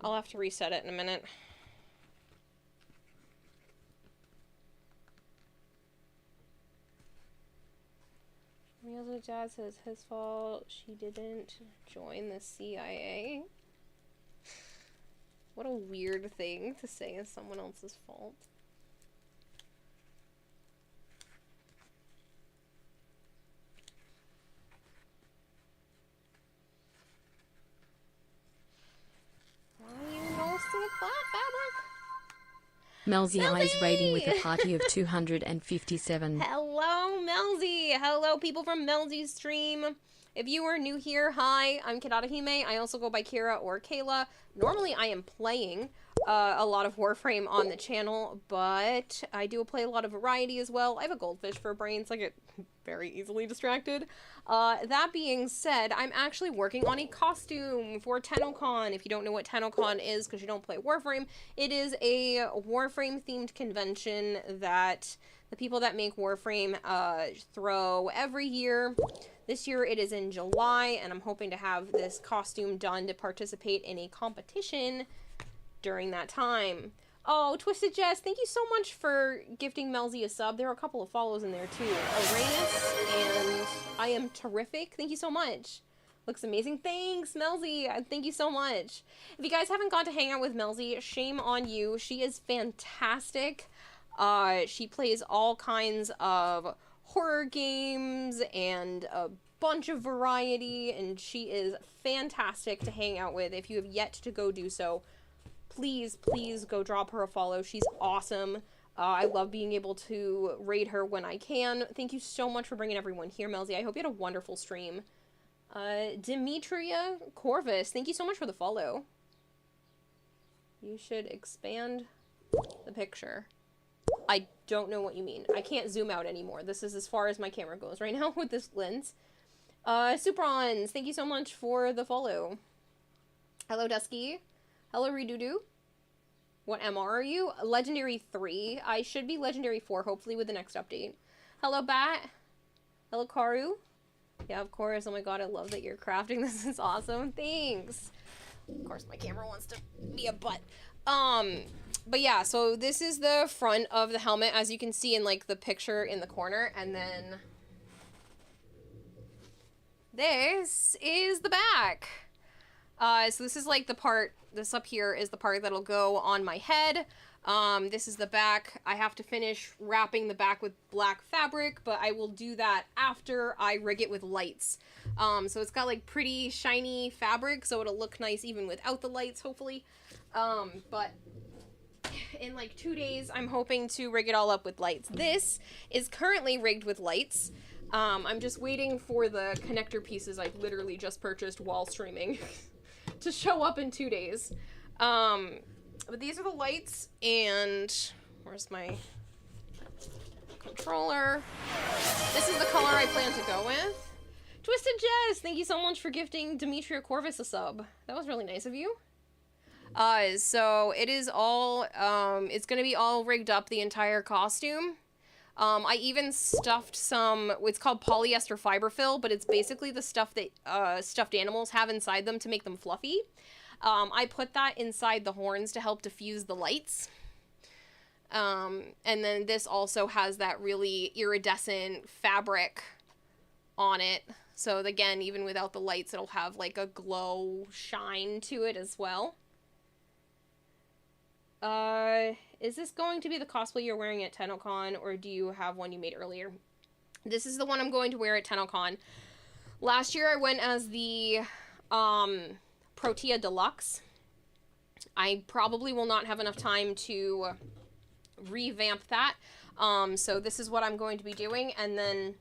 I'll have to reset it in a minute. Riel's dad says his fault. She didn't join the CIA. What a weird thing to say is someone else's fault. Melzy Eyes rating with a party of 257. Hello, Melzy. Hello, people from Melzy's stream. If you are new here, hi, I'm Kidatahime. I also go by Kira or Kayla. Normally, I am playing a lot of Warframe on the channel, but I do play a lot of variety as well. I have a goldfish for brains, so I get very easily distracted. That being said, I'm actually working on a costume for TennoCon. If you don't know what TennoCon is because you don't play Warframe, it is a Warframe-themed convention that the people that make Warframe throw every year. This year it is in July, and I'm hoping to have this costume done to participate in a competition during that time. Oh, Twisted Jess, thank you so much for gifting Melzy a sub. There are a couple of follows in there too. Uranus and I Am Terrific. Thank you so much. Looks amazing. Thanks, Melzy. Thank you so much. If you guys haven't gone to hang out with Melzy, shame on you. She is fantastic. She plays all kinds of horror games and a bunch of variety, and she is fantastic to hang out with. If you have yet to go do so, please go drop her a follow. She's awesome. I love being able to raid her when I can. Thank you so much for bringing everyone here, Melzy. I hope you had a wonderful stream. Demetria Corvus, thank you so much for the follow. You should expand the picture. I don't know what you mean. I can't zoom out anymore. This is as far as my camera goes right now with this lens. Suprons, thank you so much for the follow. Hello, Dusky. Hello, Redoodoo. What MR are you? Legendary 3. I should be Legendary 4, hopefully, with the next update. Hello, Bat. Hello, Karu. Yeah, of course. Oh my god, I love that you're crafting. This is awesome. Thanks. Of course, my camera wants to be a butt. But yeah, so this is the front of the helmet, as you can see in, like, the picture in the corner. And then this is the back. So this is, like, the part, this up here is the part that'll go on my head. This is the back. I have to finish wrapping the back with black fabric, but I will do that after I rig it with lights. So it's got, like, pretty shiny fabric, so it'll look nice even without the lights, hopefully. But in like 2 days, I'm hoping to rig it all up with lights. This is currently rigged with lights. I'm just waiting for the connector pieces I've literally just purchased while streaming to show up in 2 days. But these are the lights, and where's my controller? This is the color I plan to go with. Twisted Jess, thank you so much for gifting Demetria Corvus a sub. That was really nice of you. So it is all, it's gonna be all rigged up, the entire costume. I even stuffed some, it's called polyester fiber fill, but it's basically the stuff that, stuffed animals have inside them to make them fluffy. I put that inside the horns to help diffuse the lights. And then this also has that really iridescent fabric on it. So again, even without the lights, it'll have like a glow shine to it as well. Is this going to be the cosplay you're wearing at TennoCon, or do you have one you made earlier? This is the one I'm going to wear at TennoCon. Last year I went as the, Protea Deluxe. I probably will not have enough time to revamp that. So this is what I'm going to be doing, and then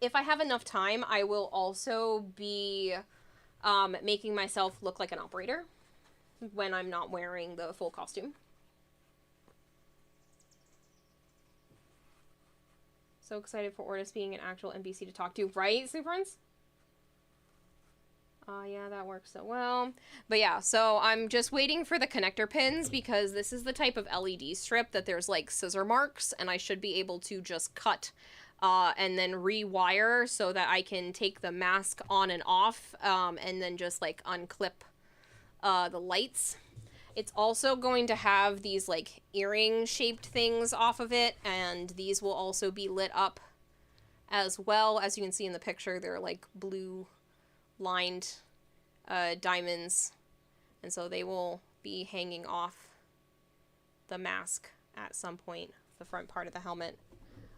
if I have enough time, I will also be, making myself look like an operator when I'm not wearing the full costume. So excited for Ortis being an actual NPC to talk to, right, Superins? Yeah, that works so well. But yeah, so I'm just waiting for the connector pins because this is the type of LED strip that there's like scissor marks, and I should be able to just cut and then rewire so that I can take the mask on and off, and then just like unclip the lights. It's also going to have these like earring shaped things off of it, and these will also be lit up as well. As you can see in the picture, they're like blue lined diamonds, and so they will be hanging off the mask at some point, the front part of the helmet.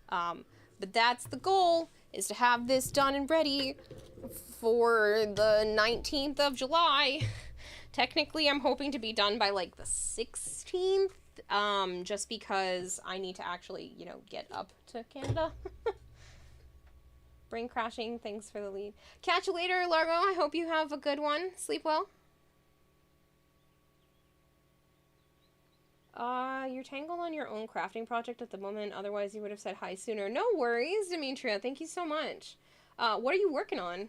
But that's the goal, is to have this done and ready for the 19th of July. Technically, I'm hoping to be done by, like, the 16th, just because I need to actually, you know, get up to Canada. Brain crashing, thanks for the lead. Catch you later, Largo. I hope you have a good one. Sleep well. You're tangled on your own crafting project at the moment, otherwise you would have said hi sooner. No worries, Demetria. Thank you so much. What are you working on?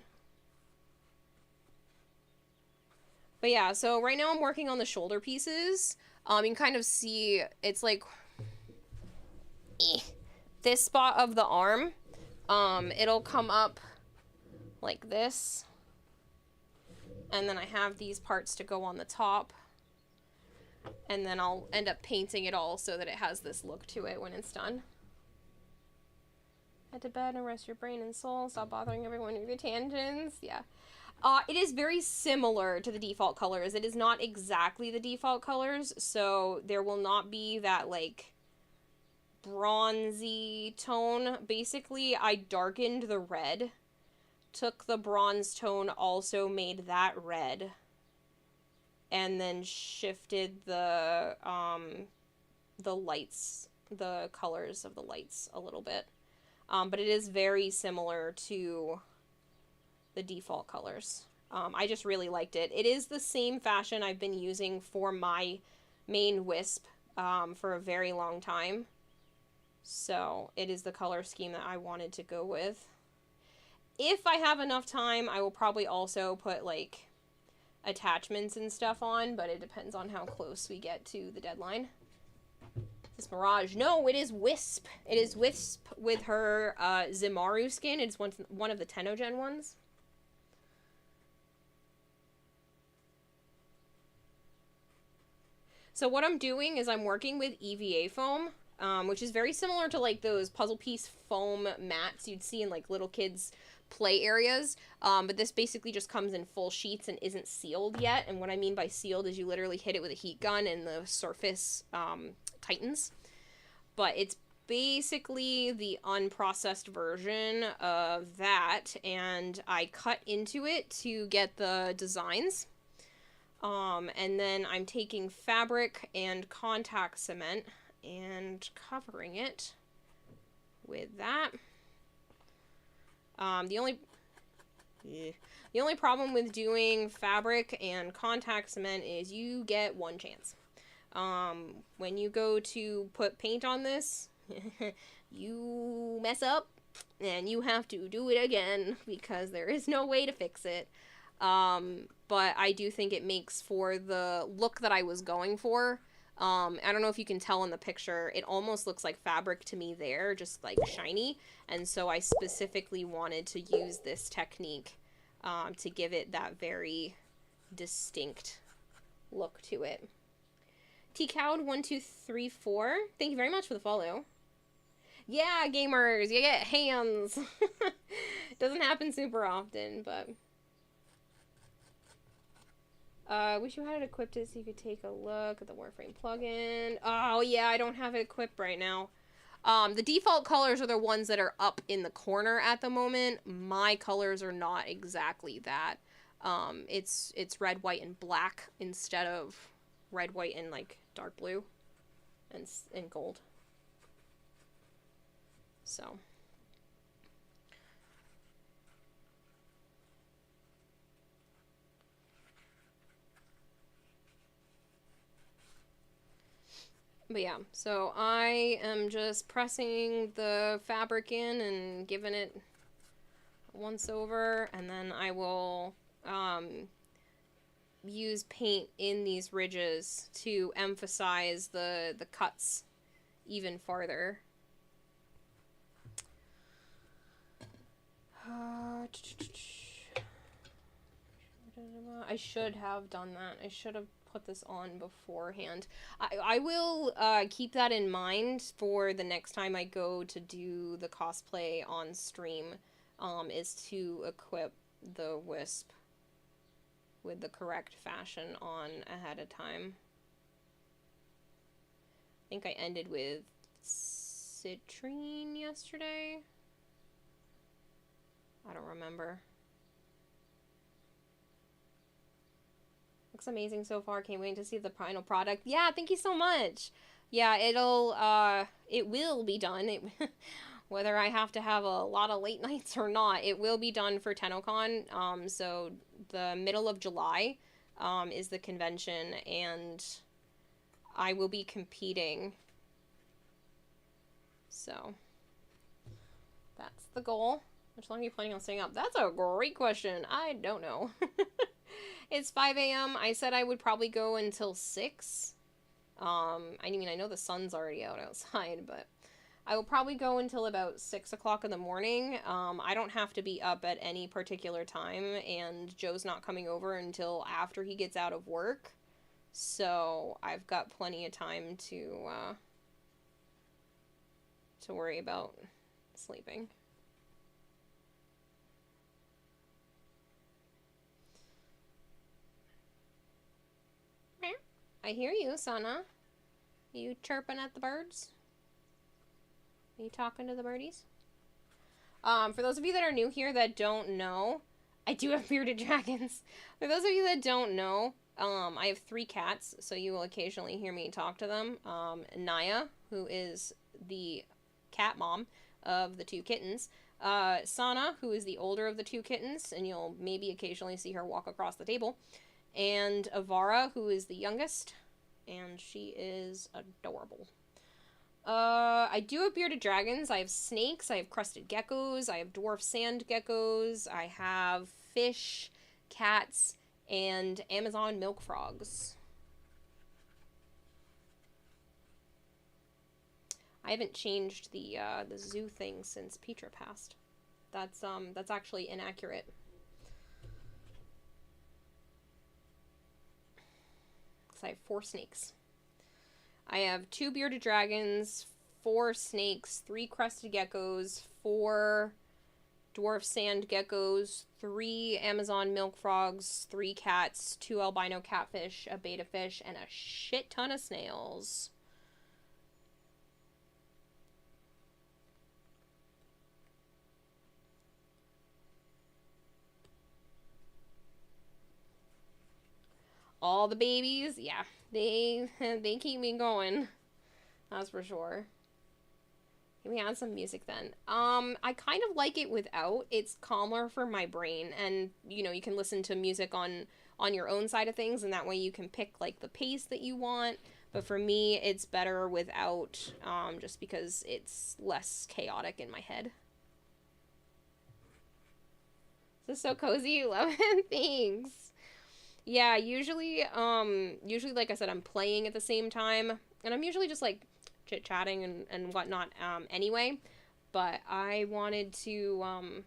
But yeah, so right now I'm working on the shoulder pieces. You can kind of see, it's like, this spot of the arm. It'll come up like this. And then I have these parts to go on the top. And then I'll end up painting it all so that it has this look to it when it's done. Head to bed and rest your brain and soul. Stop bothering everyone with your tangents. Yeah. It is very similar to the default colors. It is not exactly the default colors, so there will not be that, like, bronzy tone. Basically, I darkened the red, took the bronze tone, also made that red, and then shifted the lights, the colors of the lights a little bit. But it is very similar to the default colors. I just really liked it. It is the same fashion I've been using for my main wisp for a very long time. So it is the color scheme that I wanted to go with. If I have enough time, I will probably also put, like, attachments and stuff on, but it depends on how close we get to the deadline. This Mirage. No, it is Wisp. It is Wisp with her Zimaru skin. It's one of the Tennogen ones. So what I'm doing is I'm working with EVA foam, which is very similar to, like, those puzzle piece foam mats you'd see in, like, little kids' play areas, but this basically just comes in full sheets and isn't sealed yet. And what I mean by sealed is you literally hit it with a heat gun and the surface tightens. But it's basically the unprocessed version of that, and I cut into it to get the designs. And then I'm taking fabric and contact cement and covering it with that. The only problem with doing fabric and contact cement is you get one chance. When you go to put paint on this, you mess up and you have to do it again because there is no way to fix it. But I do think it makes for the look that I was going for. I don't know if you can tell in the picture, it almost looks like fabric to me there, just like shiny. And so I specifically wanted to use this technique to give it that very distinct look to it. TCowd1234, thank you very much for the follow. Yeah, gamers, you get hands. Doesn't happen super often, but... wish you had it equipped so you could take a look at the Warframe plugin. Oh, yeah, I don't have it equipped right now. The default colors are the ones that are up in the corner at the moment. My colors are not exactly that. It's red, white, and black instead of red, white, and, like, dark blue and gold. So... But yeah, so I am just pressing the fabric in and giving it a once over, and then I will use paint in these ridges to emphasize the cuts even farther. I should have done that. I should have put this on beforehand. I will keep that in mind for the next time I go to do the cosplay on stream, is to equip the wisp with the correct fashion on ahead of time. I think I ended with citrine yesterday. I don't remember. Looks amazing so far. Can't wait to see the final product. Yeah, thank you so much. Yeah, it will be done. Whether I have to have a lot of late nights or not, it will be done for TennoCon. So the middle of July, is the convention, and I will be competing. So that's the goal. How long are you planning on staying up? That's a great question. I don't know. It's 5 a.m. I said I would probably go until 6. I mean, I know the sun's already out outside, but I will probably go until about 6 o'clock in the morning. I don't have to be up at any particular time, and Joe's not coming over until after he gets out of work. So I've got plenty of time to worry about sleeping. I hear you, Sana. You chirping at the birds? Are you talking to the birdies? For those of you that are new here that don't know, I do have bearded dragons. For those of you that don't know, I have 3 cats, so you will occasionally hear me talk to them. Naya, who is the cat mom of the 2 kittens. Sana, who is the older of the 2 kittens, and you'll maybe occasionally see her walk across the table. And Avara, who is the youngest, and she is adorable. I do have bearded dragons. I have snakes, I have crested geckos, I have dwarf sand geckos, I have fish, cats, and Amazon milk frogs. I haven't changed the zoo thing since Petra passed. That's actually inaccurate. I have 4 snakes. I have 2 bearded dragons, 4 snakes, 3 crested geckos, 4 dwarf sand geckos, 3 Amazon milk frogs, 3 cats, 2 albino catfish, a betta fish, and a shit ton of snails. All the babies, yeah, they keep me going. That's for sure. Can we add some music then? I kind of like it without. It's calmer for my brain, and you can listen to music on your own side of things, and that way you can pick like the pace that you want. But for me, it's better without, just because it's less chaotic in my head. This is so cozy. You love it. Thanks. Yeah, usually like I said, I'm playing at the same time, and I'm usually just like chit-chatting and whatnot, anyway. But I wanted to,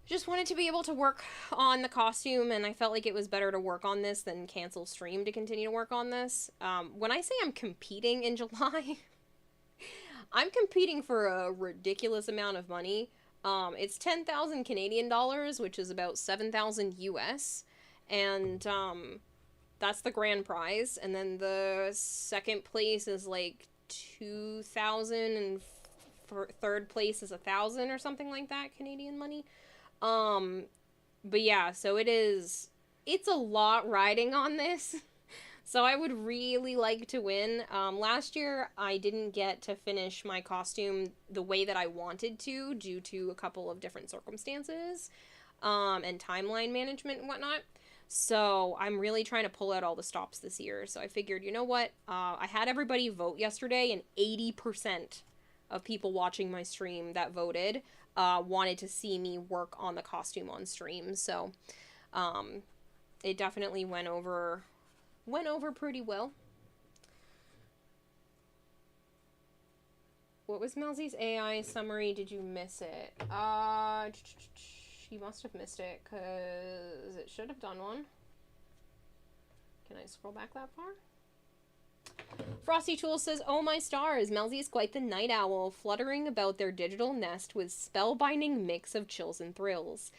just wanted to be able to work on the costume, and I felt like it was better to work on this than cancel stream to continue to work on this. When I say I'm competing in July, I'm competing for a ridiculous amount of money. It's 10,000 Canadian dollars, which is about 7,000 US, and that's the grand prize. And then the second place is like 2,000, and third place is 1,000 or something like that Canadian money. But yeah, so it's a lot riding on this. So I would really like to win. Last year, I didn't get to finish my costume the way that I wanted to due to a couple of different circumstances, and timeline management and whatnot. So I'm really trying to pull out all the stops this year. So I figured, you know what? I had everybody vote yesterday, and 80% of people watching my stream that voted wanted to see me work on the costume on stream. So it definitely went over pretty well. What was Melzy's AI summary? Did you miss it? She must have missed it, because it should have done one. Can I scroll back that far? Frosty Tool says, "Oh my stars, Melzy is quite the night owl, fluttering about their digital nest with spellbinding mix of chills and thrills.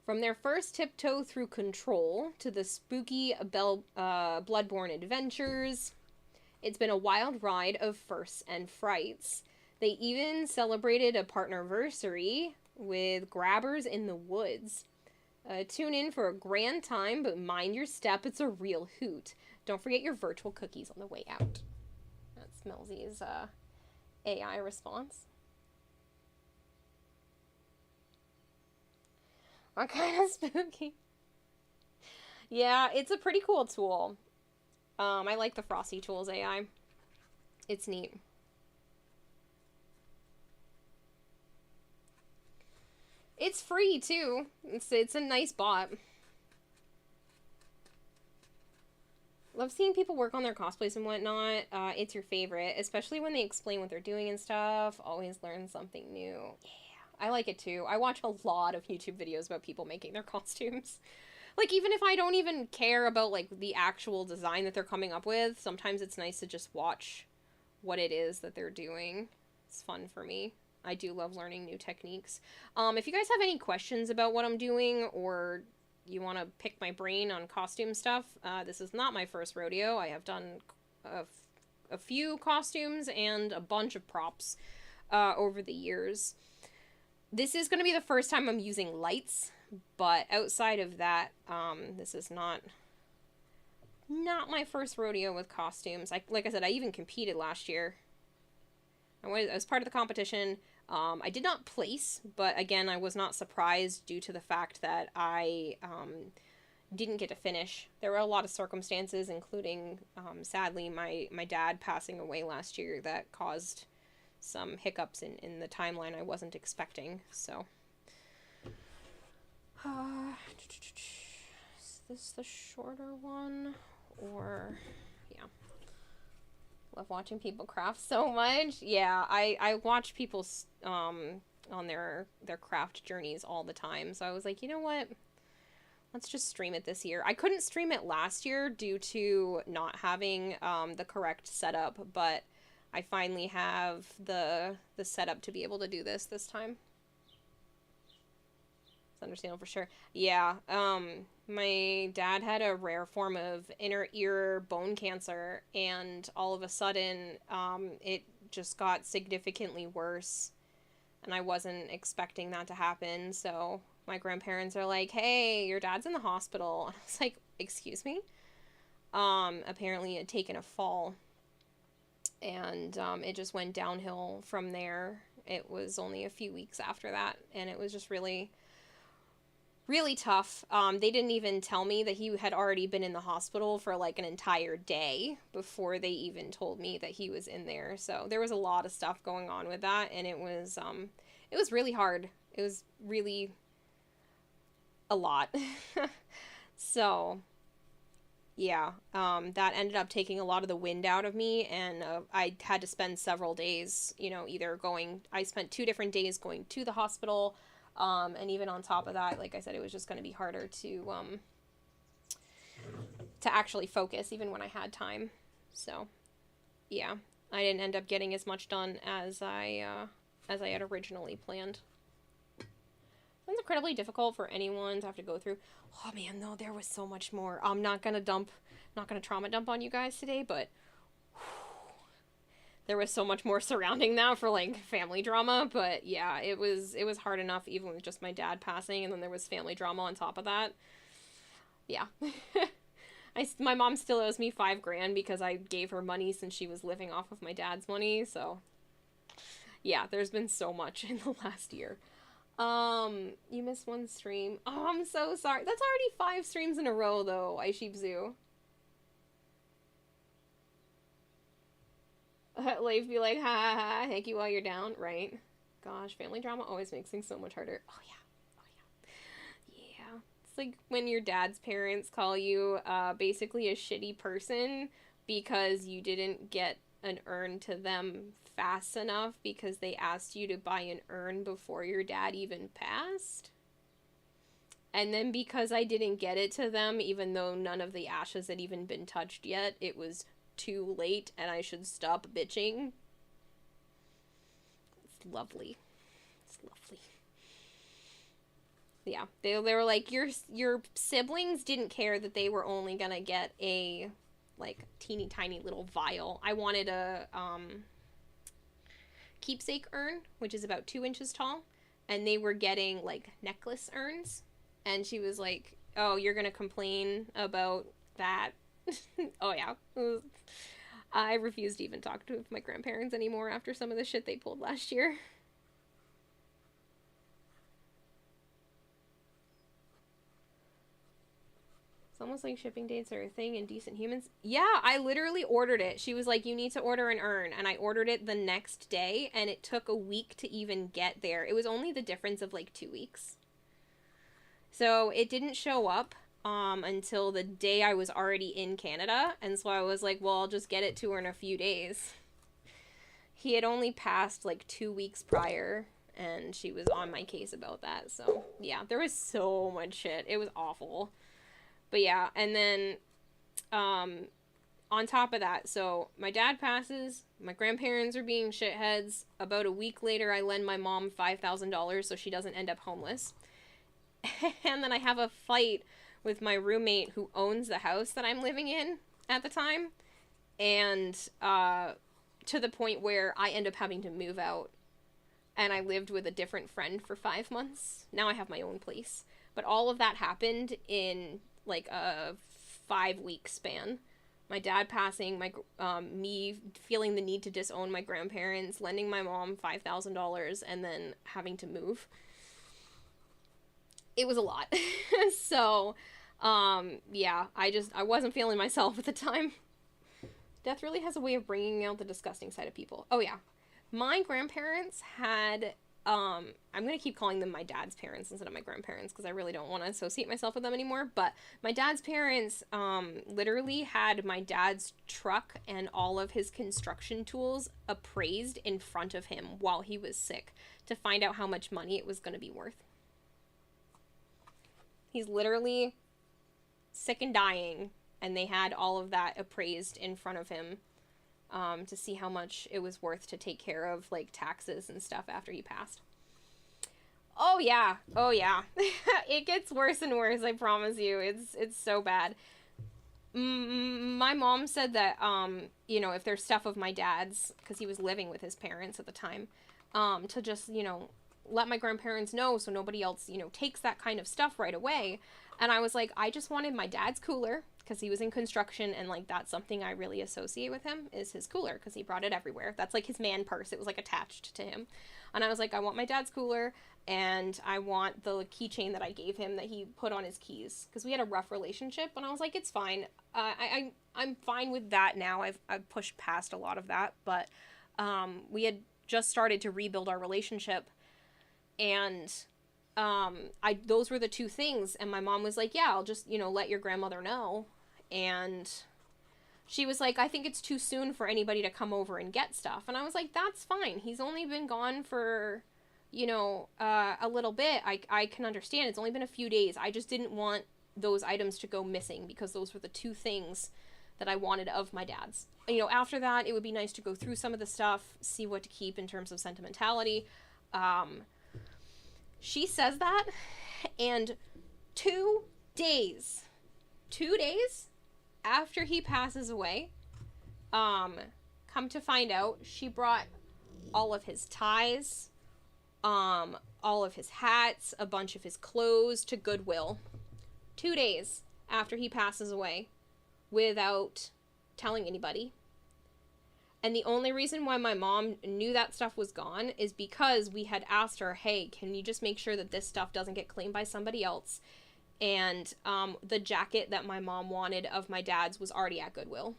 From their first tiptoe through Control to the spooky Bloodborne adventures, it's been a wild ride of firsts and frights. They even celebrated a partnerversary with Grabbers in the Woods. Tune in for a grand time, but mind your step, it's a real hoot. Don't forget your virtual cookies on the way out." That's Melzy's AI response. What kind of spooky? Yeah, it's a pretty cool tool. I like the Frosty Tools AI. It's neat. It's free too. It's a nice bot. Love seeing people work on their cosplays and whatnot. It's your favorite, especially when they explain what they're doing and stuff. Always learn something new. Yeah, I like it too. I watch a lot of YouTube videos about people making their costumes. Like, even if I don't even care about, like, the actual design that they're coming up with, sometimes it's nice to just watch what it is that they're doing. It's fun for me. I do love learning new techniques. If you guys have any questions about what I'm doing, or you want to pick my brain on costume stuff, this is not my first rodeo. I have done a few costumes and a bunch of props over the years. This is going to be the first time I'm using lights, but outside of that, this is not my first rodeo with costumes. Like I said, I even competed last year. I was part of the competition. I did not place, but again, I was not surprised due to the fact that I didn't get to finish. There were a lot of circumstances, including, sadly, my dad passing away last year, that caused some hiccups in the timeline I wasn't expecting. So, is this the shorter one? Or, yeah. Love watching people craft so much. Yeah, I watch people on their craft journeys all the time. So I was like, you know what? Let's just stream it this year. I couldn't stream it last year due to not having the correct setup, but I finally have the setup to be able to do this time. It's understandable for sure. Yeah, my dad had a rare form of inner ear bone cancer, and all of a sudden, it just got significantly worse, and I wasn't expecting that to happen. So my grandparents are like, "Hey, your dad's in the hospital." And I was like, excuse me, apparently had taken a fall, and it just went downhill from there. It was only a few weeks after that, and it was just really, really tough. They didn't even tell me that he had already been in the hospital for like an entire day before they even told me that he was in there. So there was a lot of stuff going on with that, and it was really hard. It was really a lot. So yeah, that ended up taking a lot of the wind out of me, and I had to spend several days, I spent 2 different days going to the hospital, and even on top of that, like I said, it was just going to be harder to actually focus even when I had time. So yeah, I didn't end up getting as much done as I had originally planned. Sounds incredibly difficult for anyone to have to go through. Oh man, no, there was so much more. I'm not gonna trauma dump on you guys today, but there was so much more surrounding that for like family drama. But yeah, it was hard enough even with just my dad passing, and then there was family drama on top of that. Yeah. My mom still owes me $5,000 because I gave her money since she was living off of my dad's money. So yeah, there's been so much in the last year. You missed one stream. Oh, I'm so sorry. That's already 5 streams in a row, though, Aishibzu. Leif be like, ha ha ha, thank you while you're down, right? Gosh, family drama always makes things so much harder. Oh, yeah. Yeah. It's like when your dad's parents call you, basically a shitty person because you didn't get an urn to them fast enough because they asked you to buy an urn before your dad even passed. And then because I didn't get it to them, even though none of the ashes had even been touched yet, it was too late and I should stop bitching. It's lovely. It's lovely. Yeah, they were like, your siblings didn't care that they were only gonna get a like teeny tiny little vial. I wanted a keepsake urn, which is about 2 inches tall, and they were getting like necklace urns, and she was like, oh, you're gonna complain about that? Oh yeah. I refused to even talk to my grandparents anymore after some of the shit they pulled last year. It's almost like shipping dates are a thing in Decent Humans. Yeah, I literally ordered it. She was like, you need to order an urn. And I ordered it the next day, and it took a week to even get there. It was only the difference of like 2 weeks. So it didn't show up until the day I was already in Canada. And so I was like, well, I'll just get it to her in a few days. He had only passed like 2 weeks prior, and she was on my case about that. So yeah, there was so much shit. It was awful. But yeah, and then on top of that, so my dad passes, my grandparents are being shitheads. About a week later, I lend my mom $5,000 so she doesn't end up homeless. And then I have a fight with my roommate who owns the house that I'm living in at the time. And to the point where I end up having to move out. And I lived with a different friend for 5 months. Now I have my own place. But all of that happened in like a 5-week span. My dad passing, me feeling the need to disown my grandparents, lending my mom $5,000, and then having to move. It was a lot. So, yeah, I wasn't feeling myself at the time. Death really has a way of bringing out the disgusting side of people. Oh yeah, my grandparents had I'm going to keep calling them my dad's parents instead of my grandparents because I really don't want to associate myself with them anymore. But my dad's parents literally had my dad's truck and all of his construction tools appraised in front of him while he was sick to find out how much money it was going to be worth. He's literally sick and dying, and they had all of that appraised in front of him to see how much it was worth to take care of, like, taxes and stuff after he passed. Oh, yeah. Oh, yeah. It gets worse and worse, I promise you. It's so bad. My mom said that, if there's stuff of my dad's, because he was living with his parents at the time, to just, let my grandparents know so nobody else, takes that kind of stuff right away. And I was like, I just wanted my dad's cooler because he was in construction, and like that's something I really associate with him is his cooler because he brought it everywhere. That's like his man purse. It was like attached to him. And I was like, I want my dad's cooler, and I want the keychain that I gave him that he put on his keys because we had a rough relationship. And I was like, it's fine. I'm fine with that now. I've pushed past a lot of that, but we had just started to rebuild our relationship, and those were the two things. And my mom was like, yeah, I'll just, let your grandmother know. And she was like, I think it's too soon for anybody to come over and get stuff. And I was like, that's fine. He's only been gone for, a little bit. I can understand. It's only been a few days. I just didn't want those items to go missing because those were the two things that I wanted of my dad's. After that, it would be nice to go through some of the stuff, see what to keep in terms of sentimentality. She says that, and 2 days after he passes away, come to find out, she brought all of his ties, all of his hats, a bunch of his clothes to Goodwill. 2 days after he passes away, without telling anybody. And the only reason why my mom knew that stuff was gone is because we had asked her, hey, can you just make sure that this stuff doesn't get claimed by somebody else? And the jacket that my mom wanted of my dad's was already at Goodwill.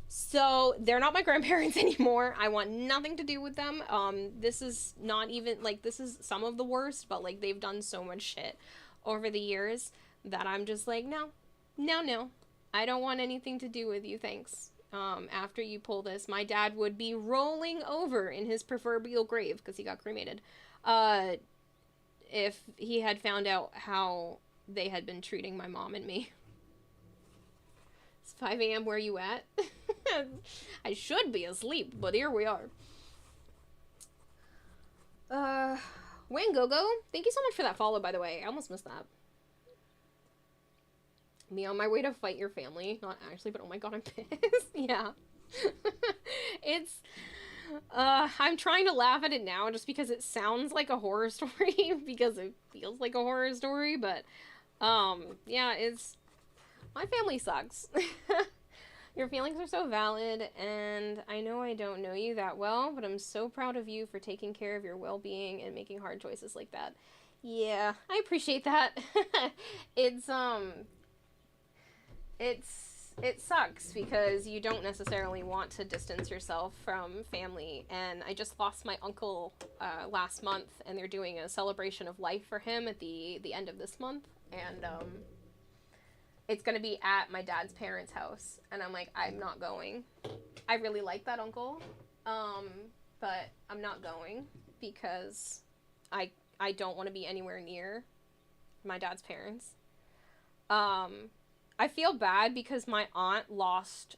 So they're not my grandparents anymore. I want nothing to do with them. This is not even, this is some of the worst, but, they've done so much shit over the years that I'm just like, no. I don't want anything to do with you, thanks. After you pull this, my dad would be rolling over in his proverbial grave, because he got cremated, if he had found out how they had been treating my mom and me. It's 5 a.m. Where you at? I should be asleep, but here we are. Wangogo, thank you so much for that follow, by the way. I almost missed that. Me on my way to fight your family. Not actually, but oh my god, I'm pissed. Yeah. It's, I'm trying to laugh at it now just because it sounds like a horror story, because it feels like a horror story, but, yeah, my family sucks. Your feelings are so valid, and I know I don't know you that well, but I'm so proud of you for taking care of your well-being and making hard choices like that. Yeah, I appreciate that. It sucks because you don't necessarily want to distance yourself from family, and I just lost my uncle last month, and they're doing a celebration of life for him at the end of this month, and it's gonna be at my dad's parents' house, and I'm like, I'm not going. I really like that uncle, but I'm not going because I don't want to be anywhere near my dad's parents. I feel bad because my aunt lost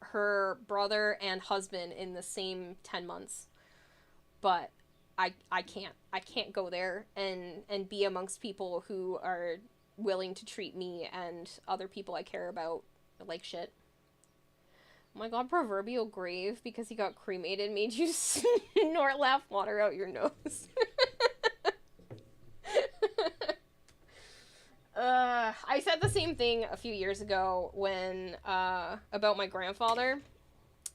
her brother and husband in the same 10 months. But I can't go there and be amongst people who are willing to treat me and other people I care about like shit. Oh my god, proverbial grave because he got cremated made you snort laugh water out your nose. I said the same thing a few years ago when, about my grandfather.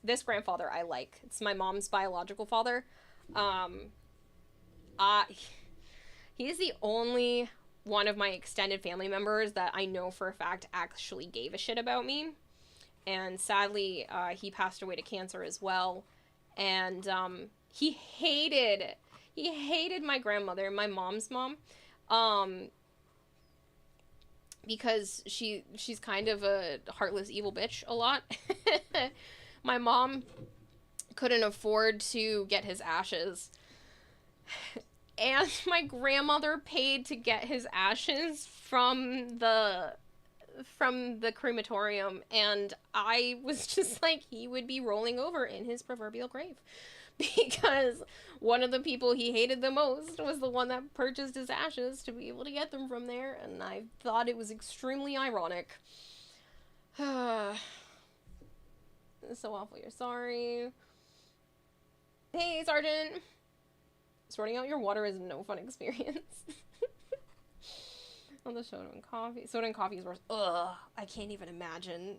This grandfather I like. It's my mom's biological father. He is the only one of my extended family members that I know for a fact actually gave a shit about me. And sadly, he passed away to cancer as well. And, he hated my grandmother, my mom's mom. Because she's kind of a heartless evil bitch a lot. My mom couldn't afford to get his ashes. And my grandmother paid to get his ashes from the crematorium, and I was just like, he would be rolling over in his proverbial grave. Because one of the people he hated the most was the one that purchased his ashes to be able to get them from there, and I thought it was extremely ironic. It's so awful, you're sorry. Hey, Sergeant! Sorting out your water is no fun experience. On the soda and coffee. Soda and coffee is worse. Ugh. I can't even imagine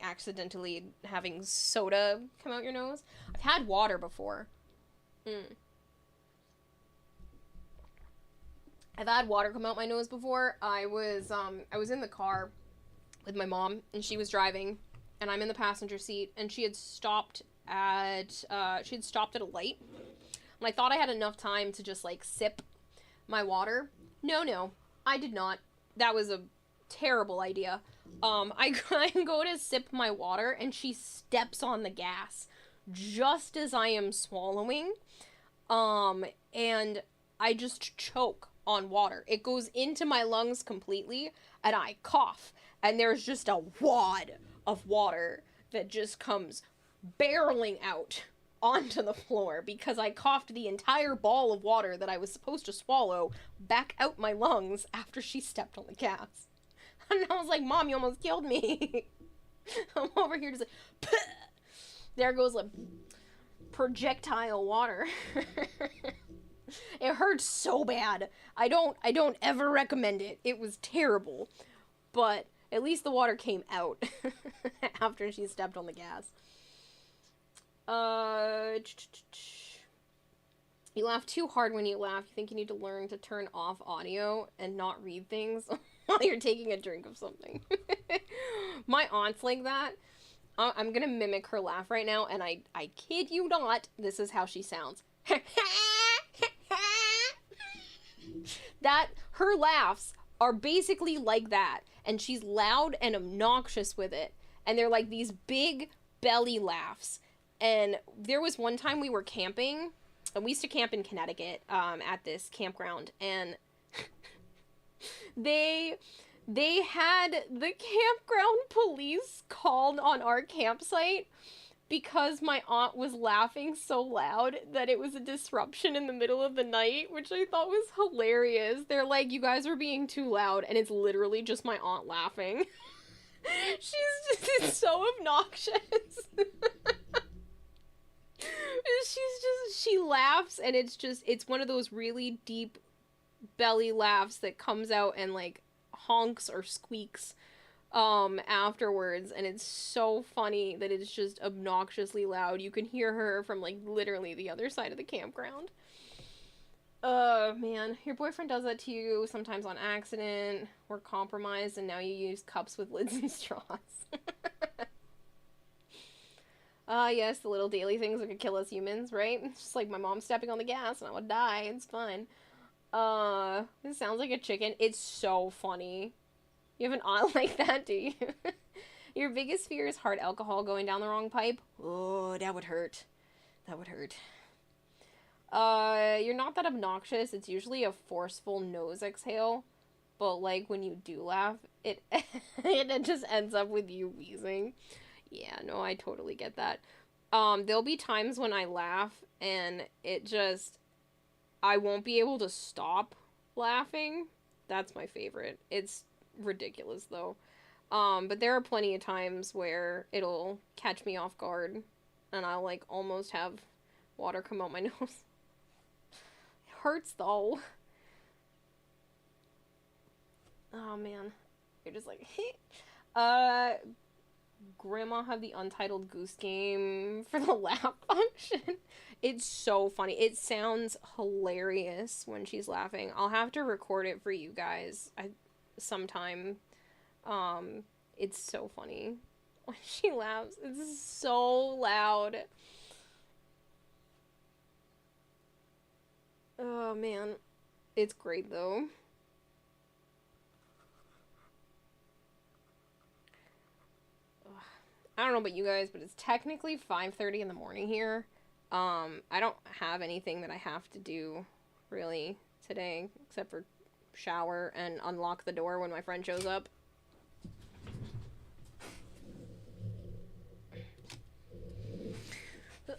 accidentally having soda come out your nose. I've had water before. I've had water come out my nose before. I was in the car with my mom, and she was driving, and I'm in the passenger seat, and she had stopped at a light, and I thought I had enough time to just like sip my water. No, I did not. That was a terrible idea. I go to sip my water, and she steps on the gas just as I am swallowing, and I just choke on water. It goes into my lungs completely, and I cough, and there's just a wad of water that just comes barreling out onto the floor because I coughed the entire ball of water that I was supposed to swallow back out my lungs after she stepped on the gas. And I was like, Mom, you almost killed me. I'm over here just like, Pah! There goes a projectile water. It hurt so bad. I don't ever recommend it. It was terrible. But at least the water came out after she stepped on the gas. You laugh too hard when you laugh. You think you need to learn to turn off audio and not read things while you're taking a drink of something. My aunt's like that. I'm gonna mimic her laugh right now, and I kid you not, this is how she sounds. That, her laughs are basically like that, and she's loud and obnoxious with it, and they're like these big belly laughs. And there was one time we were camping, and we used to camp in Connecticut, at this campground, and they had the campground police called on our campsite because my aunt was laughing so loud that it was a disruption in the middle of the night, which I thought was hilarious. They're like, you guys are being too loud, and it's literally just my aunt laughing. It's so obnoxious. She laughs, and it's one of those really deep belly laughs that comes out and like honks or squeaks afterwards, and it's so funny that it's just obnoxiously loud. You can hear her from like literally the other side of the campground. Man, your boyfriend does that to you sometimes on accident. We're compromised, and now you use cups with lids and straws. Yes, the little daily things that could kill us humans, right? It's just like my mom stepping on the gas and I would die. It's fine. This sounds like a chicken. It's so funny. You have an aunt like that, do you? Your biggest fear is hard alcohol going down the wrong pipe? Oh, that would hurt. That would hurt. You're not that obnoxious. It's usually a forceful nose exhale. But, like, when you do laugh, it just ends up with you wheezing. Yeah, no, I totally get that. There'll be times when I laugh and I won't be able to stop laughing. That's my favorite. It's ridiculous, though. But there are plenty of times where it'll catch me off guard and I'll, like, almost have water come out my nose. It hurts, though. Oh, man. You're just like, hey. Grandma had the Untitled Goose Game for the laugh function. It's so funny. It sounds hilarious when she's laughing. I'll have to record it for you guys sometime. It's so funny when she laughs. It's so loud. Oh, man. It's great, though. I don't know about you guys, but it's technically 5:30 in the morning here. I don't have anything that I have to do, really, today, except for shower and unlock the door when my friend shows up.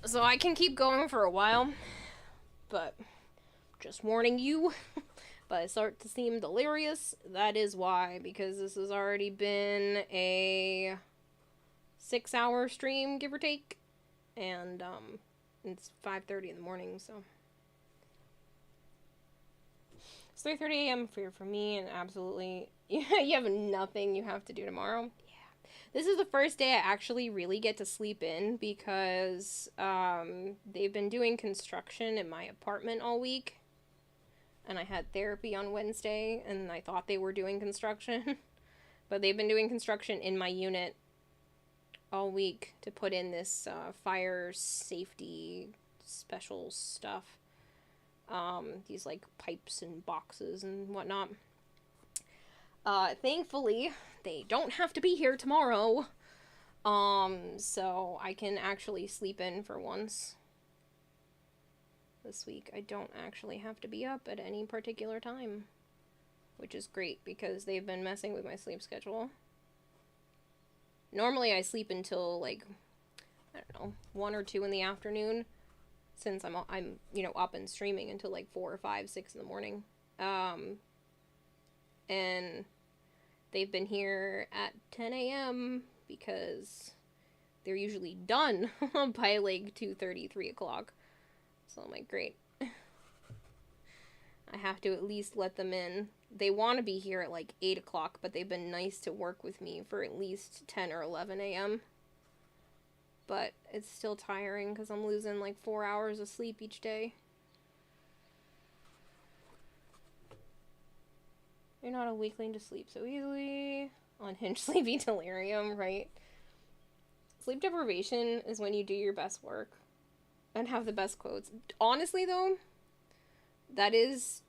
So I can keep going for a while, but just warning you, if I start to seem delirious, that is why, because this has already been a 6-hour stream, give or take, and it's 5:30 in the morning, so It's 3:30 a.m. for me, and absolutely, you have nothing you have to do tomorrow. Yeah. This is the first day I actually really get to sleep in because they've been doing construction in my apartment all week. And I had therapy on Wednesday, and I thought they were doing construction. But they've been doing construction in my unit all week to put in this fire safety special stuff. These like pipes and boxes and whatnot. Thankfully, they don't have to be here tomorrow. So I can actually sleep in for once. This week, I don't actually have to be up at any particular time, which is great because they've been messing with my sleep schedule. Normally, I sleep until like, I don't know, 1 or 2 in the afternoon, since I'm up and streaming until like 4 or 5, 6 in the morning. And they've been here at 10 a.m. because they're usually done by like 2:30, 3 o'clock. So I'm like, great. I have to at least let them in. They want to be here at like 8 o'clock, but they've been nice to work with me for at least 10 or 11 a.m. But it's still tiring because I'm losing like 4 hours of sleep each day. You're not a weakling to sleep so easily. Unhinged sleepy delirium, right? Sleep deprivation is when you do your best work and have the best quotes. Honestly, though, that is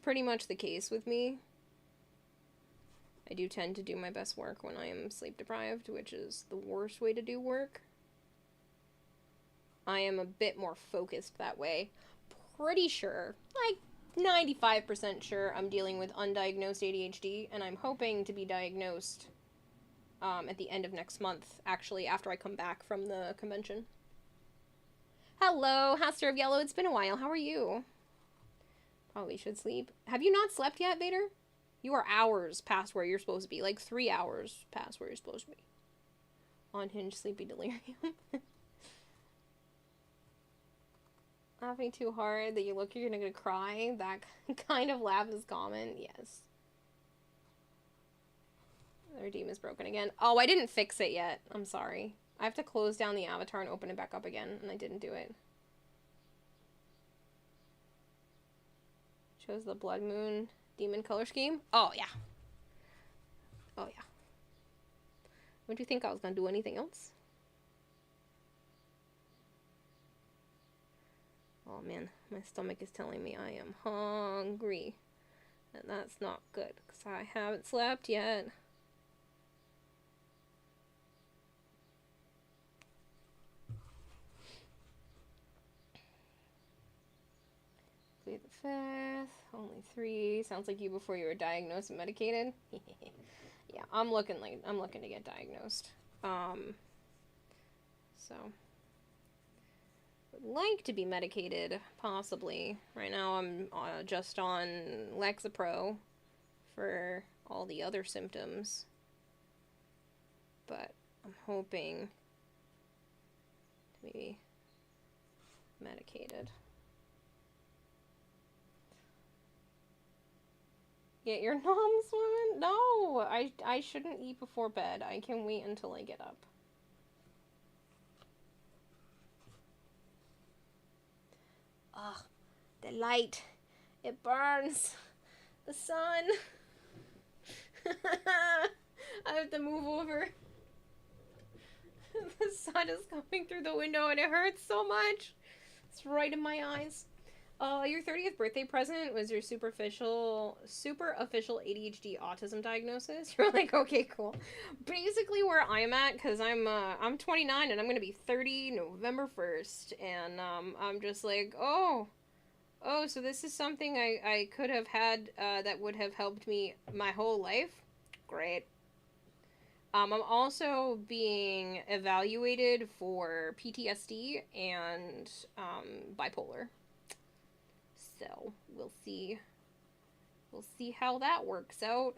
pretty much the case with me. I do tend to do my best work when I am sleep deprived, which is the worst way to do work. I am a bit more focused that way. Pretty sure, like 95% sure, I'm dealing with undiagnosed ADHD, and I'm hoping to be diagnosed at the end of next month, actually, after I come back from the convention. Hello, Haster of Yellow. It's been a while. How are you? Probably should sleep. Have you not slept yet, Vader? You are hours past where you're supposed to be. Like 3 hours past where you're supposed to be. Unhinged sleepy delirium. Laughing too hard that you look you're gonna cry. That kind of laugh is common. Yes. Their Redeem is broken again. Oh, I didn't fix it yet. I'm sorry. I have to close down the avatar and open it back up again, and I didn't do it. Shows the Blood Moon demon color scheme. Oh, yeah. Oh, yeah. Would you think I was gonna do anything else? Oh, man. My stomach is telling me I am hungry. And that's not good, because I haven't slept yet. Plead the 5th. Only 3. Sounds like you before you were diagnosed and medicated. Yeah, I'm looking to get diagnosed. So would like to be medicated, possibly. Right now I'm just on Lexapro for all the other symptoms. But I'm hoping to be medicated. Get your noms, woman? No, I shouldn't eat before bed. I can wait until I get up. Ugh, the light. It burns. The sun. I have to move over. The sun is coming through the window and it hurts so much. It's right in my eyes. Your 30th birthday present was your super official ADHD autism diagnosis. You're like, okay, cool. Basically where I'm at, because I'm 29 and I'm going to be 30 November 1st. And I'm just like, oh, so this is something I could have had that would have helped me my whole life? Great. I'm also being evaluated for PTSD and bipolar. So, we'll see how that works out.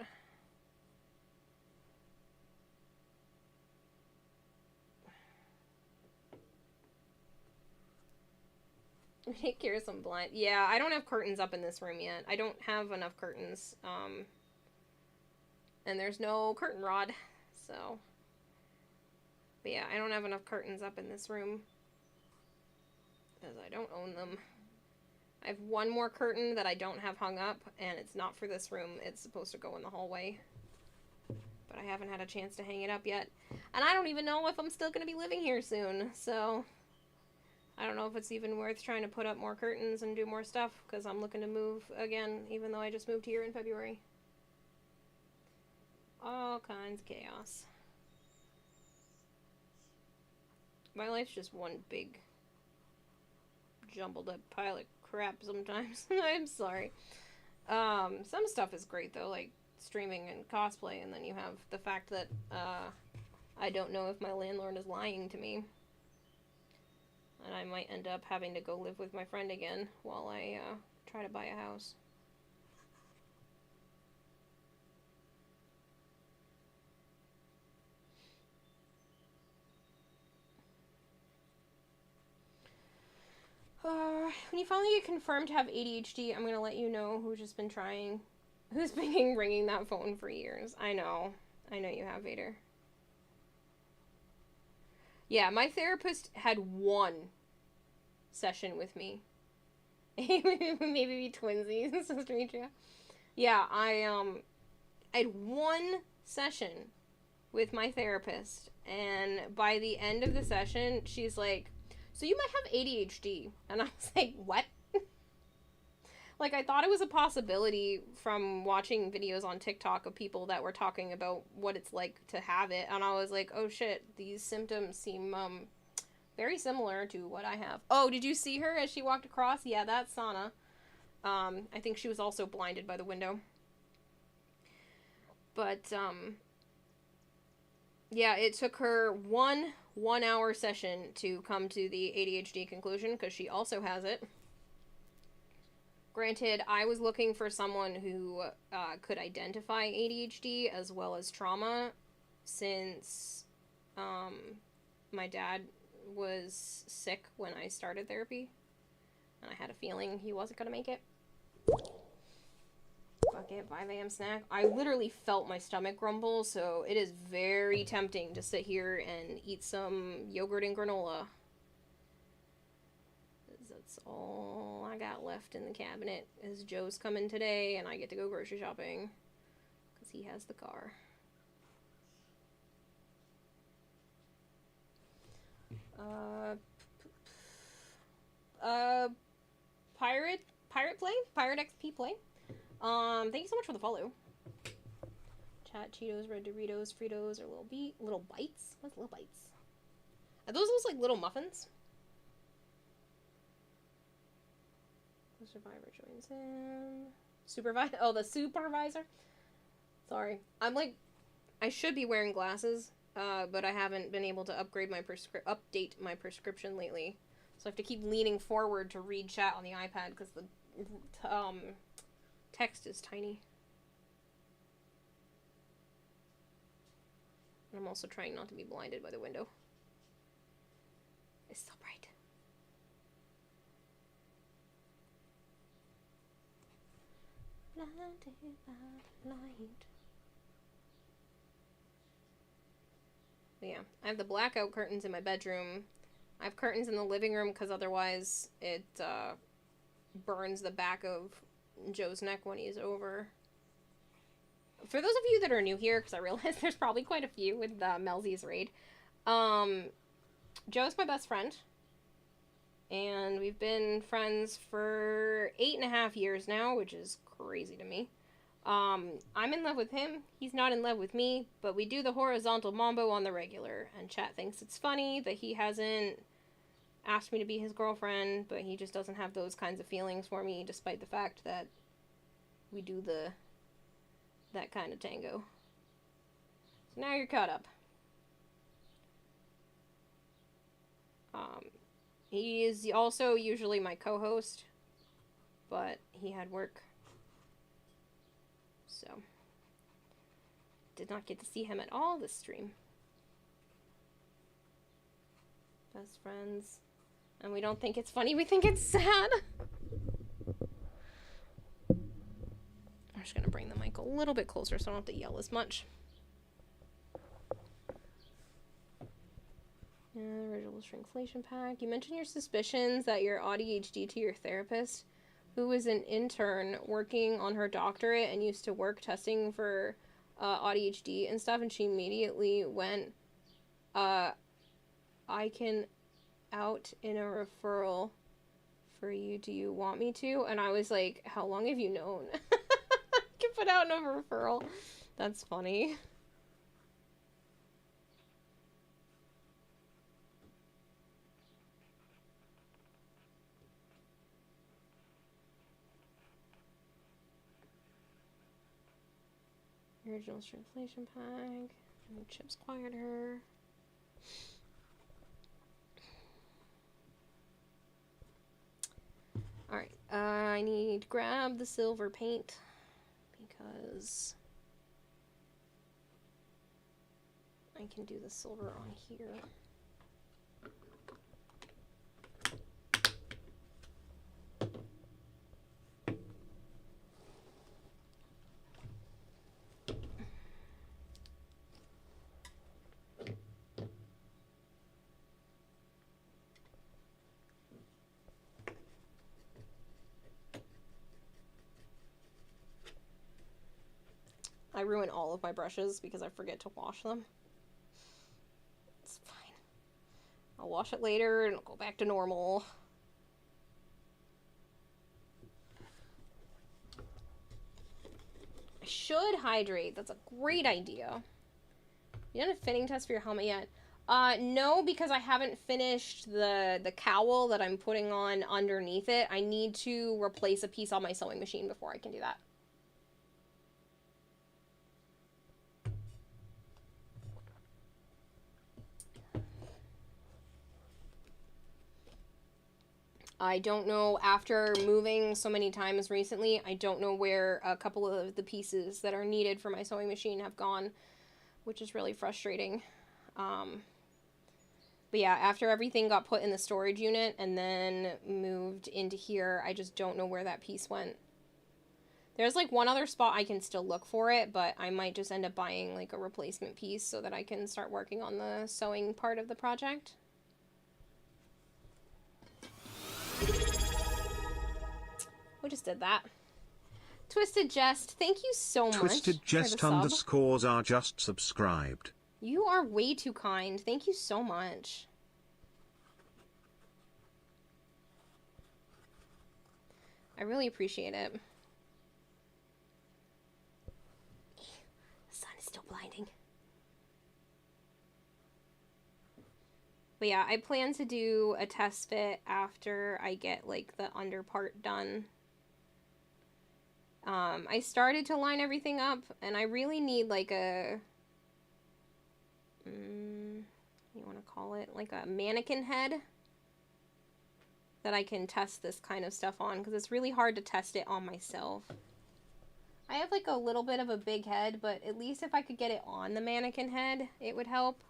Take care of some blind. Yeah, I don't have curtains up in this room yet. I don't have enough curtains. And there's no curtain rod, so. But yeah, I don't have enough curtains up in this room. Because I don't own them. I have one more curtain that I don't have hung up, and it's not for this room. It's supposed to go in the hallway. But I haven't had a chance to hang it up yet. And I don't even know if I'm still going to be living here soon, so I don't know if it's even worth trying to put up more curtains and do more stuff, because I'm looking to move again, even though I just moved here in February. All kinds of chaos. My life's just one big jumbled up pile of crap sometimes. I'm sorry. Some stuff is great though, like streaming and cosplay, and then you have the fact that I don't know if my landlord is lying to me. And I might end up having to go live with my friend again while I try to buy a house. When you finally get confirmed to have ADHD, I'm gonna let you know who's just been trying, who's been ringing that phone for years. I know you have, Vader. Yeah, my therapist had one session with me. Maybe twinsies, Sister Mitria. Yeah, I had one session with my therapist, and by the end of the session, she's like, so you might have ADHD. And I was like, what? Like, I thought it was a possibility from watching videos on TikTok of people that were talking about what it's like to have it. And I was like, oh shit, these symptoms seem very similar to what I have. Oh, did you see her as she walked across? Yeah, that's Sana. I think she was also blinded by the window. But, yeah, it took her one hour session to come to the ADHD conclusion, because she also has it. Granted, I was looking for someone who could identify ADHD as well as trauma, since my dad was sick when I started therapy, and I had a feeling he wasn't going to make it. Fuck it, 5 a.m. snack. I literally felt my stomach grumble, so it is very tempting to sit here and eat some yogurt and granola. That's all I got left in the cabinet, is Joe's coming today, and I get to go grocery shopping, because he has the car. Pirate XP Play. Thank you so much for the follow. Chat, Cheetos, Red Doritos, Fritos, or little bites? What's little bites? Are those like little muffins? The survivor joins in. Supervisor? Oh, the supervisor? Sorry. I should be wearing glasses, but I haven't been able to update my prescription lately. So I have to keep leaning forward to read chat on the iPad, because the text is tiny. And I'm also trying not to be blinded by the window. It's so bright. Blinded by the light. But yeah, I have the blackout curtains in my bedroom. I have curtains in the living room, because otherwise it burns the back of Joe's neck when he's over. For those of you that are new here, because I realize there's probably quite a few with Melzy's raid, Joe's my best friend, and we've been friends for 8.5 years now, which is crazy to me. I'm in love with him, he's not in love with me, but we do the horizontal mambo on the regular, and chat thinks it's funny that he hasn't asked me to be his girlfriend, but he just doesn't have those kinds of feelings for me, despite the fact that we do that kind of tango. So now you're caught up. He is also usually my co-host, but he had work, so did not get to see him at all this stream. Best friends. And we don't think it's funny, we think it's sad. I'm just gonna bring the mic a little bit closer so I don't have to yell as much. Original shrinkflation pack. You mentioned your suspicions that you're ADHD to your therapist, who was an intern working on her doctorate and used to work testing for ADHD and stuff, and she immediately went, I can out in a referral for you. Do you want me to? And I was like, how long have you known? I can put out in a referral. That's funny. Original shrinkflation pack. Chips quieter. Alright, I need to grab the silver paint because I can do the silver on here. I ruin all of my brushes because I forget to wash them. It's fine. I'll wash it later and it'll go back to normal. I should hydrate. That's a great idea. You done a fitting test for your helmet yet? No, because I haven't finished the cowl that I'm putting on underneath it. I need to replace a piece on my sewing machine before I can do that. I don't know, after moving so many times recently, I don't know where a couple of the pieces that are needed for my sewing machine have gone, which is really frustrating. But yeah, after everything got put in the storage unit and then moved into here, I just don't know where that piece went. There's like one other spot I can still look for it, but I might just end up buying like a replacement piece so that I can start working on the sewing part of the project. We just did that. Twisted Jest, thank you so much. Twisted Jest underscores are just subscribed. You are way too kind. Thank you so much. I really appreciate it. The sun is still blinding. But yeah, I plan to do a test fit after I get like the under part done. I started to line everything up, and I really need like a, you want to call it like a mannequin head that I can test this kind of stuff on, because it's really hard to test it on myself. I have like a little bit of a big head, but at least if I could get it on the mannequin head, it would help.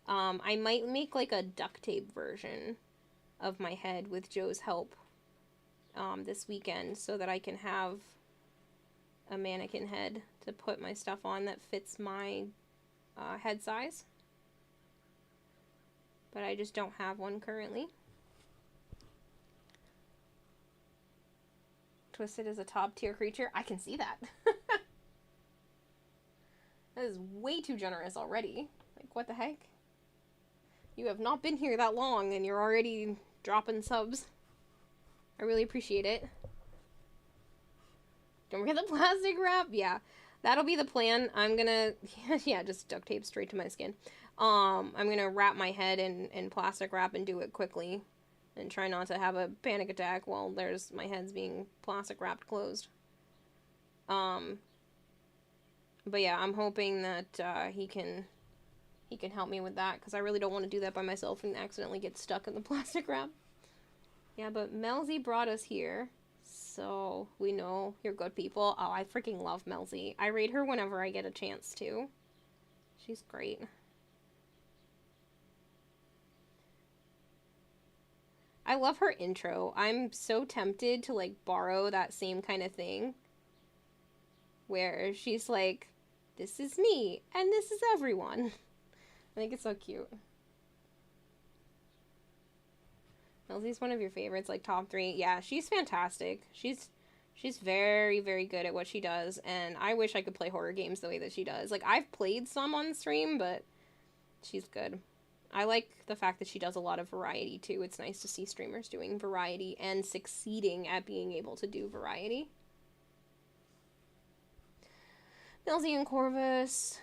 I might make like a duct tape version of my head with Joe's help this weekend, so that I can have a mannequin head to put my stuff on that fits my head size. But I just don't have one currently. Twisted is a top tier creature. I can see that. That is way too generous already. Like, what the heck? You have not been here that long and you're already dropping subs. I really appreciate it. Don't forget the plastic wrap. Yeah, that'll be the plan. I'm gonna, yeah, just duct tape straight to my skin. I'm gonna wrap my head in plastic wrap and do it quickly. And try not to have a panic attack while my head's being plastic wrapped closed. But yeah, I'm hoping that he can help me with that, because I really don't want to do that by myself and accidentally get stuck in the plastic wrap. Yeah, but Melzy brought us here, so we know you're good people. Oh, I freaking love Melzy. I raid her whenever I get a chance to. She's great. I love her intro. I'm so tempted to, like, borrow that same kind of thing. Where she's like, this is me, and this is everyone. I think it's so cute. Elsie's one of your favorites, like, top 3. Yeah, she's fantastic. She's very, very good at what she does, and I wish I could play horror games the way that she does. Like, I've played some on stream, but she's good. I like the fact that she does a lot of variety, too. It's nice to see streamers doing variety and succeeding at being able to do variety. Elsie and Corvus,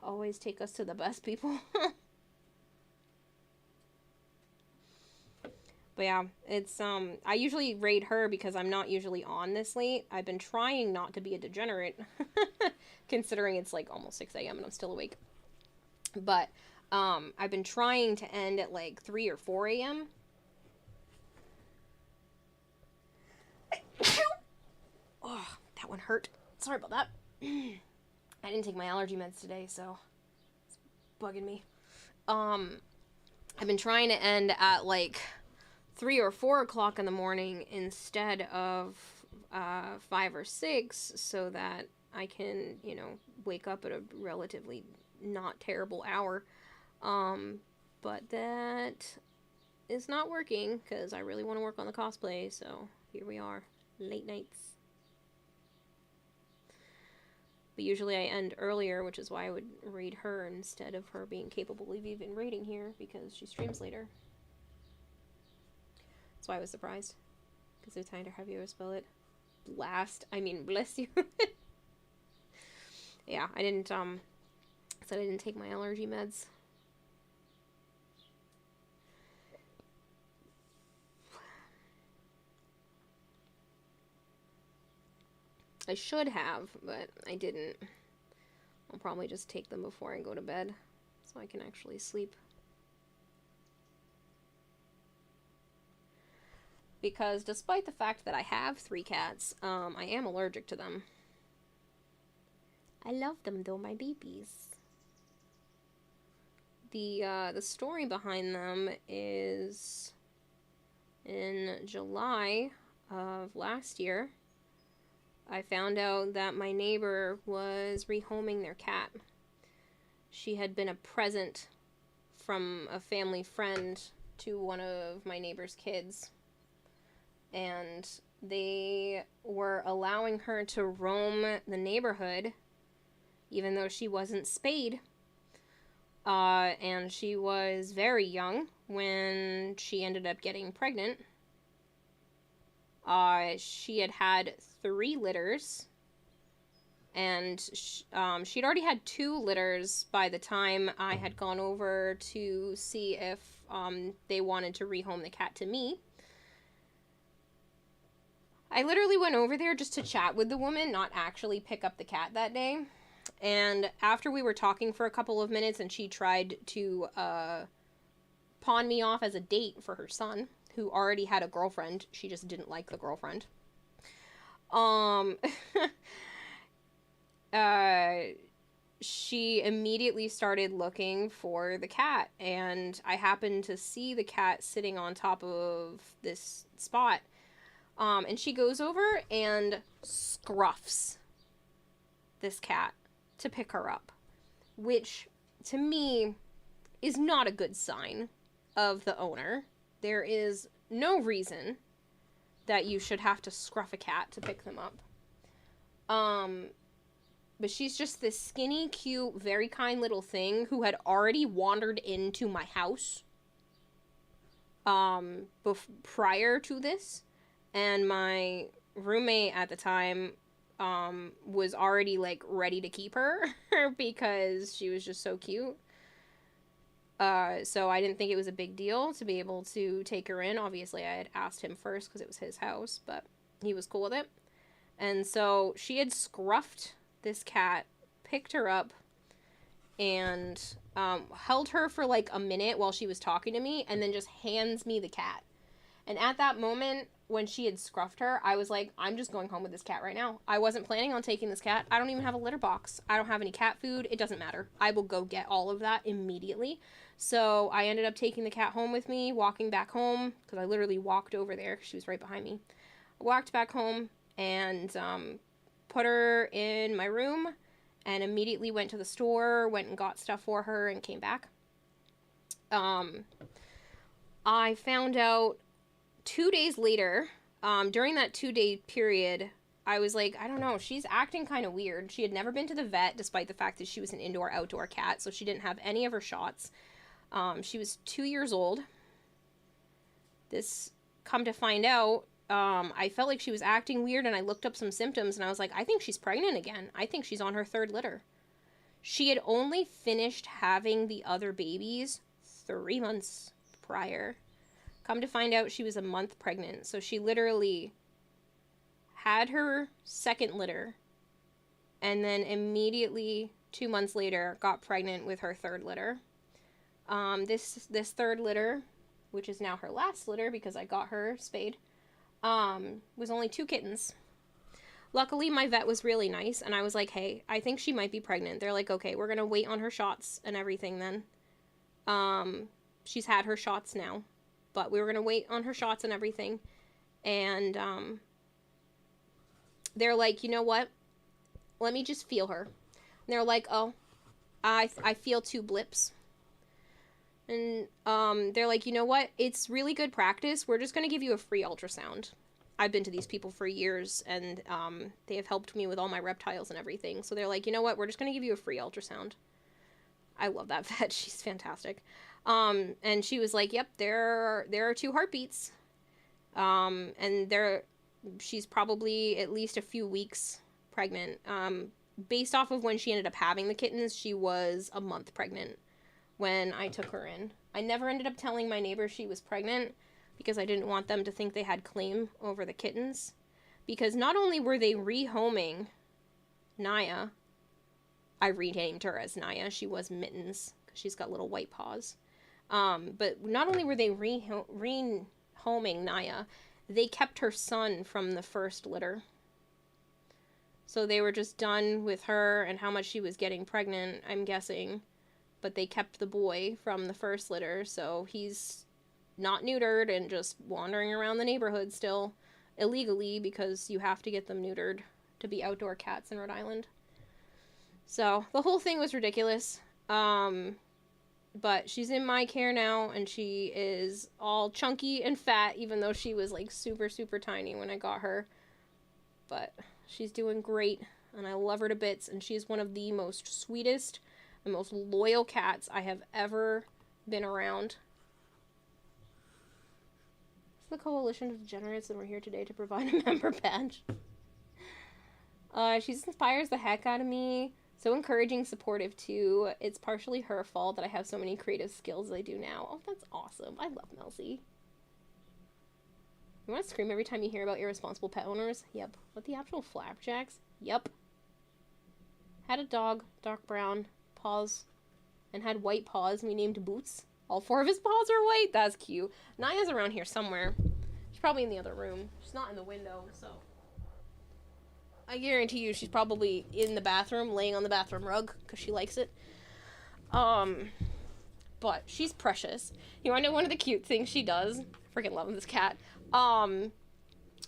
always take us to the best people. But yeah, it's, I usually raid her because I'm not usually on this late. I've been trying not to be a degenerate, considering it's, like, almost 6 a.m. and I'm still awake. But, I've been trying to end at, like, 3 or 4 a.m. Oh, that one hurt. Sorry about that. I didn't take my allergy meds today, so it's bugging me. I've been trying to end at, like, 3 or 4 o'clock in the morning instead of 5 or 6, so that I can, you know, wake up at a relatively not terrible hour. But that is not working because I really want to work on the cosplay, so here we are, late nights. But usually I end earlier, which is why I would raid her instead of her being capable of even raiding here, because she streams later. That's why I was surprised. Because it's kind of how you ever spell it. Blast. I mean, bless you. Yeah, I didn't, said I didn't take my allergy meds. I should have, but I didn't. I'll probably just take them before I go to bed, so I can actually sleep. Because despite the fact that I have 3 cats, I am allergic to them. I love them though, my babies. The story behind them is in July of last year, I found out that my neighbor was rehoming their cat. She had been a present from a family friend to one of my neighbor's kids. And they were allowing her to roam the neighborhood, even though she wasn't spayed. And she was very young when she ended up getting pregnant. She had had 3 litters, and she'd already had 2 litters by the time I had gone over to see if they wanted to rehome the cat to me. I literally went over there just to chat with the woman, not actually pick up the cat that day. And after we were talking for a couple of minutes and she tried to pawn me off as a date for her son, who already had a girlfriend. She just didn't like the girlfriend. She immediately started looking for the cat, and I happened to see the cat sitting on top of this spot. And she goes over and scruffs this cat to pick her up, which to me is not a good sign of the owner. There is no reason that you should have to scruff a cat to pick them up. But she's just this skinny, cute, very kind little thing who had already wandered into my house prior to this. And my roommate at the time was already, like, ready to keep her because she was just so cute. So I didn't think it was a big deal to be able to take her in. Obviously, I had asked him first because it was his house, but he was cool with it. And so she had scruffed this cat, picked her up, and held her for like a minute while she was talking to me, and then just hands me the cat. And at that moment, when she had scruffed her, I was like, I'm just going home with this cat right now. I wasn't planning on taking this cat. I don't even have a litter box. I don't have any cat food. It doesn't matter. I will go get all of that immediately. So I ended up taking the cat home with me, walking back home, because I literally walked over there. She was right behind me. I walked back home and put her in my room and immediately went to the store, went and got stuff for her, and came back. I found out 2 days later, during that 2-day period, I was like, I don't know, she's acting kind of weird. She had never been to the vet, despite the fact that she was an indoor-outdoor cat, so she didn't have any of her shots. She was 2 years old. This, come to find out, I felt like she was acting weird, and I looked up some symptoms, and I was like, I think she's pregnant again. I think she's on her 3rd litter. She had only finished having the other babies 3 months prior. Come to find out, she was a month pregnant. So she literally had her 2nd litter and then immediately 2 months later got pregnant with her 3rd litter. This 3rd litter, which is now her last litter because I got her spayed, was only 2 kittens. Luckily, my vet was really nice, and I was like, hey, I think she might be pregnant. They're like, okay, we're going to wait on her shots and everything then. She's had her shots now. But we were going to wait on her shots and everything. And they're like, you know what? Let me just feel her. And they're like, oh, I feel 2 blips. And they're like, you know what? It's really good practice. We're just going to give you a free ultrasound. I've been to these people for years, and they have helped me with all my reptiles and everything. So they're like, you know what? We're just going to give you a free ultrasound. I love that vet. She's fantastic. And she was like, yep, there are 2 heartbeats. And she's probably at least a few weeks pregnant. Based off of when she ended up having the kittens, she was a month pregnant when I took her in. I never ended up telling my neighbor she was pregnant because I didn't want them to think they had claim over the kittens. Because not only were they rehoming Naya, I renamed her as Naya. She was Mittens because she's got little white paws. But not only were they rehoming Naya, they kept her son from the 1st litter. So they were just done with her and how much she was getting pregnant, I'm guessing. But they kept the boy from the 1st litter, so he's not neutered and just wandering around the neighborhood still illegally because you have to get them neutered to be outdoor cats in Rhode Island. So the whole thing was ridiculous. But she's in my care now, and she is all chunky and fat, even though she was, like, super, super tiny when I got her. But she's doing great, and I love her to bits, and she's one of the most sweetest and most loyal cats I have ever been around. It's the Coalition of Degenerates, and we're here today to provide a member badge. She inspires the heck out of me. So encouraging, supportive, too. It's partially her fault that I have so many creative skills I do now. Oh, that's awesome. I love Melzy. You want to scream every time you hear about irresponsible pet owners? Yep. What, the actual flapjacks? Yep. Had a dog, dark brown, paws, and had white paws. We named Boots. All 4 of his paws are white. That's cute. Naya's around here somewhere. She's probably in the other room. She's not in the window, so... I guarantee you she's probably in the bathroom, laying on the bathroom rug, because she likes it. But she's precious. You want to know one of the cute things she does? Freaking love this cat.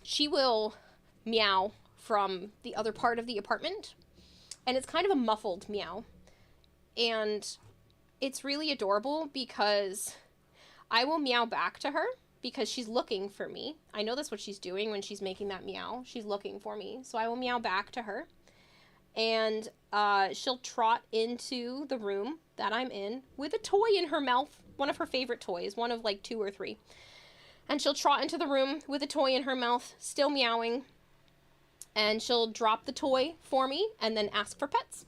She will meow from the other part of the apartment, and it's kind of a muffled meow. And it's really adorable because I will meow back to her, because she's looking for me. I know that's what she's doing when she's making that meow. She's looking for me. So I will meow back to her. And she'll trot into the room that I'm in with a toy in her mouth. One of her favorite toys. One of like 2 or 3. And she'll trot into the room with a toy in her mouth, still meowing. And she'll drop the toy for me and then ask for pets.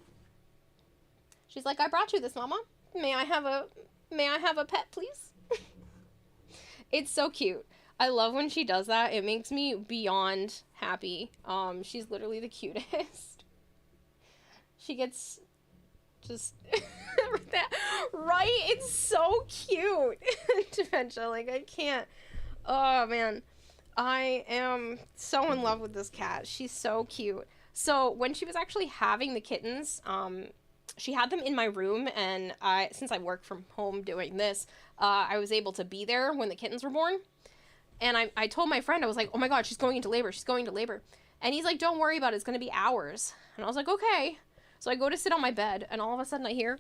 She's like, I brought you this, Mama. May I have a pet, please? It's so cute. I love when she does that. It makes me beyond happy. She's literally the cutest. She gets just that right. It's so cute. Dementia, like I can't. Oh, man. I am so in love with this cat. She's so cute. So when she was actually having the kittens, she had them in my room, and since I work from home doing this, I was able to be there when the kittens were born. And I told my friend, I was like, oh my god, she's going into labor. She's going into labor. And he's like, don't worry about it. It's going to be hours. And I was like, okay. So I go to sit on my bed, and all of a sudden I hear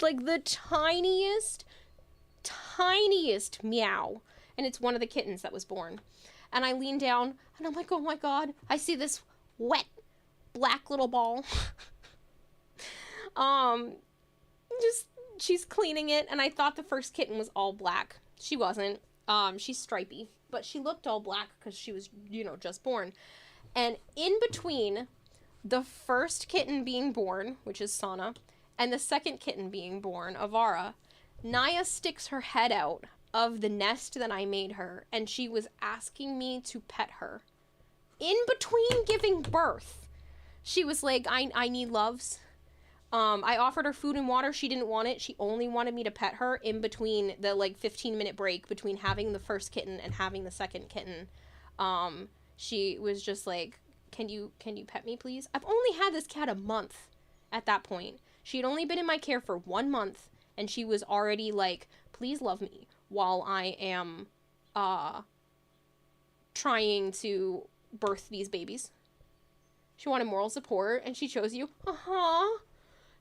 like the tiniest meow. And it's one of the kittens that was born. And I lean down, and I'm like, oh my god. I see this wet, black little ball. Just, she's cleaning it, and I thought the first kitten was all black. She wasn't. She's stripy, but she looked all black because she was, just born. And in between the first kitten being born, which is Sana, and the second kitten being born, Avara, Naya sticks her head out of the nest that I made her, and she was asking me to pet her. In between giving birth, she was like, I need loves. I offered her food and water. She didn't want it. She only wanted me to pet her in between the 15-minute break between having the first kitten and having the second kitten. She was just like, can you pet me, please? I've only had this cat a month at that point. She had only been in my care for 1 month, and she was already like, please love me while I am trying to birth these babies. She wanted moral support, and she chose you.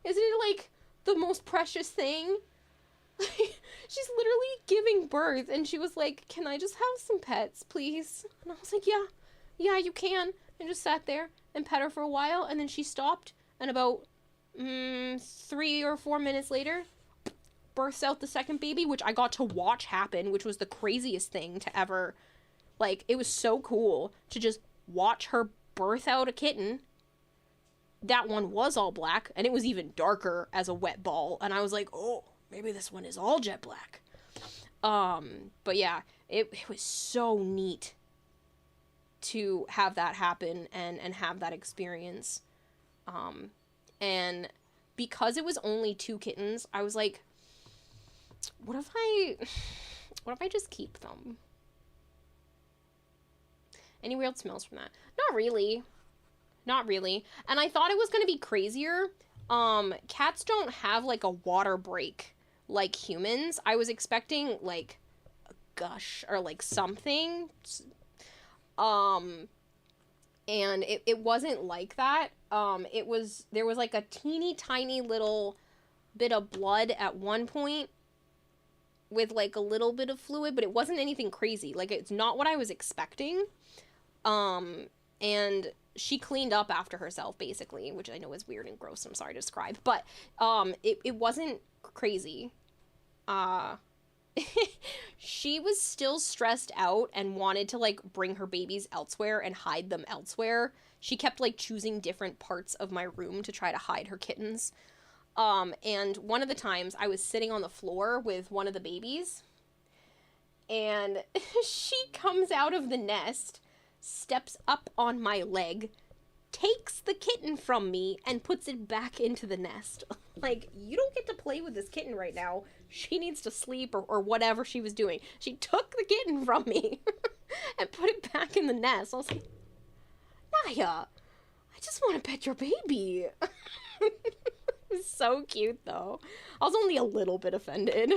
Isn't it the most precious thing? She's literally giving birth, and she was like, can I just have some pets, please? And I was like, yeah, you can. And just sat there and pet her for a while, and then she stopped, and about 3 or 4 minutes later, births out the second baby, which I got to watch happen, which was the craziest thing to ever, it was so cool to just watch her birth out a kitten. That one was all black, and it was even darker as a wet ball, and I was like, oh, maybe this one is all jet black. But yeah, it was so neat to have that happen and have that experience. And because it was only 2 kittens, I was like, what if I just keep them? Any weird smells from that? Not really. And I thought it was going to be crazier. Cats don't have a water break like humans. I was expecting a gush or something. And it wasn't like that. There was a teeny tiny little bit of blood at one point with a little bit of fluid, but it wasn't anything crazy. It's not what I was expecting. And she cleaned up after herself, basically, which I know is weird and gross, I'm sorry to describe, but it wasn't crazy. She was still stressed out and wanted to bring her babies elsewhere and hide them elsewhere. She kept choosing different parts of my room to try to hide her kittens. And one of the times I was sitting on the floor with one of the babies, and she comes out of the nest, steps up on my leg, takes the kitten from me, and puts it back into the nest. You don't get to play with this kitten right now. She needs to sleep or whatever she was doing. She took the kitten from me and put it back in the nest. I was like, Naya, I just want to pet your baby. It was so cute, though. I was only a little bit offended.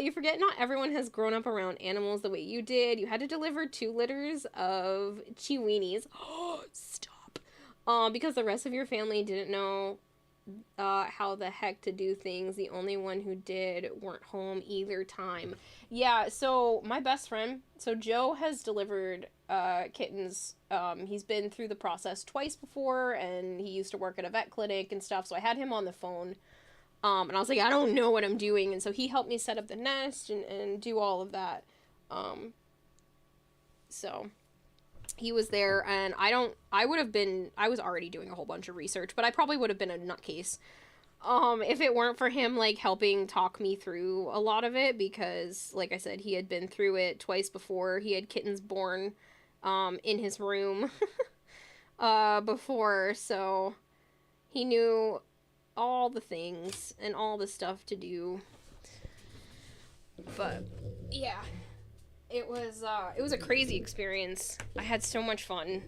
You forget not everyone has grown up around animals the way you did. You had to deliver 2 litters of chiweenies. Stop. Because the rest of your family didn't know how the heck to do things. The only one who did weren't home either time. Yeah, so my best friend, Joe has delivered kittens. He's been through the process twice before, and he used to work at a vet clinic and stuff, so I had him on the phone. And I was like, I don't know what I'm doing. And so he helped me set up the nest and do all of that. So he was there, and I was already doing a whole bunch of research, but I probably would have been a nutcase if it weren't for him, helping talk me through a lot of it, because, like I said, he had been through it twice before. He had kittens born in his room before, so he knew all the things and all the stuff to do But yeah, it was a crazy experience. I had so much fun.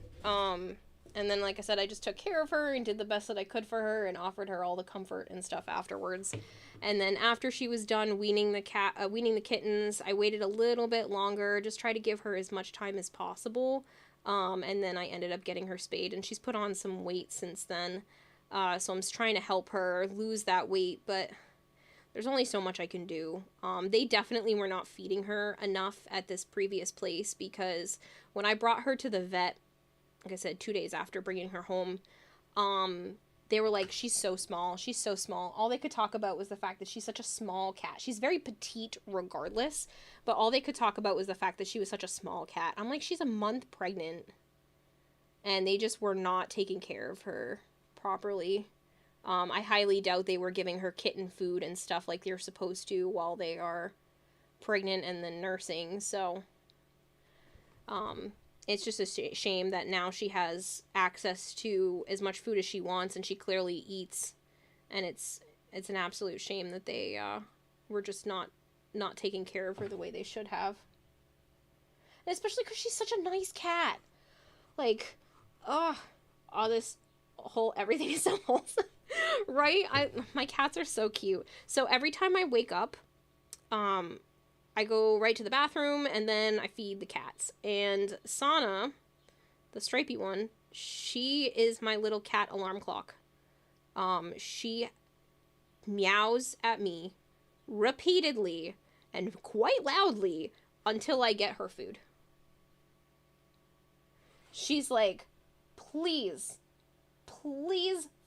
And then, like I said, I just took care of her and did the best that I could for her and offered her all the comfort and stuff afterwards. And then after she was done weaning the kittens, I waited a little bit longer, just try to give her as much time as possible. And then I ended up getting her spayed, and she's put on some weight since then. So I'm trying to help her lose that weight, but there's only so much I can do. They definitely were not feeding her enough at this previous place, because when I brought her to the vet, like I said, 2 days after bringing her home, they were like, she's so small. She's so small. All they could talk about was the fact that she's such a small cat. She's very petite regardless, but all they could talk about was the fact that she was such a small cat. I'm like, she's a month pregnant. And they just were not taking care of her properly. I highly doubt they were giving her kitten food and stuff like they're supposed to while they are pregnant and then nursing. So, it's just a shame that now she has access to as much food as she wants, and she clearly eats. And it's an absolute shame that they were just not taking care of her the way they should have. And especially because she's such a nice cat. Like, all this whole everything is so wholesome, right? My cats are so cute. So every time I wake up, I go right to the bathroom, and then I feed the cats. And Sana, the stripey one, she is my little cat alarm clock. She meows at me repeatedly and quite loudly until I get her food. She's like, please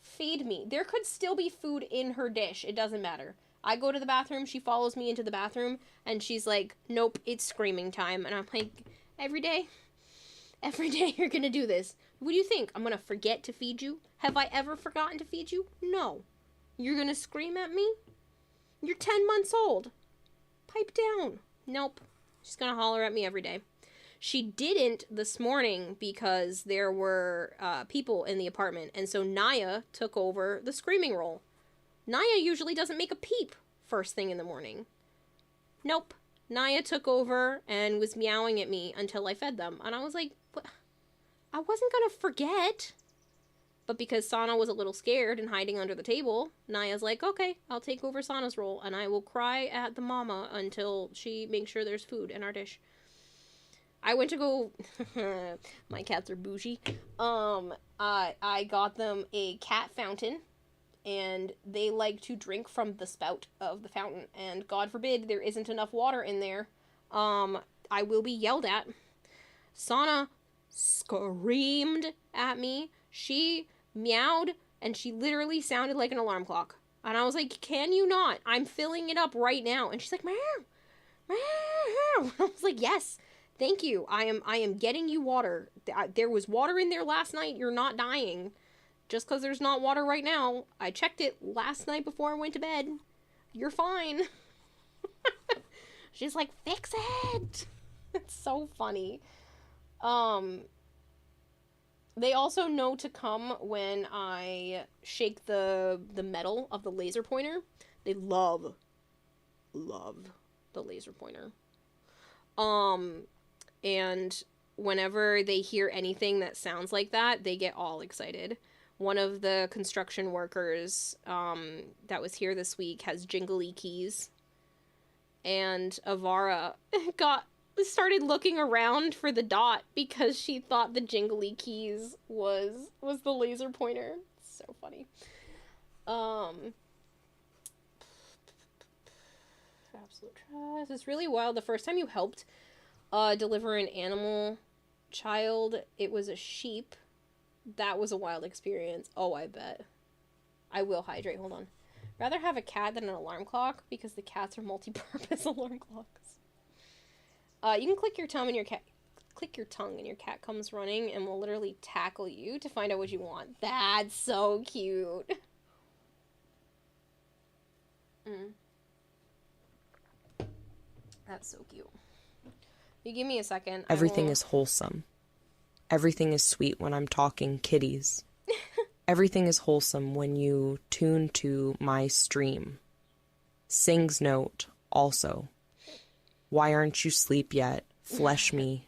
feed me. There could still be food in her dish. It doesn't matter. I go to the bathroom, she follows me into the bathroom, and she's like, nope, it's screaming time. And I'm like, every day you're gonna do this. What do you think? I'm gonna forget to feed you? Have I ever forgotten to feed you? No. You're gonna scream at me? You're 10 months old. Pipe down. Nope. She's gonna holler at me every day. She didn't this morning because there were people in the apartment, and so Naya took over the screaming role. Naya usually doesn't make a peep first thing in the morning. Nope. Naya took over and was meowing at me until I fed them. And I was like, what? I wasn't going to forget. But because Sana was a little scared and hiding under the table, Naya's like, okay, I'll take over Sana's role, and I will cry at the mama until she makes sure there's food in our dish. I went to go... My cats are bougie. I got them a cat fountain, and they like to drink from the spout of the fountain, and God forbid there isn't enough water in there. I will be yelled at. Sana screamed at me. She meowed, and she literally sounded like an alarm clock. And I was like, can you not? I'm filling it up right now. And she's like, meow, meow. I was like, yes, thank you. I am getting you water. There was water in there last night. You're not dying. Just because there's not water right now. I checked it last night before I went to bed. You're fine. She's like, fix it. It's so funny. They also know to come when I shake the metal of the laser pointer. They love the laser pointer. And whenever they hear anything that sounds like that, they get all excited. One of the construction workers that was here this week has jingly keys. And Avara started looking around for the dot because she thought the jingly keys was the laser pointer. It's so funny. Absolute trust. It's really wild. The first time you helped deliver an animal child, it was a sheep. That was a wild experience. Oh, I bet. I will hydrate. Hold on. Rather have a cat than an alarm clock because the cats are multi-purpose alarm clocks. You can click your tongue and your cat comes running and will literally tackle you to find out what you want. That's so cute. That's so cute. You give me a second. Everything is wholesome. Everything is sweet when I'm talking kitties. Everything is wholesome when you tune to my stream. Sing's note also. Why aren't you asleep yet? Flesh me.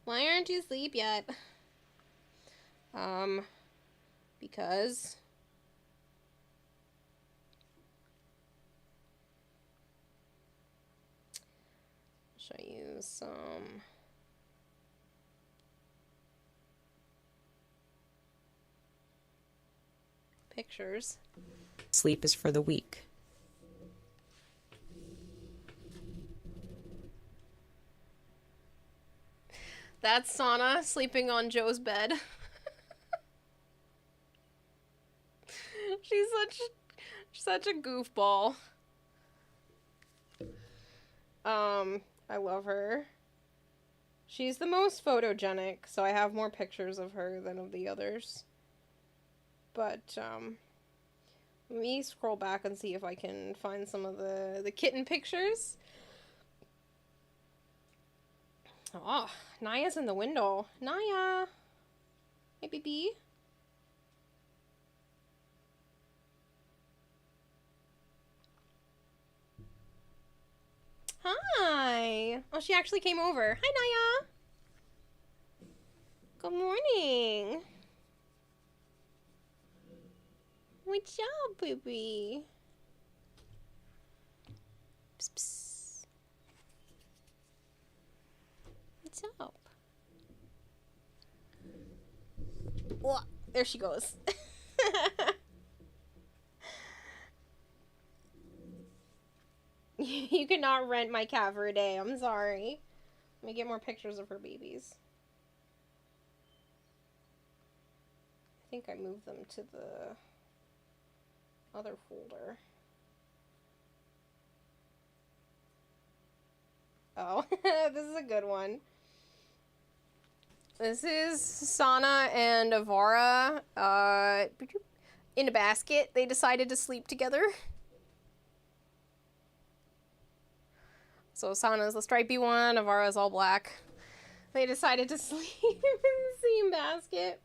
Why aren't you asleep yet? Because... show you some... pictures. Sleep is for the weak. That's Sana sleeping on Joe's bed. She's such a goofball. I love her. She's the most photogenic, so I have more pictures of her than of the others. But, let me scroll back and see if I can find some of the kitten pictures. Oh, Naya's in the window. Naya! Hey, baby. Hi! Oh, she actually came over. Hi, Naya! Good morning! What's up, baby? Psst, psst. What's up? Whoa, there she goes. You cannot rent my cat for a day. I'm sorry. Let me get more pictures of her babies. I think I moved them to the other folder. Oh, this is a good one. This is Sana and Avara in a basket. They decided to sleep together. So Sana's the stripy one, Avara's all black. They decided to sleep in the same basket.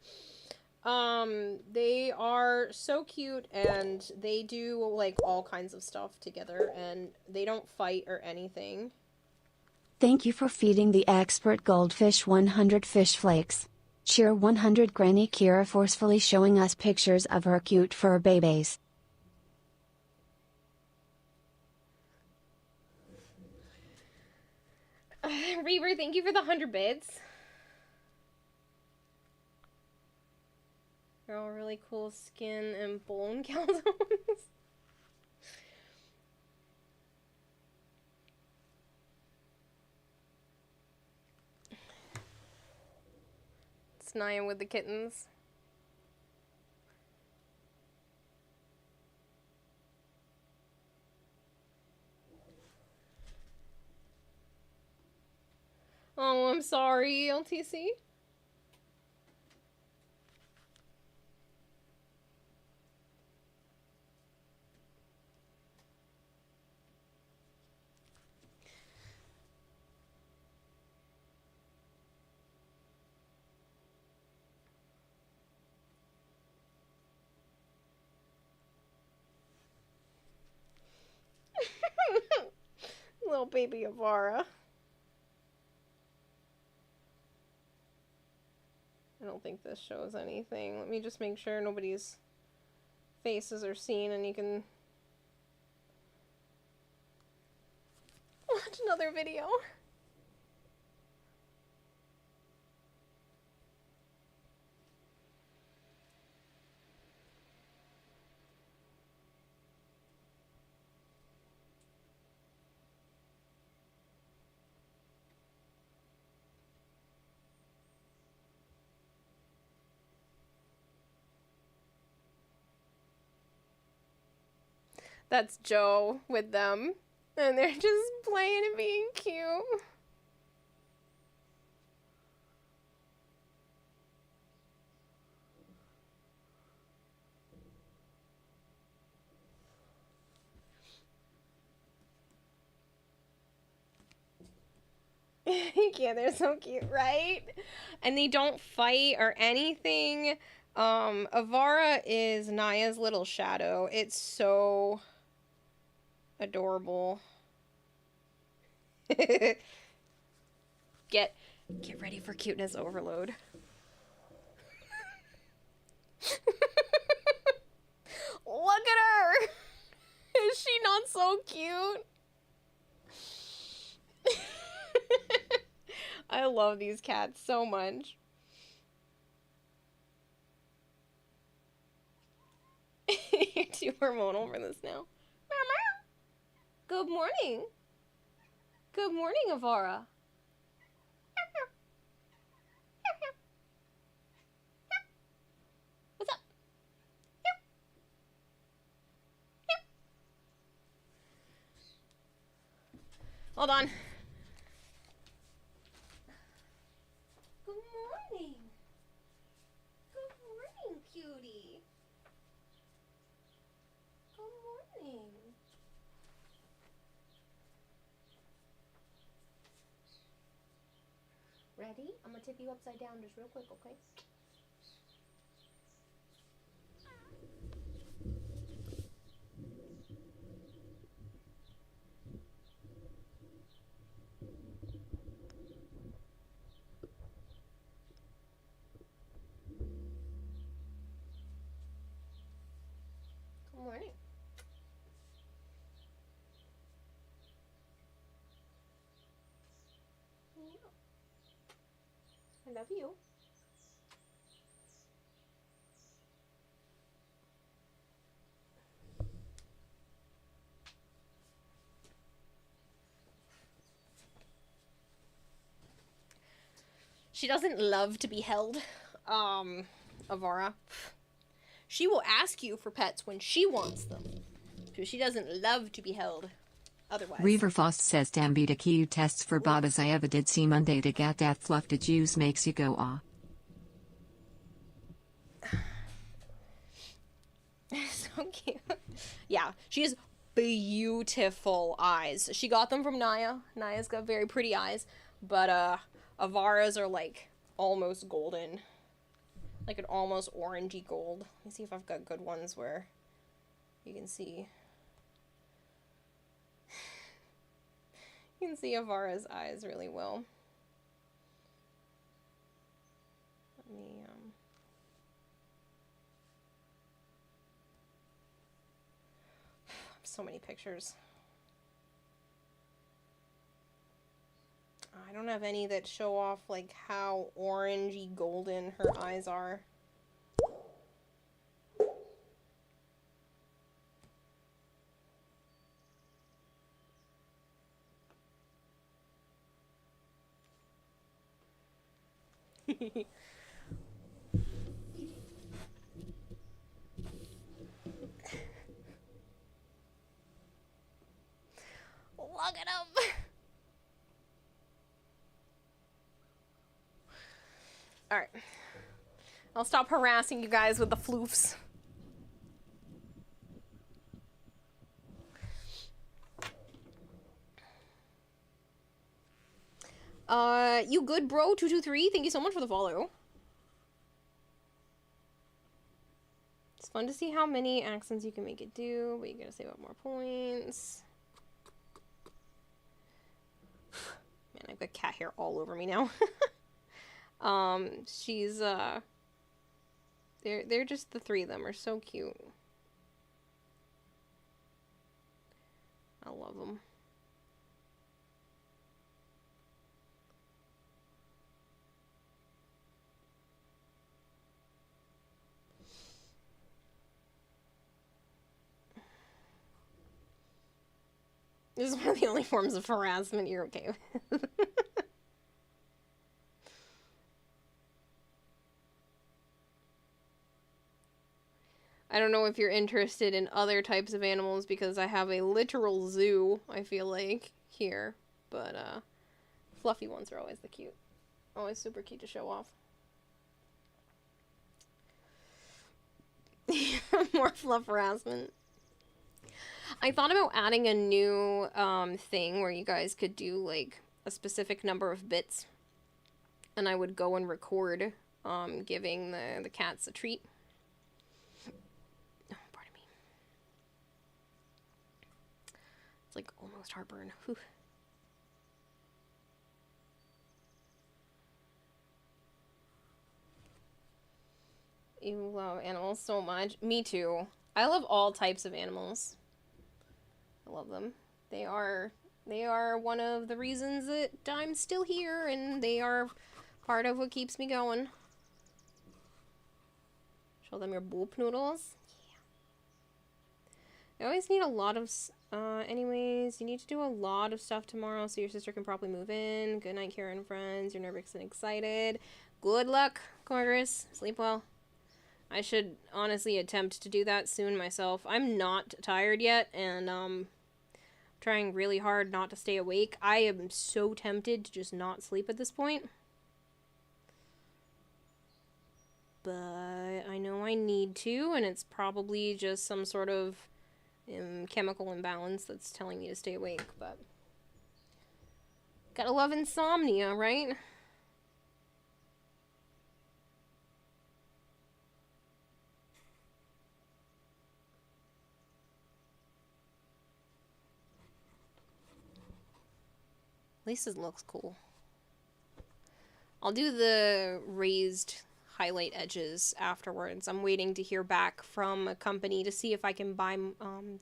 They are so cute, and they do, like, all kinds of stuff together, and they don't fight or anything. Thank you for feeding the expert goldfish 100 fish flakes. Cheer 100 Granny Kira forcefully showing us pictures of her cute fur babies. Reaver, thank you for the 100 bits. They're all really cool skin and bone calzones. It's Naya with the kittens. Oh, I'm sorry, LTC. Little baby Avara. I don't think this shows anything. Let me just make sure nobody's faces are seen and you can watch another video. That's Joe with them. And they're just playing and being cute. Yeah, they're so cute, right? And they don't fight or anything. Avara is Naya's little shadow. It's so adorable. Get ready for cuteness overload. Look at her! Is she not so cute? I love these cats so much. You're too hormonal for this now. Good morning. Good morning, Avara. What's up? Hold on. Good morning. Good morning, cutie. Good morning. Ready? I'm gonna tip you upside down just real quick, okay? Good morning. I love you. She doesn't love to be held, Avara. She will ask you for pets when she wants them. So she doesn't love to be held otherwise. Reaverfost says Dambita Q tests for Bobbas I ever did see Monday to get that fluff to juice makes you go ah. So cute. Yeah, she has beautiful eyes. She got them from Naya. Naya's got very pretty eyes, but Avara's are like almost golden. Like an almost orangey gold. Let me see if I've got good ones where you can see. You can see Avara's eyes really well. Let me, so many pictures. I don't have any that show off like how orangey golden her eyes are. Look at him. Alright. I'll stop harassing you guys with the floofs. You good, bro? 223. Thank you so much for the follow. It's fun to see how many accents you can make it do, but you gotta save up more points. Man, I've got cat hair all over me now. She's, they're just, the three of them are so cute. I love them. This is one of the only forms of harassment you're okay with. I don't know if you're interested in other types of animals because I have a literal zoo, I feel like, here. But, fluffy ones are always the cute. Always super cute to show off. More fluff harassment. I thought about adding a new thing where you guys could do like a specific number of bits, and I would go and record giving the cats a treat. Oh, pardon me. It's like almost heartburn. Whew. you love animals so much. Me too. I love all types of animals. I love them. They are one of the reasons that I'm still here, and they are part of what keeps me going. Show them your boop noodles. Yeah. I always need a lot of, anyways, you need to do a lot of stuff tomorrow so your sister can probably move in. Good night, Karen and friends. You're nervous and excited. Good luck, Corgris. Sleep well. I should honestly attempt to do that soon myself. I'm not tired yet, and, trying really hard not to stay awake. I am so tempted to just not sleep at this point. But I know I need to, and it's probably just some sort of chemical imbalance that's telling me to stay awake, but gotta love insomnia, right? At least it looks cool. I'll do the raised highlight edges afterwards. I'm waiting to hear back from a company to see if I can buy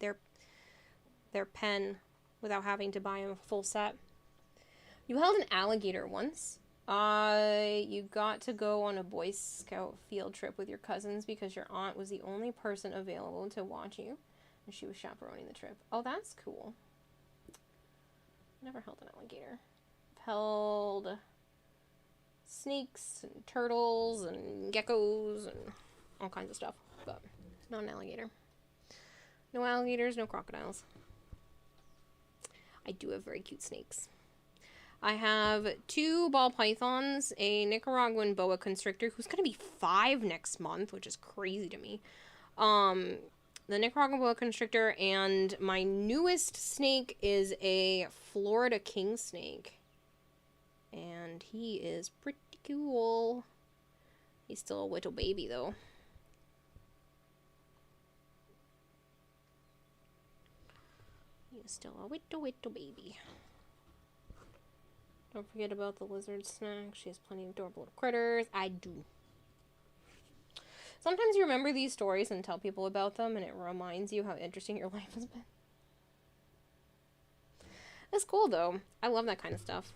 their pen without having to buy a full set. You held an alligator once. You got to go on a Boy Scout field trip with your cousins because your aunt was the only person available to watch you, and she was chaperoning the trip. Oh, that's cool. Never held an alligator. I've held snakes and turtles and geckos and all kinds of stuff, but not an alligator. No alligators, no crocodiles. I do have very cute snakes. I have 2 ball pythons, a Nicaraguan boa constrictor who's gonna be 5 next month, which is crazy to me. The Nicaraguan boa constrictor, and my newest snake is a Florida king snake. And he is pretty cool. He's still a little baby, though. He is still a little baby. Don't forget about the lizard snack. She has plenty of adorable little critters. I do. Sometimes you remember these stories and tell people about them, and it reminds you how interesting your life has been. That's cool, though. I love that kind of stuff.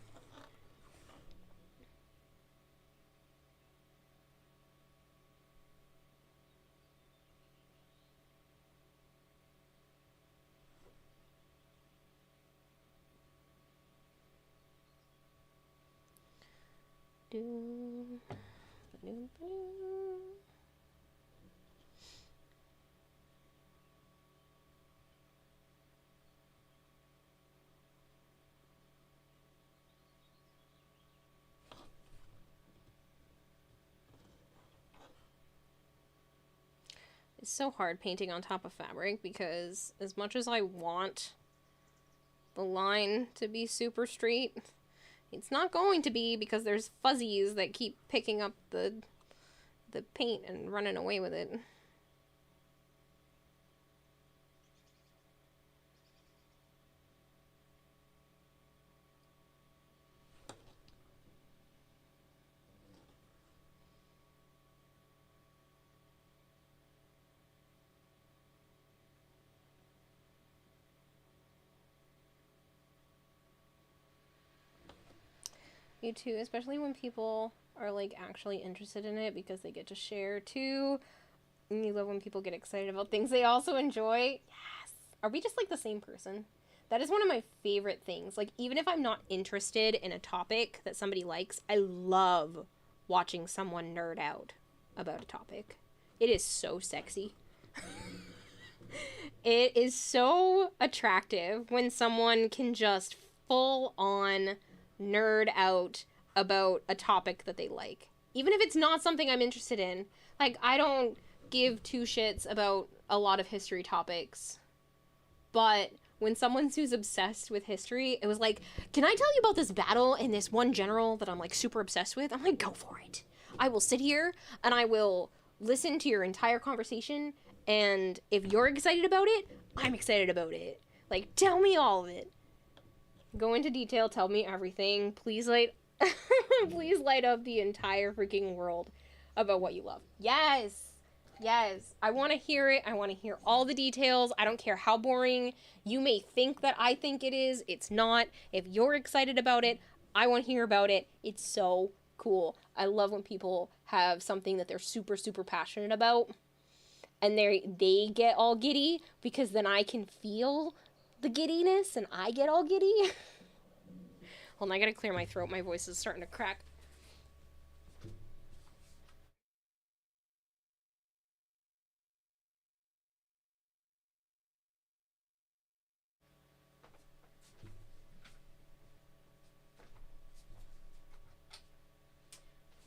It's so hard painting on top of fabric because as much as I want the line to be super straight, it's not going to be because there's fuzzies that keep picking up the paint and running away with it. You too, especially when people are like actually interested in it because they get to share too. And you love when people get excited about things they also enjoy. Yes. Are we just like the same person? That is one of my favorite things. Like, even if I'm not interested in a topic that somebody likes, I love watching someone nerd out about a topic. It is so sexy. It is so attractive when someone can just full on nerd out about a topic that they like. Even if it's not something I'm interested in. Like, I don't give 2 shits about a lot of history topics. But when someone's who's obsessed with history, it was like, can I tell you about this battle and this one general that I'm like super obsessed with? I'm like, go for it. I will sit here and I will listen to your entire conversation, and if you're excited about it, I'm excited about it. Like, tell me all of it. Go into detail, tell me everything. Please please light up the entire freaking world about what you love. Yes! Yes, I want to hear it. I want to hear all the details. I don't care how boring you may think that I think it is. It's not. If you're excited about it, I want to hear about it. It's so cool. I love when people have something that they're super, super passionate about and they get all giddy, because then I can feel the giddiness and I get all giddy. Hold on, I gotta clear my throat. My voice is starting to crack.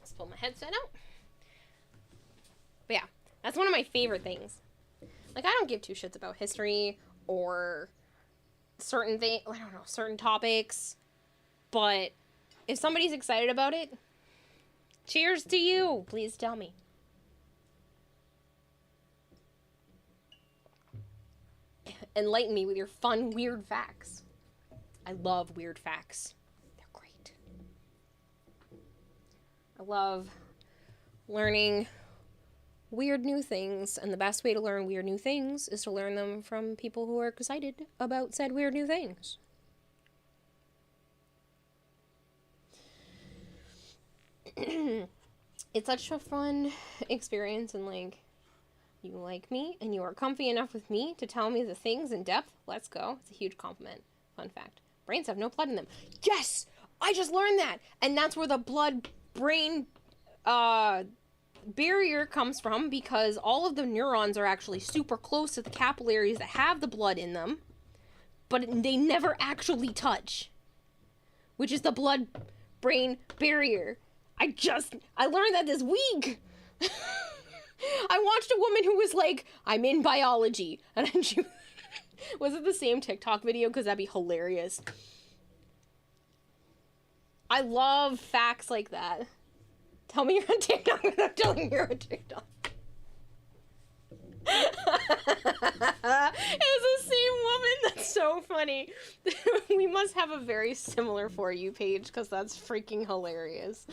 Let's pull my headset out. But yeah, that's one of my favorite things. Like, I don't give two shits about history or certain things, I don't know, certain topics. But if somebody's excited about it, cheers to you. Please tell me. Enlighten me with your fun, weird facts. I love weird facts. They're great. I love learning weird new things, and the best way to learn weird new things is to learn them from people who are excited about said weird new things. It's such a fun experience, and like, you like me and you are comfy enough with me to tell me the things in depth. Let's go. It's a huge compliment. Fun fact. Brains have no blood in them. Yes! I just learned that! And that's where the blood-brain barrier comes from, because all of the neurons are actually super close to the capillaries that have the blood in them, but they never actually touch, which is the blood-brain barrier. I learned that this week. I watched a woman who was like, I'm in biology. And then she... Was it the same TikTok video? Because that'd be hilarious. I love facts like that. Tell me you're on TikTok without telling me you're on TikTok. It's the same woman. That's so funny. We must have a very similar For You page, because that's freaking hilarious.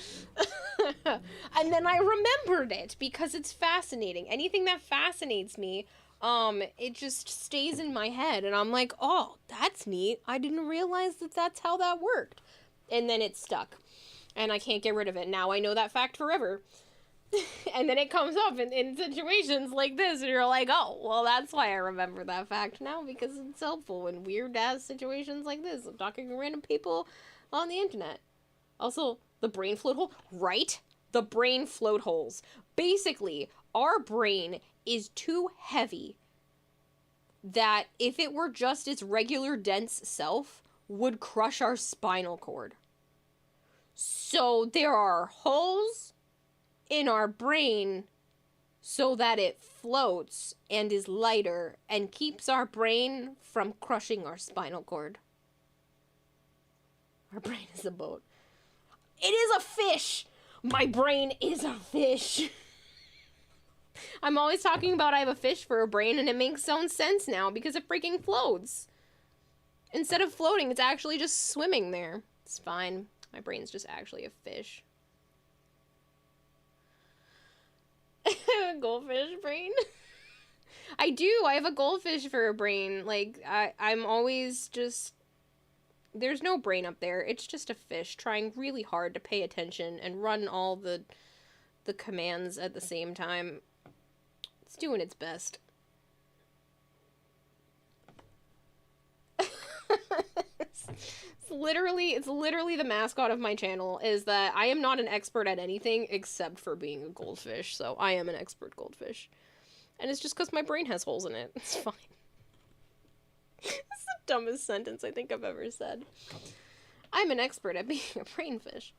And then I remembered it because it's fascinating. Anything that fascinates me, it just stays in my head, and I'm like, oh, that's neat. I didn't realize that that's how that worked. And then it's stuck, and I can't get rid of it. Now I know that fact forever. And then it comes up in situations like this, and you're like, oh, well, that's why I remember that fact now, because it's helpful in weird-ass situations like this. I'm talking to random people on the internet. Also, the brain float hole, right? The brain float holes. Basically, our brain is too heavy that if it were just its regular dense self, would crush our spinal cord. So there are holes in our brain so that it floats and is lighter and keeps our brain from crushing our spinal cord. Our brain is a boat. It is a fish! My brain is a fish. I'm always talking about I have a fish for a brain, and it makes so sense now because it freaking floats. Instead of floating, it's actually just swimming there. It's fine. My brain's just actually a fish. A goldfish brain. I do. I have a goldfish for a brain. Like, I'm always just... There's no brain up there. It's just a fish trying really hard to pay attention and run all the commands at the same time. It's doing its best. It's literally the mascot of my channel, is that I am not an expert at anything except for being a goldfish, so I am an expert goldfish. And it's just because my brain has holes in it. It's fine. That's the dumbest sentence I think I've ever said. I'm an expert at being a brainfish.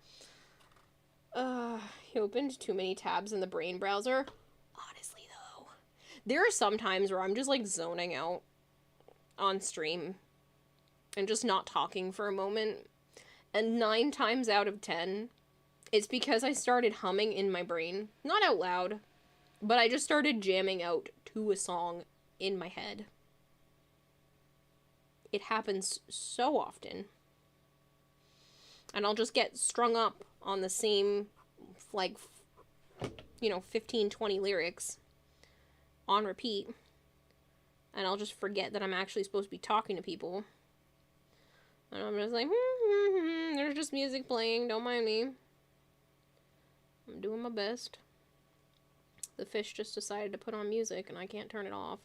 You opened too many tabs in the brain browser. Honestly, though, there are some times where I'm just, like, zoning out on stream and just not talking for a moment, and 9 times out of 10, it's because I started humming in my brain. Not out loud, but I just started jamming out to a song in my head. It happens so often. And I'll just get strung up on the same, like, 15, 20 lyrics. on repeat. And I'll just forget that I'm actually supposed to be talking to people. And I'm just like, there's just music playing, don't mind me. I'm doing my best. The fish just decided to put on music and I can't turn it off.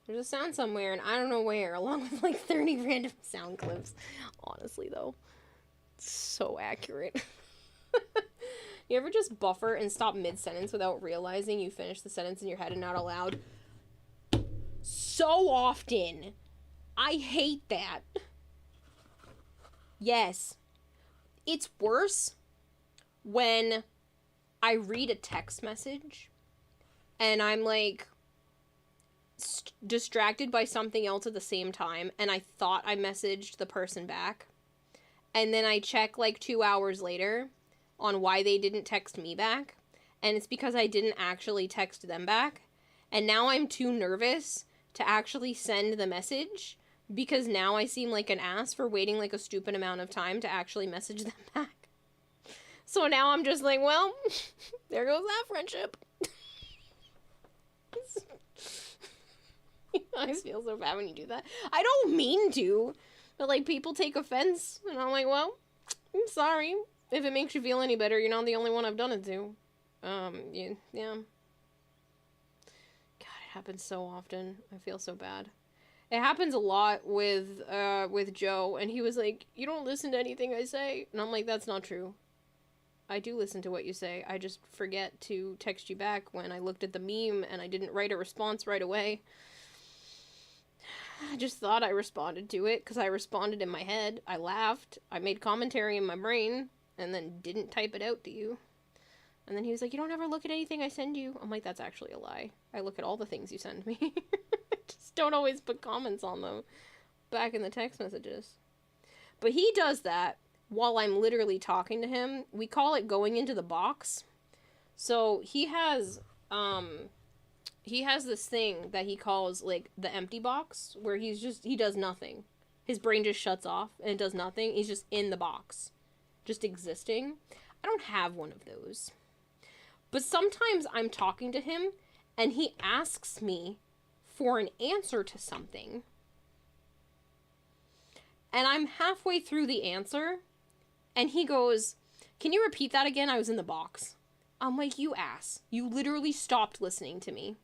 There's a sound somewhere and I don't know where, along with like 30 random sound clips. Honestly though, it's so accurate. You ever just buffer and stop mid-sentence without realizing you finished the sentence in your head and not out loud? So often. I hate that. Yes. It's worse when I read a text message and I'm like distracted by something else at the same time and I thought I messaged the person back and then I check like 2 hours later on why they didn't text me back and it's because I didn't actually text them back and now I'm too nervous to actually send the message because now I seem like an ass for waiting like a stupid amount of time to actually message them back. So now I'm just like, well, there goes that friendship. I always feel so bad when you do that. I don't mean to, but like people take offense and I'm like, well, I'm sorry. If it makes you feel any better, you're not the only one I've done it to. Yeah. God, it happens so often. I feel so bad. It happens a lot with Joe, and he was like, you don't listen to anything I say. And I'm like, that's not true. I do listen to what you say. I just forget to text you back when I looked at the meme and I didn't write a response right away. I just thought I responded to it because I responded in my head. I laughed. I made commentary in my brain and then didn't type it out to you. And then he was like, you don't ever look at anything I send you. I'm like, that's actually a lie. I look at all the things you send me. Just don't always put comments on them back in the text messages. But he does that while I'm literally talking to him. We call it going into the box. So he has this thing that he calls like the empty box where he does nothing. His brain just shuts off and it does nothing. He's just in the box, just existing. I don't have one of those. But sometimes I'm talking to him and he asks me for an answer to something. And I'm halfway through the answer and he goes, can you repeat that again? I was in the box. I'm like, you ass. You literally stopped listening to me.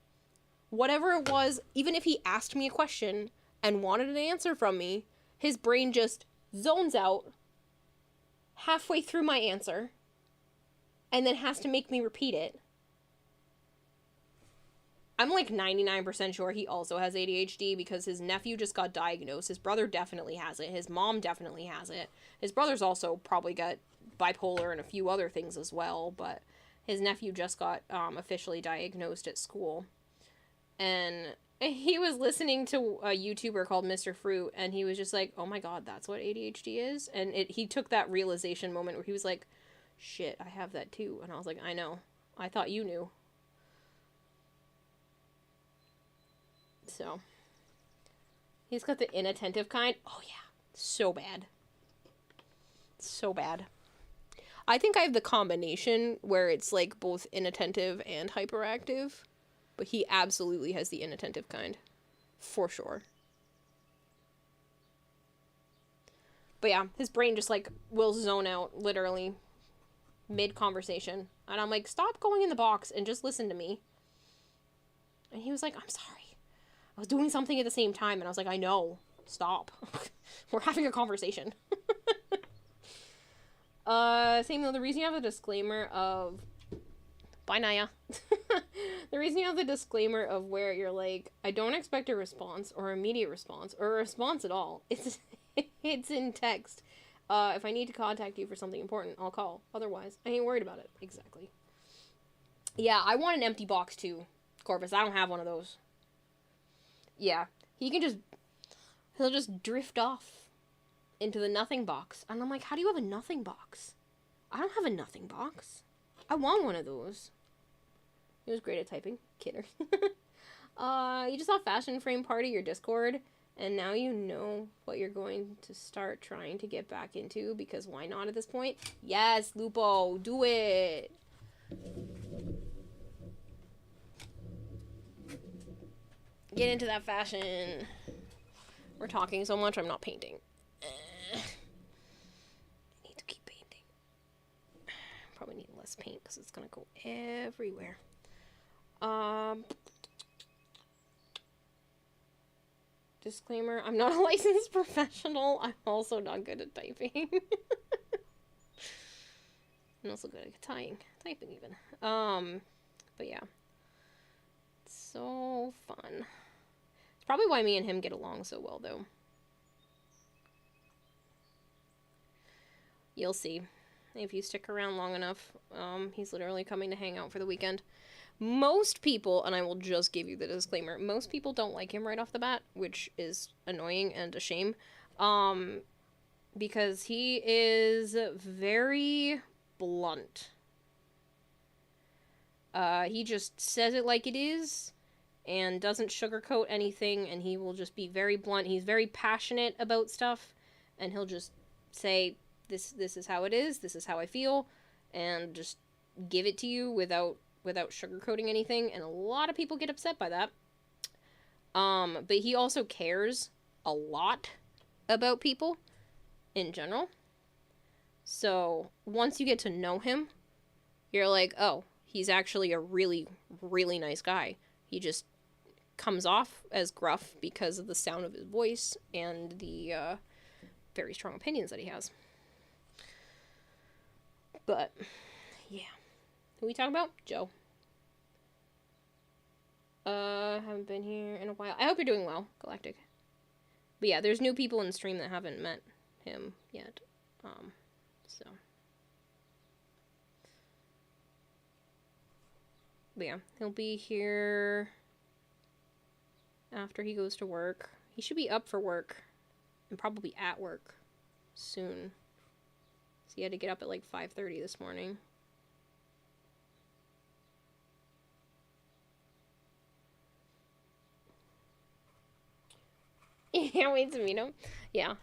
Whatever it was, even if he asked me a question and wanted an answer from me, his brain just zones out halfway through my answer and then has to make me repeat it. I'm like 99% sure he also has ADHD because his nephew just got diagnosed. His brother definitely has it. His mom definitely has it. His brother's also probably got bipolar and a few other things as well, but his nephew just got officially diagnosed at school. And he was listening to a YouTuber called Mr. Fruit, and he was just like, oh my god, that's what ADHD is? And he took that realization moment where he was like, shit, I have that too. And I was like, I know. I thought you knew. So, he's got the inattentive kind. Oh yeah, so bad. So bad. I think I have the combination where it's like both inattentive and hyperactive. But he absolutely has the inattentive kind. For sure. But yeah, his brain just like will zone out literally mid-conversation. And I'm like, stop going in the box and just listen to me. And he was like, I'm sorry. I was doing something at the same time. And I was like, I know. Stop. We're having a conversation. Same though, the reason you have a disclaimer of... Bye, Naya. The reason you have the disclaimer of where you're like, I don't expect a response or immediate response or a response at all. It's in text. If I need to contact you for something important, I'll call. Otherwise, I ain't worried about it. Exactly. Yeah, I want an empty box too, Corvus. I don't have one of those. Yeah, he'll just drift off into the nothing box. And I'm like, how do you have a nothing box? I don't have a nothing box. I want one of those. He was great at typing. Kidder. You just saw Fashion Frame Party, your Discord, and now you know what you're going to start trying to get back into, because why not at this point? Yes, Lupo, do it! get into that fashion. We're talking so much, I'm not painting. I need to keep painting. Probably need less paint because it's gonna go everywhere. Disclaimer, I'm not a licensed professional. I'm also not good at typing. I'm also good at typing even. But yeah. It's so fun. It's probably why me and him get along so well, though. You'll see. If you stick around long enough, he's literally coming to hang out for the weekend. Most people, and I will just give you the disclaimer, most people don't like him right off the bat, which is annoying and a shame. Because he is very blunt. He just says it like it is and doesn't sugarcoat anything, and he will just be very blunt. He's very passionate about stuff, and he'll just say, this is how it is, this is how I feel, and just give it to you without sugarcoating anything, and a lot of people get upset by that. But he also cares a lot about people in general. So once you get to know him, you're like, oh, he's actually a really, really nice guy. He just comes off as gruff because of the sound of his voice and the very strong opinions that he has. But, yeah. Who we talking about? Joe. Haven't been here in a while. I hope you're doing well, Galactic. But yeah, there's new people in the stream that haven't met him yet. So. But yeah, he'll be here after he goes to work. He should be up for work and probably at work soon. So he had to get up at like 5:30 this morning. Can't wait to meet him. Yeah.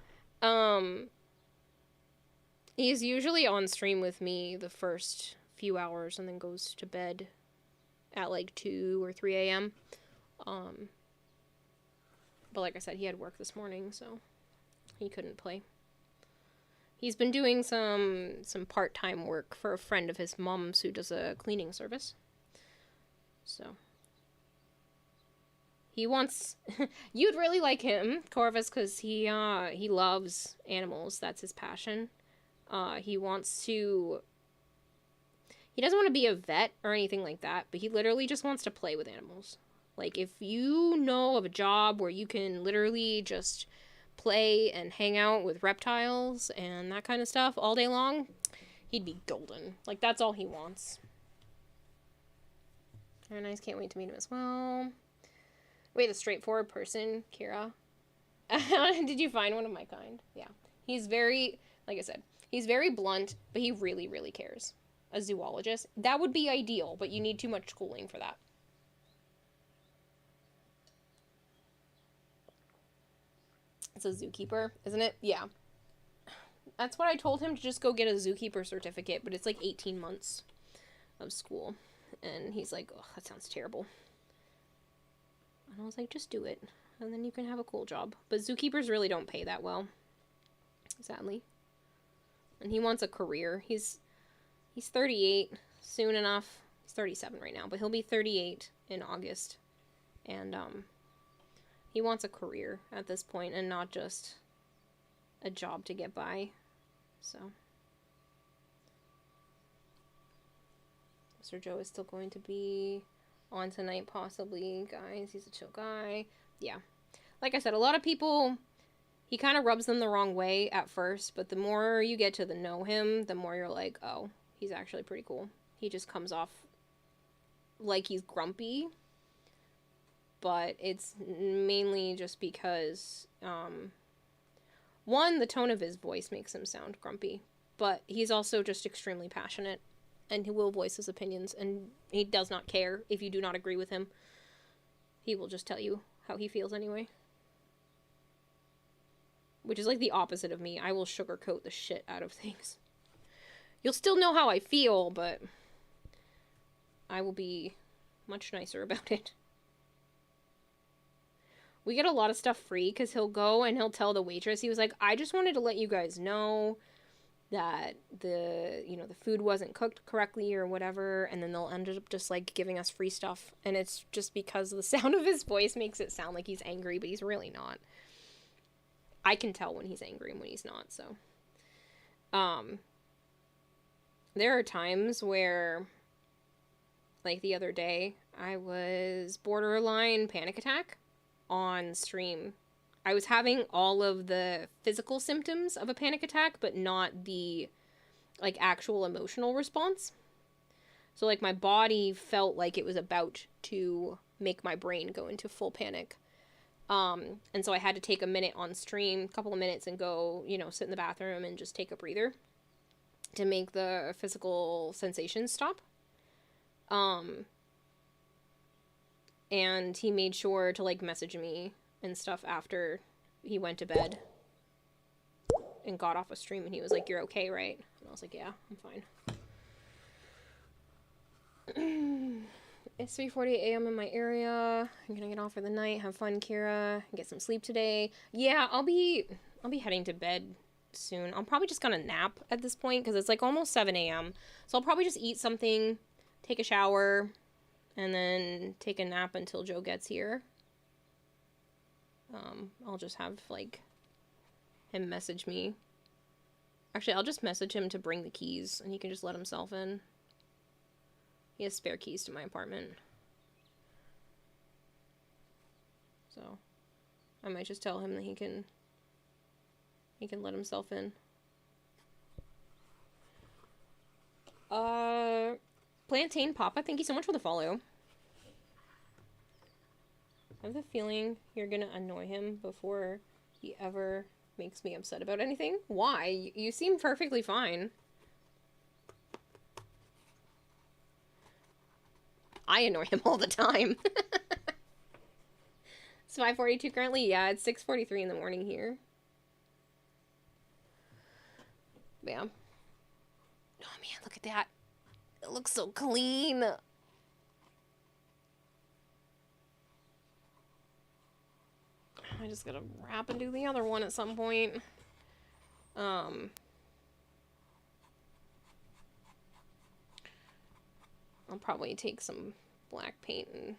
He's usually on stream with me the first few hours and then goes to bed at like 2 or 3 a.m. But like I said, he had work this morning, so he couldn't play. He's been doing some part-time work for a friend of his mom's who does a cleaning service. So he wants you'd really like him, Corvus, because he loves animals. That's his passion. He doesn't want to be a vet or anything like that, but he literally just wants to play with animals. Like, if you know of a job where you can literally just play and hang out with reptiles and that kind of stuff all day long, he'd be golden. Like, that's all he wants. Very nice. Can't wait to meet him as well. Wait, a straightforward person, Kira. Did you find one of my kind? Yeah. He's very, like I said, he's very blunt, but he really, really cares. A zoologist. That would be ideal, but you need too much schooling for that. It's a zookeeper, isn't it? Yeah. That's what I told him, to just go get a zookeeper certificate, but it's like 18 months of school. And he's like, oh, that sounds terrible. And I was like, just do it. And then you can have a cool job. But zookeepers really don't pay that well. Sadly. And he wants a career. He's 38 soon enough. He's 37 right now, but he'll be 38 in August. And, he wants a career at this point and not just a job to get by. So. Mr. Joe is still going to be on tonight, possibly, guys. He's a chill guy. Yeah. Like I said, a lot of people, he kind of rubs them the wrong way at first, but the more you get to know him, the more you're like, oh, he's actually pretty cool. He just comes off like he's grumpy, but it's mainly just because, one, the tone of his voice makes him sound grumpy, but he's also just extremely passionate, and he will voice his opinions, and he does not care if you do not agree with him. He will just tell you how he feels anyway. Which is like the opposite of me. I will sugarcoat the shit out of things. You'll still know how I feel, but I will be much nicer about it. We get a lot of stuff free because he'll go and he'll tell the waitress, he was like, I just wanted to let you guys know that the food wasn't cooked correctly or whatever, and then they'll end up just like giving us free stuff, and it's just because the sound of his voice makes it sound like he's angry, but he's really not. I can tell when he's angry and when he's not. So there are times where, like the other day, I was borderline panic attack on stream. I was having all of the physical symptoms of a panic attack, but not the, like, actual emotional response. So, like, my body felt like it was about to make my brain go into full panic. And so I had to take a minute on stream, a couple of minutes, and go, sit in the bathroom and just take a breather to make the physical sensations stop. And he made sure to, like, message me and stuff after he went to bed and got off a stream, and he was like, "You're okay, right?" And I was like, "Yeah, I'm fine." It's 3:40 a.m. in my area. I'm gonna get off for the night. Have fun, Kira. Get some sleep today. Yeah, I'll be heading to bed soon. I'm probably just gonna nap at this point because it's like almost 7 a.m. So I'll probably just eat something, take a shower, and then take a nap until Joe gets here. I'll just have, like, him message me. Actually, I'll just message him to bring the keys, and he can just let himself in. He has spare keys to my apartment. So, I might just tell him that he can let himself in. Plantain Papa, thank you so much for the follow. I have the feeling you're gonna annoy him before he ever makes me upset about anything. Why? You seem perfectly fine. I annoy him all the time. It's 5:42 currently. Yeah, it's 6:43 in the morning here. Yeah. Oh man, look at that. It looks so clean. I just gotta wrap and do the other one at some point. I'll probably take some black paint and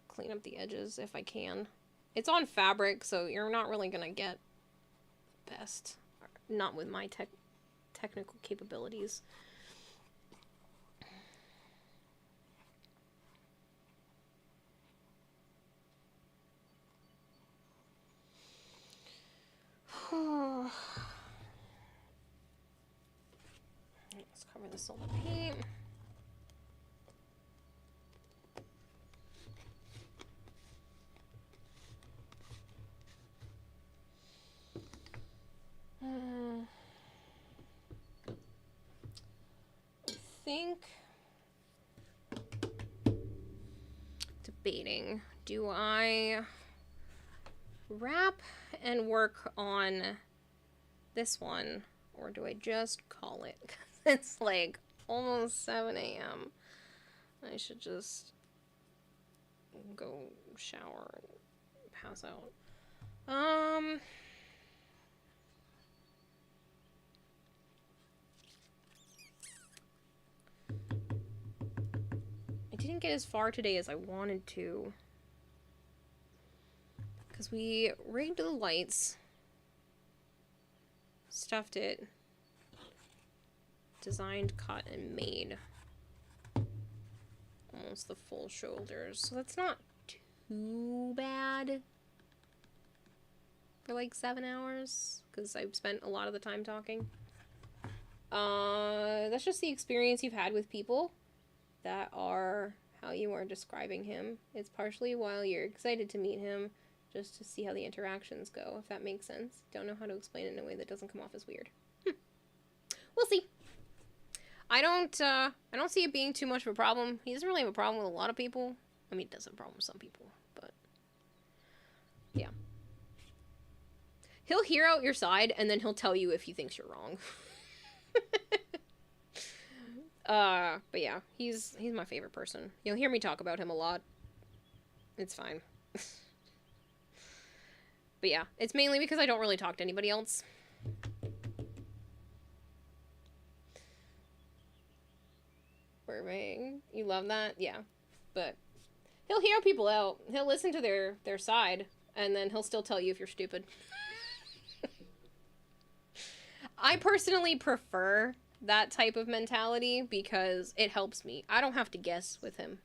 clean up the edges if I can. It's on fabric, so you're not really gonna get best. Not with my technical capabilities. Let's cover this all with paint. I think debating. Do I wrap and work on this one, or do I just call it? Because it's like almost 7 a.m. I should just go shower and pass out. I didn't get as far today as I wanted to, because we rigged the lights, stuffed it, designed, cut, and made almost the full shoulders. So that's not too bad for like 7 hours, because I've spent a lot of the time talking. That's just the experience you've had with people that are how you are describing him. It's partially while you're excited to meet him, just to see how the interactions go, if that makes sense. Don't know how to explain it in a way that doesn't come off as weird. We'll see. I don't see it being too much of a problem. He doesn't really have a problem with a lot of people. I mean, he does have a problem with some people, but yeah. He'll hear out your side, and then he'll tell you if he thinks you're wrong. But yeah, he's my favorite person. You'll hear me talk about him a lot. It's fine. But yeah, it's mainly because I don't really talk to anybody else. Burbank. You love that? Yeah. But he'll hear people out. He'll listen to their side, and then he'll still tell you if you're stupid. I personally prefer that type of mentality because it helps me. I don't have to guess with him.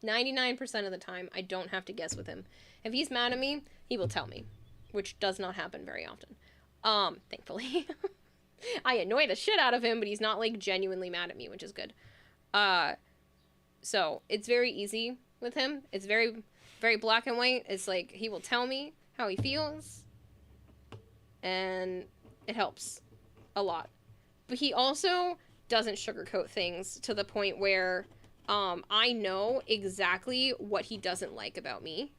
99% of the time, I don't have to guess with him. If he's mad at me, he will tell me, which does not happen very often. Thankfully. I annoy the shit out of him, but he's not, like, genuinely mad at me, which is good. So, it's very easy with him. It's very, very black and white. It's like, he will tell me how he feels, and it helps a lot. But he also doesn't sugarcoat things to the point where, I know exactly what he doesn't like about me.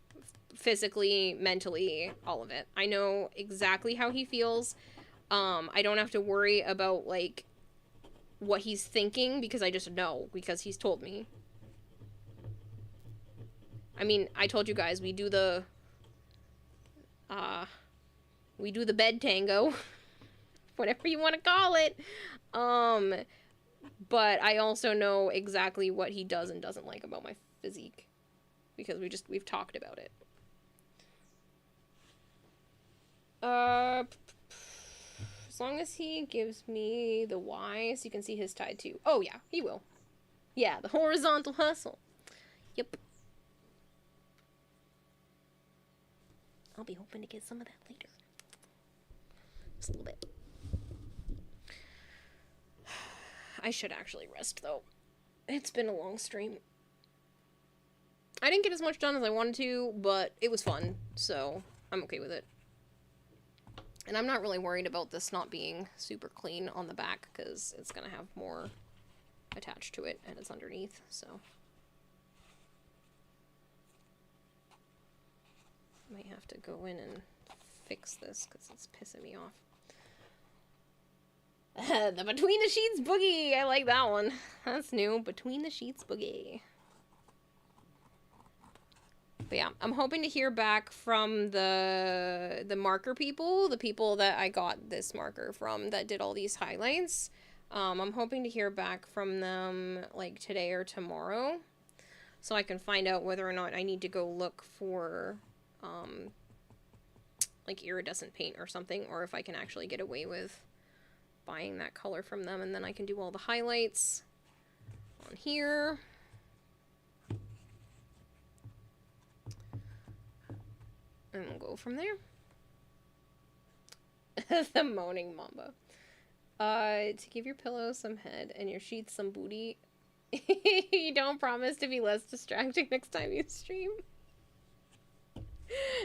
Physically, mentally, all of it. I know exactly how he feels. I don't have to worry about, like, what he's thinking because I just know because he's told me. I mean, I told you guys, we do the bed tango. Whatever you want to call it. But I also know exactly what he does and doesn't like about my physique. Because we've talked about it. As long as he gives me the Y, so you can see his tie too. Oh yeah, he will. Yeah, the horizontal hustle. Yep. I'll be hoping to get some of that later. Just a little bit. I should actually rest, though. It's been a long stream. I didn't get as much done as I wanted to, but it was fun, so I'm okay with it. And I'm not really worried about this not being super clean on the back, because it's going to have more attached to it, and it's underneath, so. Might have to go in and fix this, because it's pissing me off. The Between the Sheets Boogie! I like that one. That's new. Between the Sheets Boogie. But yeah, I'm hoping to hear back from the marker people, the people that I got this marker from that did all these highlights. I'm hoping to hear back from them like today or tomorrow, so I can find out whether or not I need to go look for like iridescent paint or something, or if I can actually get away with buying that color from them, and then I can do all the highlights on here. And we'll go from there. The moaning mamba. To give your pillow some head and your sheets some booty. You don't promise to be less distracting next time you stream.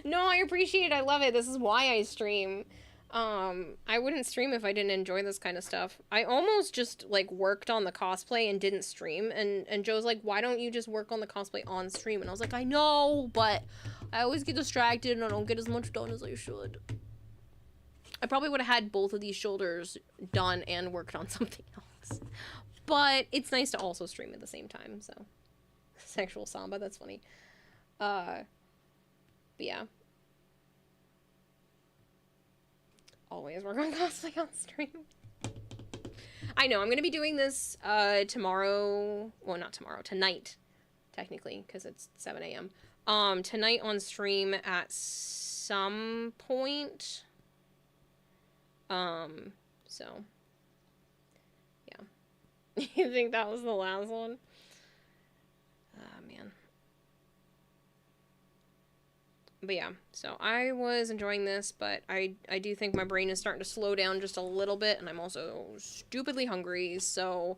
No, I appreciate it. I love it. This is why I stream. I wouldn't stream if I didn't enjoy this kind of stuff. I almost just, like, worked on the cosplay and didn't stream, and Joe's like, why don't you just work on the cosplay on stream? And I was like, I know, but I always get distracted and I don't get as much done as I should. I probably would have had both of these shoulders done and worked on something else. But it's nice to also stream at the same time, so. Sexual Samba, that's funny. But yeah. Always work on cosplay on stream. I know, I'm gonna be doing this, tomorrow. Well, not tomorrow, tonight, technically, because it's 7 a.m. Tonight on stream at some point. So. Yeah. You think that was the last one? Oh, man. But yeah, so I was enjoying this, but I do think my brain is starting to slow down just a little bit, and I'm also stupidly hungry, so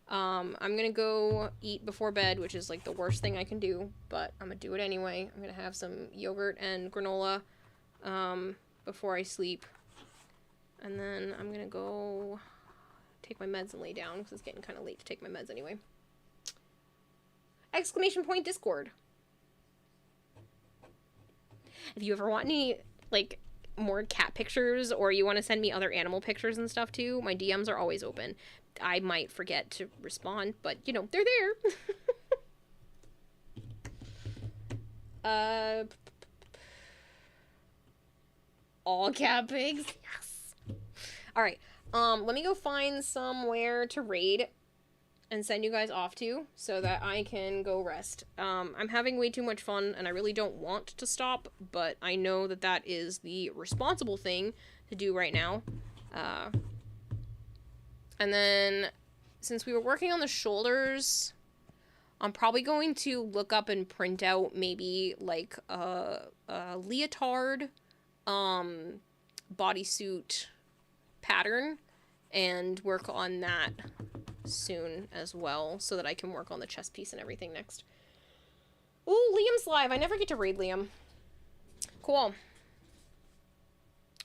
I'm gonna go eat before bed, which is like the worst thing I can do, but I'm gonna do it anyway. I'm gonna have some yogurt and granola before I sleep, and then I'm gonna go take my meds and lay down, because it's getting kind of late to take my meds anyway. Exclamation point Discord. If you ever want any, like, more cat pictures, or you want to send me other animal pictures and stuff too, my DMs are always open. I might forget to respond, but, you know, they're Uh, all cat pigs. Yes. All right. Let me go find somewhere to raid and send you guys off to so that I can go rest. I'm having way too much fun and I really don't want to stop, but I know that that is the responsible thing to do right now. And then since we were working on the shoulders, I'm probably going to look up and print out maybe like a leotard bodysuit pattern and work on that soon as well so that I can work on the chest piece and everything next. Ooh, Liam's live. I never get to raid Liam. Cool.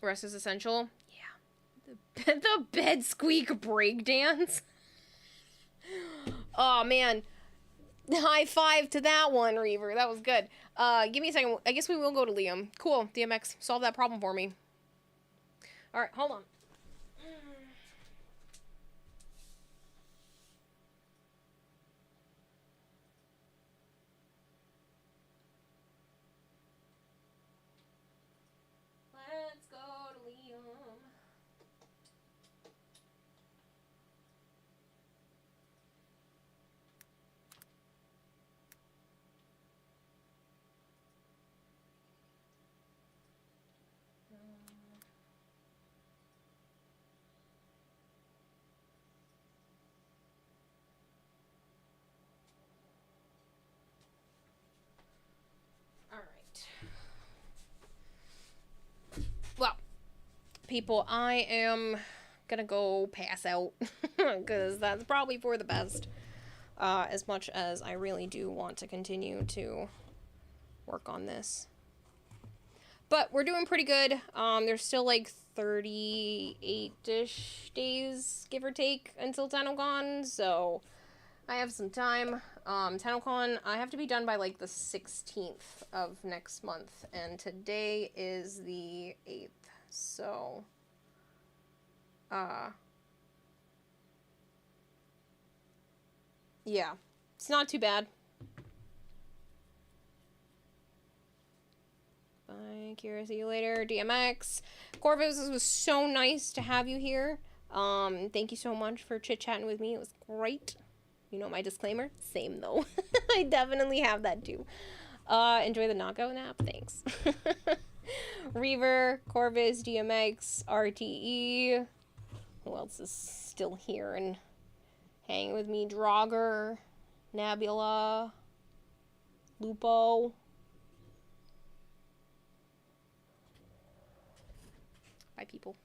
Rest is essential. Yeah. The bed squeak breakdance. Oh, man. High five to that one, Reaver. That was good. Give me a second. I guess we will go to Liam. Cool. DMX, solve that problem for me. All right, hold on. Let's go to Liam. All right. Well, people, I am gonna go pass out because that's probably for the best. As much as I really do want to continue to work on this. But we're doing pretty good. There's still like 38-ish days, give or take, until TennoCon, so I have some time. TennoCon, I have to be done by like the 16th of next month, and today is the 8th, so yeah, it's not too bad. Bye, Kira, see you later. DMX. Corvus, it was so nice to have you here. Thank you so much for chit-chatting with me. It was great. You know my disclaimer? Same, though. I definitely have that, too. Enjoy the knockout nap? Thanks. Reaver, Corvus, DMX, RTE. Who else is still here and hanging with me? Draugr, Nebula, Lupo. Bye, people.